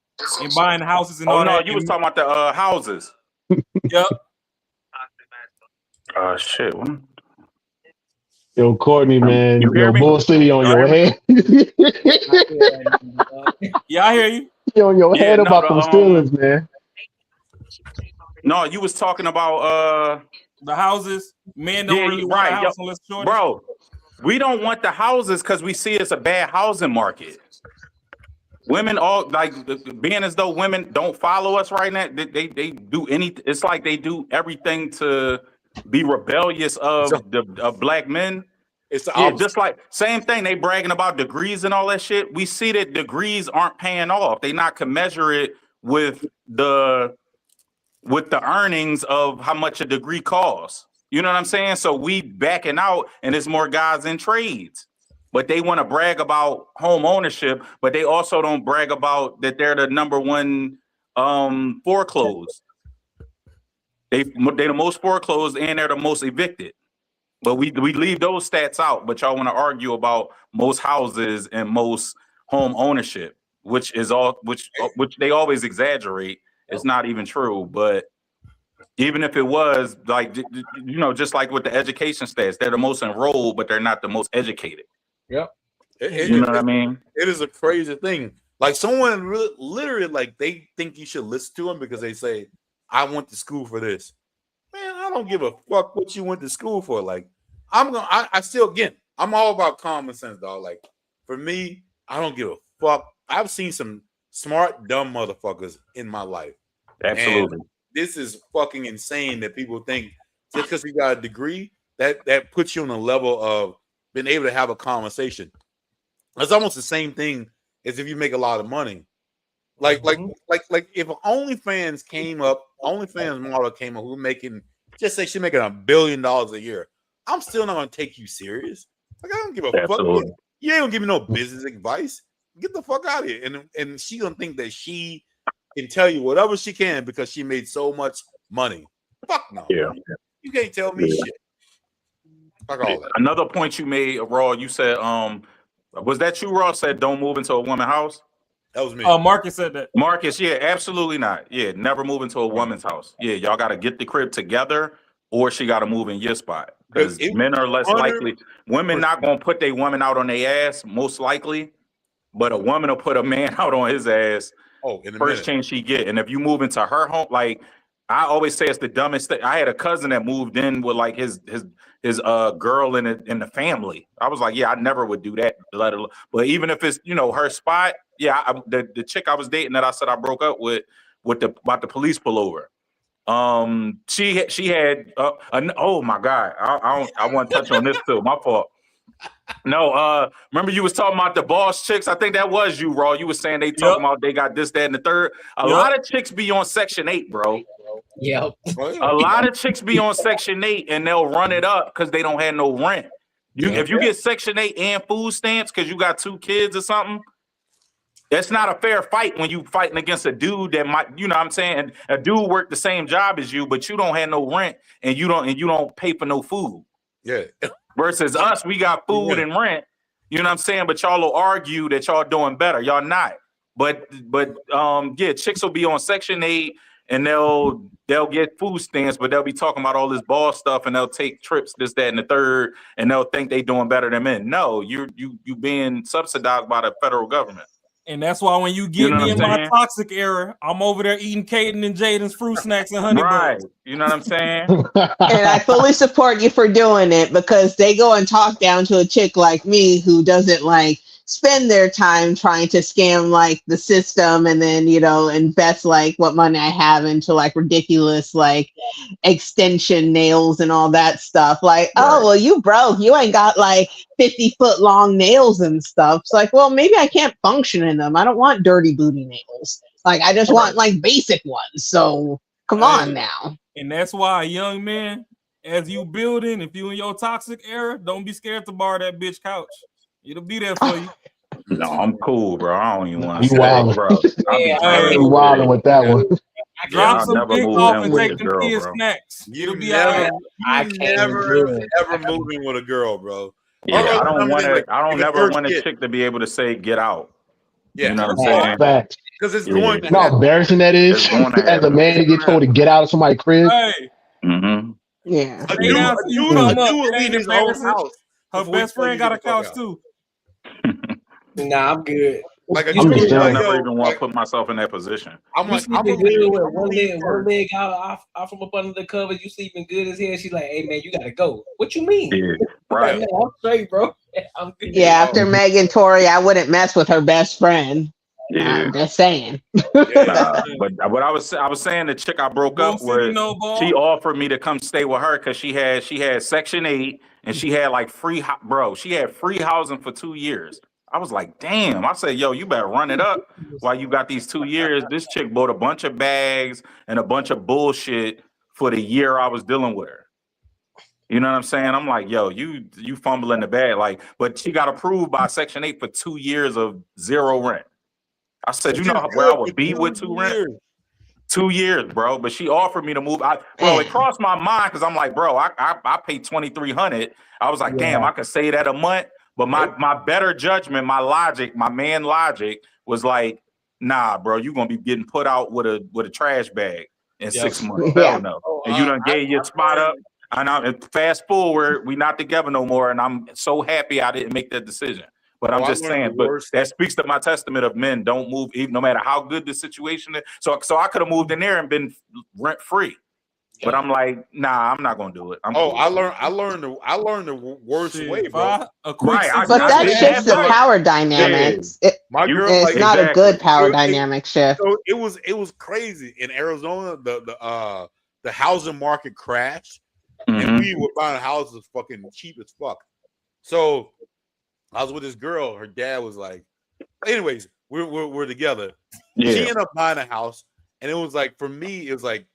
and buying houses and all no, that. you was talking about the houses. Yep. Shit. Yo, Courtney, man, you hear yo, me? Bull City on your head. Yeah, I hear you. You on your head about them Steelers, man. No, you was talking about the houses. Men don't really want a house unless shorty. Bro, we don't want the houses because we see it's a bad housing market. Women all like being as though women don't follow us right now. They do anything. It's like they do everything to be rebellious of black men. It's the yeah, just like same thing. They bragging about degrees and all that shit. We see that degrees aren't paying off. They not commensurate with the earnings of how much a degree costs. You know what I'm saying? So we backing out, and there's more guys in trades. But they want to brag about home ownership, but they also don't brag about that they're the number one foreclosed. They're the most foreclosed and they're the most evicted. But we leave those stats out, but y'all want to argue about most houses and most home ownership, which they always exaggerate. It's not even true. But even if it was, like, you know, just like with the education stats, they're the most enrolled, but they're not the most educated. Yep. You know what I mean? It is a crazy thing. Like someone literally, like they think you should listen to them because they say, "I went to school for this." Man, I don't give a fuck what you went to school for. Like, I still, again, I'm all about common sense, dog. Like, for me, I don't give a fuck. I've seen some smart, dumb motherfuckers in my life. Absolutely. And this is fucking insane that people think just because you got a degree that puts you on a level of being able to have a conversation. It's almost the same thing as if you make a lot of money. Like if OnlyFans model came up who making, just say she's making $1 billion a year, I'm still not gonna take you serious. Like, I don't give a fuck. You ain't gonna give me no business advice. Get the fuck out of here. And she gonna think that she can tell you whatever she can because she made so much money. Fuck no. Yeah. You can't tell me shit. Fuck all that. Another point you made, Raw, you said, was that you, Raw, said don't move into a woman's house? That was me. Marcus said that. Marcus, yeah, absolutely not. Yeah, never move into a woman's house. Yeah, y'all got to get the crib together, or she got to move in your spot. Because men are less likely. Women not going to put their woman out on their ass, most likely. But a woman will put a man out on his ass first chance she get. And if you move into her home, like, I always say it's the dumbest thing. I had a cousin that moved in with like his girl in the family. I was like, yeah, I never would do that. But even if it's, you know, her spot, yeah, the chick I was dating that I said I broke up with about the police pullover. She had oh my God, I want to touch on this too. My fault. No, remember you was talking about the boss chicks? I think that was you, Raw. You was saying they talking about they got this, that, and the third. A lot of chicks be on Section 8, bro. Yep. A lot of chicks be on Section 8 and they'll run it up because they don't have no rent. If you get Section 8 and food stamps because you got 2 kids or something, that's not a fair fight when you fighting against a dude that might, you know what I'm saying? A dude worked the same job as you, but you don't have no rent and you don't pay for no food. Yeah. Versus us, we got food and rent. You know what I'm saying? But y'all will argue that y'all doing better. Y'all not. But yeah, chicks will be on Section 8 and they'll get food stamps, but they'll be talking about all this ball stuff and they'll take trips, this, that, and the third, and they'll think they doing better than men. No, you being subsidized by the federal government. And that's why when you get me in my toxic era, I'm over there eating Caden and Jaden's fruit snacks and honey buns. You know what I'm saying? And I fully support you for doing it because they go and talk down to a chick like me who doesn't like spend their time trying to scam like the system and then, you know, invest like what money I have into like ridiculous like extension nails and all that stuff. Like, oh, well, you broke. You ain't got like 50-foot long nails and stuff. It's like, well, maybe I can't function in them. I don't want dirty booty nails. Like, I just want like basic ones. So come on now. And that's why young men, as you building, if you in your toxic era, don't be scared to borrow that bitch couch. It'll be there for you. No, I'm cool, bro. I don't even want You to say, wildin'. bro. I'll be Hey, You wildin' with that one. Drop I'll some never dick move off in and with take the them girl, kids bro. snacks. You It'll be never, alright. you never ever moving with a girl, bro. Yeah, I don't want to. Like, I don't if it's never first want a kid, chick to be able to say "get out." yeah, You know what I'm saying? Facts. because it's Yeah. going to You know how happen. embarrassing that is It's going to as a happen. man to get told to get out of somebody's crib. Hey, Mm-hmm. Yeah. A lay dude, down a till you dude, a come dude up. will It leave ain't his own embarrassing. house. Her before he best tell you friend to got a get the fuck couch out. too. Nah, I'm good. Like a You I'm dude just will be like, saying. I never yo, even want like, to put myself in that position. I'm You like, I'm sleeping gonna good leave, with I'm gonna leave one first. leg out from up under the covers. You sleeping good as hell. She's like, hey man, you gotta go. What you mean? Yeah, Like, right. man, I'm straight, bro. I'm good. Yeah, after Megan Tory, I wouldn't mess with her best friend. Yeah. I'm just saying. Nah, but what I was saying, the chick I broke Bull up City with, no ball. she offered me to come stay with her because she had Section 8 and she had like she had free housing for 2 years. I was like, damn. I said, yo, you better run it up while you got these 2 years. This chick bought a bunch of bags and a bunch of bullshit for the year I was dealing with her. You know what I'm saying? I'm like, yo, you fumbling the bag. Like, but she got approved by Section 8 for 2 years of zero rent. I said, you Which know is where I good would for be 2 with 2 rent? years. 2 years, bro. But she offered me to move. Bro, it crossed my mind because I'm like, bro, I paid $2,300. I was like, damn, I could say that a month. But my better judgment, my logic, my man logic was like, nah, bro, you gonna be getting put out with a trash bag in 6 months. Yeah. Hell no. And you done gave your spot up. And fast forward, we not together no more. And I'm so happy I didn't make that decision. But I'm I just learned saying, the but worst. that speaks to my testament of men don't move, even no matter how good the situation is. So I could have moved in there and been rent free, but I'm like, nah, I'm not gonna do it. I'm Oh, cool. I learned the worst way, bro. A quick Right, I- 6 But I that did shifts have the to- power Yeah. dynamics. My You- girl, It's like, not a good Exactly. power it- dynamic shift. so it was crazy in Arizona. The housing market crashed, and Mhm. we were buying houses fucking cheap as fuck. So I was with this girl. Her dad was like, anyways, we're together. Yeah. She ended up buying a house, and it was like, for me, it was like,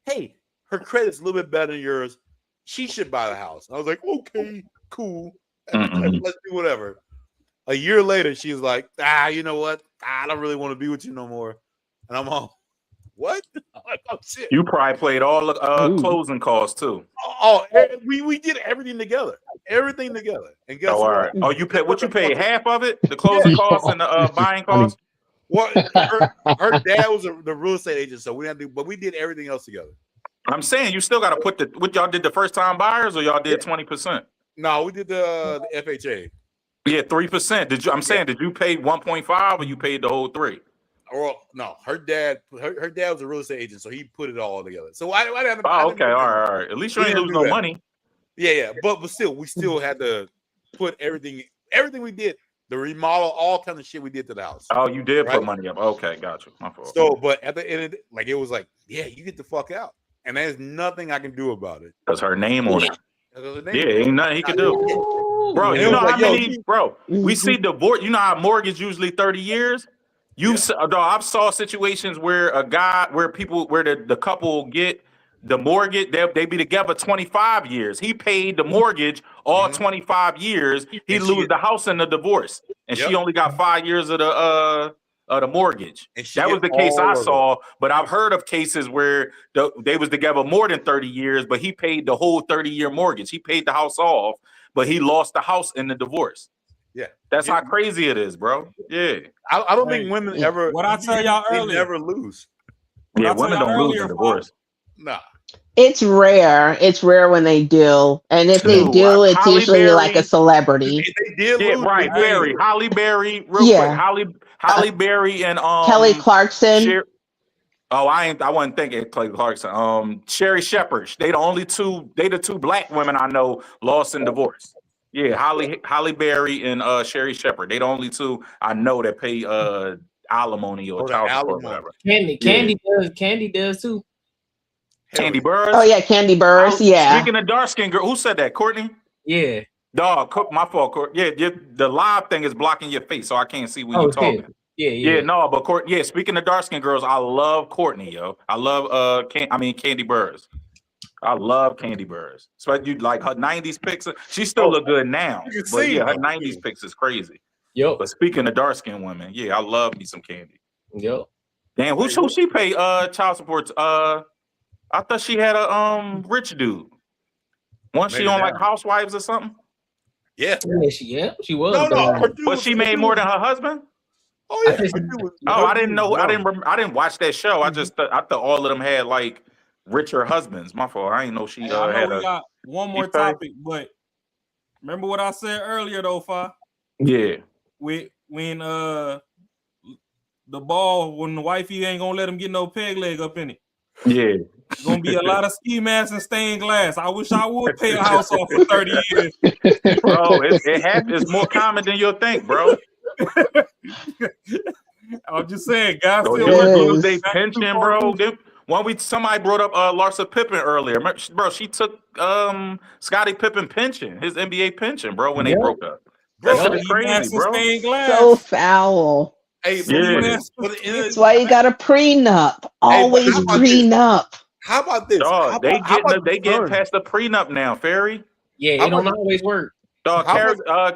hey, her credit's a little bit better than yours. She should buy the house. I was like, okay, cool. Mm-mm. Let's do whatever. A year later, she's like, you know what? I don't really want to be with you no more. And I'm all, what? I'm like, oh shit. You probably played all the closing costs too. Oh, we did everything together. Everything together. And guess all what? right. Oh, you paid what you paid half of it? The closing costs and the buying costs? Well, her dad was the real estate agent, so we had to, but we did everything else together. I'm saying you still got to put what y'all did the first time buyers, or y'all did 20%? No, we did the FHA. Yeah, 3%. Did you pay 1.5 or you paid the whole 3? Or no, her dad was a real estate agent, so he put it all together. So I didn't. Oh, okay, all right. At least you ain't lose no money. Yeah, but still, we still had to put everything we did, the remodel, all kind of shit we did to the house. Oh, you did right? put money up. Okay, got you. My fault. So, but at the end of it, like, it was like, yeah, you get the fuck out, and there's nothing I can do about it. That's her name on it. Yeah, ain't nothing he could do. Bro, And you it know was how like, yo, many, bro, we see divorce, you know how mortgage usually 30 years? I've saw situations where the couple get the mortgage, they be together 25 years. He paid the mortgage all 25 years. He lose the house in the divorce. And she only got 5 years of the mortgage. That was the case I saw, but I've heard of cases where they was together more than 30 years, but he paid the whole 30-year mortgage. He paid the house off, but he lost the house in the divorce. Yeah. That's how crazy it is, bro. Yeah. I don't think women ever. What I tell y'all they earlier. never lose. Yeah, I tell women y'all don't lose earlier, in divorce. Nah. It's rare. It's rare when they do. And if they do, it's Halle usually like a Berry. celebrity. They did Yeah, lose. right. Berry. Holly Berry, real Yeah. quick. Holly Berry and Kelly Clarkson. I wasn't thinking Kelly Clarkson. Sherry Shepherd. They the two black women I know lost in divorce. Yeah, Holly Berry and Sherry Shepherd. They the only two I know that pay alimony or child support, whatever. Candy does too. Candy Burrs. Oh yeah, Candy Burrs. Yeah. Speaking of dark skin girl, who said that? Courtney? Yeah. Dog, my fault. Yeah, the live thing is blocking your face, so I can't see when you're talking. Yeah. No, but speaking of dark skin girls, I love Courtney, yo. I love Candy Burrs. I love Candy Burrs. So you like her 90s pics. She still look good now. You can But see yeah, her it. 90s pics is crazy. Yep. But speaking of dark skinned women, yeah, I love me some Candy. Yep. Damn, who she pay child support? I thought she had a rich dude. Wasn't she on like Housewives or something? Yeah. She was. But she made more than her husband? Oh yeah. I didn't know. I didn't watch that show. I thought all of them had like richer husbands. My fault. I didn't know she Hey, I know had we a. got one more topic, but remember what I said earlier though, Fa? Yeah. When the ball, when the wifey ain't gonna let him get no peg leg up in it. Yeah. It's gonna be a lot of ski masks and stained glass. I wish I would pay a house off for 30 years. Bro, it's more common than you'll think, bro. I'm just saying, guys. So they lose their pension, bro. Somebody brought up Larsa Pippen earlier. Bro, she took Scottie Pippen pension, his NBA pension, bro, when they broke up. That shit is crazy, bro. So foul. Hey, That's why you got a prenup. Always prenup. How about this? Dog, they getting past the prenup now, Ferry. Yeah, it don't always work. Dog,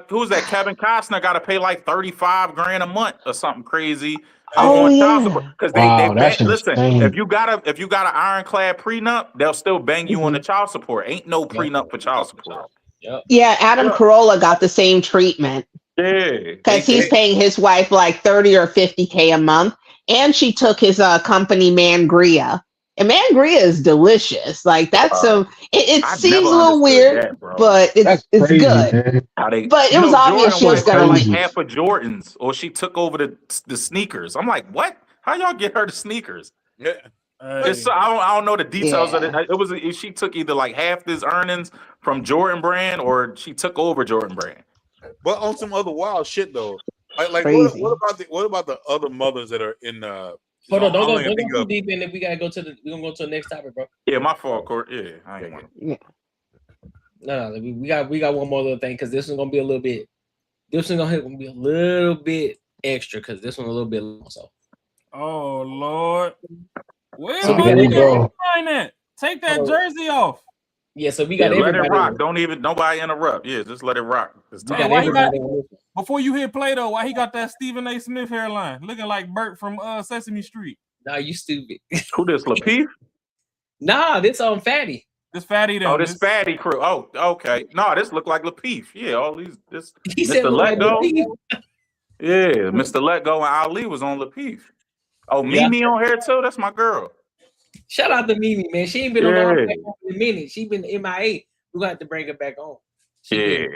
who's that? Kevin Costner got to pay like $35,000 a month or something crazy. Because listen, if you got an ironclad prenup, they'll still bang you on the child support. Ain't no prenup for child support. Yeah, Adam Carolla got the same treatment. Yeah, because he's paying his wife like 30 or 50K a month, and she took his company Mangria. And Mangria is delicious. Like that's it seems a little weird, but it's crazy, good. But it was obvious she was gonna like leave. half of Jordans, or she took over the sneakers. I'm like, what? How y'all get her the sneakers? Yeah. I don't know the details of it. She took either like half his earnings from Jordan Brand, or she took over Jordan Brand. But on some other wild shit though, like what about the other mothers that are in Hold on, don't go too deep in it. We gonna go to the next topic, bro. Yeah, my fault, Court. Yeah, I ain't want to. No, we got one more little thing because this one's gonna be a little bit. This one's gonna be a little bit extra because this one's a little bit long. So. Oh Lord, where's So my we got nigga? Find that. Take that jersey off. Yeah, so we got let everybody. it rock. Don't even nobody interrupt. Yeah, just let it rock. Man, why he got, before you hit play though, why he got that Stephen A. Smith hairline, looking like Bert from Sesame Street? Nah, you stupid. Who this, Lapeef? Nah, this on Fatty. This Fatty. Oh, this Fatty crew. Oh, okay. No, this look like Lapeef. Yeah, all these. This He said Mr. look like Let Go. Lapeef. Yeah, Mr. Let Go and Ali was on Lapeef. Oh, Mimi on here too. That's my girl. Shout out to Mimi, man. She ain't been on the podcast in a minute. She been MIA. We got to bring her back on. She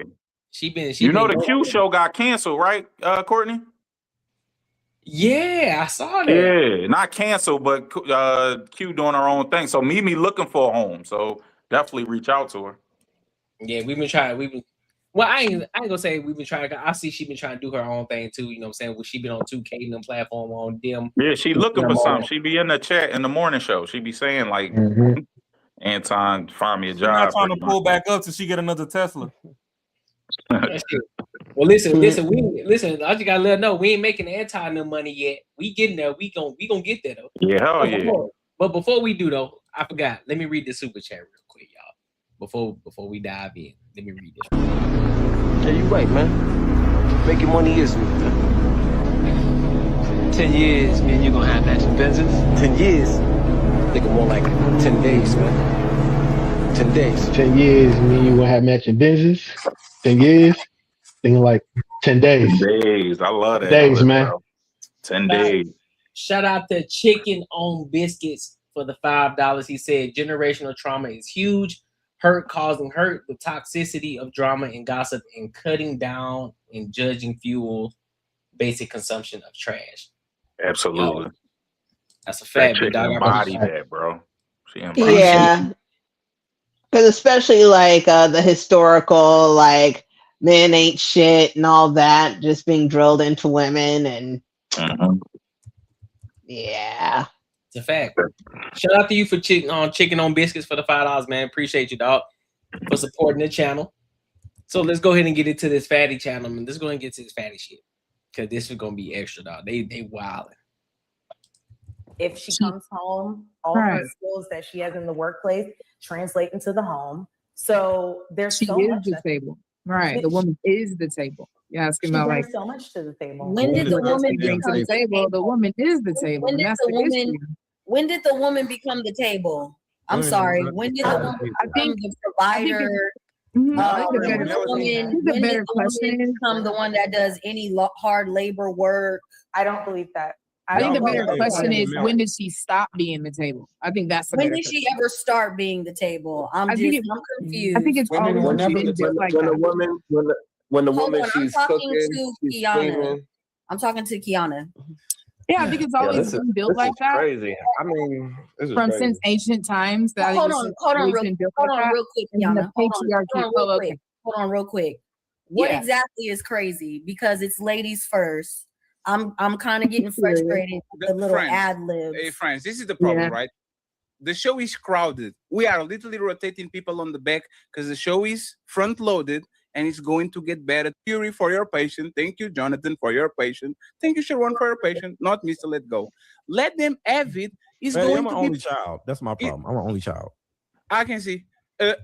been. The Q show got canceled, right, Courtney? Yeah, I saw that. Yeah, not canceled, but Q doing her own thing. So Mimi looking for a home. So definitely reach out to her. Yeah, we've been trying. Well, I ain't gonna say we've been trying. I see she been trying to do her own thing too. You know what I'm saying? Well, she been on 2K and them platform on them. Yeah, she looking for something. She be in the chat in the morning show. She be saying like, Anton, find me a job. Not trying to pull back up till she get another Tesla. Well, listen. I just gotta let her know we ain't making Anton no money yet. We getting there. We gonna get there though. Yeah, hell yeah. But before we do though, I forgot. Let me read the super chat real quick, y'all. Before we dive in, let me read this. Yeah, you right, man. Making money is me, man. 10 years, man, you're gonna have matching Benzes. 10 years. Nigga, more like 10 days, man. 10 days. 10 years, me, you gonna have matching Benzes. 10 years. Thinking like 10 days. 10 days. I love that. Days, man. Bro. 10 days. Shout out to Chicken on Biscuits for the $5. He said generational trauma is huge. Hurt causing hurt, the toxicity of drama and gossip, and cutting down and judging fuel basic consumption of trash. Absolutely. Yo, that's a fact. That chick embodied that, bro. She embodied Yeah. Because especially like the historical, like men ain't shit and all that, just being drilled into women and yeah. It's a fact. Shout out to you for Chicken on Biscuits for the $5, man. Appreciate you, dog, for supporting the channel. So let's go ahead and get into this fatty channel, man. Let's go ahead and get to this fatty shit. Because this is gonna be extra, dog. They wilding. if she comes home, all her skills that she has in the workplace translate into the home. So there's She so is much the table. Right. The woman is the table. You're asking she about brings like so much to the table. When did the woman bring to the table. The woman is the table. When And did that's the the woman? issue. When did the woman become the table? I'm sorry. When did the woman become the provider? I think the When better, did the woman? the When did better the question woman is, become the one that does any hard labor work? I don't believe that. I think the don't better believe question that. is, when did she stop being the table? I think that's the When better did question. she ever start being the table? I'm I think confused. I think it's always been just like that. Hold on, I'm she's talking cooking, to she's Kiana. cleaning. I'm talking to Kiana. Yeah, I think it's Yeah, always been built like that. crazy. I mean, this is From crazy. since ancient times. That Hold it's on, just hold on, always real, been built hold like on, that. real quick, And then Kiana. the Hold on, patriarchy. hold on, real Oh, quick. okay. Hold on, real quick. What Yeah. exactly is crazy? Because it's ladies first. I'm kind of getting frustrated with the little Friends, ad libs. Hey, friends, this is the problem, Yeah. right? The show is crowded. We are literally rotating people on the back because the show is front loaded and it's going to get better. Fury for your patient. Thank you, Jonathan, for your patient. Thank you, Sharon, for your patient. Not Mr. Let Go. Let them have it. It's Man, going I'm to an be. only child. That's my problem. I'm an only child. I can see.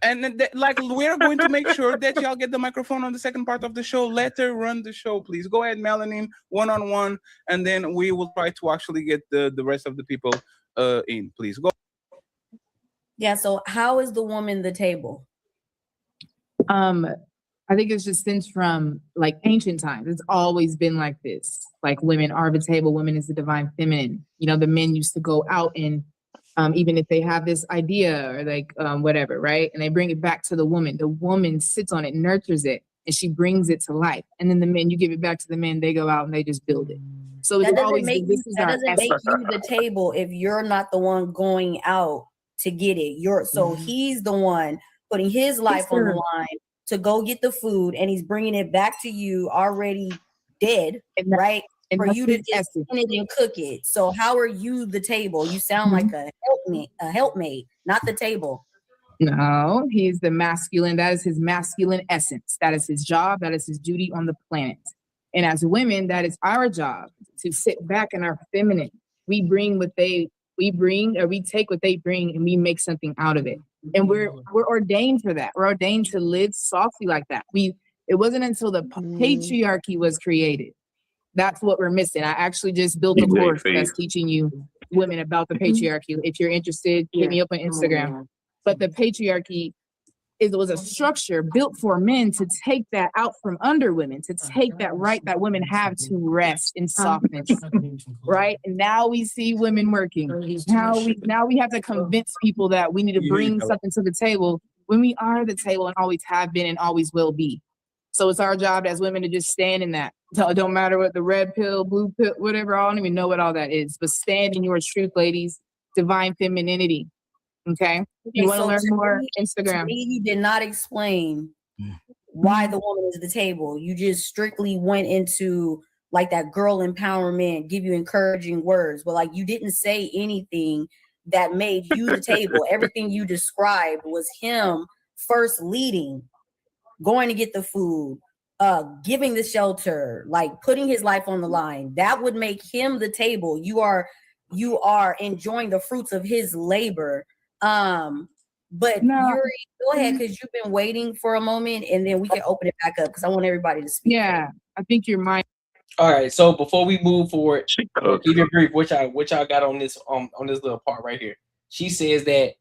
And then like we're going to make sure that y'all get the microphone on the second part of the show. Let her run the show, please. Go ahead, Melanin, one-on-one, and then we will try to actually get the rest of the people in. Please go. Yeah, so how is the woman the table? I think it's just since from like ancient times. It's always been like this. Like women are the table, women is the divine feminine. You know, the men used to go out and even if they have this idea or like whatever, right? And they bring it back to the woman sits on it, nurtures it, and she brings it to life. And then the men, you give it back to the men, they go out and they just build it. So That it's doesn't always make been, this you, is that our doesn't make essence. you the table if you're not the one going out to get it. So he's the one putting his life on the line to go get the food, and he's bringing it back to you already dead, right? and For that's you to his just essence. spin it and cook it. So how are you the table? You sound like a helpmate, not the table. No, he's the masculine. That is his masculine essence. That is his job. That is his duty on the planet. And as women, that is our job to sit back in our feminine. We bring what we take what they bring and we make something out of it. And we're ordained for that. We're ordained to live softly like that. It wasn't until the patriarchy was created. That's what we're missing. I actually just built a course that's teaching you women about the patriarchy. If you're interested, hit me up on Instagram. But the patriarchy was a structure built for men to take that out from under women, to take that right that women have to rest in softness, right? And now we see women working. Now we have to convince people that we need to bring something to the table when we are the table and always have been and always will be. So it's our job as women to just stand in that. It don't matter what the red pill, blue pill, whatever, I don't even know what all that is, but stand in your truth, ladies, divine femininity. Okay. You want to learn more? Instagram. To me, you did not explain why the woman is the table. You just strictly went into like that girl empowerment, give you encouraging words, but like you didn't say anything that made you the table. Everything you described was him first leading, going to get the food, giving the shelter, like putting his life on the line. That would make him the table. You are enjoying the fruits of his labor. But Yuri, go ahead, because you've been waiting for a moment, and then we can open it back up because I want everybody to speak. Yeah, I think your mind. All right, so before we move forward, keep it brief. What y'all got on this little part right here? She says that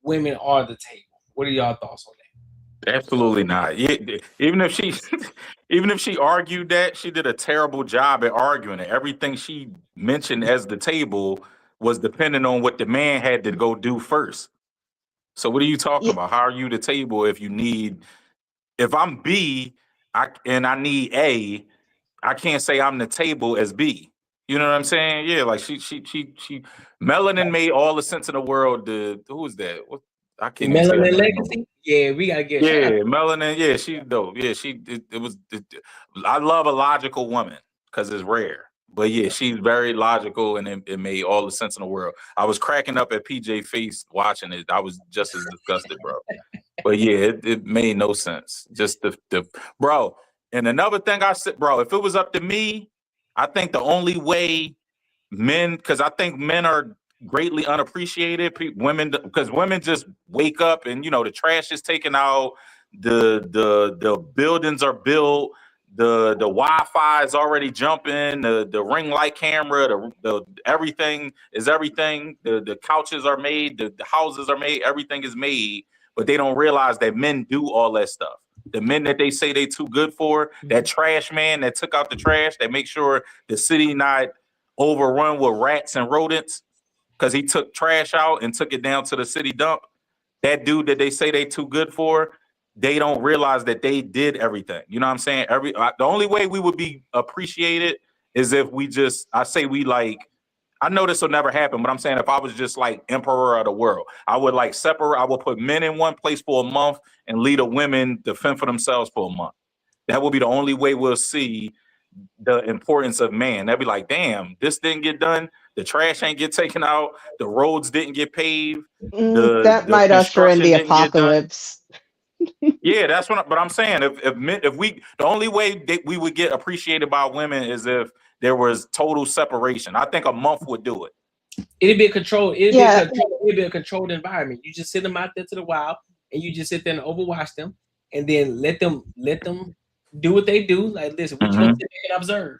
women are the table. What are y'all thoughts on that? Absolutely not. Even if she argued that, she did a terrible job at arguing it. Everything she mentioned as the table was dependent on what the man had to go do first. So what are you talking about? How are you the table if I'm B and I need A, I can't say I'm the table as B. You know what I'm saying? Yeah, like she Melanin made all the sense in the world. Who is that? I can't even say her Melanin name. Legacy? Yeah, we gotta get Melanin. Yeah, she's dope. Yeah, I love a logical woman because it's rare. But yeah, she's very logical and it made all the sense in the world. I was cracking up at PJ face watching it. I was just as disgusted, bro. But yeah, it made no sense. Just the bro. And another thing I said, bro, if it was up to me, I think the only way men, because I think men are greatly unappreciated. Women, because women just wake up and the trash is taken out, the buildings are built, the Wi-Fi is already jumping, the ring light camera, the everything is everything. The couches are made, the houses are made, everything is made, but they don't realize that men do all that stuff. The men that they say they too good for, that trash man that took out the trash, that make sure the city not overrun with rats and rodents because he took trash out and took it down to the city dump. That dude that they say they too good for, they don't realize that they did everything. You know what I'm saying? The only way we would be appreciated is if I know this will never happen, but I'm saying if I was just like emperor of the world, I would I would put men in one place for a month and leave the women to fend for themselves for a month. That would be the only way we'll see the importance of man. They'll be like, damn, this didn't get done. The trash ain't get taken out. The roads didn't get paved. That The might usher in construction the didn't get done. apocalypse. Yeah, that's what. But I'm saying, the only way that we would get appreciated by women is if there was total separation. I think a month would do it. It'd be a controlled. It'd be a controlled environment. You just send them out there to the wild, and you just sit there and overwatch them, and then let them do what they do. Like, listen, we just sit there and observe.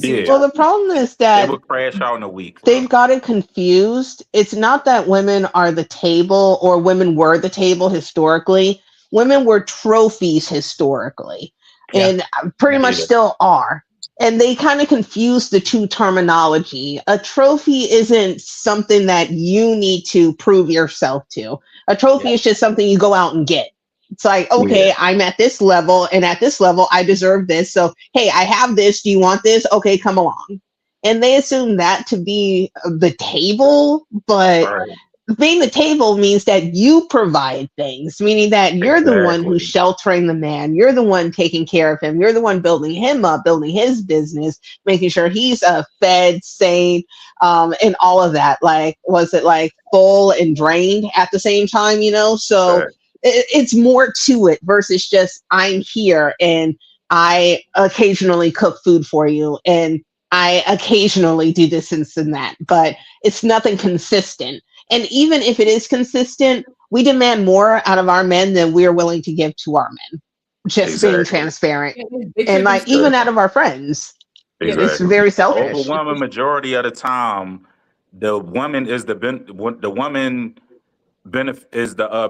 Well, the problem is that they would crash out in a week. They've got it confused. It's not that women are the table or women were the table historically. Women were trophies historically, and pretty much still are. And they kind of confuse the two terminology. A trophy isn't something that you need to prove yourself to. A trophy is just something you go out and get. It's like, okay, I'm at this level, and at this level, I deserve this. So, hey, I have this. Do you want this? Okay, come along. And they assume that to be the table, but being the table means that you provide things, meaning that you're the one who's sheltering the man. You're the one taking care of him. You're the one building him up, building his business, making sure he's fed, sane, and all of that. Like, was it like full and drained at the same time, So it's more to it versus just I'm here and I occasionally cook food for you and I occasionally do this and that, but it's nothing consistent. And even if it is consistent, we demand more out of our men than we're willing to give to our men. Just being transparent. And like even out of our friends. It's very selfish. Overwhelming majority of the time, the woman is the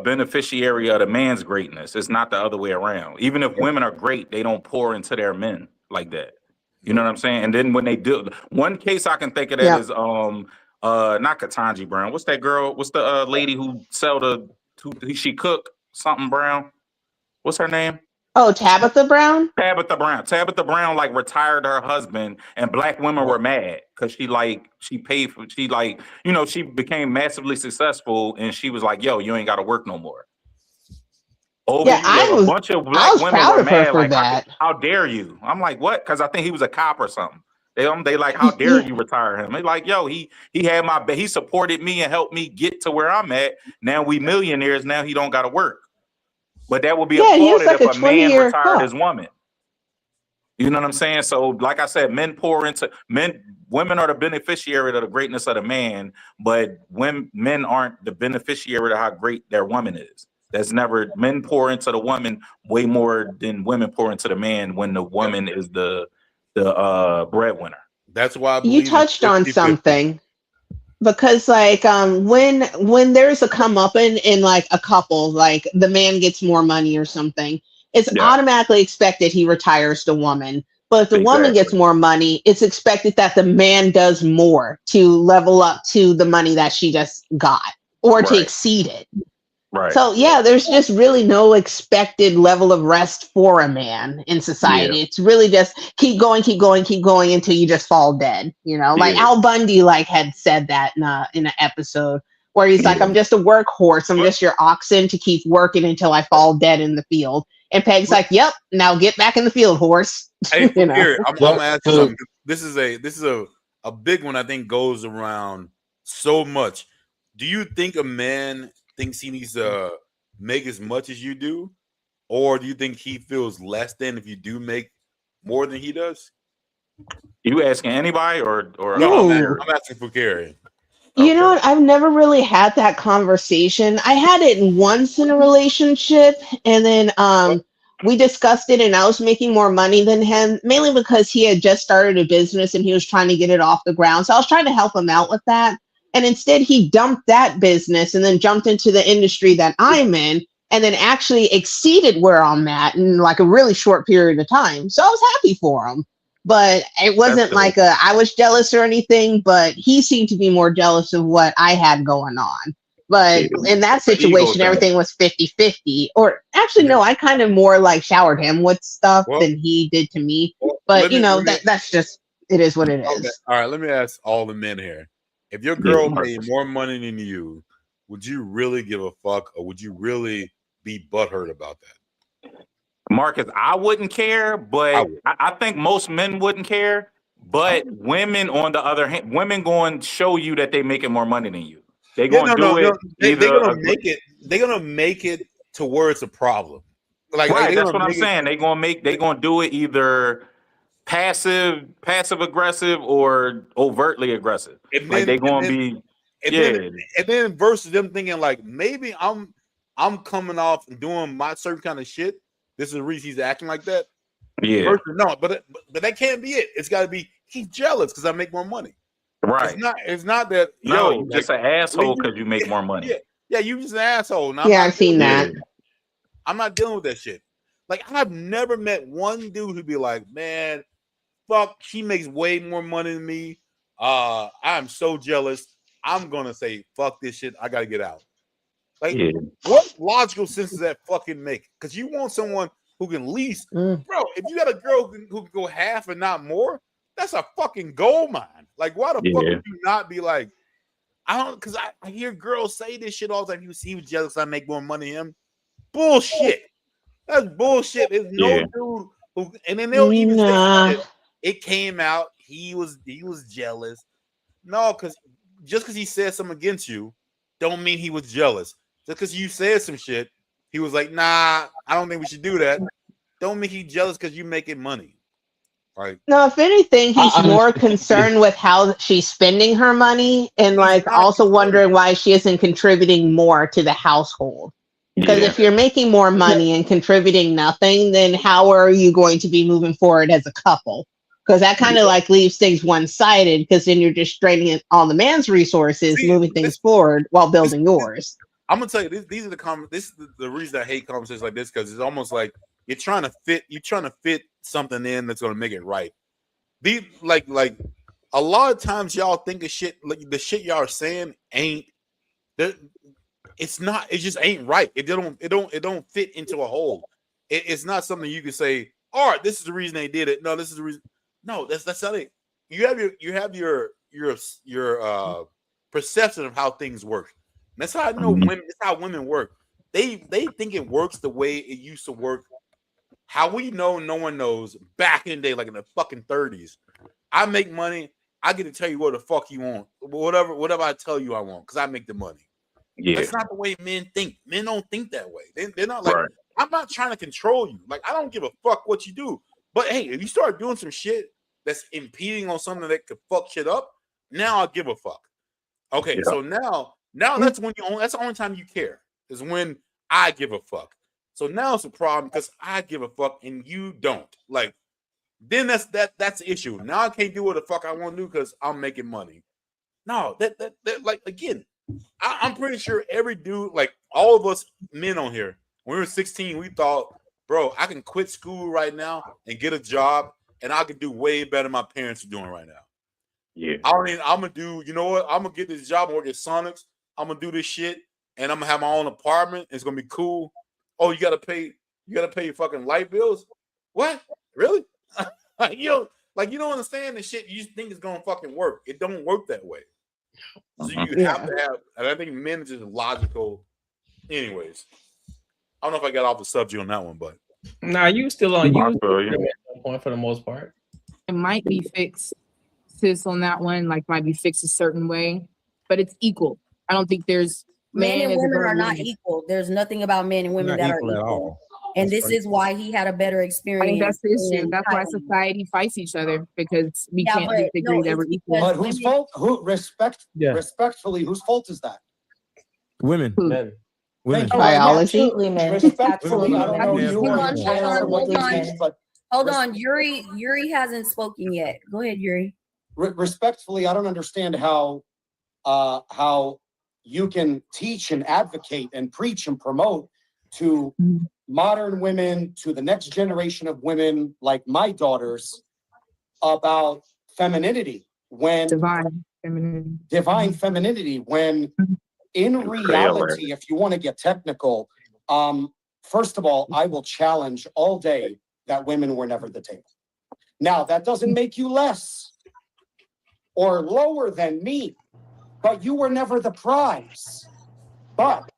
beneficiary of the man's greatness. It's not the other way around. Even if women are great, they don't pour into their men like that. You know what I'm saying? And then when they do, one case I can think of that is not Ketanji Brown. What's that girl? What's the lady who she cook something Brown? What's her name? Oh, Tabitha Brown? Tabitha Brown like retired her husband, and black women were mad because she became massively successful, and she was like, yo, you ain't gotta work no more. A bunch of black women were mad, like, how dare you? I'm like, what? Because I think he was a cop or something. They like, how dare you retire him? They like, yo, he had he supported me and helped me get to where I'm at. Now we millionaires. Now he don't got to work. But that would be applauded if a man retired his woman. You know what I'm saying? So, like I said, women are the beneficiary of the greatness of the man, but men aren't the beneficiary of how great their woman is. Men pour into the woman way more than women pour into the man when the woman is the breadwinner. That's why I you touched on something, because like when there's a comeuppance in like a couple, like the man gets more money or something, it's automatically expected he retires the woman. But if the woman gets more money, it's expected that the man does more to level up to the money that she just got or to exceed it. Right. So there's just really no expected level of rest for a man in society. It's really just keep going until you just fall dead. Like Al Bundy had said that in an episode where he's like, I'm just a workhorse. I'm just your oxen to keep working until I fall dead in the field. And Peg's like, yep, now get back in the field, horse. Hey, here, I'm gonna ask you something. This is a big one. I think goes around so much. Do you think a man thinks he needs to make as much as you do, or do you think he feels less than if you do make more than he does? You asking anybody or No, Ooh. I'm asking for Gary. You know what? I've never really had that conversation. I had it once in a relationship, and then we discussed it, and I was making more money than him, mainly because he had just started a business and he was trying to get it off the ground. So I was trying to help him out with that. And instead, he dumped that business and then jumped into the industry that I'm in, and then actually exceeded where I'm at in like a really short period of time. So I was happy for him. But it wasn't like I was jealous or anything, but he seemed to be more jealous of what I had going on. But in that situation, everything was 50-50. Or actually, no, I kind of more like showered him with stuff than he did to me. But that's just, it is what it is. Okay. All right, let me ask all the men here. If your girl made more money than you, would you really give a fuck, or would you really be butthurt about that? Marcus, I wouldn't care, but I think most men wouldn't care. But women, on the other hand, women going to show you that they making more money than you. They going to do it. They're gonna make it. They're gonna make it to where it's a problem. Right, that's what I'm saying. They gonna do it either passive aggressive or overtly aggressive. And like then, they gonna be. And then versus them thinking like maybe I'm coming off and doing my certain kind of shit. This is the reason he's acting like that. Yeah. Versus, no, but that can't be it. It's got to be he's jealous because I make more money. Right. It's not that you just an asshole because you make more money. Yeah, you just an asshole. Now, I've seen that. I'm not dealing with that shit. Like I've never met one dude who'd be like, man, fuck, she makes way more money than me. I'm so jealous. I'm gonna say, fuck this shit. I gotta get out. Like, what logical sense does that fucking make? Because you want someone who can lease, bro. If you got a girl who can go half and not more, that's a fucking gold mine. Like, why the fuck would you not be like, I don't? Because I hear girls say this shit all the time. He was jealous I make more money than him. Bullshit. That's bullshit. There's no dude who, and then they'll even say it came out. He was jealous. No, because just because he said something against you, don't mean he was jealous. Just because you said some shit, he was like, nah, I don't think we should do that. Don't mean he's jealous because you making money. Right. No, if anything, he's more concerned with how she's spending her money and like also wondering why she isn't contributing more to the household. Because if you're making more money and contributing nothing, then how are you going to be moving forward as a couple? Because that kind of like leaves things one-sided because then you're just draining all the man's resources, moving things forward while building yours. I'm gonna tell you, these are this is the reason I hate conversations like this, because it's almost like you're trying to fit something in that's gonna make it right. These like a lot of times y'all think of shit, like the shit y'all are saying ain't that. It's not. It just ain't right. It don't fit into a hole. It's not something you can say. All right, this is the reason they did it. No, this is the reason. No, that's not it. You have your perception of how things work. And that's how I know women. That's how women work. They think it works the way it used to work. How we know no one knows back in the day, like in the fucking 30s. I make money. I get to tell you what the fuck you want. Whatever I tell you I want, because I make the money. Yeah. That's not the way men think. Men don't think that way. They're not like, I'm not trying to control you. Like, I don't give a fuck what you do. But hey, if you start doing some shit that's impeding on something that could fuck shit up, now I'll give a fuck. Okay, so now that's when that's the only time you care, is when I give a fuck. So now it's a problem because I give a fuck and you don't. Like, then that's the issue. Now I can't do what the fuck I want to do because I'm making money. No, that like, again, I'm pretty sure every dude, like all of us men on here, when we were 16, we thought, bro, I can quit school right now and get a job, and I can do way better than my parents are doing right now. Yeah. I'm gonna do, you know what? I'm gonna get this job and work at Sonics. I'm gonna do this shit, and I'm gonna have my own apartment. It's gonna be cool. Oh, you gotta pay your fucking light bills? What? Really? you don't understand the shit. You just think it's gonna fucking work. It don't work that way. So you have to have, and I think men are just logical. Anyways, I don't know if I got off the subject on that one, but nah, you still on point for the most part. It might be fixed, sis, on that one. Like, might be fixed a certain way, but it's equal. I don't think there's men and women are not equal. There's nothing about men and women that are equal. And this is why he had a better I experience. think that's the issue. in That's why Thailand. society fights each other because we Yeah, can't but just agree no, that we're it's equal. because But whose women- fault? Respectfully, whose fault is that? Women. Men. Women. Biology. Absolutely, man. Respectfully, I don't know Hold you on, or hold your channel on, or what hold you on. teach, but Hold on, Yuri hasn't spoken yet. Go ahead, Yuri. respectfully, I don't understand how you can teach and advocate and preach and promote to modern women, to the next generation of women like my daughters about femininity when divine femininity when in reality, if you want to get technical, first of all, I will challenge all day that women were never the table. Now, that doesn't make you less or lower than me, but you were never the prize. But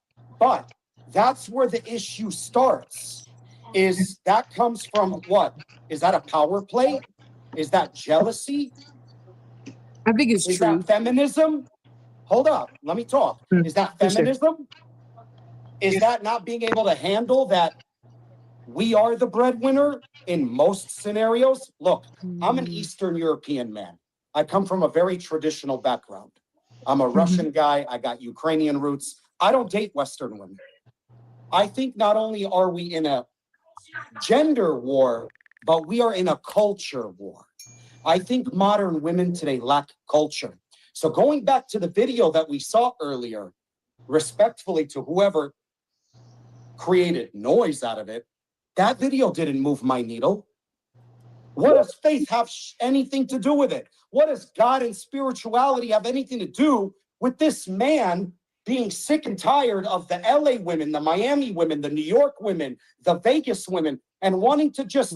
that's where the issue starts. Is that comes from what? Is that a power play? Is that jealousy? I think it's Is true. that feminism? Hold up, let me talk. Is that feminism? Is that not being able to handle that we are the breadwinner in most scenarios? Look, I'm an Eastern European man. I come from a very traditional background. I'm a Russian guy. I got Ukrainian roots. I don't date Western women. I think not only are we in a gender war, but we are in a culture war. I think modern women today lack culture. So going back to the video that we saw earlier, respectfully to whoever created noise out of it, that video didn't move my needle. What does faith have anything to do with it? What does God and spirituality have anything to do with this man being sick and tired of the LA women, the Miami women, the New York women, the Vegas women, and wanting to just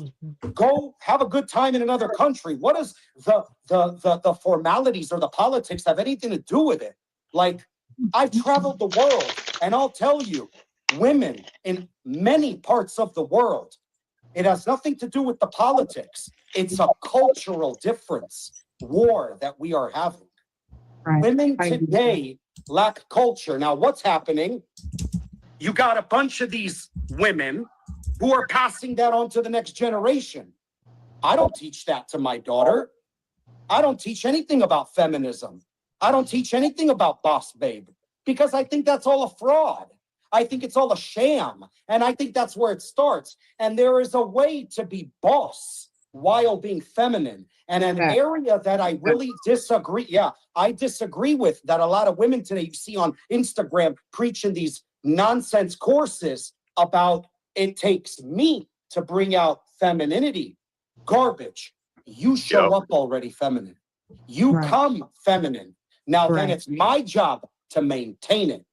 go have a good time in another country? What does the formalities or the politics have anything to do with it? Like, I've traveled the world, and I'll tell you, women in many parts of the world, it has nothing to do with the politics. It's a cultural difference war that we are having. Right. Women today lack culture. Now, what's happening? You got a bunch of these women who are passing that on to the next generation. I don't teach that to my daughter. I don't teach anything about feminism. I don't teach anything about boss babe because I think that's all a fraud. I think it's all a sham. And I think that's where it starts. And there is a way to be boss while being feminine. And an area that I really disagree. Yeah, I disagree with that a lot of women today you see on Instagram preaching these nonsense courses about it takes me to bring out femininity. Garbage. You show up already feminine. You come feminine. Now then it's my job to maintain it.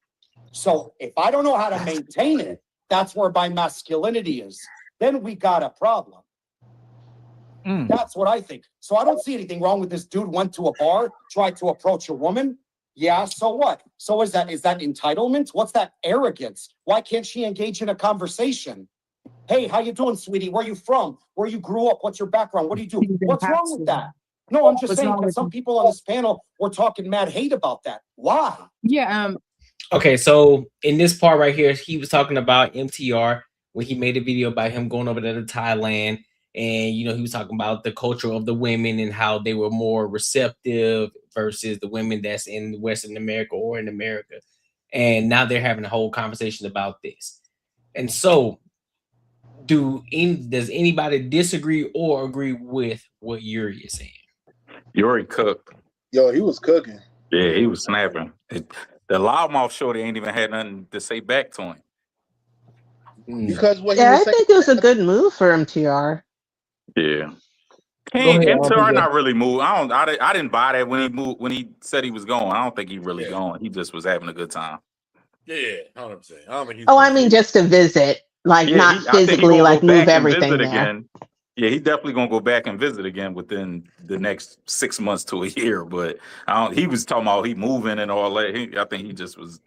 So if I don't know how to maintain it, that's where my masculinity is. Then we got a problem. That's what I think. So I don't see anything wrong with this dude went to a bar, tried to approach a woman. Yeah, so what? So is that entitlement? What's that arrogance? Why can't she engage in a conversation? Hey, how you doing, sweetie? Where you from? Where you grew up? What's your background? What do you do? What's wrong with that? No, I'm just saying because some people on this panel were talking mad hate about that. Why? Yeah. Okay, so in this part right here, he was talking about MTR when he made a video about him going over there to Thailand. And, you know, he was talking about the culture of the women and how they were more receptive versus the women that's in Western America or in America. And now they're having a whole conversation about this. And so does anybody disagree or agree with what Yuri is saying? Yuri cooked. Yo, he was cooking. Yeah, he was snapping. The loudmouth shorty ain't even had nothing to say back to him. Because what I think it was a good move for MTR. Yeah. MTR not really moved. I didn't buy that when he moved when he said he was going. I don't think he really going. He just was having a good time. Yeah, 100%. I mean just to visit, like not physically like move everything there. Again. Yeah, he's definitely gonna go back and visit again within the next 6 months to a year. But he was talking about he moving and all that. I think he just was,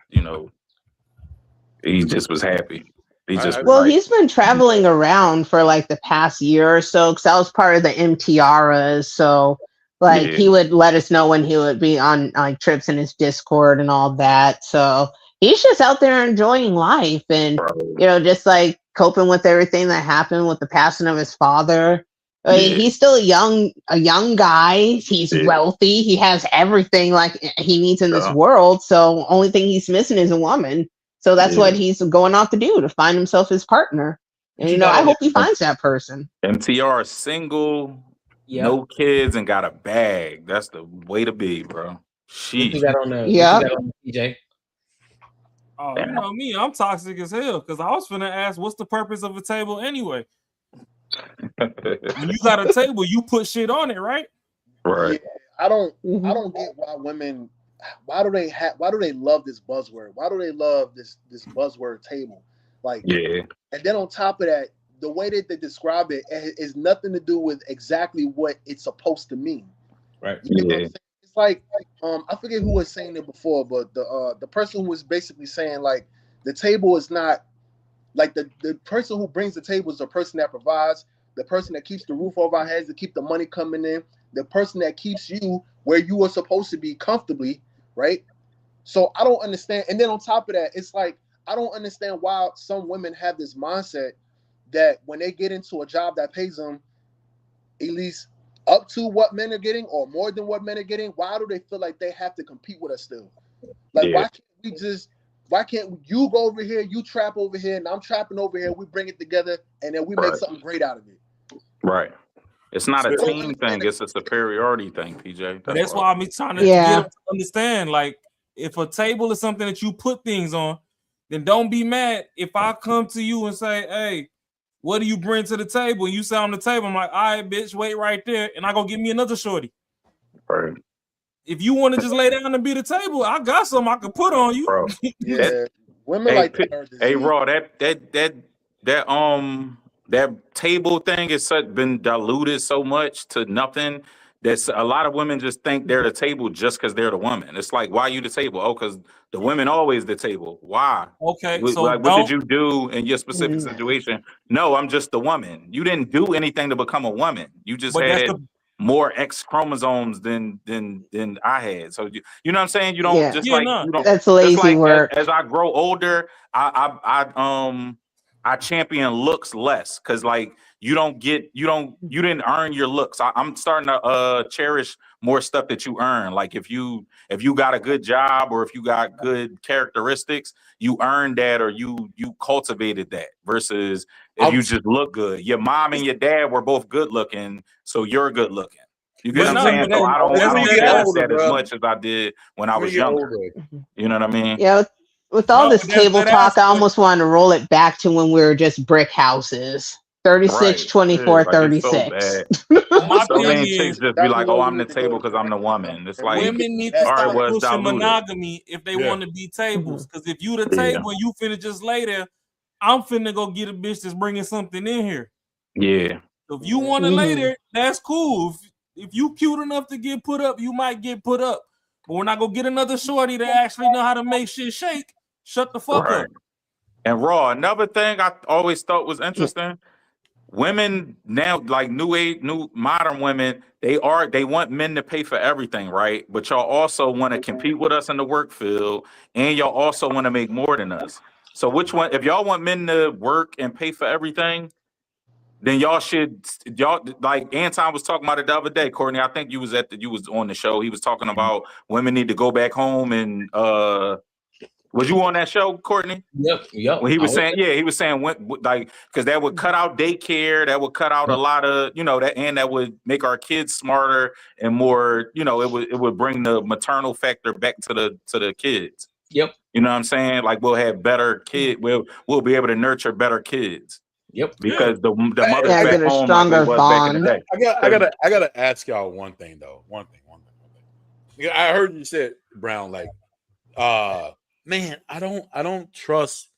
he just was happy. He's been traveling around for like the past year or so because I was part of the MTRs. So he would let us know when he would be on like trips in his Discord and all that. So he's just out there enjoying life and just like coping with everything that happened with the passing of his father. Yeah. He's still a young guy. He's wealthy. He has everything like he needs in this Yeah. world. So only thing he's missing is a woman. So that's Yeah. what he's going off to do, to find himself his partner. And I hope he finds that person. MTR single, no kids, and got a bag. That's the way to be, bro. What Sheesh. you got on there? Yeah. What you got on PJ? Oh, you know me, I'm toxic as hell because I was finna ask, what's the purpose of a table anyway? When you got a table, you put shit on it, right? Right. I don't get why women, why do they love this buzzword? Why do they love this buzzword table? Like, yeah. And then on top of that, the way that they describe it is nothing to do with exactly what it's supposed to mean. Right. You know what I'm saying? It's like I forget who was saying it before, but the person who was basically saying like the table is not like the person who brings the table is the person that provides, the person that keeps the roof over our heads, to keep the money coming in, the person that keeps you where you are supposed to be comfortably, right? So I don't understand. And then on top of that, it's like I don't understand why some women have this mindset that when they get into a job that pays them at least up to what men are getting or more than what men are getting, why do they feel like they have to compete with us still? Like, why can't you go over here, you trap over here, and I'm trapping over here, we bring it together, and then we make something great out of it. Right. It's not a team thing, it's a superiority thing, PJ. But that's why I'm trying to get them to understand. Like, if a table is something that you put things on, then don't be mad if I come to you and say, hey, what do you bring to the table? And you say on the table, I'm like, all right, bitch, wait right there, and I go get me another shorty. Right. If you want to just lay down and be the table, I got something I can put on you. Bro. Women hey, like that are hey, Raw, that table thing has been diluted so much to nothing. That's a lot of women just think they're the table just because they're the woman. It's like, why you the table? Oh, because the women always the table. Why? Okay, What, so like, what did you do in your specific situation? No, I'm just the woman. You didn't do anything to become a woman. You just had more X chromosomes than I had. So you know what I'm saying? You don't you don't. That's lazy just like work. As I grow older, I champion looks less because like you didn't earn your looks. I'm starting to cherish more stuff that you earn. Like if you got a good job or if you got good characteristics, you earned that or you cultivated that versus if you just look good. Your mom and your dad were both good looking, so you're good looking. You get what I'm saying? So I don't cherish that as much as I did when I was younger. You know what I mean? Yeah, with all this table talk, I almost wanted to roll it back to when we were just brick houses. 36, 24, 36. So many chicks just be like, oh, I'm the table because I'm the woman. It's like, women need to stop pushing diluted. monogamy if they want to be tables. Because if you the table and you finna just lay there, I'm finna go get a bitch that's bringing something in here. Yeah. So if you want to lay there, that's cool. If you cute enough to get put up, you might get put up. But when I go get another shorty that actually know how to make shit shake, shut the fuck up. And Raw, another thing I always thought was interesting. Women now, like new modern women, they want men to pay for everything, right? But y'all also want to compete with us in the work field, and y'all also want to make more than us. So which one? If y'all want men to work and pay for everything, then y'all like Anton was talking about it the other day. Courtney, I think you was on the show. He was talking about women need to go back home and was you on that show, Courtney? Yep. When he was saying, he was saying like because that would cut out daycare, that would cut out a lot of that would make our kids smarter and more. It would bring the maternal factor back to the kids. Yep. You know what I'm saying? Like we'll have better kids. We'll be able to nurture better kids. Yep. Because the mother's get back a home stronger like it was back in the bond. day. I gotta ask y'all one thing though. One thing. I heard you said, Brown, like, man, I don't trust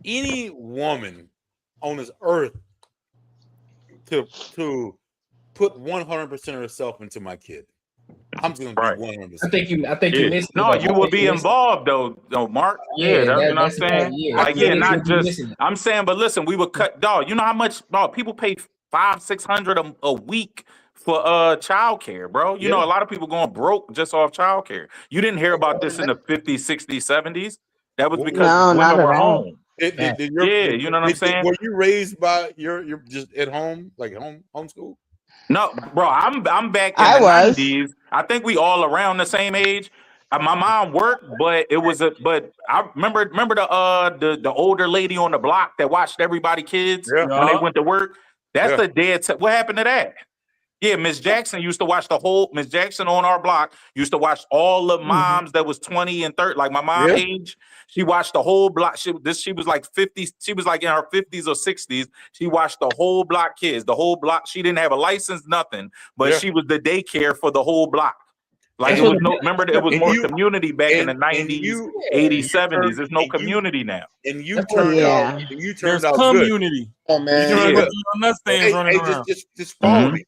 any woman on this earth to put 100% of herself into my kid. I'm just gonna be 100%. I think you missed. No, you would be involved though, Mark. You know what I'm saying? Not just. I'm saying, but listen, we would cut. Dog, you know how much people pay $500-600 a week for childcare, bro. You know, a lot of people going broke just off childcare. You didn't hear about this in the 50s, 60s, 70s. That was because women were home. Did you know what I'm saying? Were you raised by your just at home, like homeschool? No, bro, I'm back in I the was. 90s. I think we all around the same age. My mom worked, but I remember the older lady on the block that watched everybody kids Yeah. when they went to work. That's Yeah. the dead. What happened to that? Yeah, Miss Jackson used to watch Miss Jackson on our block used to watch all the moms that was 20 and 30, like my mom Yeah. age. She watched the whole block. She was like 50. She was like in her 50s or 60s. She watched the whole block kids, the whole block. She didn't have a license, nothing, but Yeah. she was the daycare for the whole block. Like And- it was remember it was and more you- community back in the and 90s, you- 80s, 70s. turned- There's no and you- community now. And you That's turned what- out. yeah. And you There's turned out good. community. Oh You man. turned Yeah. out good. Nuts things running around. Just follow me.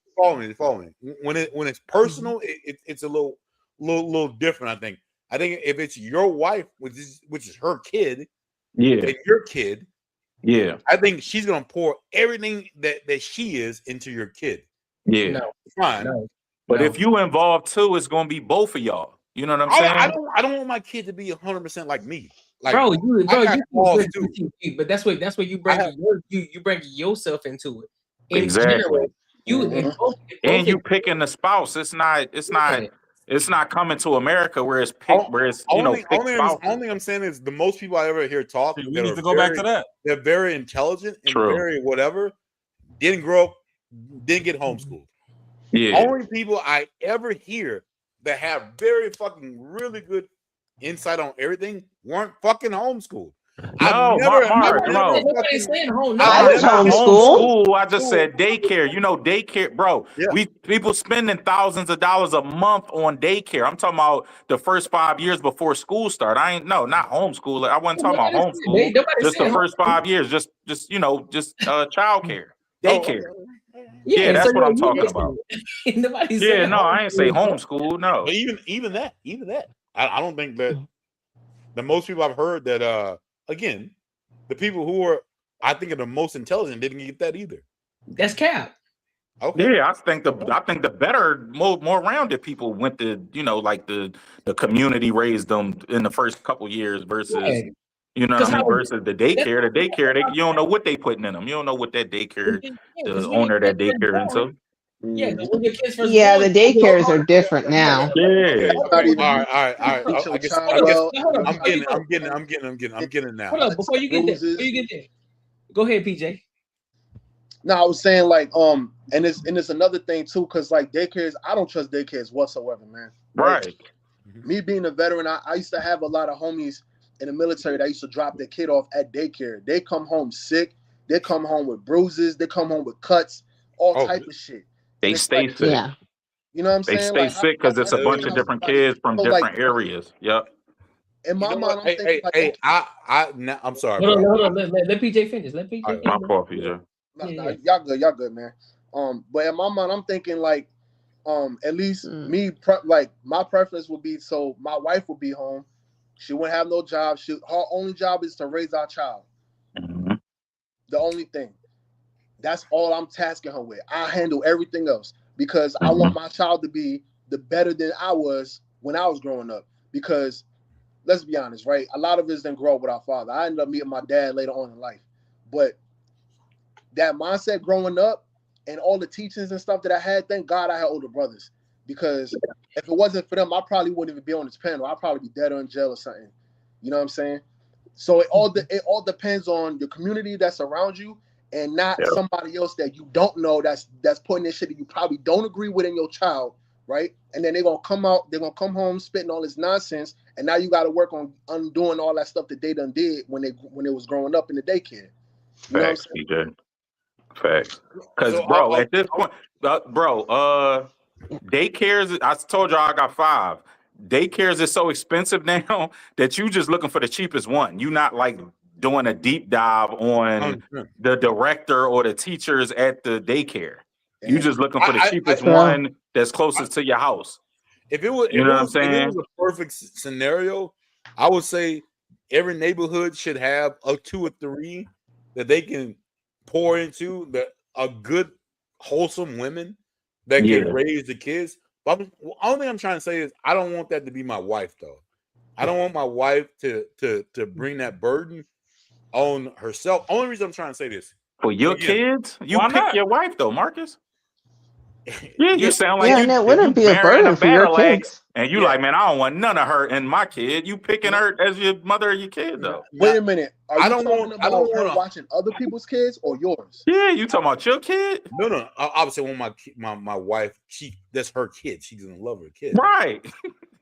Follow me. When it's personal, it's a little different. I think if it's your wife, which is her kid, Yeah. and your kid, Yeah. I think she's gonna pour everything that she is into your kid. Yeah. No. Fine. No. But No. if you involved too, it's gonna be both of y'all. You know what I'm saying? I don't want my kid to be 100% like me. Like, Bro, you got flaws too. but that's what you bring you bring yourself into it. In Exactly. general, if both And you of- picking the spouse. It's not coming to America where it's picked, where it's Only picked spouses. thing I'm saying is the most people I ever hear talk. We that need are to go back to that. They're very intelligent and True. very whatever. Didn't grow up, didn't get homeschooled. Yeah. Only people I ever hear that have very fucking really good insight on everything weren't fucking homeschooled. No, Mark, no. Nobody's saying home. I was homeschooled. I just said daycare. You know, daycare, bro. Yeah. People spending thousands of dollars a month on daycare. I'm talking about the first 5 years before school start. Not homeschool. I wasn't talking about homeschool. Just the first 5 years, just childcare, daycare. Yeah, that's what I'm talking about. Nobody's Yeah, saying no, I ain't say homeschool. homeschool. No. But even that, I don't think that the most people I've heard that again, the people who are I think are the most intelligent didn't get that either. That's cap. Okay. Yeah, I think the better, more rounded people went to, like the community raised them in the first couple years versus Right. you know what I mean, Because versus the daycare. The daycare, you don't know what they putting in them. You don't know what that daycare, the owner of that daycare into. Yeah, because when your kids first Yeah, born, the daycares are different now. Yeah. Not even All right. I guess I'm getting it now. Hold up, before you get there, go ahead, PJ. No, I was saying like and it's another thing too, because like daycares, I don't trust daycares whatsoever, man. Right. Me being a veteran, I used to have a lot of homies in the military that used to drop their kid off at daycare. They come home sick, they come home with bruises, they come home with cuts, all type of shit. They stay sick. Yeah. You know what I'm They saying? stay Like, sick because it's a bunch of different kids from different areas. Yep. In my mind, I'm thinking I'm sorry. Hold bro. on. Let PJ finish. Let PJ finish. My fault, PJ. Y'all good, man. But in my mind, I'm thinking like, at least me, my preference would be so my wife would be home. She wouldn't have no job. Her only job is to raise our child. Mm-hmm. The only thing. That's all I'm tasking her with. I handle everything else because I want my child to be the better than I was when I was growing up. Because let's be honest, right? A lot of us didn't grow up with our father. I ended up meeting my dad later on in life. But that mindset growing up and all the teachings and stuff that I had, thank God I had older brothers. Because if it wasn't for them, I probably wouldn't even be on this panel. I'd probably be dead or in jail or something. You know what I'm saying? So it all depends on the community that's around you and not somebody else that you don't know that's putting this shit that you probably don't agree with in your child, right? And then they're gonna come home spitting all this nonsense, and now you gotta work on undoing all that stuff that they done did when they was growing up in the daycare. You know what I'm Facts, saying? PJ. Facts. Because, bro, at this point, daycares, I told y'all I got 5. Daycares is so expensive now that you just looking for the cheapest one. You not like doing a deep dive on the director or the teachers at the daycare. You just looking for the cheapest one that's closest to your house. If it was, you know what I'm if it saying? was a perfect scenario, I would say every neighborhood should have a 2 or 3 that they can pour into that are good, wholesome women that can raise the kids. But the only thing I'm trying to say is I don't want that to be my wife, though. I don't want my wife to bring that burden on herself. Only reason I'm trying to say this for your kids, you pick your wife though, Marcus. Yeah, you sound like and it wouldn't be a bearing burden for your battle axe, kids. and you like, man, I don't want none of her and my kid. You picking her as your mother or your kid though. Wait a minute. Are you I don't talking want- about I don't her wanna- watching other people's kids or yours? Yeah, you talking about your kid? No. Obviously, when my wife, that's her kid. She's gonna love her kid. Right.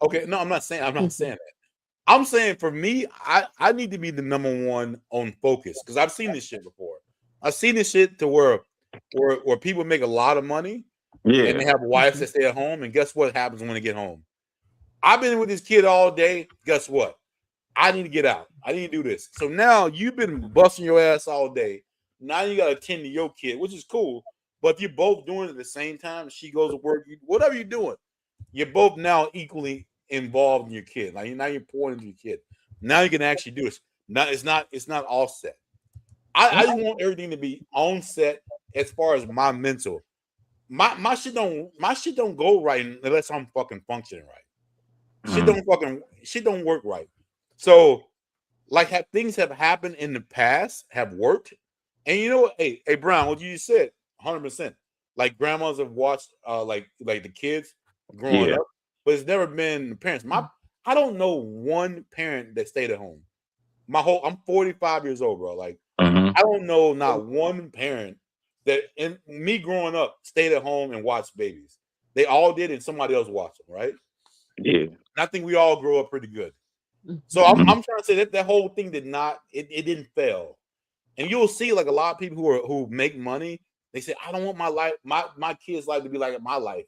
Okay. No, I'm not saying that. I'm saying for me, I need to be the number one on focus because I've seen this shit before. I've seen this shit to where people make a lot of money. Yeah. And they have wives that stay at home, and guess what happens when they get home? I've been with this kid all day. Guess what? I need to get out. I need to do this. So now you've been busting your ass all day. Now you got to attend to your kid, which is cool. But if you're both doing it at the same time, she goes to work, whatever you're doing, you're both now equally involved in your kid. Like now you're pouring into your kid. Now you can actually do this. Now it's not all set. I just want everything to be on set as far as my mental. My shit don't go right unless I'm fucking functioning right. Shit don't work right. So like things have happened in the past have worked. And you know what? Hey Brown, what you just said, 100%. Like grandmas have watched like the kids growing up, but it's never been the parents. I don't know one parent that stayed at home. I'm 45 years old, bro. Like I don't know not one parent that in me growing up stayed at home and watched babies. They all did, and somebody else watched them, right? Yeah. And I think we all grew up pretty good. So I'm trying to say that whole thing it didn't fail. And you'll see like a lot of people who make money, they say, I don't want my life, my kids' life to be like my life.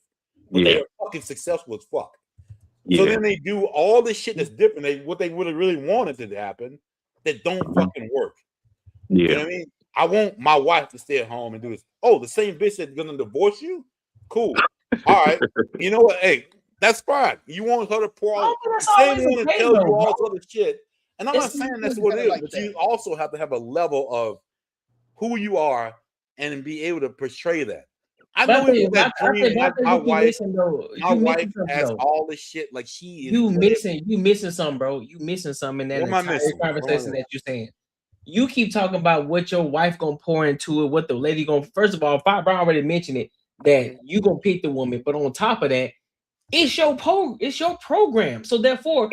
But they are fucking successful as fuck. So then they do all this shit that's different. What they really wanted to happen that don't fucking work. You know what I mean? I want my wife to stay at home and do this. Oh, the same bitch that's gonna divorce you? Cool. All right. You know what? Hey, that's fine. You want her to pour out the same one to tell you all this other shit. And I'm not saying that's what it is, but you also have to have a level of who you are and be able to portray that. I know that dream. My wife has all this shit. Like she is. You missing something, bro. You missing something in that entire conversation that you're saying. You keep talking about what your wife gonna pour into it, what the lady gonna. First of all, Brown already mentioned it that you gonna pick the woman, but on top of that, it's your program. So therefore,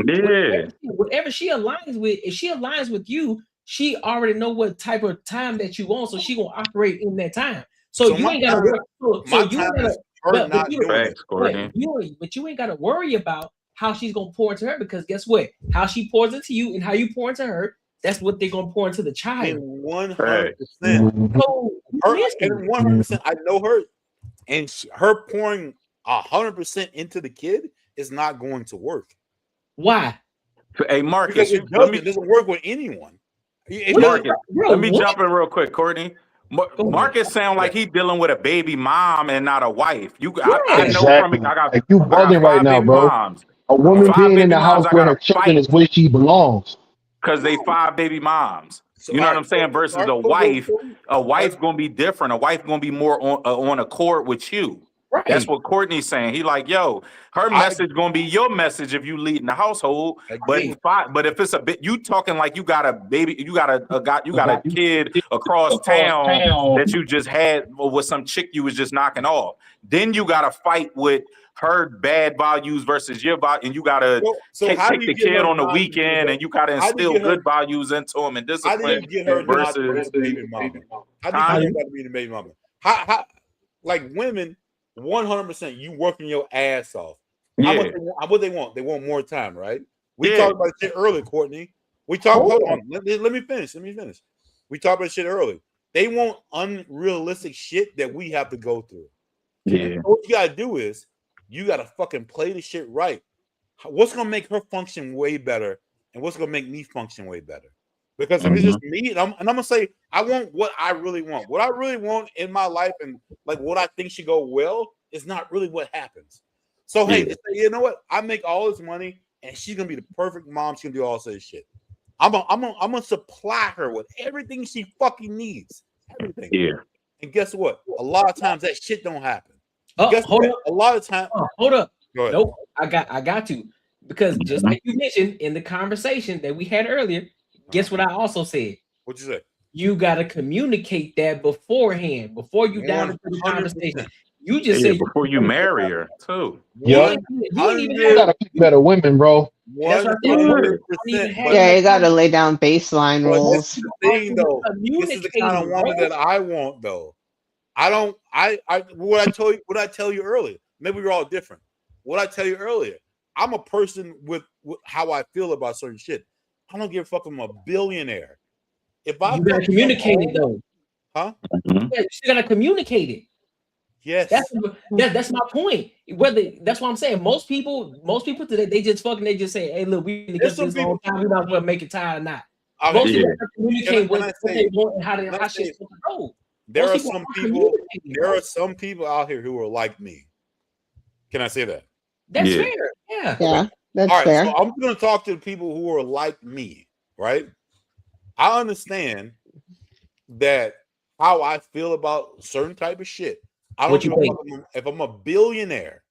whatever she aligns with, if she aligns with you, she already know what type of time that you want, so she gonna operate in that time. So you ain't gotta but you ain't gotta worry about how she's gonna pour into her, because guess what? How she pours into you and how you pour into her, that's what they're gonna pour into the child. 100%. So 100%. I know her, and her pouring 100% into the kid is not going to work. Why? Hey Marcus, it doesn't work with anyone. Marcus, let me jump in real quick, Courtney. Marcus sound like he dealing with a baby mom and not a wife. I know from it. I got like you bugging right now, bro. Moms. A woman being in the house where her children is where she belongs. Because they 5 baby moms. You know what I'm saying? Versus a wife. A wife's gonna be different. A wife gonna be more on accord with you. Right. That's what Courtney's saying. He like, yo, her message gonna be your message if you lead in the household. But if it's a bit, you talking like you got a baby, you got a kid across town that you just had with some chick you was just knocking off. Then you got to fight with her bad values versus your value, and you got to take the kid on the weekend, and you got to instill good values into him and discipline. How do you get her versus baby mama? How do you get her to be the baby mama? How like women? 100%, you working your ass off. What they want? They want more time, right? We talked about shit earlier, Courtney. We talked. Hold on, let me finish. We talked about shit earlier. They want unrealistic shit that we have to go through. Yeah. So what you gotta do is you gotta fucking play the shit right. What's gonna make her function way better, and what's gonna make me function way better? Because if it's just me, and I'm gonna say, I want what I really want. What I really want in my life, and like what I think should go well, is not really what happens. So hey, you know what? I make all this money, and she's gonna be the perfect mom. She's gonna do all this shit. I'm gonna supply her with everything she fucking needs. Everything. Yeah. And guess what? A lot of times that shit don't happen. Hold up. A lot of times. Hold up. Go ahead. Nope. I got to. Because just like you mentioned in the conversation that we had earlier, guess what I also said? What you say? You gotta communicate that beforehand, before you dive into the conversation. You just Yeah, say before you marry her too. Yeah. you ain't even You gotta pick better women, bro. That's what I said. 100%. Yeah, you gotta lay down baseline But rules. this is the thing, though. This is the kind of woman that I want, though. I don't. What I tell you earlier. Maybe we're all different. What I tell you earlier. I'm a person with how I feel about certain shit. I don't give a fuck if I'm a billionaire. If I You gotta communicate it though. Huh? Yeah, you still gotta communicate it. Yes. That's my point. Whether that's what I'm saying. Most people today, they just say, hey, look, we need to get this whole time. We not gonna make it tie or not. Most people communicate what they want and how shit's supposed to go. There are some people out here who are like me. Can I say that? That's fair. Yeah. Yeah, that's all right, fair. so I'm going to talk to the people who are like me, right? I understand that how I feel about certain type of shit. I don't give a fuck if I'm a billionaire.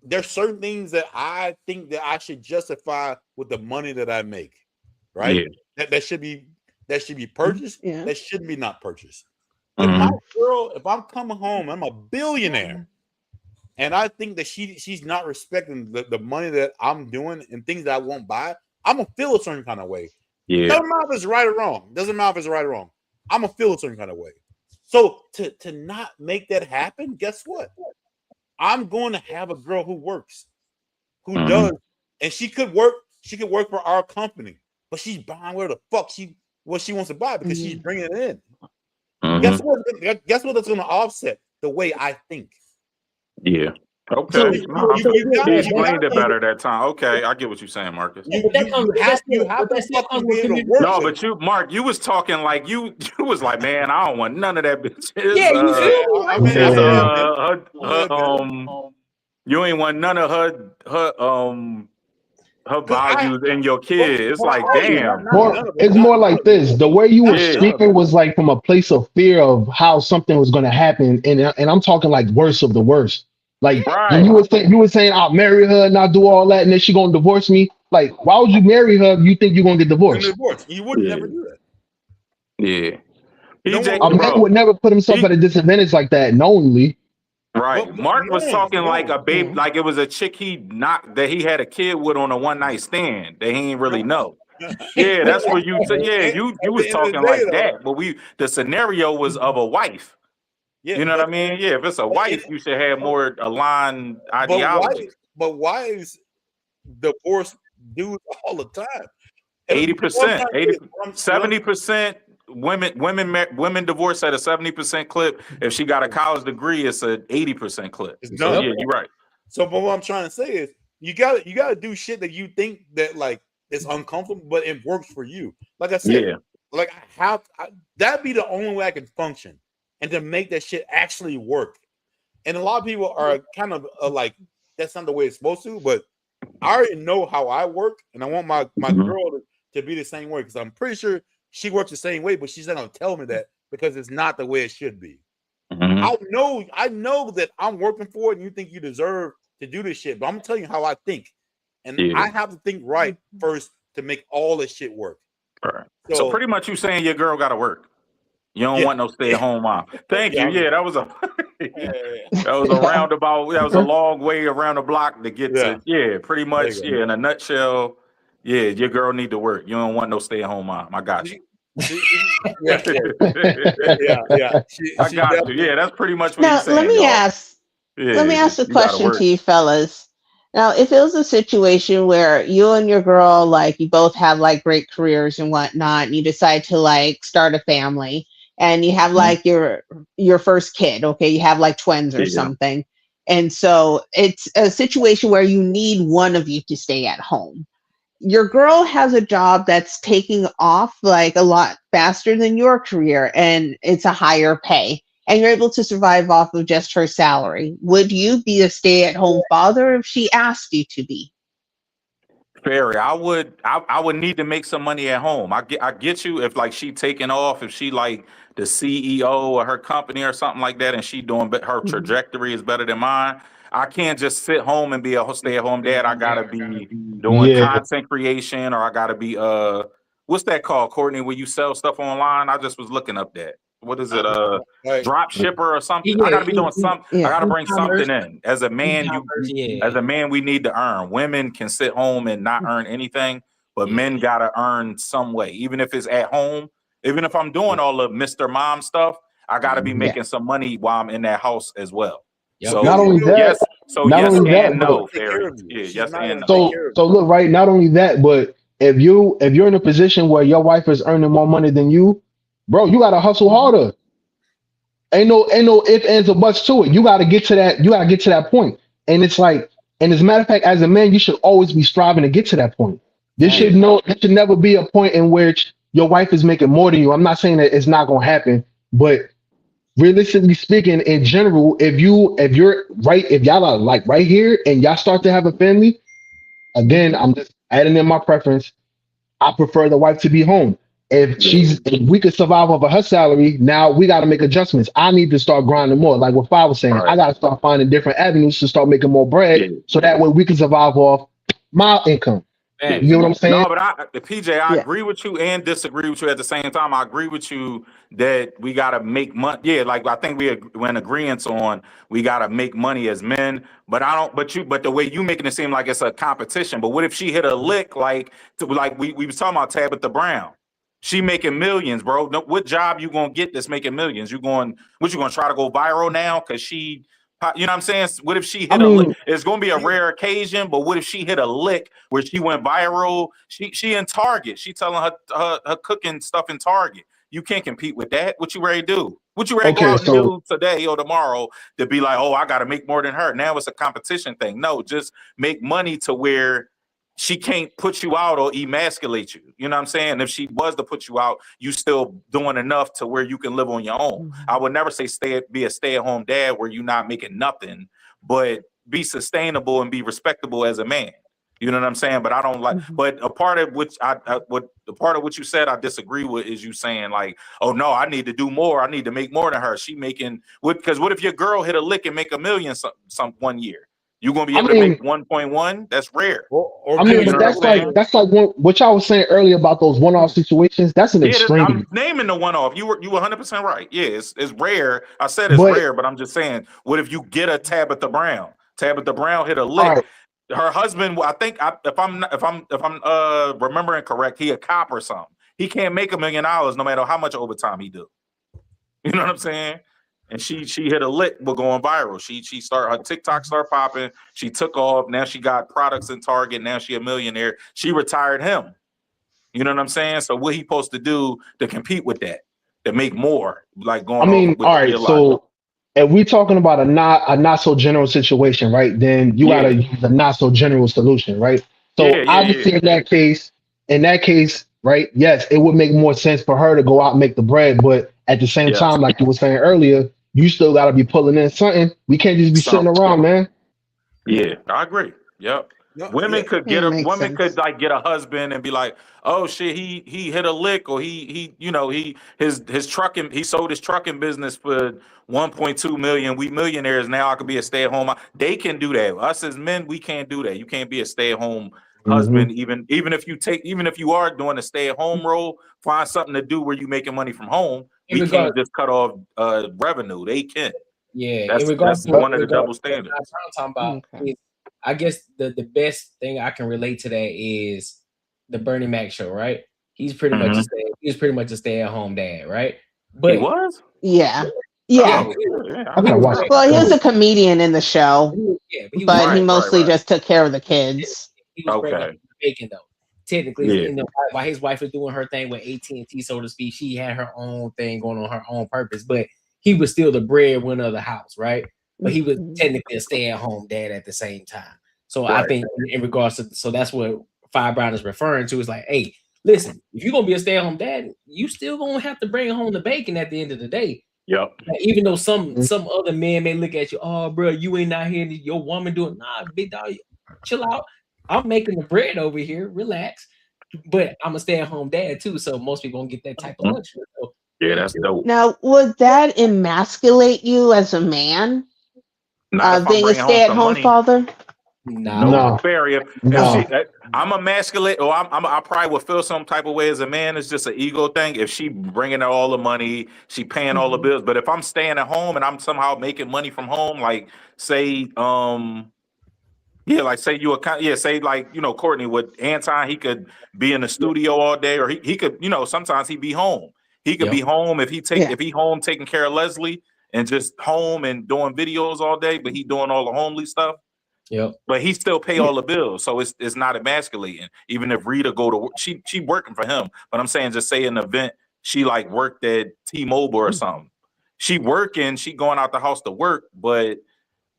There's certain things that I think that I should justify with the money that I make, right? Yeah. That should be purchased. Yeah. That shouldn't be not purchased. If my girl, if I'm coming home, I'm a billionaire, and I think that she's not respecting the money that I'm doing and things that I won't buy, I'm gonna feel a certain kind of way. Yeah. Doesn't matter if it's right or wrong. Doesn't matter if it's right or wrong. I'm gonna feel a certain kind of way. So to not make that happen, guess what? I'm going to have a girl who works, who does, and she could work. She could work for our company, but she's buying where the fuck what she wants to buy because she's bringing it in. Guess what? Guess what? That's going to offset the way I think. Yeah. Okay. So he explained it better that time. Okay, I get what you're saying, Marcus. No, but you, Mark, you was talking like you was like, man, I don't want none of that bitch. Yeah, you feel me? You ain't want none of her values in your kid. It's like, damn. It's more like this. The way you were speaking was like from a place of fear of how something was going to happen, and I'm talking like worst of the worst. Like when you were saying I'll marry her and I'll do all that, and then she gonna divorce me. Like, why would you marry her if you think you're gonna get divorced? You would never do that. Yeah. A man would never put himself at a disadvantage like that knowingly. Right. Mark was talking like a babe, like it was a chick he knocked that he had a kid with on a one night stand that he ain't really know. Yeah, that's what you said. Yeah, you was talking like that, but the scenario was of a wife. Yeah, you know what I mean? Yeah, if it's a wife, you should have more aligned ideology. But wives divorce dudes all the time. 80%, 70%. Women divorce at a 70% clip. If she got a college degree, it's an 80% clip. So, yeah, you're right. So, but what I'm trying to say is, you gotta do shit that you think that like is uncomfortable, but it works for you. Like I said, like that'd be the only way I can function, and to make that shit actually work. And a lot of people are kind of like, that's not the way it's supposed to. But I already know how I work, and I want my girl to be the same way, because I'm pretty sure she works the same way, but she's not gonna tell me that because it's not the way it should be. I know that I'm working for it, and you think you deserve to do this shit, but I'm telling you how I think, and I have to think right first to make all this shit work. Right. So pretty much you saying your girl got to work. You don't want no stay-at-home mom. Thank you. Yeah, that was a roundabout. That was a long way around the block to get to. Yeah, pretty much. Yeah, in a nutshell. Yeah, your girl need to work. You don't want no stay-at-home mom. I got you. I got you. Yeah, that's pretty much what you're saying. Let me ask a question to you fellas. Now, if it was a situation where you and your girl, like, you both have like great careers and whatnot, and you decide to like start a family, and you have like your first kid, okay, you have like twins or something, and so it's a situation where you need one of you to stay at home. Your girl has a job that's taking off like a lot faster than your career, and it's a higher pay, and you're able to survive off of just her salary. Would you be a stay-at-home father if she asked you to be? Barry, I would need to make some money at home. I get you if like she taking off, if she like the CEO of her company or something like that, and she doing her trajectory is better than mine. I can't just sit home and be a stay-at-home dad. I gotta be doing content creation, or I gotta be what's that called, Courtney? Where you sell stuff online? I just was looking up that. What is it? Drop shipper or something? I gotta be doing something. I gotta bring something in. As a man, as a man, we need to earn. Women can sit home and not earn anything, but men gotta earn some way. Even if it's at home, even if I'm doing all the Mr. Mom stuff, I gotta be making some money while I'm in that house as well. So not only that, yes, so not yes only that, and but no, Fairy. Yeah, yes and no. so look, right, not only that, but if you're in a position where your wife is earning more money than you, bro, you gotta hustle harder. Ain't no if, ands, or buts to it. You gotta get to that point. And it's like, and as a matter of fact, as a man, you should always be striving to get to that point. There should never be a point in which your wife is making more than you. I'm not saying that it's not gonna happen, but realistically speaking, in general, if y'all are like right here and y'all start to have a family, again, I'm just adding in my preference. I prefer the wife to be home. If we could survive over her salary, now we got to make adjustments. I need to start grinding more. Like what Five was saying, I got to start finding different avenues to start making more bread, so that way we can survive off my income. You know what I'm saying? No, but PJ, I agree with you and disagree with you at the same time. I agree with you that we gotta make money. Yeah, like I think we're in agreement on we gotta make money as men. But I don't. But the way you making it seem like it's a competition. But what if she hit a lick like we was talking about Tabitha Brown? She making millions, bro. What job you gonna get that's making millions? You gonna try to go viral now? Cause she. You know what I'm saying? What if she hit a lick? It's gonna be a rare occasion, but what if she hit a lick where she went viral? She in Target. She telling her cooking stuff in Target. You can't compete with that. What you ready to do? What you ready to go out and do today or tomorrow to be like, oh, I gotta make more than her? Now it's a competition thing. No, just make money to where she can't put you out or emasculate you. You know what I'm saying? If she was to put you out, you still doing enough to where you can live on your own. I would never say be a stay-at-home dad where you're not making nothing, but be sustainable and be respectable as a man. You know what I'm saying? But I don't like. But a part of which what you said I disagree with is you saying like, oh no, I need to do more. I need to make more than her. She making because what if your girl hit a lick and make $1 million some 1 year? You gonna be able to make 1.1? That's rare. I mean, but that's like what y'all was saying earlier about those one-off situations. That's an extreme. I'm naming the one-off. You were 100% right. Yeah, it's rare. I said it's rare, but I'm just saying, what if you get a Tabitha Brown? Tabitha Brown hit a lick. Her husband, I think, if I'm remembering correct, he a cop or something. He can't make $1 million no matter how much overtime he do. You know what I'm saying? And she hit a lick with going viral. Her TikTok start popping. She took off. Now she got products in Target. Now she a millionaire. She retired him. You know what I'm saying? So what he supposed to do to compete with that, to make more, like going on with all right, so if we talking about a not so general situation, right? Then you gotta use a not so general solution, right? So obviously in that case, right? Yes, it would make more sense for her to go out and make the bread, but at the same time, like you were saying earlier, you still got to be pulling in something. We can't just be sitting around, man. Yeah, I agree. Yep. Women could get get a husband and be like, oh shit, he hit a lick, or he his trucking, he sold his trucking business for 1.2 million. We millionaires now. I could be a stay-at-home. They can do that. Us as men, we can't do that. You can't be a stay-at-home husband, even if you are doing a stay-at-home role, find something to do where you making money from home. We can't just cut off revenue. They can. Yeah, that's one of the double standards. I'm talking about. I guess the best thing I can relate to that is the Bernie Mac show, right? He's pretty much a stay-at-home dad, right? But he was? Yeah. Well, he was a comedian in the show, but he mostly just took care of the kids. He was bacon though. Technically, while his wife was doing her thing with AT&T, so to speak, she had her own thing going on, her own purpose, but he was still the breadwinner of the house, right? But he was technically a stay-at-home dad at the same time. So I think in regards to, so that's what Five Brown is referring to, is like, hey, listen, if you're gonna be a stay-at-home dad, you still gonna have to bring home the bacon at the end of the day. Yep. Like, even though some other men may look at you, oh, bro, you ain't out here, your woman doing, nah, big dog, chill out. I'm making the bread over here, relax. But I'm a stay-at-home dad too, so most people don't get that type of luxury. So, yeah, that's dope. Now, would that emasculate you as a man? Being a stay-at-home father? No, fair. If No. she, I'm emasculate, or I probably would feel some type of way as a man. It's just an ego thing. If she bringing out all the money, she paying all the bills. But if I'm staying at home and I'm somehow making money from home, like say, like say you account, say like Courtney with Anton, he could be in the studio all day, or he could, sometimes he'd be home. He could be home if he home taking care of Leslie and just home and doing videos all day, but he doing all the homely stuff. Yep. But he still pay all the bills, so it's not emasculating. Even if Rita go to work, she working for him. But I'm saying, just say an event, she like worked at T-Mobile or something. She working, she going out the house to work, but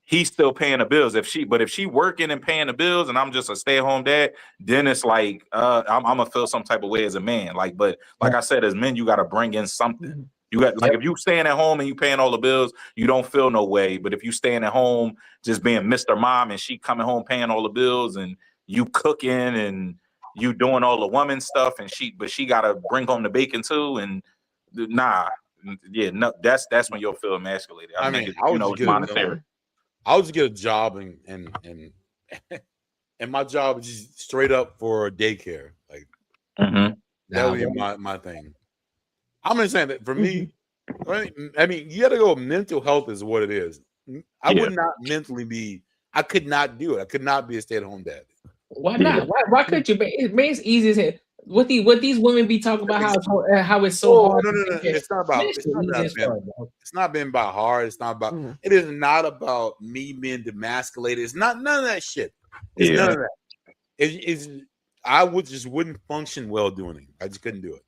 he's still paying the bills. If she working and paying the bills, and I'm just a stay-at-home dad, then it's like I'm gonna feel some type of way as a man. But I said, as men, you got to bring in something. You got if you staying at home and you paying all the bills, you don't feel no way. But if you staying at home just being Mr. Mom and she coming home paying all the bills and you cooking and you doing all the woman stuff and she gotta bring home the bacon too, and that's when you'll feel emasculated. I think it's monetary. I would just get a job and my job is just straight up for daycare. Like that would be my thing. I'm just saying that for me, I mean, you got to go. Mental health is what it is. I would not mentally be. I could not do it. I could not be a stay-at-home dad. Why not? Why couldn't you? It's easy as hell. What these women be talking about how it's so hard. No. It's not about. It's not been about hard. It's not about. It is not about me being demasculated. It's not none of that shit. It's none of that. It's I wouldn't function well doing it. I just couldn't do it.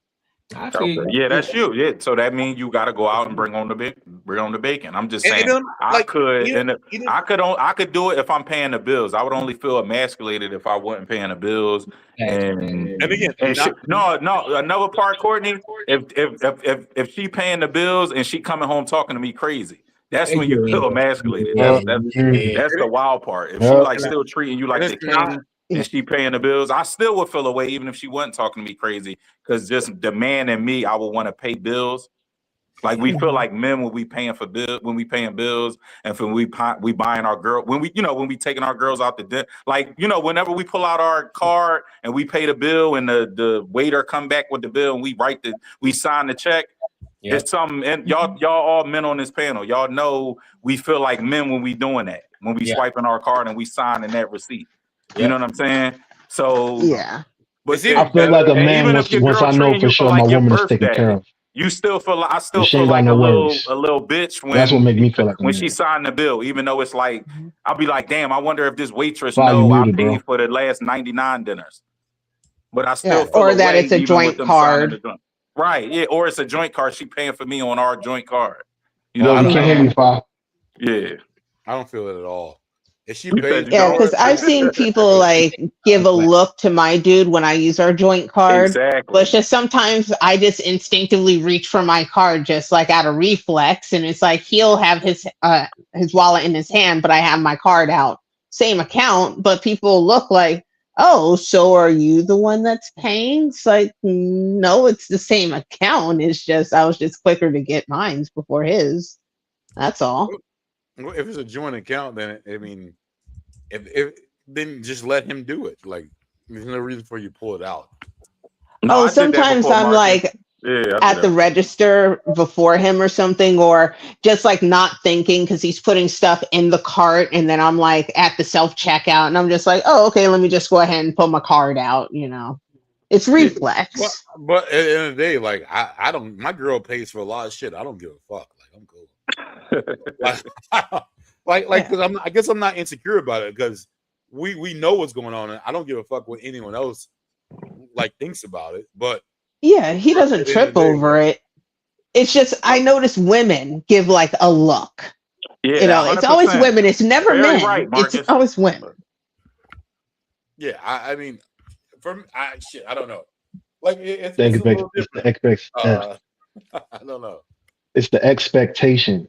Yeah, that's you. Yeah, so that means you got to go out and bring on the bacon. I'm just saying, I could do it if I'm paying the bills. I would only feel emasculated if I wasn't paying the bills. And again, another part, Courtney. If she paying the bills and she coming home talking to me crazy, that's when you feel emasculated. That's the wild part. If she like still treating you like the king. And she paying the bills, I still would feel away even if she wasn't talking to me crazy. Because just the man in me, I would want to pay bills. Like we feel like men when we paying bills, and when we buying our girl, when we taking our girls out to dinner. Like whenever we pull out our card and we pay the bill, and the waiter come back with the bill, and we sign the check. Yeah. It's something, and y'all all men on this panel, y'all know we feel like men when we doing that, when we swiping our card and we signing that receipt. You know what I'm saying? So but I feel like a man once I know for sure my woman is taken care of. You still feel like I feel like a little bitch when that's what make me feel like when she signed the bill, even though it's like I'll be like, damn, I wonder if this waitress know I paid for the last 99 dinners. But I still feel or that it's a joint card. Right, yeah, or it's a joint card. She paying for me on our joint card. You know, you can't hear me, Fa. Yeah. I don't feel it at all. Because I've seen people like give a look to my dude when I use our joint card. Exactly. But it's just sometimes I just instinctively reach for my card just like out of reflex, and it's like he'll have his wallet in his hand, but I have my card out. Same account, but people look like, oh, so are you the one that's paying? It's like, no, it's the same account. It's just I was just quicker to get mine before his. That's all. If it's a joint account, then I mean, if then just let him do it. Like there's no reason for you to pull it out. No, sometimes I'm like at the register before him or something, or just like not thinking because he's putting stuff in the cart, and then I'm like at the self checkout, and I'm just like, oh, okay, let me just go ahead and pull my card out. It's reflex. But at the end of the day, like I don't. My girl pays for a lot of shit. I don't give a fuck. Like I'm cool. Because I guess I'm not insecure about it because we know what's going on, and I don't give a fuck what anyone else like thinks about it. But yeah, he doesn't trip over it. It's just I notice women give like a look. Yeah, it's always women. It's never men. Right, it's always women. Yeah, I mean, I don't know. Like it's the a little different. I don't know. It's the expectation.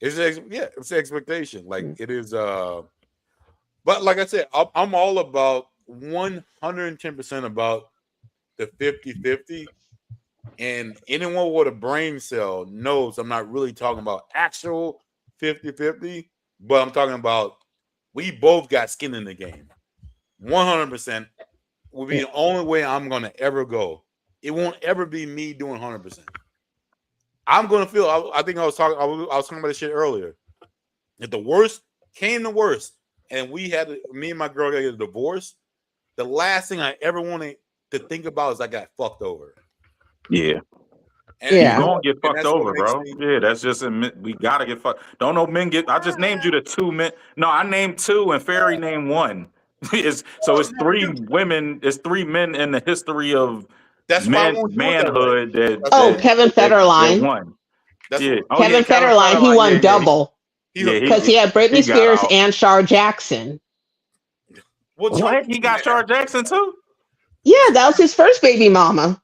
It's the expectation. Like it is. But like I said, I'm all about 110% about the 50-50. And anyone with a brain cell knows I'm not really talking about actual 50-50, but I'm talking about We both got skin in the game. 100% will be the only way I'm gonna ever go. It won't ever be me doing 100%. I'm gonna feel. I think I was talking about this shit earlier. If the worst came to worst, and me and my girl got a divorce, the last thing I ever wanted to think about is I got fucked over. Yeah. And you gonna get fucked over, bro. me. Yeah, that's just we gotta get fucked. Don't know men get. I just named you the 2 men. No, I named 2, and Fairy named 1. It's 3 women. It's 3 men in the history of manhood that Kevin Federline. won. Kevin Kevin Federline, he won double. Yeah, Because he had Britney he got Spears out. and Shar Jackson. What? He got Shar Jackson too? Yeah, that was his first baby mama.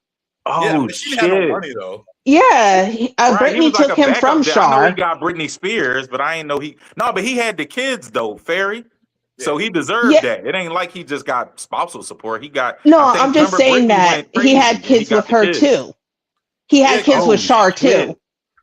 Oh, she didn't have no money though. Yeah, Right, he Britney was like took a him backup from dad. I know Shar. he got Britney Spears, but I ain't know he. No, but he had the kids though, Fairy. So he deserved that. It ain't like he just got spousal support. He got. No, I think, I'm just remember saying Britney that went he crazy had and kids got with the her kids. too. He had kids with Shar too.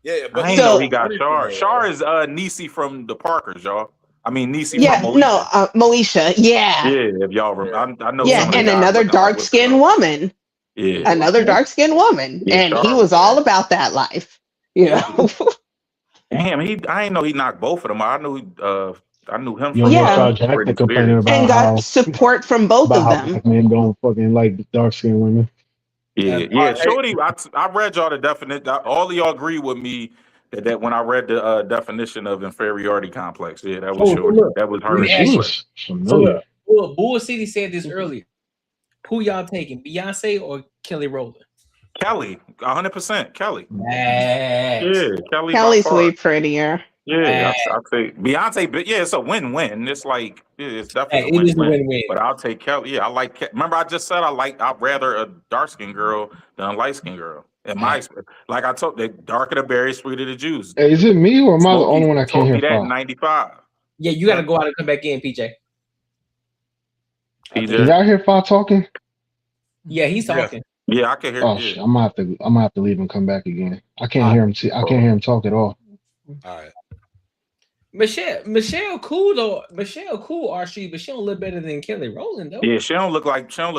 Yeah, but I ain't know he got Shar. Shar is Niecy from the Parkers, y'all. I mean Niecy Yeah, from Moesha. Moesha. Yeah. Yeah, if y'all remember, I know Yeah, some of the and guys another looking like dark skinned woman. Yeah. Another dark skinned woman. Yeah, And he Shar was all about that life. You know? Damn, I ain't know he knocked both of them. I knew him You from don't hear Yeah. Shar Jackson Britney complaining Spears. about And how got support from both of them. black men don't fucking like dark skinned women. Yeah. Shorty, I read y'all the definition. All of y'all agree with me that when I read the definition of inferiority complex, yeah, that was Shorty. Look, That was let me her. ask you. Familiar. So look, Bull City said this earlier. Who y'all taking, Beyonce or Kelly Rowland? Kelly, 100%. Kelly. Yeah, Kelly. Kelly's by far. way prettier. Yeah, I say Beyonce, but yeah, it's a win-win. It's like it's definitely It a is a win-win. win-win. But I'll take Kelly. Yeah, I like. Remember, I just said I'd rather a dark-skinned girl than a light-skinned girl. In my experience, like I told, the darker the berry, sweeter the juice. Hey, is it me or am I the Smokey only one that can't told hear me that in Fox? '95. Yeah, you got to go out and come back in, PJ. Can y'all hear Fox talking? Yeah, he's talking. Yeah, I can hear. Oh Yeah. shit, I'm gonna have to leave and come back again. I can't hear him. I can't hear him talk at all. All right. Michelle cool though. Michelle cool, RC, but she don't look better than Kelly Rowland though. Yeah, she don't look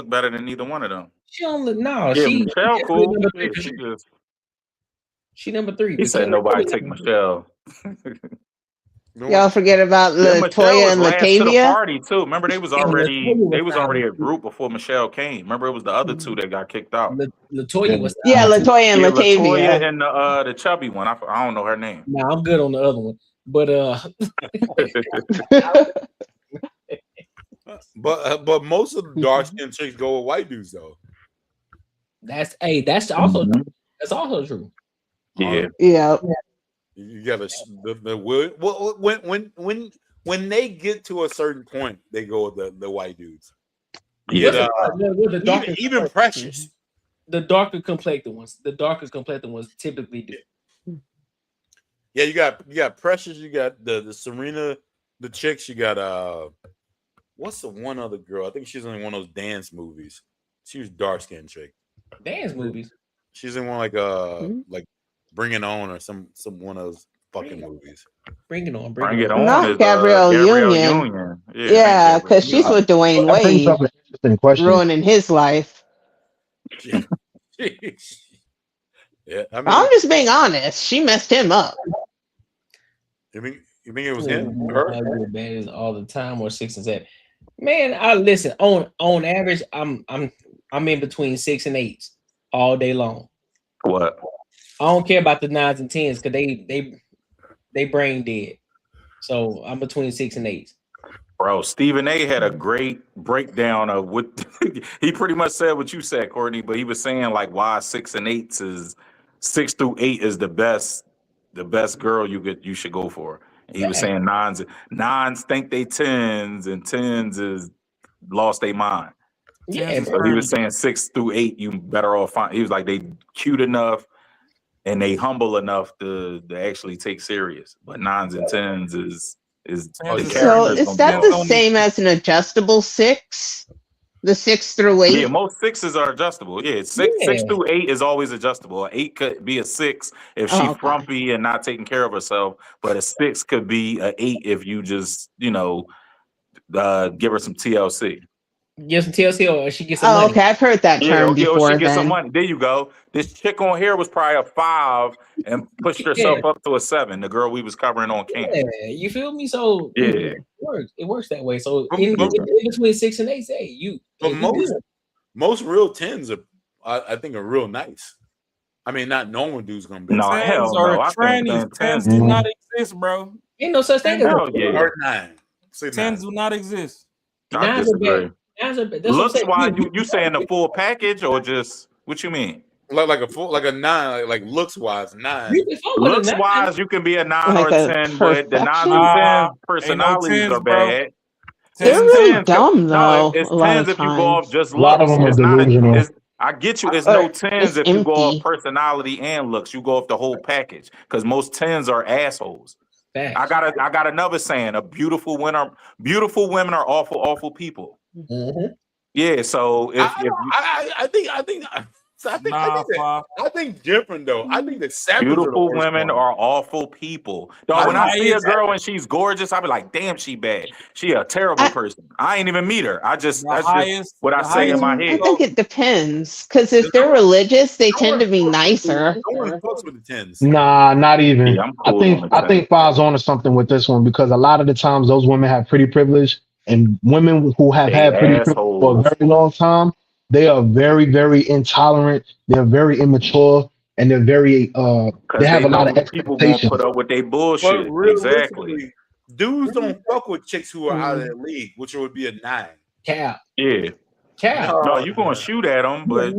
better than neither one of them. She don't look no. Yeah, She Michelle cool. number Yeah, three. She number 3. He said nobody take Michelle. Y'all forget about Yeah, Michelle Latoya was and last to the Latavia. party too. Remember, they was already a group before Michelle came. Remember, it was the other 2 that got kicked out. Latoya was Yeah, Latoya and yeah, Latavia. Latoya and the chubby one. I don't know her name. Nah, I'm good on the other one, but but most of the dark skinned chicks go with white dudes though. that's also that's also true. Yeah. Yeah. You gotta when they get to a certain point, they go with the white dudes. Yeah. Even Precious. The darker complected ones typically do. Yeah, you got Precious, you got the Serena, the chicks, you got what's the one other girl? I think she's in one of those dance movies. She was dark skinned chick. Dance movies. She's in one like Bring It On or some one of those fucking movies. Bring It On. Bring It On. Not is, Gabrielle Union. Union. Yeah, because she's with Dwayne Wade, Interesting question. ruining his life. Yeah, I mean, I'm just being honest. She messed him up. You think it was him? Her? Bad all the time or 6 and 7. Man, I listen on average. I'm in between 6 and 8s all day long. What? I don't care about the 9s and 10s because they brain dead. So I'm between 6 and 8s. Bro, Stephen A had a great breakdown of what he pretty much said what you said, Courtney, but he was saying like why 6 and 8s is 6 through 8 is the best girl you should go for. And he was saying 9s think they 10s and 10s is lost their mind. Yeah, so he was saying 6 through 8 you better off find. He was like they cute enough and they humble enough to actually take serious. But 9s and 10s is the So is that the same as an adjustable 6? The 6 through 8? Yeah, most 6s are adjustable. Yeah, 6 through 8 is always adjustable. 8 could be a 6 if she's frumpy and not taking care of herself, but a 6 could be an 8 if you just, give her some TLC. Get some TLC or she gets some Oh, money. okay. I've heard that term or before. she gets some Then money. There you go. This chick on here was probably a 5 and pushed herself up to a 7. The girl we was covering on camp. Yeah, you feel me? So Yeah. it works. It works that way. So in between 6 and 8, say you. But most real 10s are, I think, are real nice. I mean, not normal dudes gonna be. No, hell no. I think Tens do not exist, bro. Ain't no such thing as Hell yeah. Or 9. Say 10s do not exist. I disagree. That's Looks wise, you saying the full package or just what you mean? Like a 9, like looks wise 9. Looks wise, you can be a 9 Like or a a 10, but the 9 perfection? or 10 Ain't personalities no 10s, are bro. bad. they're really dumb though. It's a lot 10s of if you go times. off just A lot of looks. them are It's not delusional. I get you. It's Or no 10s it's if you go off empty. personality and looks. You go off the whole package because most 10s are assholes. Facts. I got another saying. Beautiful women are awful people. Mm-hmm. Yeah. So I think different though. I think that savage beautiful women are awful people. Dog, when I see a girl and she's gorgeous, I be like, damn, she bad. She a terrible person. I ain't even meet her. That's just what I say in my I head. think it depends because if they're religious, they tend to be nicer. No one fucks with the 10s. Nah, not even. Yeah, I'm cool on the I think Five's onto something with this one because a lot of the times those women have pretty privilege, and women who have They had pretty privilege for a assholes. very long time, they are very, very intolerant. They're very immature, and they're very they have a lot of people gonna expectations. put up with their But bullshit. Exactly. realistically, dudes don't fuck with chicks who are out of their league, which would be a 9. Cap. Yeah. Cap. No, you gonna shoot at them, but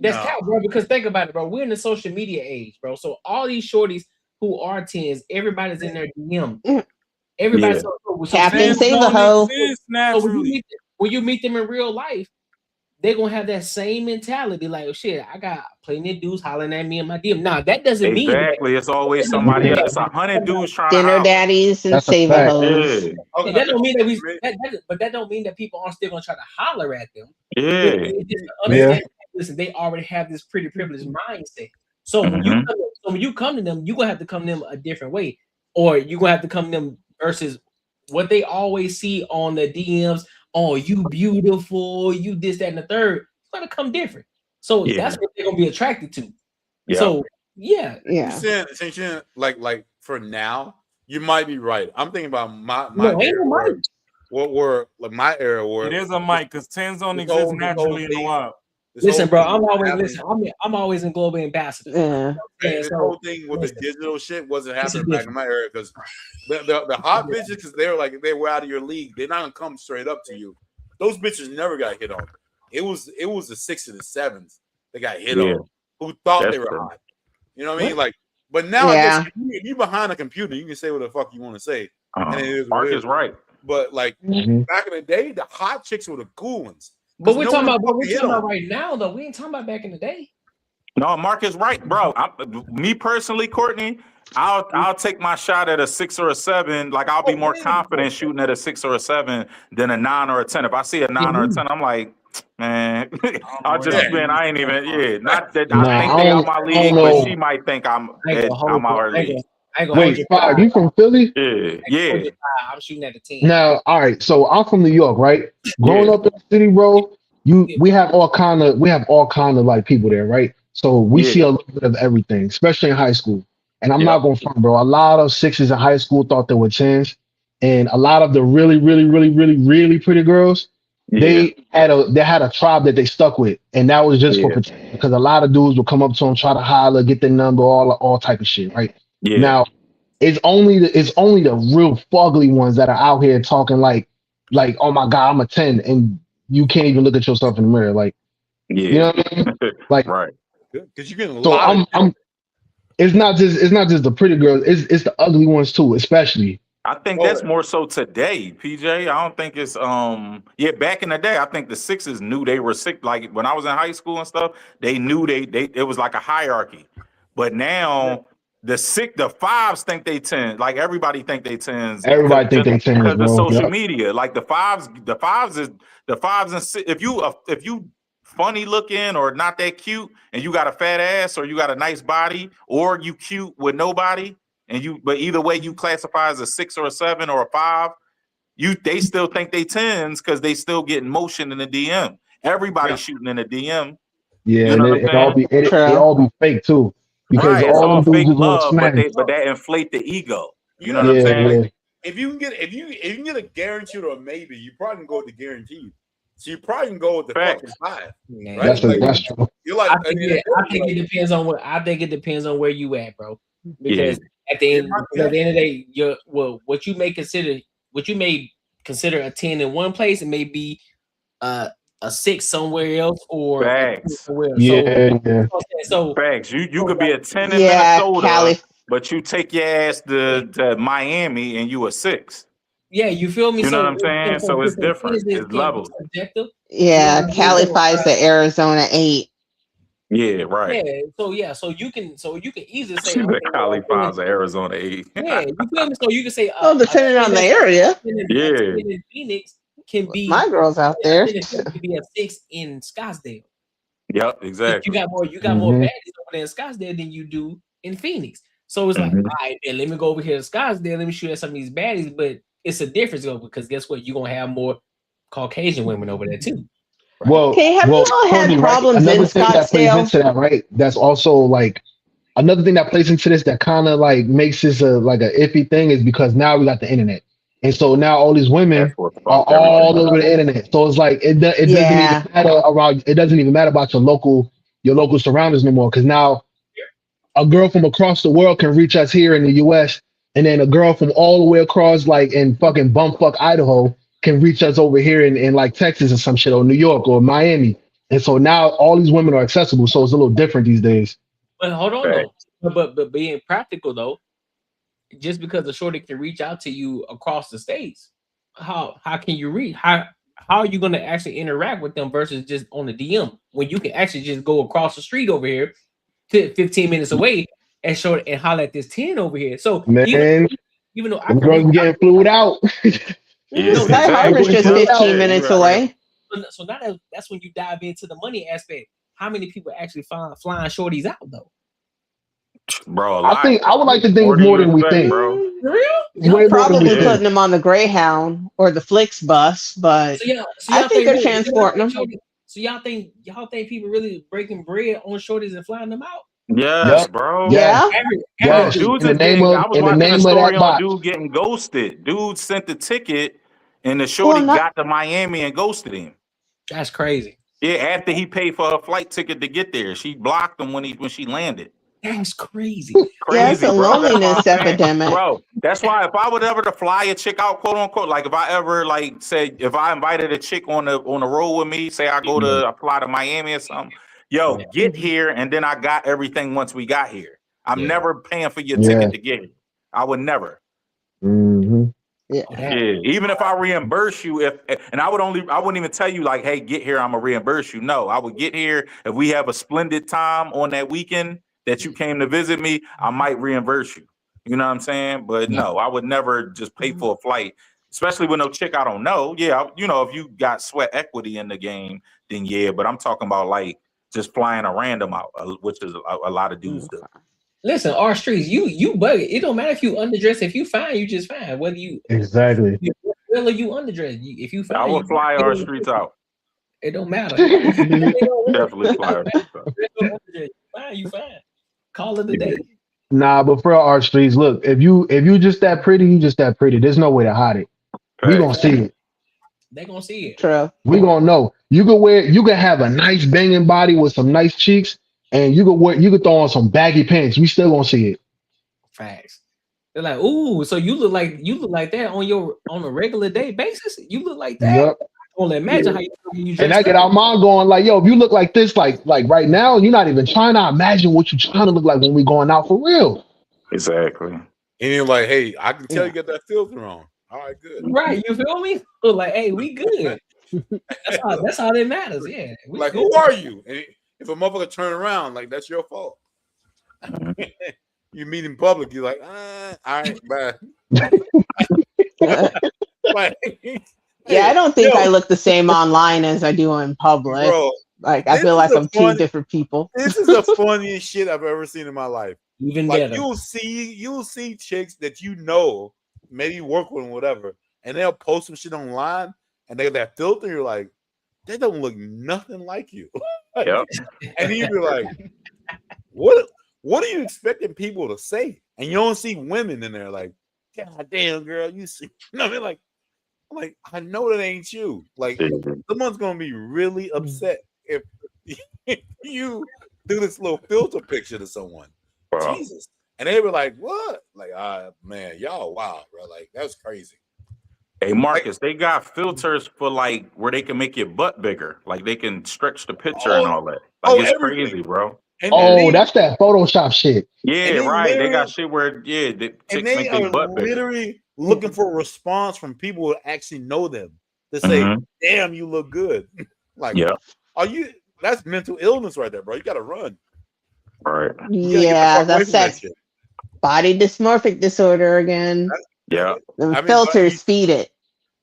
That's cap, bro. Because think about it, bro. We're in the social media age, bro. So all these shorties who are 10s, everybody's in their DM. Everybody's so Captain, save the hoe. So when you meet them in real life, they're gonna have that same mentality. Like, oh, shit, I got plenty of dudes hollering at me in my DM. Nah, that doesn't mean exactly. It's always somebody else. It's 100 dudes trying to Dinner holler. daddies and save the hoes. Yeah. that don't mean that but that don't mean that people aren't still gonna try to holler at them. Yeah. It's just to understand, listen, they already have this pretty privileged mindset. So when you come to them, you're gonna have to come to them a different way, or you're gonna have to come to them versus what they always see on the DMs. Oh, you beautiful, you this, that, and the third. It's gonna come different. So that's what they're gonna be attracted to. Yeah. So yeah. Since you're like for now, you might be right. I'm thinking about my ain't era no where, what were like my era where It is a mic because 10s don't exist naturally in the wild. Listen, bro, I'm always in global ambassador. Yeah. This whole thing with the digital shit wasn't happening back in my era because the hot bitches, because they were out of your league, they're not gonna come straight up to you. Those bitches never got hit on. It was the 6s and the 7s that got hit on who thought they were hot. You know what I mean? Like, but now I guess you behind a computer, you can say what the fuck you want to say. And it is Mark is right. But like back in the day, the hot chicks were the cool ones. But we're talking about right now, though. We ain't talking about back in the day. No, Mark is right, bro. Me personally, Courtney, I'll take my shot at a 6 or a 7. Like I'll be more confident shooting at a 6 or a 7 than a 9 or a 10. If I see a 9 or a 10, I'm like, man, I'll just spin. I ain't even not that I think they out my league, but she might think I'm out her league. Wait, Five, you from Philly? Yeah. I'm shooting at a 10. Now, all right. So I'm from New York, right? Growing up in the city, bro, we have all kind of like people there, right? So we see a little bit of everything, especially in high school. And I'm not going front, bro. A lot of 6s in high school thought they were 10s, and a lot of the really, really, really, really, really pretty girls, they had a tribe that they stuck with, and that was just for protection, because a lot of dudes would come up to them, try to holler, get their number, all type of shit, right? Yeah. Now, it's only the real fugly ones that are out here talking like, oh my God, I'm a 10, and you can't even look at yourself in the mirror, like, you know what I mean? Like, right? Because you're getting a so lot. It's not just the pretty girls, it's the ugly ones too, especially. I think that's more so today, PJ. I don't think it's back in the day, I think the 6s knew they were sick. Like when I was in high school and stuff, they knew it was like a hierarchy. But now the 5s think they 10. Like everybody think they 10s. Everybody think they 10 because of bro. social Yep. media. Like the 5s and 6. If you funny looking or not that cute and you got a fat ass or you got a nice body or you cute with nobody, but either way you classify as a 6 or a 7 or a 5, they still think they 10s because they still getting motion in the DM. Everybody's shooting in the DM. Yeah, You know what I'm saying? it all be fake too, because Right, it's all all them dudes fake just want to love, but smash. that inflate the ego. You know Yeah, what I'm saying? Yeah, yeah. If you can get a guaranteed or a maybe, you probably can go with the guaranteed. So you probably can go with the fucking 5, right? That's true. You're like, I think it depends on where you at, bro. Because at the end of the day, what you may consider a 10 in one place, it may be a 6 somewhere else or a 2 somewhere else. So facts. You could be a 10 in Yeah, Minnesota, Cali. but you take your ass to Miami and you a 6. Yeah, you feel me? You know So what I'm saying? So it's different. It's levels. Subjective. Yeah, qualifies the Arizona 8. Yeah, right. So you can easily say, okay, Cali Fives of Arizona 8. yeah, you feel me? So you can say, Oh, depending on the area. Yeah. in Phoenix can be My girl's out there. can be a 6 in Scottsdale. Yep, exactly. You got more baddies over there in Scottsdale than you do in Phoenix. So it's like, all right, then let me go over here to Scottsdale. Let me shoot at some of these baddies. But it's a difference though, because guess what? You're gonna have more Caucasian women over there too. Right? Well, Okay, have you all had Tony, problems another in thing that plays Scottsdale? into that, right? That's also like another thing that plays into this that kind of like makes this a iffy thing is because now we got the internet, and so now all these women are all over the internet. So it's like it doesn't even matter around. It doesn't even matter about your local surroundings no more, because now a girl from across the world can reach us here in the U.S. and then a girl from all the way across, like in fucking bumfuck Idaho, can reach us over here in like Texas or some shit, or New York or Miami. And so now all these women are accessible. So it's a little different these days. But hold on though. But being practical though, just because the shorty can reach out to you across the states, how can you reach? How are you going to actually interact with them versus just on the DM when you can actually just go across the street over here, 15 minutes away, and holler at this 10 over here? So Man, even though I them can girls getting flued out. Sky Harbor's just 15 minutes away. So now that's when you dive into the money aspect. How many people actually find flying shorties out though? Bro, I would like to think it's more than we think, bro. You're probably putting them on the Greyhound or the Flix bus, but I think they're transporting them. So y'all think people really breaking bread on shorties and flying them out? Yes, bro. Yeah. Dudes in the name I was watching a story on dude getting ghosted. Dude sent the ticket and the shorty got to Miami and ghosted him. That's crazy. Yeah, after he paid for her flight ticket to get there. She blocked him when she landed. That's crazy. Yeah, it's a loneliness epidemic. Bro, that's why if I would ever to fly a chick out, quote unquote, like if I ever if I invited a chick on the road with me, say I go to apply to Miami or something, get here and then I got everything once we got here. I'm never paying for your ticket to get here. I would never. Mm-hmm. Yeah. Even if I reimburse you, I wouldn't even tell you like, hey, get here, I'm gonna reimburse you. No, I would get here if we have a splendid time on that weekend that you came to visit me, I might reimburse you. You know what I'm saying? But no, I would never just pay for a flight, especially with no chick I don't know. Yeah, if you got sweat equity in the game, then yeah. But I'm talking about like just flying a random out, which is a lot of dudes do. Listen, our streets, you bug it. It don't matter if you underdress. If you fine, you just fine. Whether you exactly well or you underdress. If you fine, I will fly our streets out. It don't matter. Definitely fly our streets out. Fine, you fine. Call it a day. Nah, but for our streets, look, if you just that pretty, you just that pretty. There's no way to hide it. We gonna see it. They gonna see it. True. We gonna know. You can have a nice banging body with some nice cheeks, and you could throw on some baggy pants. We still gonna see it. Facts. They're like, ooh, so you look like that on a regular day basis. You look like that. Yep. I only imagine how you dress. And I get our mind going like, yo, if you look like this, like right now, you're not even trying to imagine what you're trying to look like when we going out for real. Exactly. And you're like, hey, I can tell you got that filter on. All right, good. Right, you feel me? Look like, hey, we good. That's all that matters. Yeah. Like, who are you? And if a motherfucker turn around, like that's your fault. You meet in public, you're like, all right, bye. Yeah, I don't think I look the same online as I do in public. Bro, like I feel like I'm two different people. This is the funniest shit I've ever seen in my life. Even like better. you'll see chicks that maybe you work with them, whatever, and they'll post some shit online, and they that filter. You're like, they don't look nothing like you. Yep. And you'd be like, what are you expecting people to say? And you don't see women in there like, God damn, girl, you see. You know what I mean? Like, I know that ain't you. Like, someone's gonna be really upset if you do this little filter picture to someone. Bro. Jesus. And they were like, what? Like, man, y'all wow, bro. Like, that's crazy. Hey Marcus, they got filters for like where they can make your butt bigger, like they can stretch the picture and all that. Like it's everything. crazy, bro. And that's that Photoshop shit. Yeah, right. They got shit where the chicks make their butt bigger. Literally looking for a response from people who actually know them to say, "Damn, you look good." Like, are you? That's mental illness right there, bro. You got to run. Right. Yeah, that's that body dysmorphic disorder again. Yeah. The filters feed it.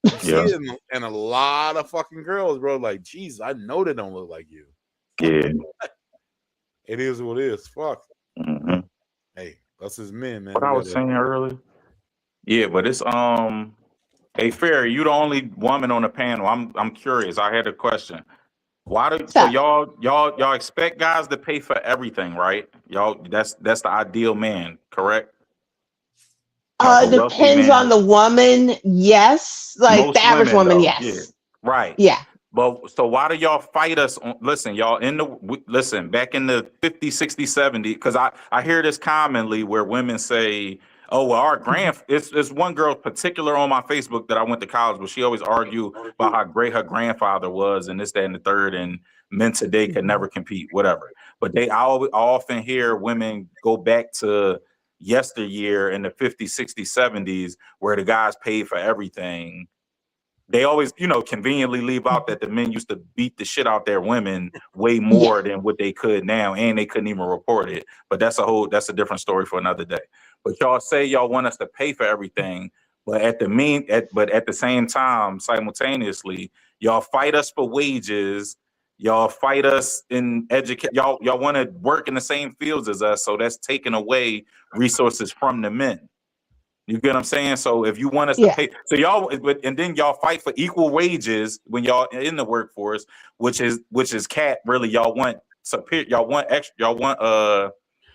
You see it in a lot of fucking girls, bro. Like, geez, I know they don't look like you. Yeah. It is what it is. Fuck. Hey, us as men, man. What I was saying earlier. Yeah, but it's hey, Fair, you the only woman on the panel. I'm curious. I had a question. Why do so y'all expect guys to pay for everything, right? Y'all that's the ideal man, correct? Depends on the woman. Yes, like most the average woman. Though, yes, yeah. Right. Yeah. But so why do y'all fight us on? Listen, y'all back in the 50s, 60s, 70s, because I hear this commonly where women say, oh, well, our it's one girl particular on my Facebook that I went to college with. She always argue about how great her grandfather was and this, that, and the third, and men today could never compete, whatever. But I often hear women go back to yesteryear in the 50s, 60s, 70s, where the guys paid for everything. They always, conveniently leave out that the men used to beat the shit out their women way more than what they could now, and they couldn't even report it. But that's a different story for another day. But y'all say y'all want us to pay for everything, but at the same time, simultaneously, y'all fight us for wages. Y'all fight us in education. Y'all want to work in the same fields as us, so that's taking away resources from the men. You get what I'm saying? So if you want us to pay, so and then y'all fight for equal wages when y'all in the workforce, which is cat. Really, y'all want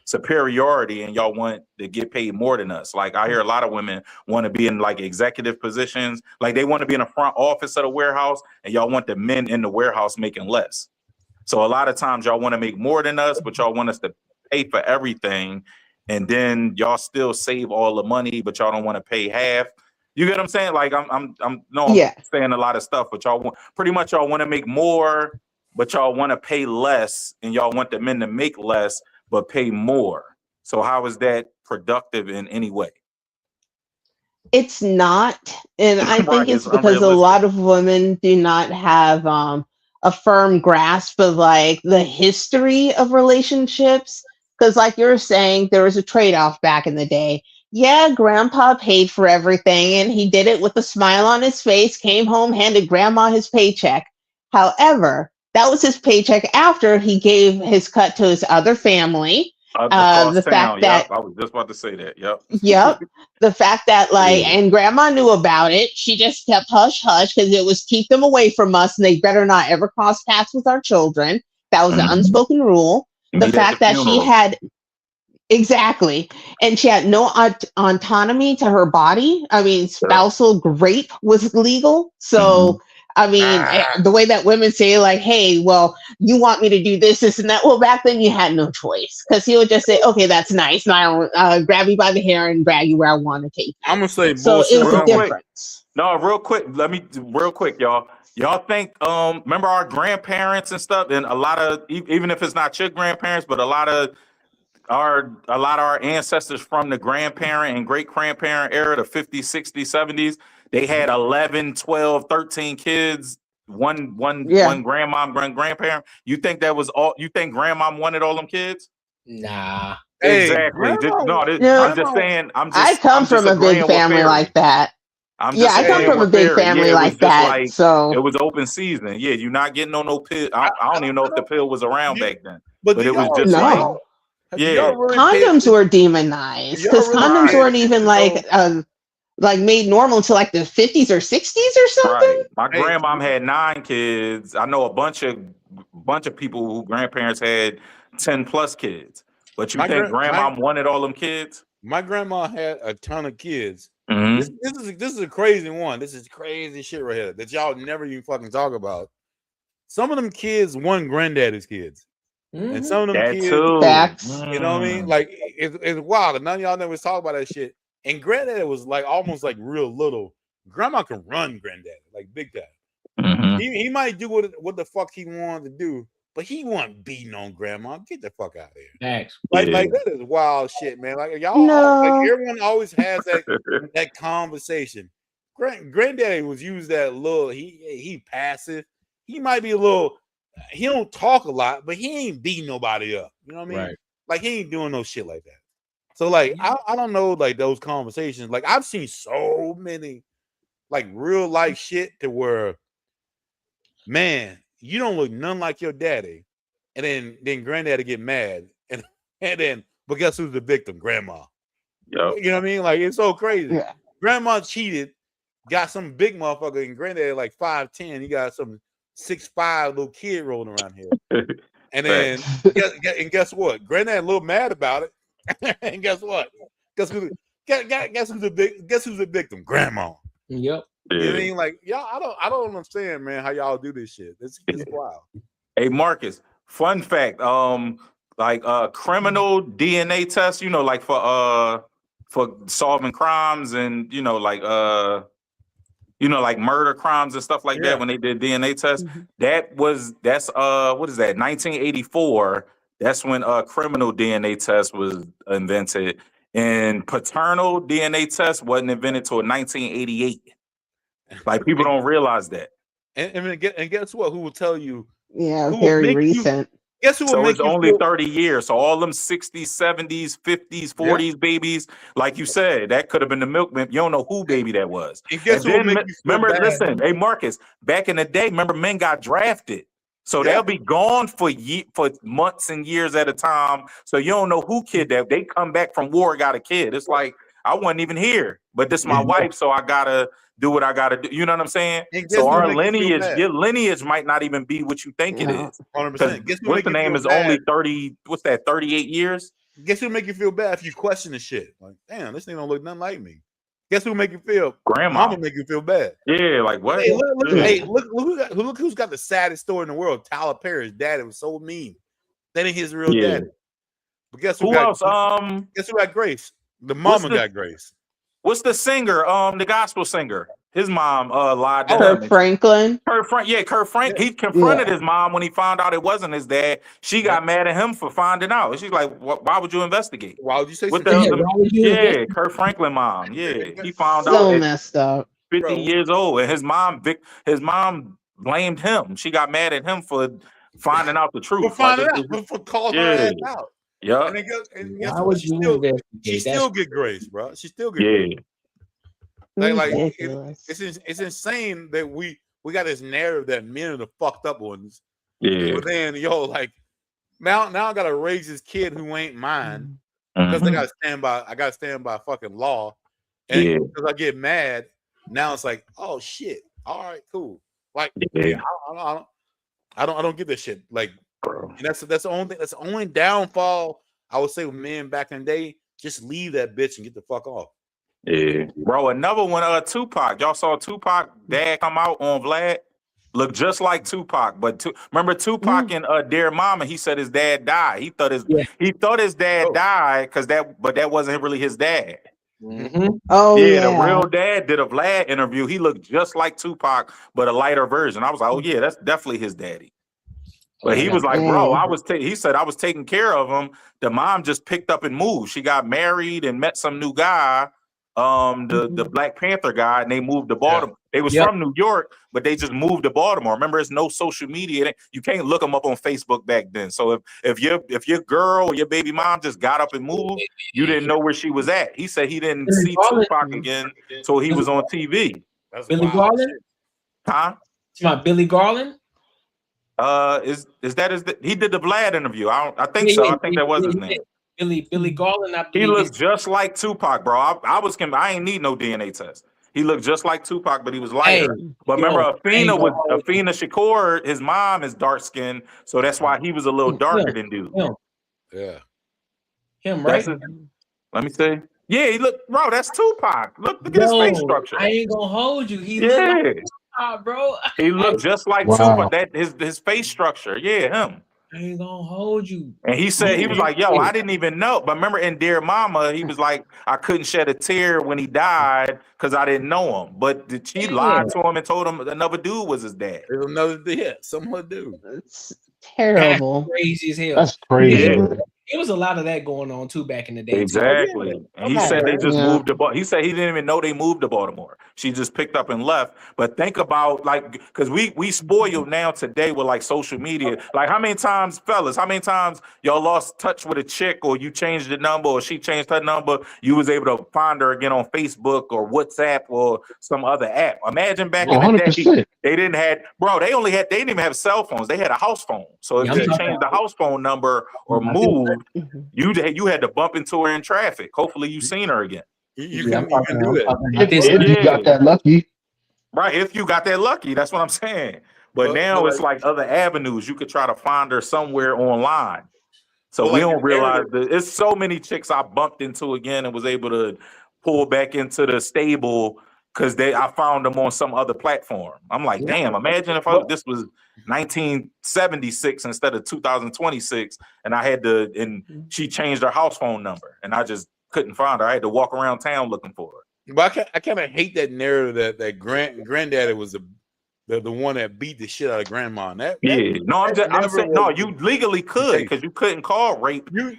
superiority, and y'all want to get paid more than us. Like I hear a lot of women want to be in like executive positions, like they want to be in the front office of the warehouse, and y'all want the men in the warehouse making less. So a lot of times y'all want to make more than us, but y'all want us to pay for everything. And then y'all still save all the money, but y'all don't want to pay half. You get what I'm saying? Like I'm saying a lot of stuff, but y'all want to make more, but y'all want to pay less, and y'all want the men to make less but pay more. So how is that productive in any way? It's not, and I think it's because a lot of women do not have a firm grasp of like the history of relationships. Because like you were saying, there was a trade-off back in the day. Yeah, grandpa paid for everything and he did it with a smile on his face, came home, handed grandma his paycheck. However, that was his paycheck after he gave his cut to his other family. The fact that I was just about to say that. Yep. The fact that and grandma knew about it. She just kept hush hush because it was keep them away from us and they better not ever cross paths with our children. That was an unspoken rule. The fact that she had and she had no autonomy to her body. I mean, spousal rape was legal. So, I mean, the way that women say like, hey, well, you want me to do this, and that. Well, back then you had no choice because he would just say, okay, that's nice. Now I'll grab you by the hair and drag you where I want to take you. I'm going to say so it was a difference. No, real quick. Real quick, y'all. Y'all think, remember our grandparents and stuff, and a lot of, even if it's not your grandparents, but a lot of our ancestors from the grandparent and great grandparent era, the 50s, 60s, 70s, they had 11, 12, 13 kids, one grandmom, grandparent. You think that was all? You think grandmom wanted all them kids? Nah. Exactly. I'm just saying. I come from a big family like that. I come from a big family like that. So it was open season. Yeah, you're not getting on no pill. I don't even know if the pill was around back then. But it was just condoms were demonized because condoms weren't even like like made normal until like the 50s or 60s or something. Right. My grandmom had 9 kids. I know a bunch of people who grandparents had 10 plus kids. But you think grandmom wanted all them kids? My grandma had a ton of kids. Mhm. This is a crazy one. This is crazy shit right here that y'all never even fucking talk about. Some of them kids won granddaddy's kids. And some of them That kids, too. Facts. you know what I mean? Like it's wild. And none of y'all never talk about that shit. And granddaddy was like almost like real little. Grandma can run granddaddy, like big time. Mhm. He might do what the fuck he wanted to do, but he wasn't beating on grandma. Get the fuck out of here. Thanks. Like that is wild shit, man. Like y'all like everyone always has that conversation. Granddaddy was used that little he passive. He might be a little, he don't talk a lot, but he ain't beating nobody up. You know what I mean? Right. Like he ain't doing no shit like that. So like I don't know, like those conversations. Like I've seen so many like real life shit to where, man, you don't look none like your daddy, and then granddaddy get mad, and then but guess who's the victim? Grandma. Yep. You know what I mean? Like it's so crazy. Yeah. Grandma cheated, got some big motherfucker, and granddaddy like 5'10". He got some 6'5" little kid rolling around here. And then guess what? Granddad a little mad about it. And guess what? Guess who's the victim? Grandma. Yep. You know what I mean? Like y'all, I don't understand, man, how y'all do this shit. It's wild. Hey Marcus, fun fact. Criminal DNA tests, you know, like for solving crimes and like murder crimes and stuff like that when they did DNA tests. That's what is that? 1984. That's when criminal DNA test was invented. And paternal DNA test wasn't invented until 1988. Like people don't realize that. And guess what? Who will tell you? Yeah, very recent. Guess who will So make it's you only feel 30 years. So all them 60s, 70s, 50s, 40s babies, like you said, that could have been the milkman. You don't know who baby that was. And guess who will make you feel remember, bad? listen, hey Marcus, back in the day, remember men got drafted. So they'll be gone for months and years at a time. So you don't know who kid that. They come back from war, got a kid. It's like, I wasn't even here, but this is my wife, so I gotta do what I gotta do. You know what I'm saying? So our lineage, your lineage might not even be what you think it is. 100%. What's the name is only 30, what's that, 38 years? Guess who make you feel bad if you question the shit? Like, damn, this thing don't look nothing like me. Guess who make you feel? Grandma. Mama make you feel bad. Yeah, like what? Hey, look who's got the saddest story in the world. Tyler Perry's daddy was so mean. That ain't his real daddy. But guess who else? Guess who got Grace? The mama got Grace. What's the singer? The gospel singer. His mom lied to him. Kurt Franklin. Kurt Frank. He confronted his mom when he found out it wasn't his dad. She got mad at him for finding out. She's like, "Why would you investigate? Why would you say something?" Kurt Franklin mom. Yeah, he found out. So messed up. 50 years old, and his mom blamed him. She got mad at him for finding out the truth. For calling her ass out. Yeah. And guess what? She still get Grace, bro. She still get Grace. It's insane that we got this narrative that men are the fucked up ones. Yeah. But then now I gotta raise this kid who ain't mine because I gotta stand by fucking law. And because I get mad, now it's like, oh shit. All right, cool. Like I don't get this shit. Like, and that's the only thing. That's the only downfall I would say with men back in the day. Just leave that bitch and get the fuck off. Yeah, bro. Another one, Tupac. Y'all saw Tupac dad come out on Vlad, look just like Tupac. But remember Tupac and Dear Mama, he said his dad died. He thought his dad died but that wasn't really his dad. Mm-hmm. Oh yeah, the real dad did a Vlad interview. He looked just like Tupac, but a lighter version. I was like, oh yeah, that's definitely his daddy. But he was like, bro, he said I was taking care of him. The mom just picked up and moved. She got married and met some new guy, the Black Panther guy, and they moved to Baltimore. They was from New York, but they just moved to Baltimore. Remember, there's no social media. You can't look them up on Facebook back then. So if your girl or your baby mom just got up and moved, you didn't know where she was at. He said he didn't see Tupac again until he was on TV. Billy Garland? Huh? It's my Billy Garland? He did the Vlad interview? I think so. I think that was his name. Billy Garland, I He believe looked just like Tupac, bro. I ain't need no DNA test. He looked just like Tupac, but he was lighter. But remember, Athena Shakur, his mom is dark skinned, so that's why he was a little darker than dude. Yeah. Him, That's right? Let me see. Yeah, he look, bro. That's Tupac. Look at his face structure. I ain't gonna hold you. He looked like bro. He looked just like Tupac. That his face structure. Yeah, him. I ain't gonna hold you. And he said, he was like, yo, I didn't even know. But remember in Dear Mama, he was like, I couldn't shed a tear when he died because I didn't know him. But she lied to him and told him another dude was his dad. There's another some other dude. It's terrible. That's crazy as hell. That's crazy. Yeah. It was a lot of that going on too back in the day. Exactly. Too. And he said they just moved to He said he didn't even know they moved to Baltimore. She just picked up and left. But think about because we spoiled now today with like social media. Like how many times, fellas, how many times y'all lost touch with a chick or you changed the number or she changed her number, you was able to find her again on Facebook or WhatsApp or some other app. Imagine back in the day, they didn't even have cell phones. They had a house phone. So if you changed the house phone number or moved, you had to bump into her in traffic. Hopefully you seen her again. You can do that. If you got that lucky. Right, if you got that lucky, that's what I'm saying. But now it's like other avenues. You could try to find her somewhere online. So we don't realize that it's so many chicks I bumped into again and was able to pull back into the stable because I found them on some other platform. I'm like, damn, imagine if this was 1976 instead of 2026, and she changed her house phone number, and I just couldn't find her. I had to walk around town looking for her. But I kind of hate that narrative that granddaddy was the one that beat the shit out of grandma. I'm saying no. You legally could because you couldn't call rape you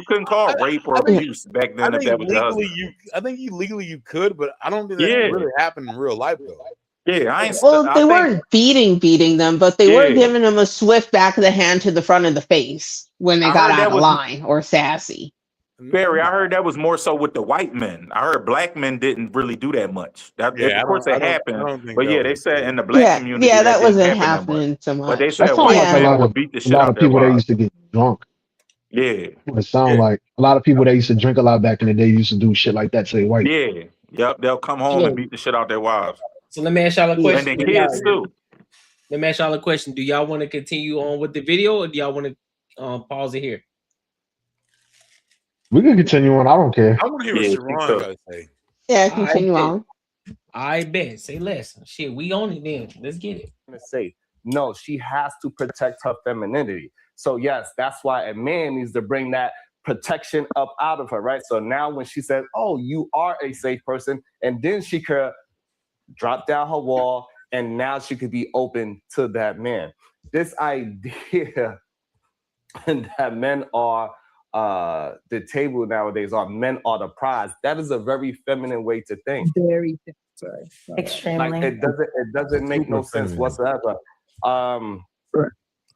couldn't call rape or abuse back then if that was your husband. I think legally you could, but I don't think that really happened in real life though. Yeah, they weren't beating them, but they were giving them a swift back of the hand to the front of the face when they got out of line or sassy. Barry, I heard that was more so with the white men. I heard black men didn't really do that much. Of course, it happened, but they said in the black community, that wasn't happening so much. But they said white men would beat the shit out of people that used to get drunk. Yeah, it sound like a lot of people that used to drink a lot back in the day used to do shit like that to their wife. Yeah, yep, they'll come home and beat the shit out their wives. So let me ask y'all a question. And their kids too. Let me ask y'all a question. Do y'all want to continue on with the video, or do y'all want to pause it here? We can continue on. I don't care. I want to hear what Sharon got to say. Yeah, continue on. I bet. Say less. Shit, we on it then. Let's get it. Say no. She has to protect her femininity. So yes, that's why a man needs to bring that protection up out of her, right? So now when she says, "Oh, you are a safe person," and then she could drop down her wall, and now she could be open to that man. This idea that men are the table nowadays, or men are the prize, that is a very feminine way to think. Very extremely. Like it doesn't make no sense whatsoever.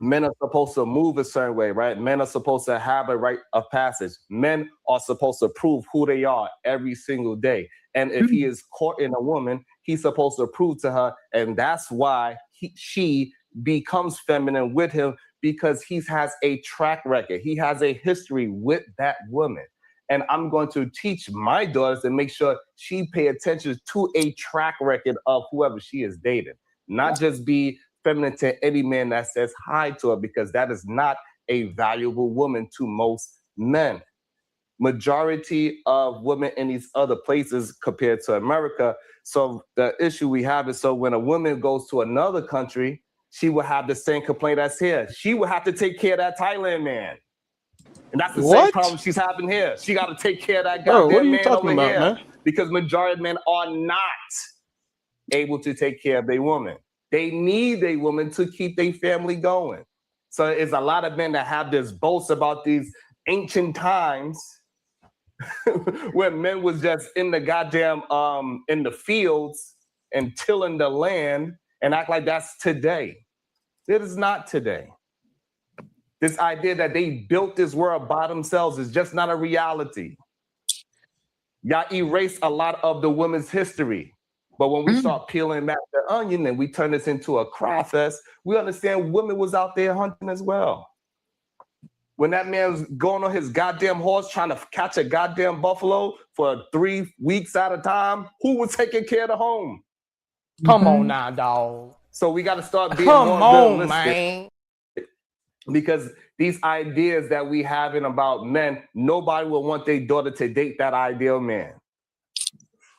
Men are supposed to move a certain way, right? Men are supposed to have a rite of passage. Men are supposed to prove who they are every single day. And if he is caught in a woman, he's supposed to prove to her, and that's why she becomes feminine with him, because he has a track record. He has a history with that woman. And I'm going to teach my daughters to make sure she pay attention to a track record of whoever she is dating. Not just be feminine to any man that says hi to her, because that is not a valuable woman to most men. Majority of women in these other places compared to America. So the issue we have is, so when a woman goes to another country, she will have the same complaint as here. She will have to take care of that Thailand man. And that's the same problem she's having here. She got to take care of that goddamn man over here. Man? Because majority of men are not able to take care of their woman. They need a woman to keep their family going. So it's a lot of men that have this boast about these ancient times where men was just in the goddamn, in the fields and tilling the land, and act like that's today. It is not today. This idea that they built this world by themselves is just not a reality. Y'all erase a lot of the women's history. But when we start peeling back the onion and we turn this into a cry fest, we understand women was out there hunting as well. When that man's going on his goddamn horse trying to catch a goddamn buffalo for 3 weeks at a time, who was taking care of the home? Come on now, dog. So we got to start being Come more on, realistic. man. Because these ideas that we having about men, nobody will want their daughter to date that ideal man.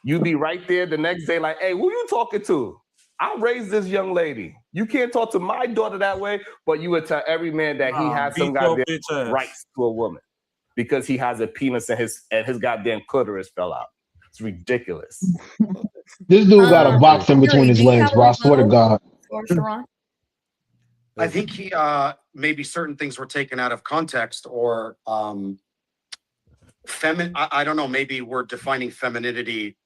You be right there the next day like, hey, who you talking to? I raised this young lady. You can't talk to my daughter that way, but you would tell every man that he has some beat your goddamn bitch ass. rights to a woman because he has a penis and his goddamn clitoris fell out. It's ridiculous. This dude got a box in between his legs, bro. I swear to God. Or Sharon? I think he maybe certain things were taken out of context or I don't know, maybe we're defining femininity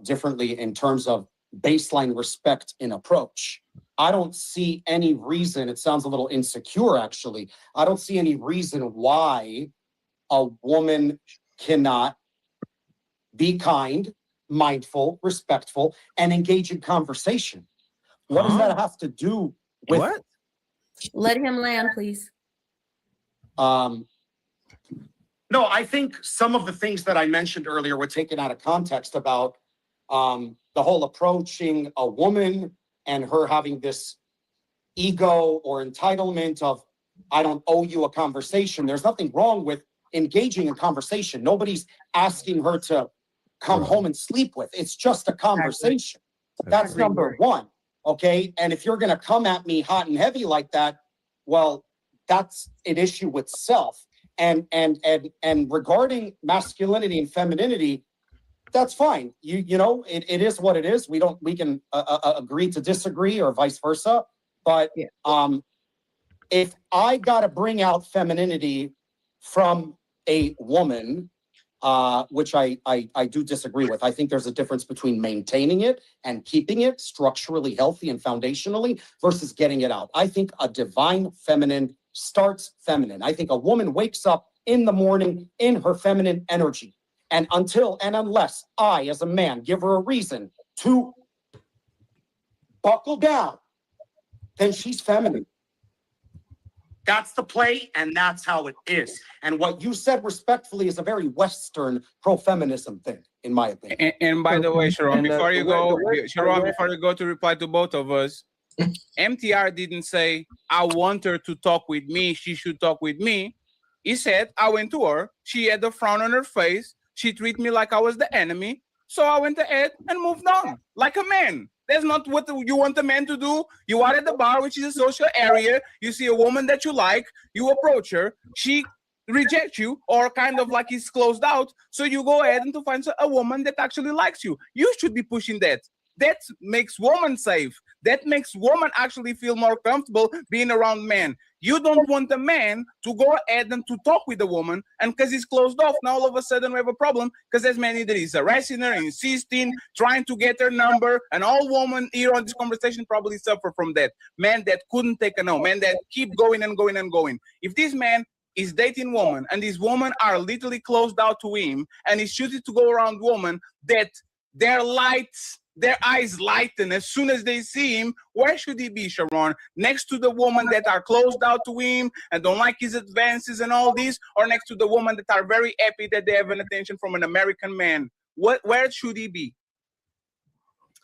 differently in terms of baseline respect in approach. I don't see any reason, it sounds a little insecure actually. I don't see any reason why a woman cannot be kind, mindful, respectful, and engage in conversation. What does that have to do with what? Let him land, please. No, I think some of the things that I mentioned earlier were taken out of context about the whole approaching a woman and her having this ego or entitlement of, I don't owe you a conversation. There's nothing wrong with engaging in conversation. Nobody's asking her to come home and sleep with. It's just a conversation. That's number one. Okay. And if you're going to come at me hot and heavy like that, well, that's an issue with self. And regarding masculinity and femininity, that's fine. You know, it is what it is. We can agree to disagree or vice versa. But if I got to bring out femininity from a woman, which I do disagree with. I think there's a difference between maintaining it and keeping it structurally healthy and foundationally versus getting it out. I think a divine feminine starts feminine. I think a woman wakes up in the morning in her feminine energy. And until and unless I, as a man, give her a reason to buckle down, then she's feminine. That's the play, and that's how it is. And what you said respectfully is a very Western pro-feminism thing, in my opinion. And by the way, Sharon, And, before you the way- go to reply to both of us, MTR didn't say, I want her to talk with me, she should talk with me. He said, I went to her, she had a frown on her face, she treated me like I was the enemy, so I went ahead and moved on, like a man. That's not what you want a man to do. You are at the bar, which is a social area. You see a woman that you like, you approach her, she rejects you or kind of like is closed out. So you go ahead and to find a woman that actually likes you. You should be pushing that. That makes woman safe. That makes woman actually feel more comfortable being around men. You don't want a man to go ahead and to talk with a woman, and because he's closed off, now all of a sudden we have a problem because there's many that is harassing her, insisting, trying to get her number, and all women here on this conversation probably suffer from that. Men that couldn't take a no, men that keep going and going and going. If this man is dating woman and these women are literally closed out to him and he's choosing to go around women that their eyes lighten as soon as they see him, where should he be, Sharon? Next to the woman that are closed out to him and don't like his advances and all this, or next to the woman that are very happy that they have an attention from an American man? Where should he be?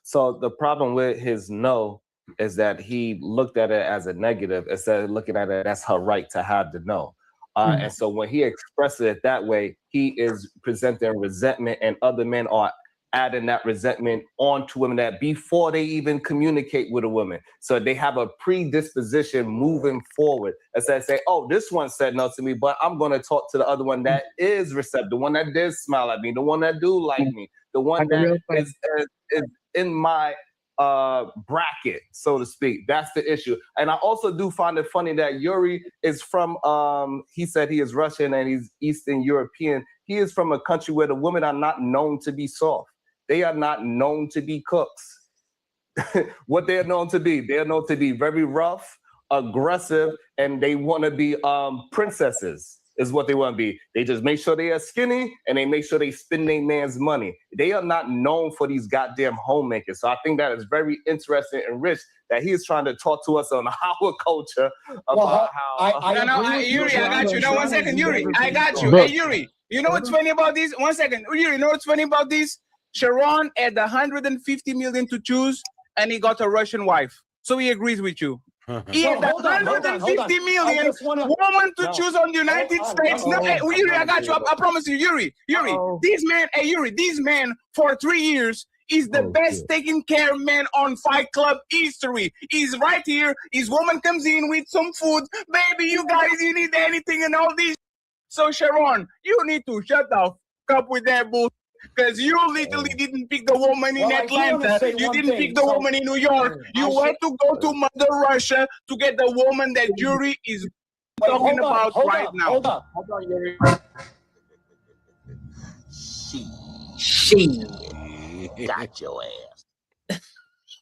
So the problem with his no is that he looked at it as a negative instead of looking at it as her right to have the no. And so when he expresses it that way, he is presenting resentment, and other men are adding that resentment onto women that before they even communicate with a woman. So they have a predisposition moving forward. Instead of say, oh, this one said no to me, but I'm going to talk to the other one that is receptive, the one that did smile at me, the one that do like me, the one that is in my bracket, so to speak. That's the issue. And I also do find it funny that Yuri is from, he said he is Russian and he's Eastern European. He is from a country where the women are not known to be soft. They are not known to be cooks. What they're known to be very rough, aggressive, and they want to be princesses. is what they want to be. They just make sure they are skinny and they make sure they spend their man's money. They are not known for these goddamn homemakers. So I think that is very interesting and rich that he is trying to talk to us on our culture about Yuri, I got you. No, 1 second, Yuri. I got you. Hey, Yuri, you know what's funny about this? 1 second. Yuri, you know what's funny about this? Sharon had 150 million to choose and he got a Russian wife. So he agrees with you. He had 150 million woman to choose on the United States. No, hey, Yuri, I got you. I promise you, Yuri. This man for 3 years is the best taken care man on Fight Club history. He's right here. His woman comes in with some food. Baby, you guys, you need anything and all this. So Sharon, you need to shut the fuck with that bullshit. Because you literally didn't pick the woman in Atlanta. You didn't pick the woman in New York. You want to go to Mother Russia to get the woman that Yuri is talking about right now. Hold on, Yuri. She got your ass.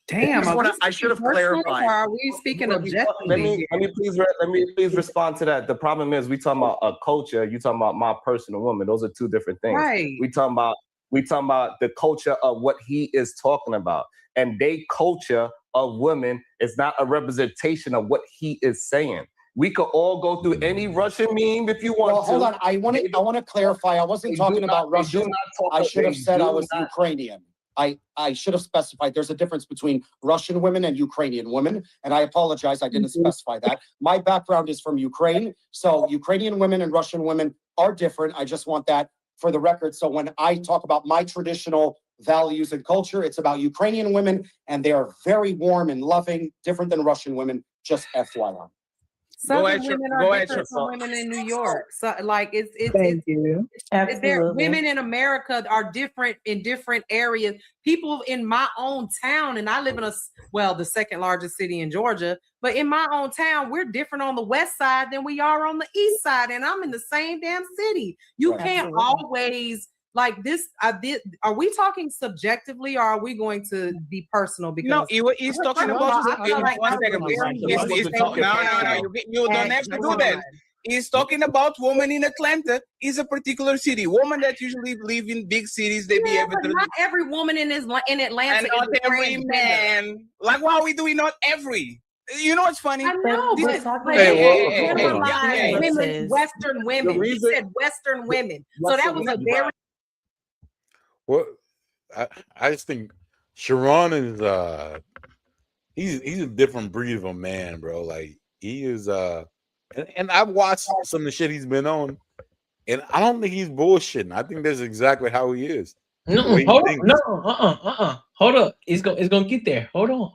Damn, I should have clarified. Are we speaking objectively? Let me please respond to that. The problem is we talking about a culture. You talking about my personal woman. Those are two different things. Right. We talking about the culture of what he is talking about, and they culture of women is not a representation of what he is saying. We could all go through any Russian meme if you want to. Hold on. I want to clarify. I wasn't talking about Russian. I should have said I was Ukrainian. I should have specified there's a difference between Russian women and Ukrainian women, and I apologize, I didn't specify that. My background is from Ukraine, so Ukrainian women and Russian women are different. I just want that for the record. So when I talk about my traditional values and culture, it's about Ukrainian women, and they are very warm and loving, different than Russian women, just FYI. Southern women are different from women in New York. So, like, Thank you. Women in America are different in different areas. People in my own town, and I live in the second largest city in Georgia, but in my own town, we're different on the west side than we are on the east side, and I'm in the same damn city. You can't always like this. Are we talking subjectively, or are we going to be personal? Because no, he's talking about. One second, please. No. You don't have to do that. He's talking about women in Atlanta. Is a particular city. Women that usually live in big cities, they be able to. Not every woman in Atlanta. And not every man. Like, why are we doing not every? You know what's funny? I know, Western women. He said Western women. So that was a very. Well, I just think Sharon is he's a different breed of a man, bro. Like he is and I've watched some of the shit he's been on, and I don't think he's bullshitting. I think that's exactly how he is. No, hold on. Hold up. It's gonna get there. Hold on.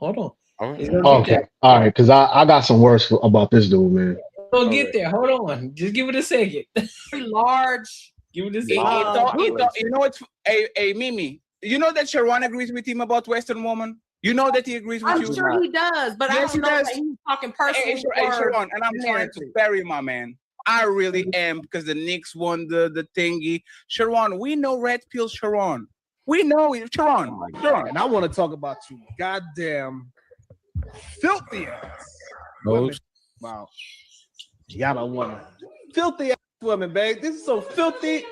Okay. All right, because I got some words about this dude, man. We'll get there. Hold on. Just give it a second. Very large. Give it a second. You know what's a Mimi. You know that Sharon agrees with him about Western woman. You know that he agrees with you. I'm sure he does, but yes, I don't know that he's talking personally. Hey, Sharon, and I'm trying to bury my man. I really am, because the Knicks won the thingy. Sharon, we know Red Pill Sharon. We know it, Sharon. And I want to talk about you goddamn filthy ass. Wow. Y'all don't want filthy ass women, babe. This is so filthy.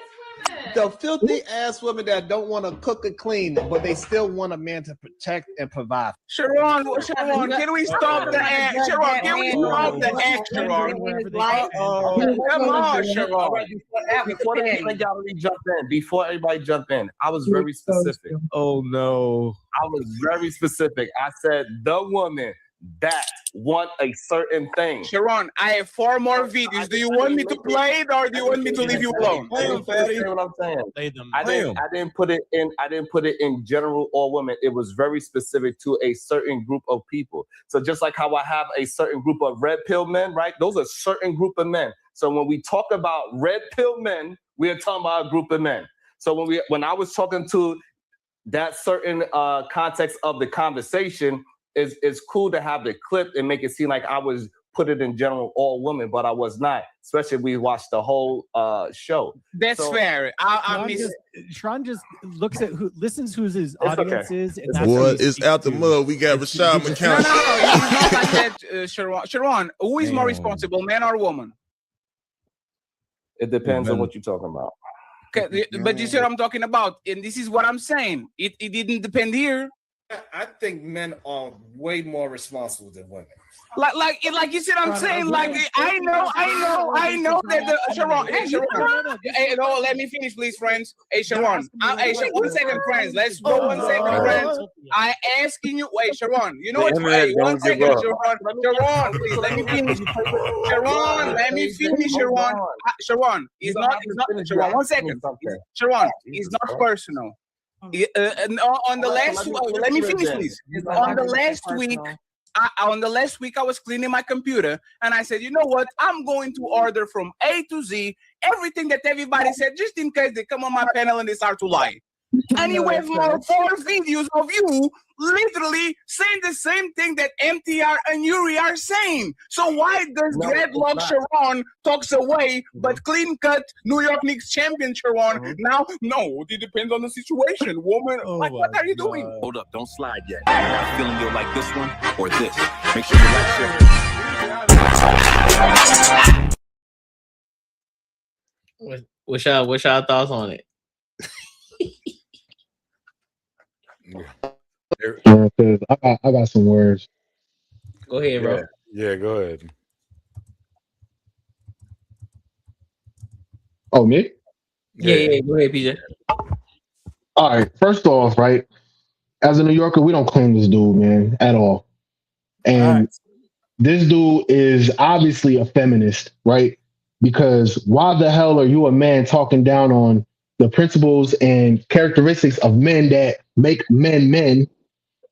The filthy ass women that don't want to cook and clean, but they still want a man to protect and provide. Sharon, can we stop the act? Sharon, can we stop the act, Sharon? Come on, Sharon. Before everybody jump in, I was very specific. Oh no. I was very specific. I said the woman that want a certain thing. Sharon, I have 4 more videos. Do you want me to play it, or do you want me to leave you alone? What I'm saying. I didn't put it in general all women. It was very specific to a certain group of people. So just like how I have a certain group of red pill men, right? Those are certain group of men. So when we talk about red pill men, we are talking about a group of men. So when I was talking to that certain context of the conversation, it's cool to have the clip and make it seem like I was put it in general all women, but I was not. Especially if we watched the whole show. That's fair. Sharon just looks at listens who his audience is. And that's what it's out the mud. We got Rashad McCown. It's not like that, Sharon. Sharon, who is more responsible, man or woman? It depends on what you're talking about. Okay, but you see what I'm talking about, and this is what I'm saying. It didn't depend here. I think men are way more responsible than women. Like you see what I'm saying. Like I know that the Sharon. Hey, Sharon. Hey, no, let me finish, please, friends. Hey, Sharon. Hey, 1 second, friends. Let's go 1 second, friends. I asking you. Wait, Sharon. You know what? Hey, 1 second, Sharon. Sharon, please let me finish. Sharon, let me finish. Sharon. Sharon, it's not. Sharon, 1 second. Sharon, it's not personal. On the last, let me finish, please. On the last week, I was cleaning my computer, and I said, you know what? I'm going to order from A to Z everything that everybody said, just in case they come on my panel and they start to lie. And you have more 4 videos of you literally saying the same thing that MTR and Yuri are saying. So why does Dreadlock Sharon talks away, but clean cut New York Knicks champion Sharon now? No, it depends on the situation. Woman, like, what are you doing? Hold up, don't slide yet. You got a feeling you'll like this one or this. Make sure you like share. What's y'all thoughts on it? I got some words. Go ahead, bro. Yeah, go ahead. Oh, me? Yeah, go ahead, PJ. All right. First off, right, as a New Yorker, we don't claim this dude, man, at all. And this dude is obviously a feminist, right? Because why the hell are you a man talking down on the principles and characteristics of men that make men men,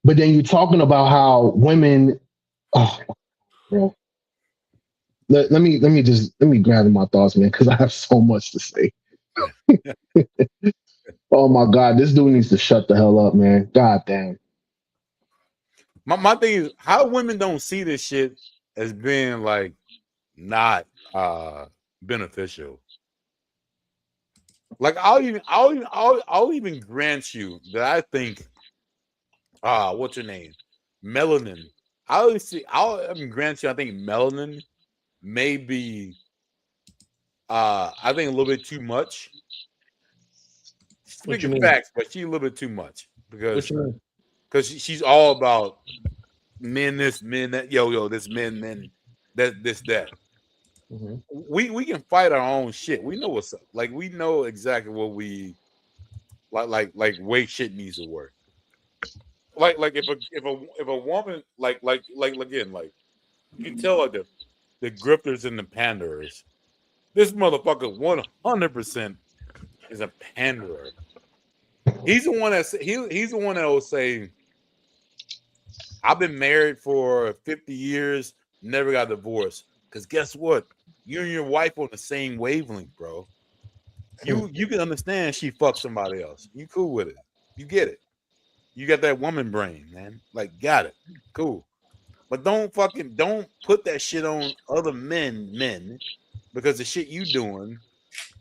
but then you're talking about how women? Oh, bro. Let me gather my thoughts, man, because I have so much to say. Oh my God, this dude needs to shut the hell up, man. God damn. My thing is how women don't see this shit as being like not beneficial. Like I'll even grant you that I think what's your name? Melanin. I'll even grant you I think melanin may be I think a little bit too much. What you Speaking mean? facts, but she's a little bit too much What you mean? because she's all about men this, men that, yo, this men that this that. Mm-hmm. We can fight our own shit. We know what's up. Like we know exactly what we like way shit needs to work. Like if a woman like again like you can tell like the grifters and the panderers. This motherfucker 100% is a panderer. He's the one he's the one that will say, I've been married for 50 years, never got divorced. Because guess what? You and your wife on the same wavelength, bro. You can understand she fucked somebody else. You cool with it. You get it. You got that woman brain, man. Like, got it. Cool. But don't put that shit on other men because the shit you doing,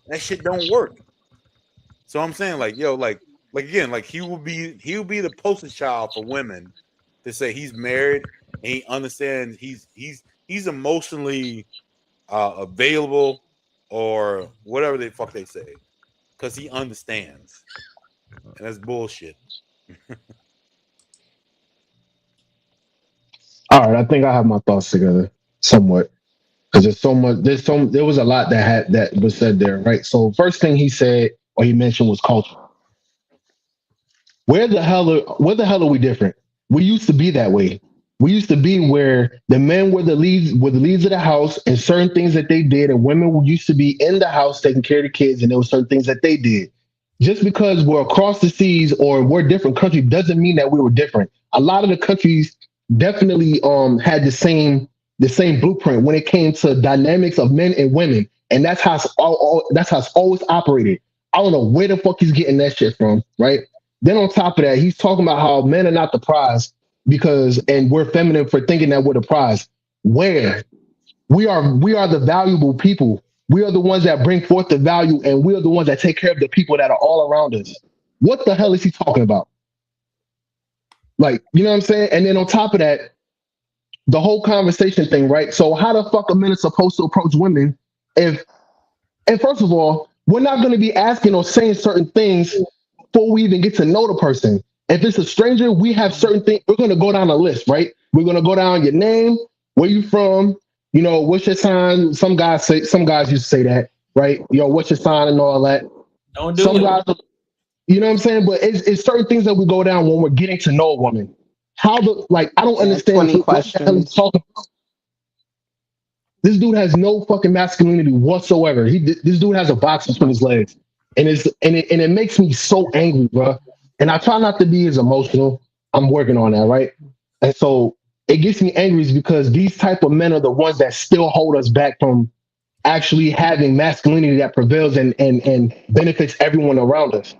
that shit don't work. So I'm saying, like, yo, like again, like he'll be the poster child for women to say he's married and he understands he's emotionally available or whatever the fuck they say because he understands, and that's bullshit. All right, I think I have my thoughts together somewhat because there was a lot that was said there, right? So first thing he said or he mentioned was culture. Where the hell are we different? We used to be that way. We used to be where the men were the leads of the house and certain things that they did, and women used to be in the house taking care of the kids, and there were certain things that they did. Just because we're across the seas or we're a different country doesn't mean that we were different. A lot of the countries definitely had the same blueprint when it came to dynamics of men and women, and that's how it's always operated. I don't know where the fuck he's getting that shit from, right? Then on top of that, he's talking about how men are not the prize and we're feminine for thinking that we're the prize. Where we are the valuable people. We are the ones that bring forth the value, and we are the ones that take care of the people that are all around us. What the hell is he talking about? Like, you know what I'm saying? And then on top of that, the whole conversation thing, right? So how the fuck are men supposed to approach women if And first of all, we're not going to be asking or saying certain things before we even get to know the person. If it's a stranger, we have certain things. We're going to go down a list, right? We're going to go down your name, where you from, what's your sign. Some guys used to say that, right? What's your sign and all that. Don't do Some it. guys, you know what I'm saying? But it's certain things that we go down when we're getting to know a woman. I don't understand 20 what the hell he's talking about. This dude has no fucking masculinity whatsoever. This dude has a box between his legs, and it makes me so angry, bro. And I try not to be as emotional. I'm working on that, right? And so it gets me angry is because these type of men are the ones that still hold us back from actually having masculinity that prevails and benefits everyone around us.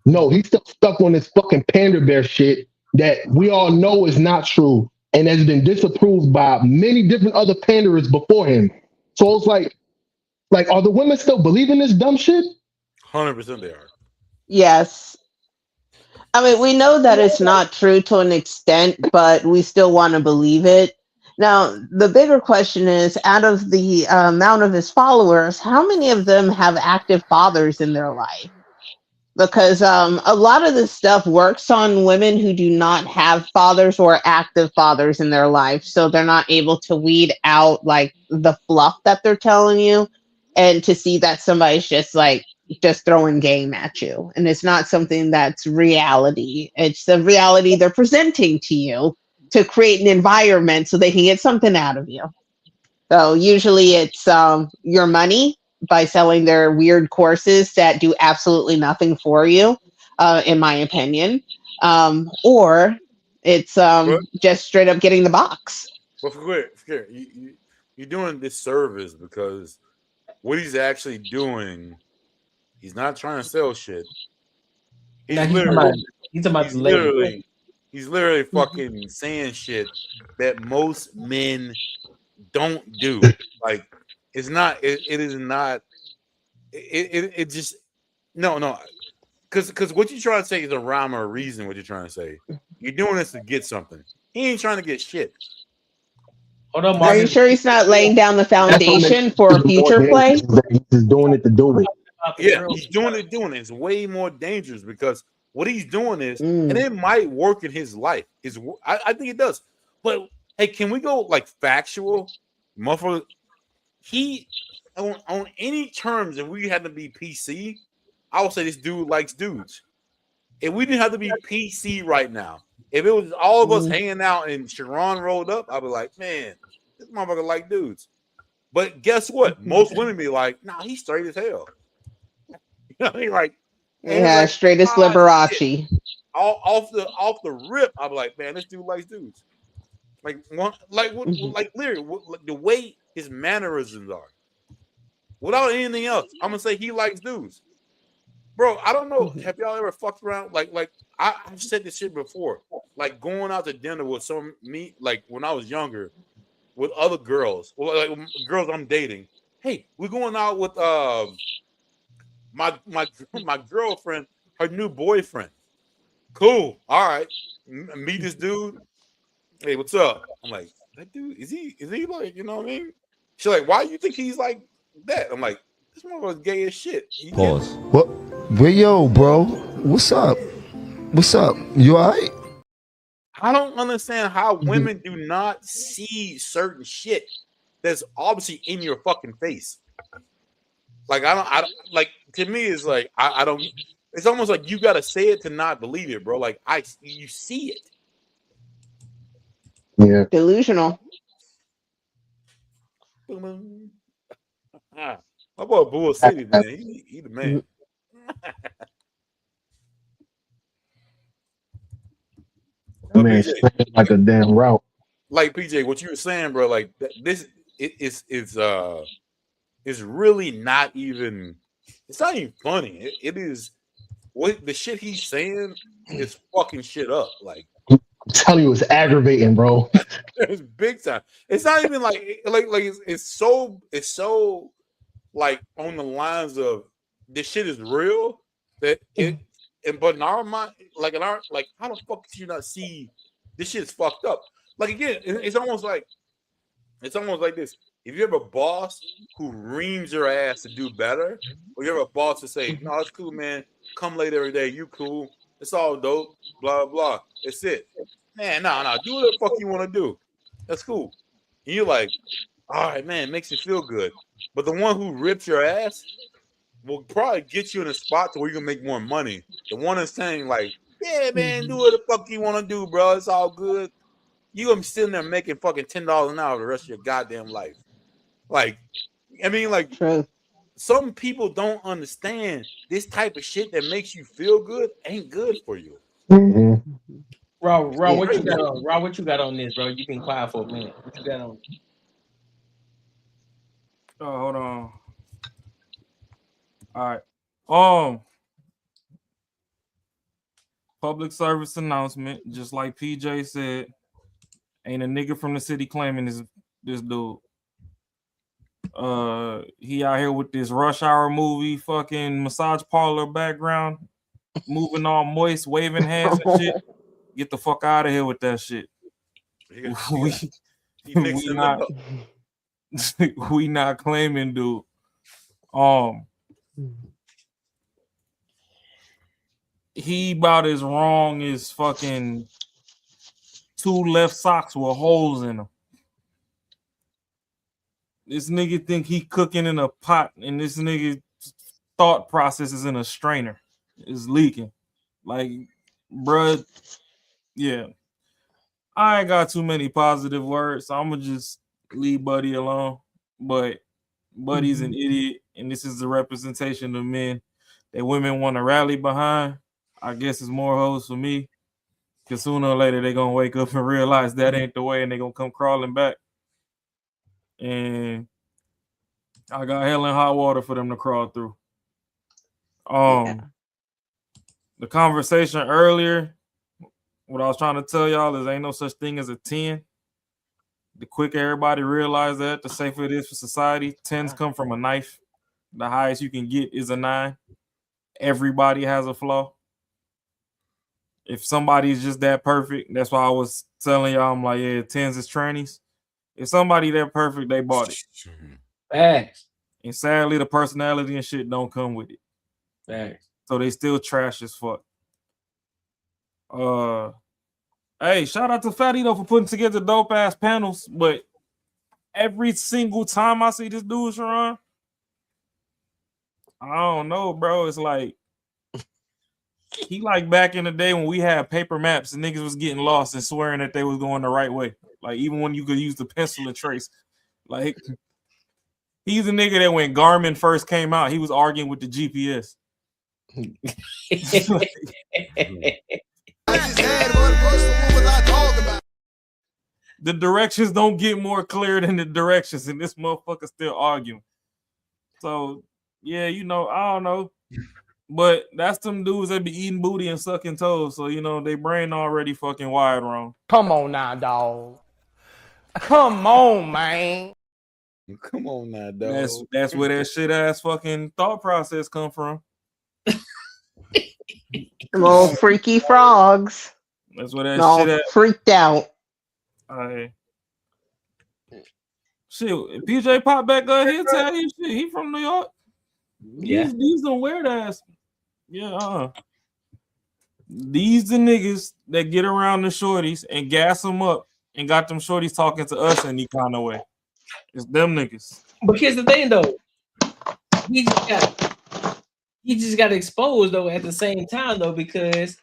No, he's still stuck on this fucking pander bear shit that we all know is not true and has been disapproved by many different other panderers before him. So it's like, are the women still believing this dumb shit? 100% they are. Yes. I mean, we know that it's not true to an extent, but we still want to believe it. Now, the bigger question is, out of the amount of his followers, how many of them have active fathers in their life? Because a lot of this stuff works on women who do not have fathers or active fathers in their life. So they're not able to weed out like the fluff that they're telling you and to see that somebody's just throwing game at you. And it's not something that's reality. It's the reality they're presenting to you to create an environment so they can get something out of you. So usually it's your money by selling their weird courses that do absolutely nothing for you, in my opinion. Or it's just straight up getting the box. But forget, you're doing this service because what he's actually doing, he's not trying to sell shit. He's literally fucking saying shit that most men don't do. Like it is not. It just no. Because what you're trying to say is a rhyme or a reason. What you're trying to say, you're doing this to get something. He ain't trying to get shit. Hold on, Are you sure he's not laying down the foundation for future play? He's doing it to do it. Yeah, he's doing it. It's way more dangerous because what he's doing is, and it might work in his life. I think it does. But hey, can we go like factual? Motherfucker, he on any terms, if we had to be PC, I would say this dude likes dudes. If we didn't have to be PC right now, if it was all of us hanging out and Sharon rolled up, I'd be like, man, this motherfucker like dudes. But guess what? Most women be like, nah, he's straight as hell. You know what I mean? Like, Yeah, straight as Liberace. Off the rip, I'd be like, man, this dude likes dudes. Like literally, like the way his mannerisms are. Without anything else, I'm gonna say he likes dudes. Bro, I don't know. Have y'all ever fucked around? Like I've said this shit before. Like going out to dinner with like when I was younger, with other girls, like girls I'm dating. Hey, we're going out with my girlfriend, her new boyfriend. Cool. All right. Meet this dude. Hey, what's up? I'm like, that dude, is he like, you know what I mean? She's like, why do you think he's like that? I'm like, this motherfucker's gay as shit. Pause. What? Where yo, bro? What's up? What's up? You all right? I don't understand how women do not see certain shit that's obviously in your fucking face. Like I don't like, to me it's like I don't, it's almost like you gotta say it to not believe it, bro. Like you see it. Yeah. Delusional. My boy Bull City, man. He the man. Man, like a damn route. Like PJ, what you were saying, bro, like this is really not even, it's not even funny. It is what the shit he's saying is fucking shit up. Like I'm telling you, it's aggravating, bro. it's big time. It's not even like it's so like on the lines of this shit is real that it, but in our mind, like how the fuck did you not see this shit's fucked up? Like again, it's almost like this. If you have a boss who reams your ass to do better, or you have a boss to say, "No, it's cool, man. Come late every day. You cool. It's all dope. Blah blah. It's it, man. No, do what the fuck you want to do. That's cool." And you're like, "All right, man. It makes you feel good." But the one who rips your ass will probably get you in a spot to where you can make more money. The one that's saying like, "Yeah, man, do what the fuck you want to do, bro. It's all good." You gonna be sitting there making fucking $10 an hour the rest of your goddamn life. Like, I mean, like, some people don't understand this type of shit that makes you feel good ain't good for you. Raw, what you got on? Raw, what you got on this, bro? You been quiet for a minute. What you got on? Oh, hold on. All right. Public service announcement, just like PJ said, ain't a nigga from the city claiming this dude. He out here with this Rush Hour movie fucking massage parlor background, moving all moist, waving hands and shit. Get the fuck out of here with that shit. We not claiming, dude. He about as wrong as fucking 2 left socks with holes in them. This nigga think he cooking in a pot, and this nigga thought process is in a strainer. It's leaking. Like, bruh, yeah. I ain't got too many positive words, so I'm gonna just leave Buddy alone. But Buddy's an idiot, and this is the representation of men that women want to rally behind. I guess it's more hoes for me, because sooner or later they're gonna wake up and realize that ain't the way, and they're gonna come crawling back. And I got hell and hot water for them to crawl through. The conversation earlier, what I was trying to tell y'all is ain't no such thing as a 10. The quicker everybody realize that, the safer it is for society. 10s come from a knife. The highest you can get is a 9. Everybody has a flaw. If somebody's just that perfect, that's why I was telling y'all, I'm like, yeah, 10s is trannies. If somebody that perfect, they bought it. Facts. And sadly, the personality and shit don't come with it. Facts. So they still trash as fuck. Hey, shout out to Fatty though for putting together dope ass panels. But every single time I see this dude, Sharon, I don't know, bro. It's like he like back in the day when we had paper maps and niggas was getting lost and swearing that they was going the right way. Like even when you could use the pencil and trace. Like he's a nigga that when Garmin first came out, he was arguing with the GPS. The directions don't get more clear than the directions, and this motherfucker still arguing. So yeah, you know, I don't know. But that's them dudes that be eating booty and sucking toes. So, you know, they brain already fucking wired wrong. Come on now, dog. Come on, man. Come on now, dog. That's where that shit ass fucking thought process come from. Little freaky frogs. That's where that all shit ass freaked out. Shit, PJ pop back he'll tell you shit. He from New York. Yeah. These some weird ass. Yeah. These the niggas that get around the shorties and gas them up and got them shorties talking to us any kind of way. It's them niggas. But here's the thing, though. He just got exposed though at the same time though, because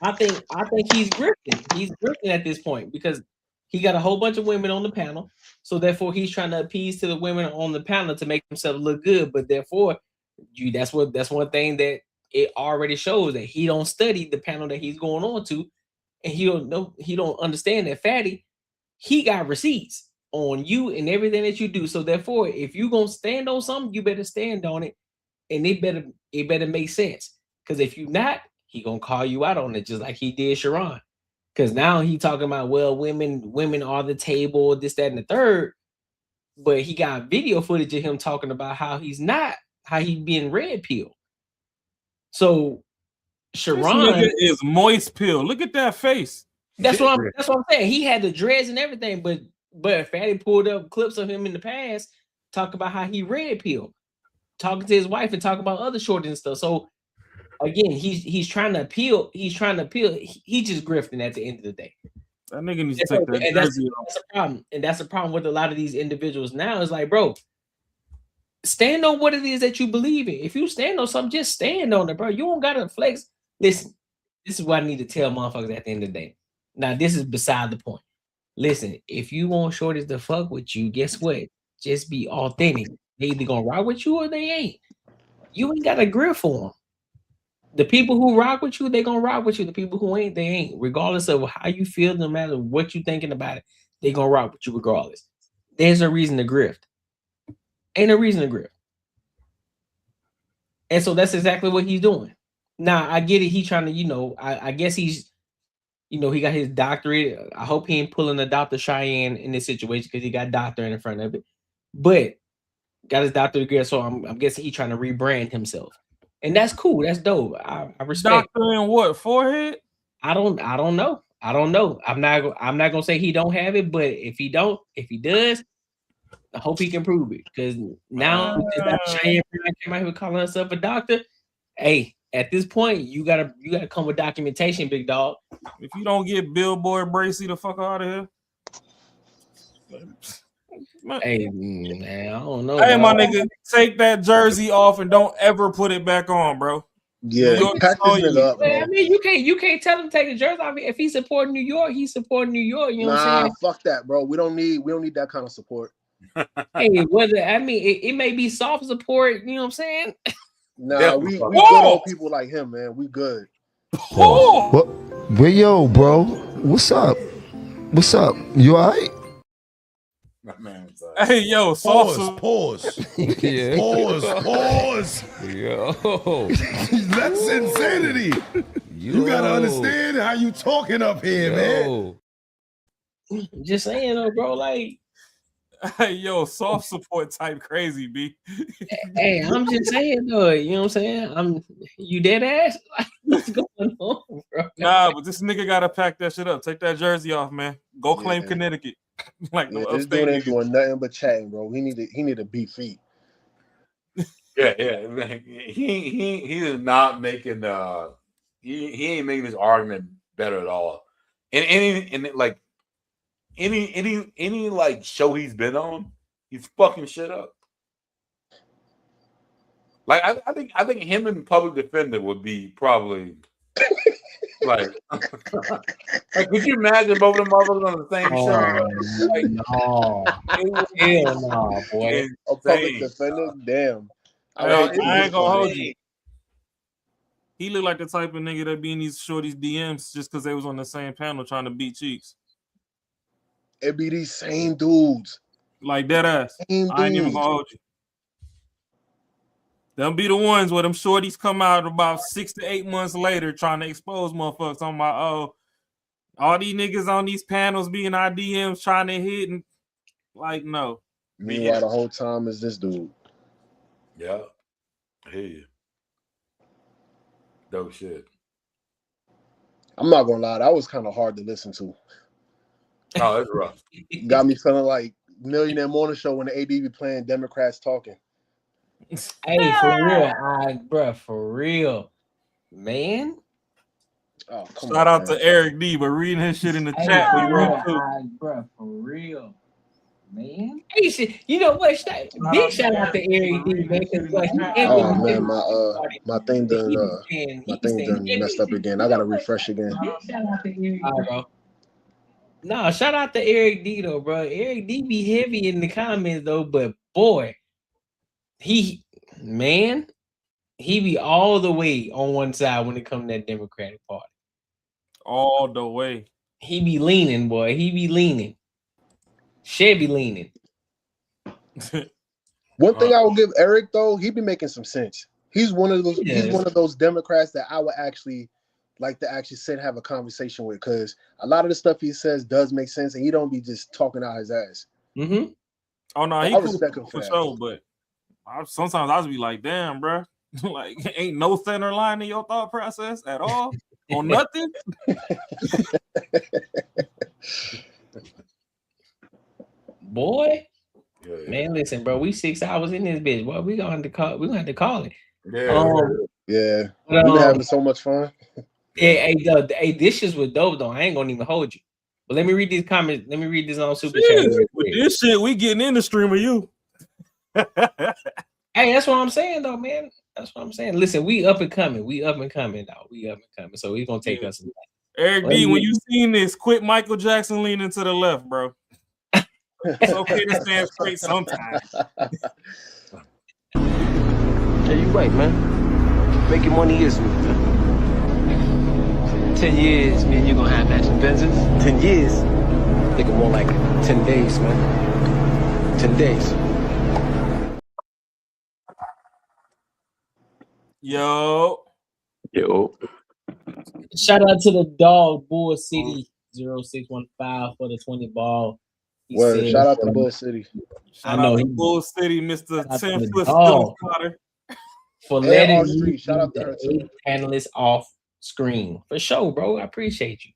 I think he's grifting. He's grifting at this point because he got a whole bunch of women on the panel. So therefore, he's trying to appease to the women on the panel to make himself look good. But therefore, that's one thing that it already shows that he don't study the panel that he's going on to, and he don't understand that Fatty, he got receipts on you and everything that you do. So therefore, if you gonna stand on something, you better stand on it, and it better make sense. Because if you not, he gonna call you out on it just like he did Sharon. Because now he talking about, well, women are the table, this, that, and the third. But he got video footage of him talking about how he's not, how he being red pill. So Sharon is moist pill. Look at that face. That's what I'm saying. He had the dreads and everything, but But Fatty pulled up clips of him in the past, talk about how he red pill, talking to his wife and talking about other shorties and stuff. So again, he's trying to appeal. He's trying to appeal. He just grifting at the end of the day. That nigga needs to take that jersey off. That's a problem. And that's a problem with a lot of these individuals now. Is like, bro, stand on what it is that you believe in. If you stand on something, just stand on it, bro. You don't gotta flex. Listen, this is what I need to tell motherfuckers at the end of the day. Now, this is beside the point. Listen, if you want shorties to fuck with you, guess what? Just be authentic. They either gonna rock with you or they ain't. You ain't got a grip for them. The people who rock with you, they gonna rock with you. The people who ain't, they ain't. Regardless of how you feel, no matter what you thinking about it, they gonna rock with you regardless. There's a reason to grift. Ain't a reason to grift. And so that's exactly what he's doing. Now, I get it. He's trying to, I guess he's, he got his doctorate. I hope he ain't pulling a Dr. Cheyenne in this situation because he got doctor in front of it. But got his doctorate degree, so I'm guessing he's trying to rebrand himself. And that's cool. That's dope. I respect. Doctor in what? Forehead? I don't know. I'm not gonna say he don't have it, but if he does, I hope he can prove it. Because now Cheyenne came out here calling herself a doctor. Hey, at this point, you gotta come with documentation, big dog. If you don't get Billboard Bracy the fuck out of here. Hey, man, I don't know. Hey, dog. my nigga, take that jersey off and don't ever put it back on, bro. Yeah, pack this nigga up, bro. I mean, you can't tell him to take the jersey off. If he's supporting New York, he's supporting New York. You know what I'm saying? Fuck that, bro. We don't need that kind of support. Hey, it may be soft support. You know what I'm saying? Nah, we good on people like him, man. We good. What? Well, yo, bro. What's up? What's up? You all right? Hey, yo, Pause. Yeah. Pause. Yo. That's insanity. You gotta understand how you talking up here, man. Just saying, though, bro. Like, hey, yo, soft support type crazy, B. hey, I'm just saying, though. You know what I'm saying? You dead ass? Like, what's going on, bro? Nah, but this nigga gotta pack that shit up. Take that jersey off, man. Go claim Connecticut. Like this dude ain't doing nothing but chatting, bro. He need to beat feet. Yeah. He is not making he ain't making this argument better at all. And any like show he's been on, he's fucking shit up. Like I think him and Public Defender would be probably like could you imagine both of them motherfuckers on the same show? Like, Hell no, boy. A Public Defender, damn. I ain't gonna hold you. He looked like the type of nigga that be in these shorties DMs just because they was on the same panel trying to beat cheeks. It be these same dudes. Like dead ass. I ain't even gonna hold you. Them be the ones where them shorties come out about 6 to 8 months later trying to expose motherfuckers on my all these niggas on these panels be in our DMs trying to hit and like no. Meanwhile, the whole time is this dude. Yeah. Hey. Dope shit. I'm not gonna lie, that was kind of hard to listen to. Oh, that's rough. Got me feeling like Millionaire Morning Show when the AD be playing Democrats talking. Hey, for real, bro, for real, man. Oh, shout out to Eric D, but reading his shit in the chat. Bro, for real, man. Hey, you know what? Big shout out to Eric D, man. Oh man, my thing done messed up again. I gotta refresh again. Shout out to Eric D, bro. No, shout out to Eric D though, bro. Eric D be heavy in the comments though, but boy, he be all the way on one side when it comes to that Democratic Party. All the way. He be leaning, boy. He be leaning. Should be leaning. One thing I will give Eric though, he be making some sense. He's one of those. He's one of those Democrats that I would actually like to actually sit and have a conversation with, because a lot of the stuff he says does make sense, and he don't be just talking out his ass. Mm-hmm. Oh no, he respect him for sure, but sometimes I just be like, damn, bro, like ain't no center line in your thought process at all on nothing. Boy, Yeah. man, listen, bro. We 6 hours in this bitch. Boy, we gonna have to call. We gonna have to call it. Yeah. Yeah, But, we've been having so much fun. Hey, this shit was dope though. I ain't gonna even hold you. But let me read these comments. Let me read this on Super Chat. Shit, with this shit, we getting in the stream of you. Hey, that's what I'm saying though, man. That's what I'm saying. Listen, we up and coming. We up and coming, dog. We up and coming. So we gonna take us. Some time. Eric D, when you seen this, quit Michael Jackson leaning to the left, bro. It's okay to stand straight sometimes. Yeah, you right, man. Making money is me, man. 10 years, man, you're gonna have matching Benzes. 10 years. Thinking more like 10 days, man. 10 days. Yo. Shout out to the dog, Bull City 0615 for the 20 ball. He Word, said, shout out to Bull City. I know he Bull City, Mr. 10-foot dog Potter. for And letting R me Street, shout out to her the 8 panelists off screen. For sure, bro. I appreciate you.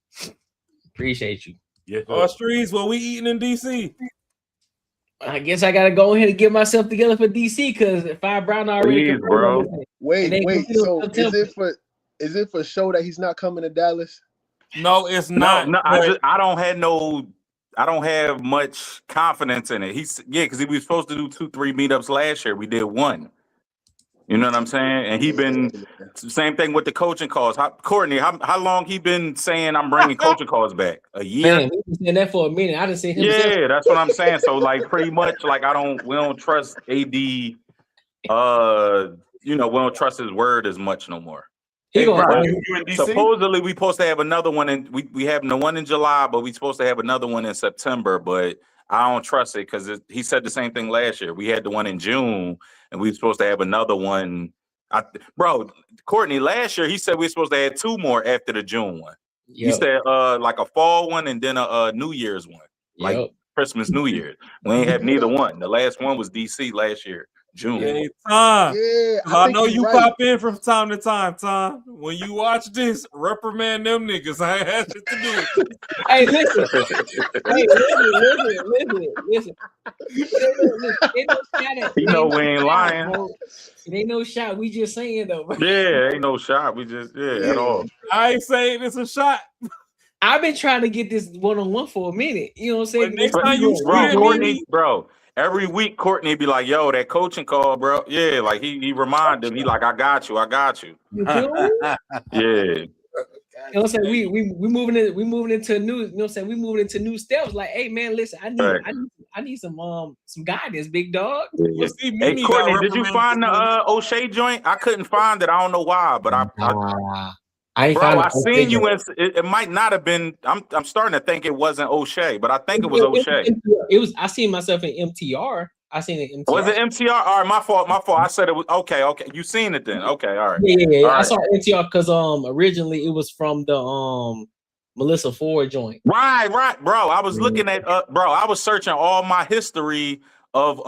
Appreciate you. Yeah. Streets, what we eating in DC? I guess I gotta go ahead and get myself together for DC because if I Brown already Please, bro. Wait. So September. is it for show that he's not coming to Dallas? No, it's not. No, I don't have much confidence in it. Because he was supposed to do 2-3 meetups last year. We did 1. You know what I'm saying? And he been same thing with the coaching calls. Courtney, how long he been saying I'm bringing coaching calls back? A year? Man, we've been saying that for a minute. I didn't see him. Yeah, that's what I'm saying. So like pretty much like we don't trust AD. We don't trust his word as much no more. Supposedly we supposed to have another one and we have the one in July, but we supposed to have another one in September, but I don't trust it because he said the same thing last year. We had the one in June and we were supposed to have another one. Courtney, last year he said we were supposed to have 2 more after the June one. He said like a fall one and then a New Year's one, like Christmas, New Year's. We ain't have neither one. The last one was DC last year, June. Hey, Tom. Yeah, I know you pop in from time to time, Tom. When you watch this, reprimand them niggas. I ain't had shit to do with it. Hey, listen. Listen. You know we ain't lying. It ain't no shot. We just saying though. Bro. Yeah, ain't no shot. We just at all. I ain't saying it's a shot. I've been trying to get this one-on-one for a minute. You know what I'm saying? Next time you Courtney, bro. Every week, Courtney be like, "Yo, that coaching call, bro." Yeah, like he reminded him. He like, "I got you." You feel me? Yeah. You know what I'm saying? We moving into new. You know what I'm saying? We moving into new steps. Like, hey man, listen, I need some guidance, big dog. Yeah. Hey, Courtney, did you find the O'Shea joint? I couldn't find it. I don't know why, but I seen you. It might not have been. I'm starting to think it wasn't O'Shea, but I think it was O'Shea. It was. I seen myself in MTR. I seen it in MTR. Was it MTR? All right, my fault. I said it was okay. You seen it then? Okay, all right. Yeah. All I right. saw MTR because originally it was from the Melissa Ford joint. Right, bro. I was looking at bro. I was searching all my history of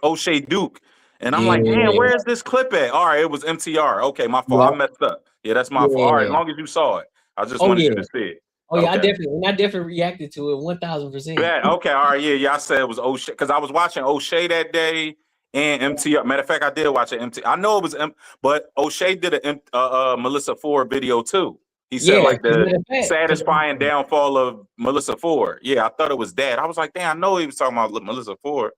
O'Shea Duke. And I'm like, man, where's this clip at? All right, it was MTR. Okay, my fault. I messed up. Yeah, that's my fault. All right, as long as you saw it. I just wanted you to see it. Oh yeah, okay. I definitely reacted to it 1000%. Yeah, okay, all right, yeah. I said it was O'Shea because I was watching O'Shea that day and MTR. Matter of fact, I did watch an MTR. I know it was but O'Shea did a Melissa Ford video too. He said like the satisfying downfall of Melissa Ford. Yeah, I thought it was that. I was like, damn, I know he was talking about Melissa Ford.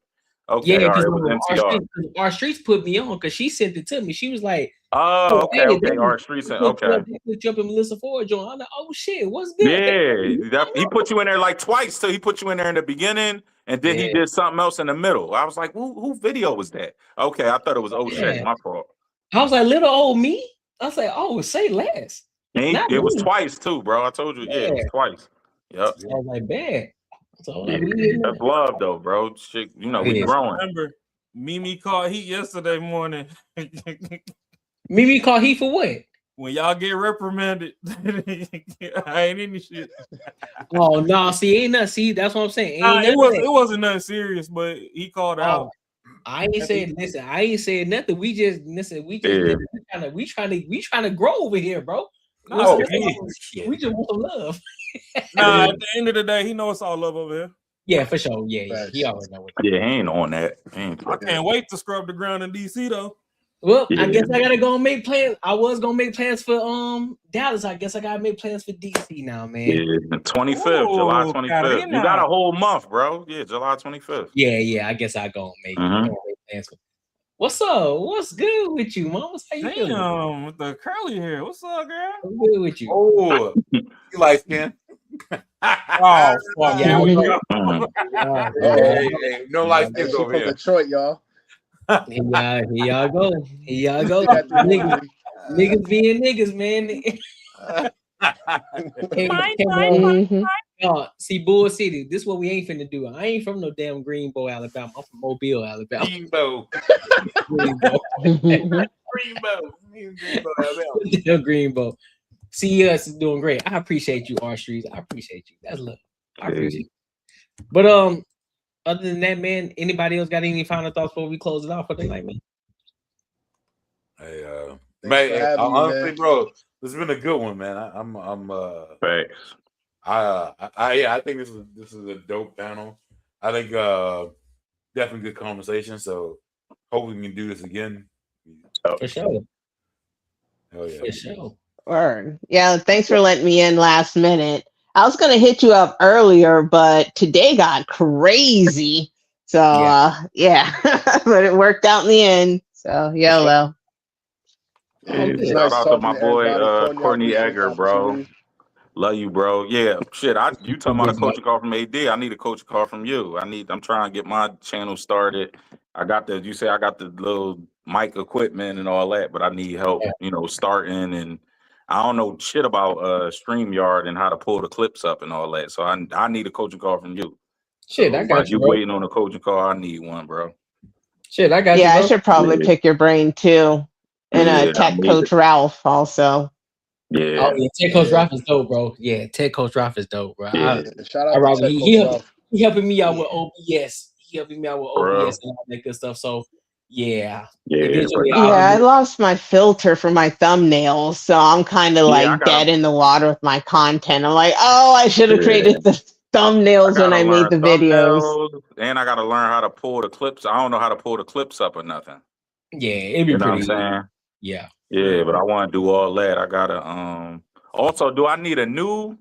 Okay, all right, it was MTR. Our Streets put me on because she sent it to me. She was like, "Oh, okay, Our Streets, okay." Jumping Melissa Ford joint. I'm like, "Oh shit, what's good?" Yeah, he put you in there like twice. So he put you in there in the beginning, and then he did something else in the middle. I was like, "Who video was that?" Okay, I thought it was O'Shea. My fault. I was like, "Little old me." I was like, "Oh, say less." It was twice too, bro. I told you, it was twice. Yep. I was like, "Bad." So that's love though, bro. Shit, we growing. Remember, Mimi called Heat yesterday morning. Mimi called Heat for what? When y'all get reprimanded, I ain't in this shit. Oh no, ain't nothing. See, that's what I'm saying. It wasn't nothing serious, but he called out. I ain't saying listen. I ain't saying nothing. We just listen. We trying to grow over here, bro. No, we just want some love. Nah, at the end of the day, he knows it's all love over here. Yeah, for sure. Yeah. He already know what. Yeah, he ain't on that. I can't wait to scrub the ground in DC though. Well, I guess I gotta go and make plans. I was gonna make plans for Dallas. I guess I gotta make plans for DC now, man. Yeah, the 25th, July 25th. You got a whole month, bro. Yeah, July 25th. Yeah. I guess I go and make plans for. What's up? What's good with you, mama? How you feeling? Damn, with the curly hair. What's up, girl? I'm good with you. Oh, you like skin? Oh, fuck yeah. Hey, no light skins over from here. Detroit, y'all. Here y'all go. Niggas being niggas, man. See, Bull City, this is what we ain't finna do. I ain't from no damn Greenbow, Alabama. I'm from Mobile, Alabama. Greenbow. Greenbow. CES is doing great. I appreciate you, R Streets. I appreciate you. That's love. I appreciate you. But other than that, man, anybody else got any final thoughts before we close it off for the night, man? Hey, man, honestly, bro, this has been a good one, man. Thanks. I think this is a dope panel. I think definitely good conversation. So hopefully we can do this again. For sure. Hell yeah. For sure. Word. Yeah, thanks for letting me in last minute. I was gonna hit you up earlier, but today got crazy. So yeah, but it worked out in the end. So YOLO. Yeah, shout out to my boy Courtney Egger, bro. Love you, bro. Yeah, shit. You talking about a coaching call from AD? I need a coaching call from you. I'm trying to get my channel started. I got the little mic equipment and all that, but I need help, starting, and I don't know shit about StreamYard and how to pull the clips up and all that. So I need a coaching call from you. Shit, I got you. You waiting on a coaching call? I need one, bro. Shit, I got you. Yeah, I should probably pick your brain too. And Tech Coach Ralph also. Yeah. Oh, yeah, Tech Coach Ralph is dope, bro. Yeah, Tech Coach Ralph is dope, bro. Yeah. Shout out to Tech Coach Ralph. He helping me out with OBS. And all that good stuff. So yeah. I lost my filter for my thumbnails, so I'm kind of dead in the water with my content. I'm like, I should have created the thumbnails when I made the videos. And I gotta learn how to pull the clips. I don't know how to pull the clips up or nothing. Yeah, it'd be pretty. What I'm saying? Yeah. Yeah, but I want to do all that. I gotta also, do I need a new?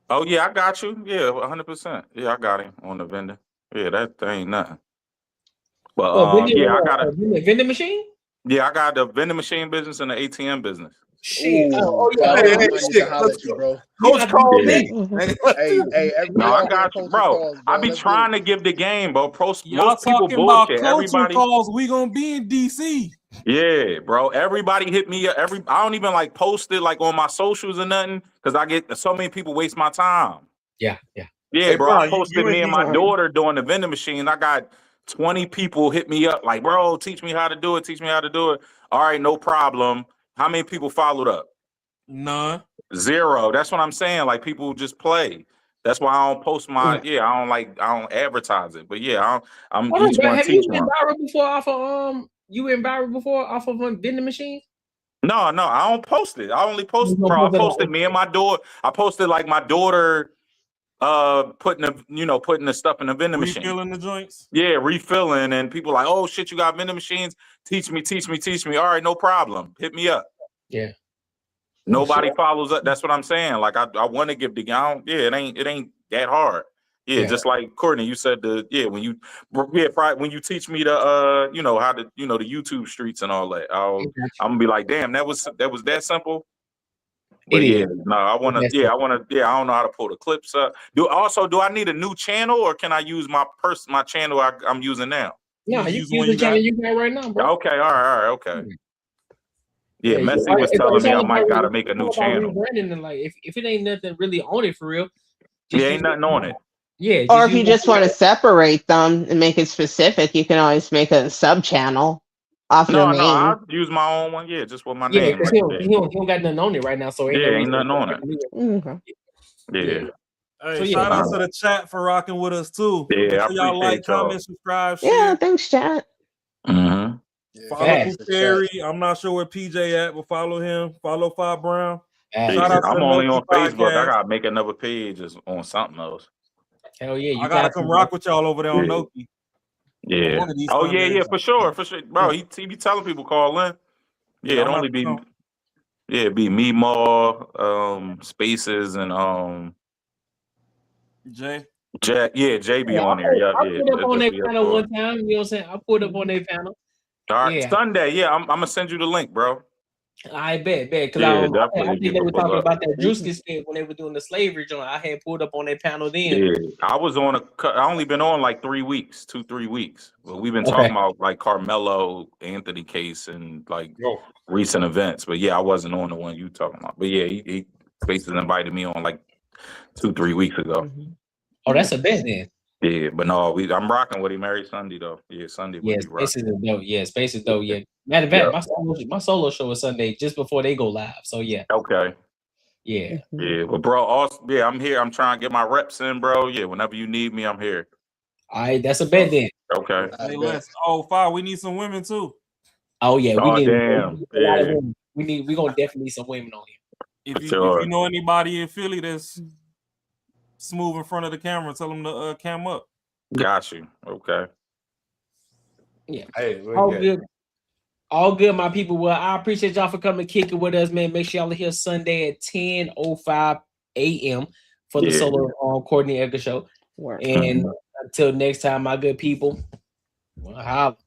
Oh yeah, I got you. Yeah, 100%. Yeah, I got him on the vendor. Yeah, that ain't nothing. But I got a vending machine. Yeah, I got the vending machine business and the ATM business. Shit. Coach called me. No, I got you, bro. I be trying to give the game, bro. Most people talking about bullshit. coaching calls. We gonna be in DC. Yeah, bro. Everybody hit me up. I don't even post it on my socials or nothing because I get so many people waste my time. Yeah. Yeah, hey, bro. I posted me and my daughter doing the vending machine. I got 20 people hit me up bro, teach me how to do it. Teach me how to do it. All right, no problem. How many people followed up? None. 0. That's what I'm saying. People just play. That's why I don't post my. I don't advertise it. But yeah, I'm each one have teach you been one. viral before off of you been viral before off of a vending machine? No, I don't post it. I only post, bro. I posted me and my daughter. I posted my daughter putting the stuff in the vending machine. Refilling the joints? Yeah, refilling, and people oh shit, you got vending machines? Teach me. All right, no problem. Hit me up. Yeah. Nobody follows up. That's what I'm saying. I want to give the it ain't that hard. Yeah, just like Courtney, you said when you teach me the how to the YouTube streets and all that. I'm gonna be like, damn, that was that simple. But I don't know how to pull the clips up. Do I need a new channel or can I use my channel I'm using now? No, you use the channel you got right now, bro. Okay, all right, okay. Yeah, Messi was telling me I might gotta make a new channel. And if it ain't nothing really on it for real, ain't nothing on it. Yeah. Or if you just want to separate them and make it specific, you can always make a sub channel off your main. I'll use my own one. Yeah, just with my name. Right he don't got nothing on it right now, so ain't nothing on it. Yeah. Hey, shout out to the chat for rocking with us too. Yeah, so y'all like, comment, subscribe, share. Yeah, thanks, chat. Follow Perry. I'm not sure where PJ at, but follow him. Follow 5 Brown. Shout out to I'm the only Loki on Facebook. I podcast. gotta make another page on something else. Hell yeah, you I gotta come rock with y'all over there on Yeah. Noki. Yeah. One of these Oh yeah, Sundays. for sure, bro. He be telling people call in. Yeah, Yeah, it I'm only about be to come. be me, Maul, Spaces, and Jay. Jack. Yeah, Jay be Yeah, on there. Yeah, I yeah. pulled up on That's their what panel for. one time. You know what I'm saying? I pulled up on their panel. All right, Yeah. Sunday. Yeah, I'm gonna send you the link, bro. I bet. Because Yeah, I definitely think give they a were pull talking up. about that Drewski skit when they were doing the slavery joint. I had pulled up on their panel then. Yeah, I was on I only been on like 3 weeks, 3 weeks. But we've been Okay. talking about like Carmelo Anthony case and like recent events. But yeah, I wasn't on the one you talking about. But yeah, he Spaces invited me on like 2-3 weeks ago. Oh, that's a bet then. Yeah, but no, I'm rocking with him every Sunday though. Yeah, Sunday we Yeah, be rocking. Spaces is dope. Yeah, Spaces dope. Yeah. Matter of fact, my solo show is Sunday just before they go live. So yeah. Okay. Yeah. Yeah, but bro, also, yeah, I'm here. I'm trying to get my reps in, bro. Yeah, whenever you need me, I'm here. All right, that's a bet then. Okay. Hey, let's. Oh, Fire, we need some women too. Oh yeah, we Oh, need damn. a lot of Yeah. women. We gonna definitely need some women on here. If you know anybody in Philly that's smooth in front of the camera, tell them to cam up. Got you. Okay. Yeah. Hey, All good. All good, my people. Well, I appreciate y'all for coming kick it with us, man. Make sure y'all are here Sunday at 10:05 a.m. for the solo Courtney Edgar show. And until next time, my good people, we'll holla.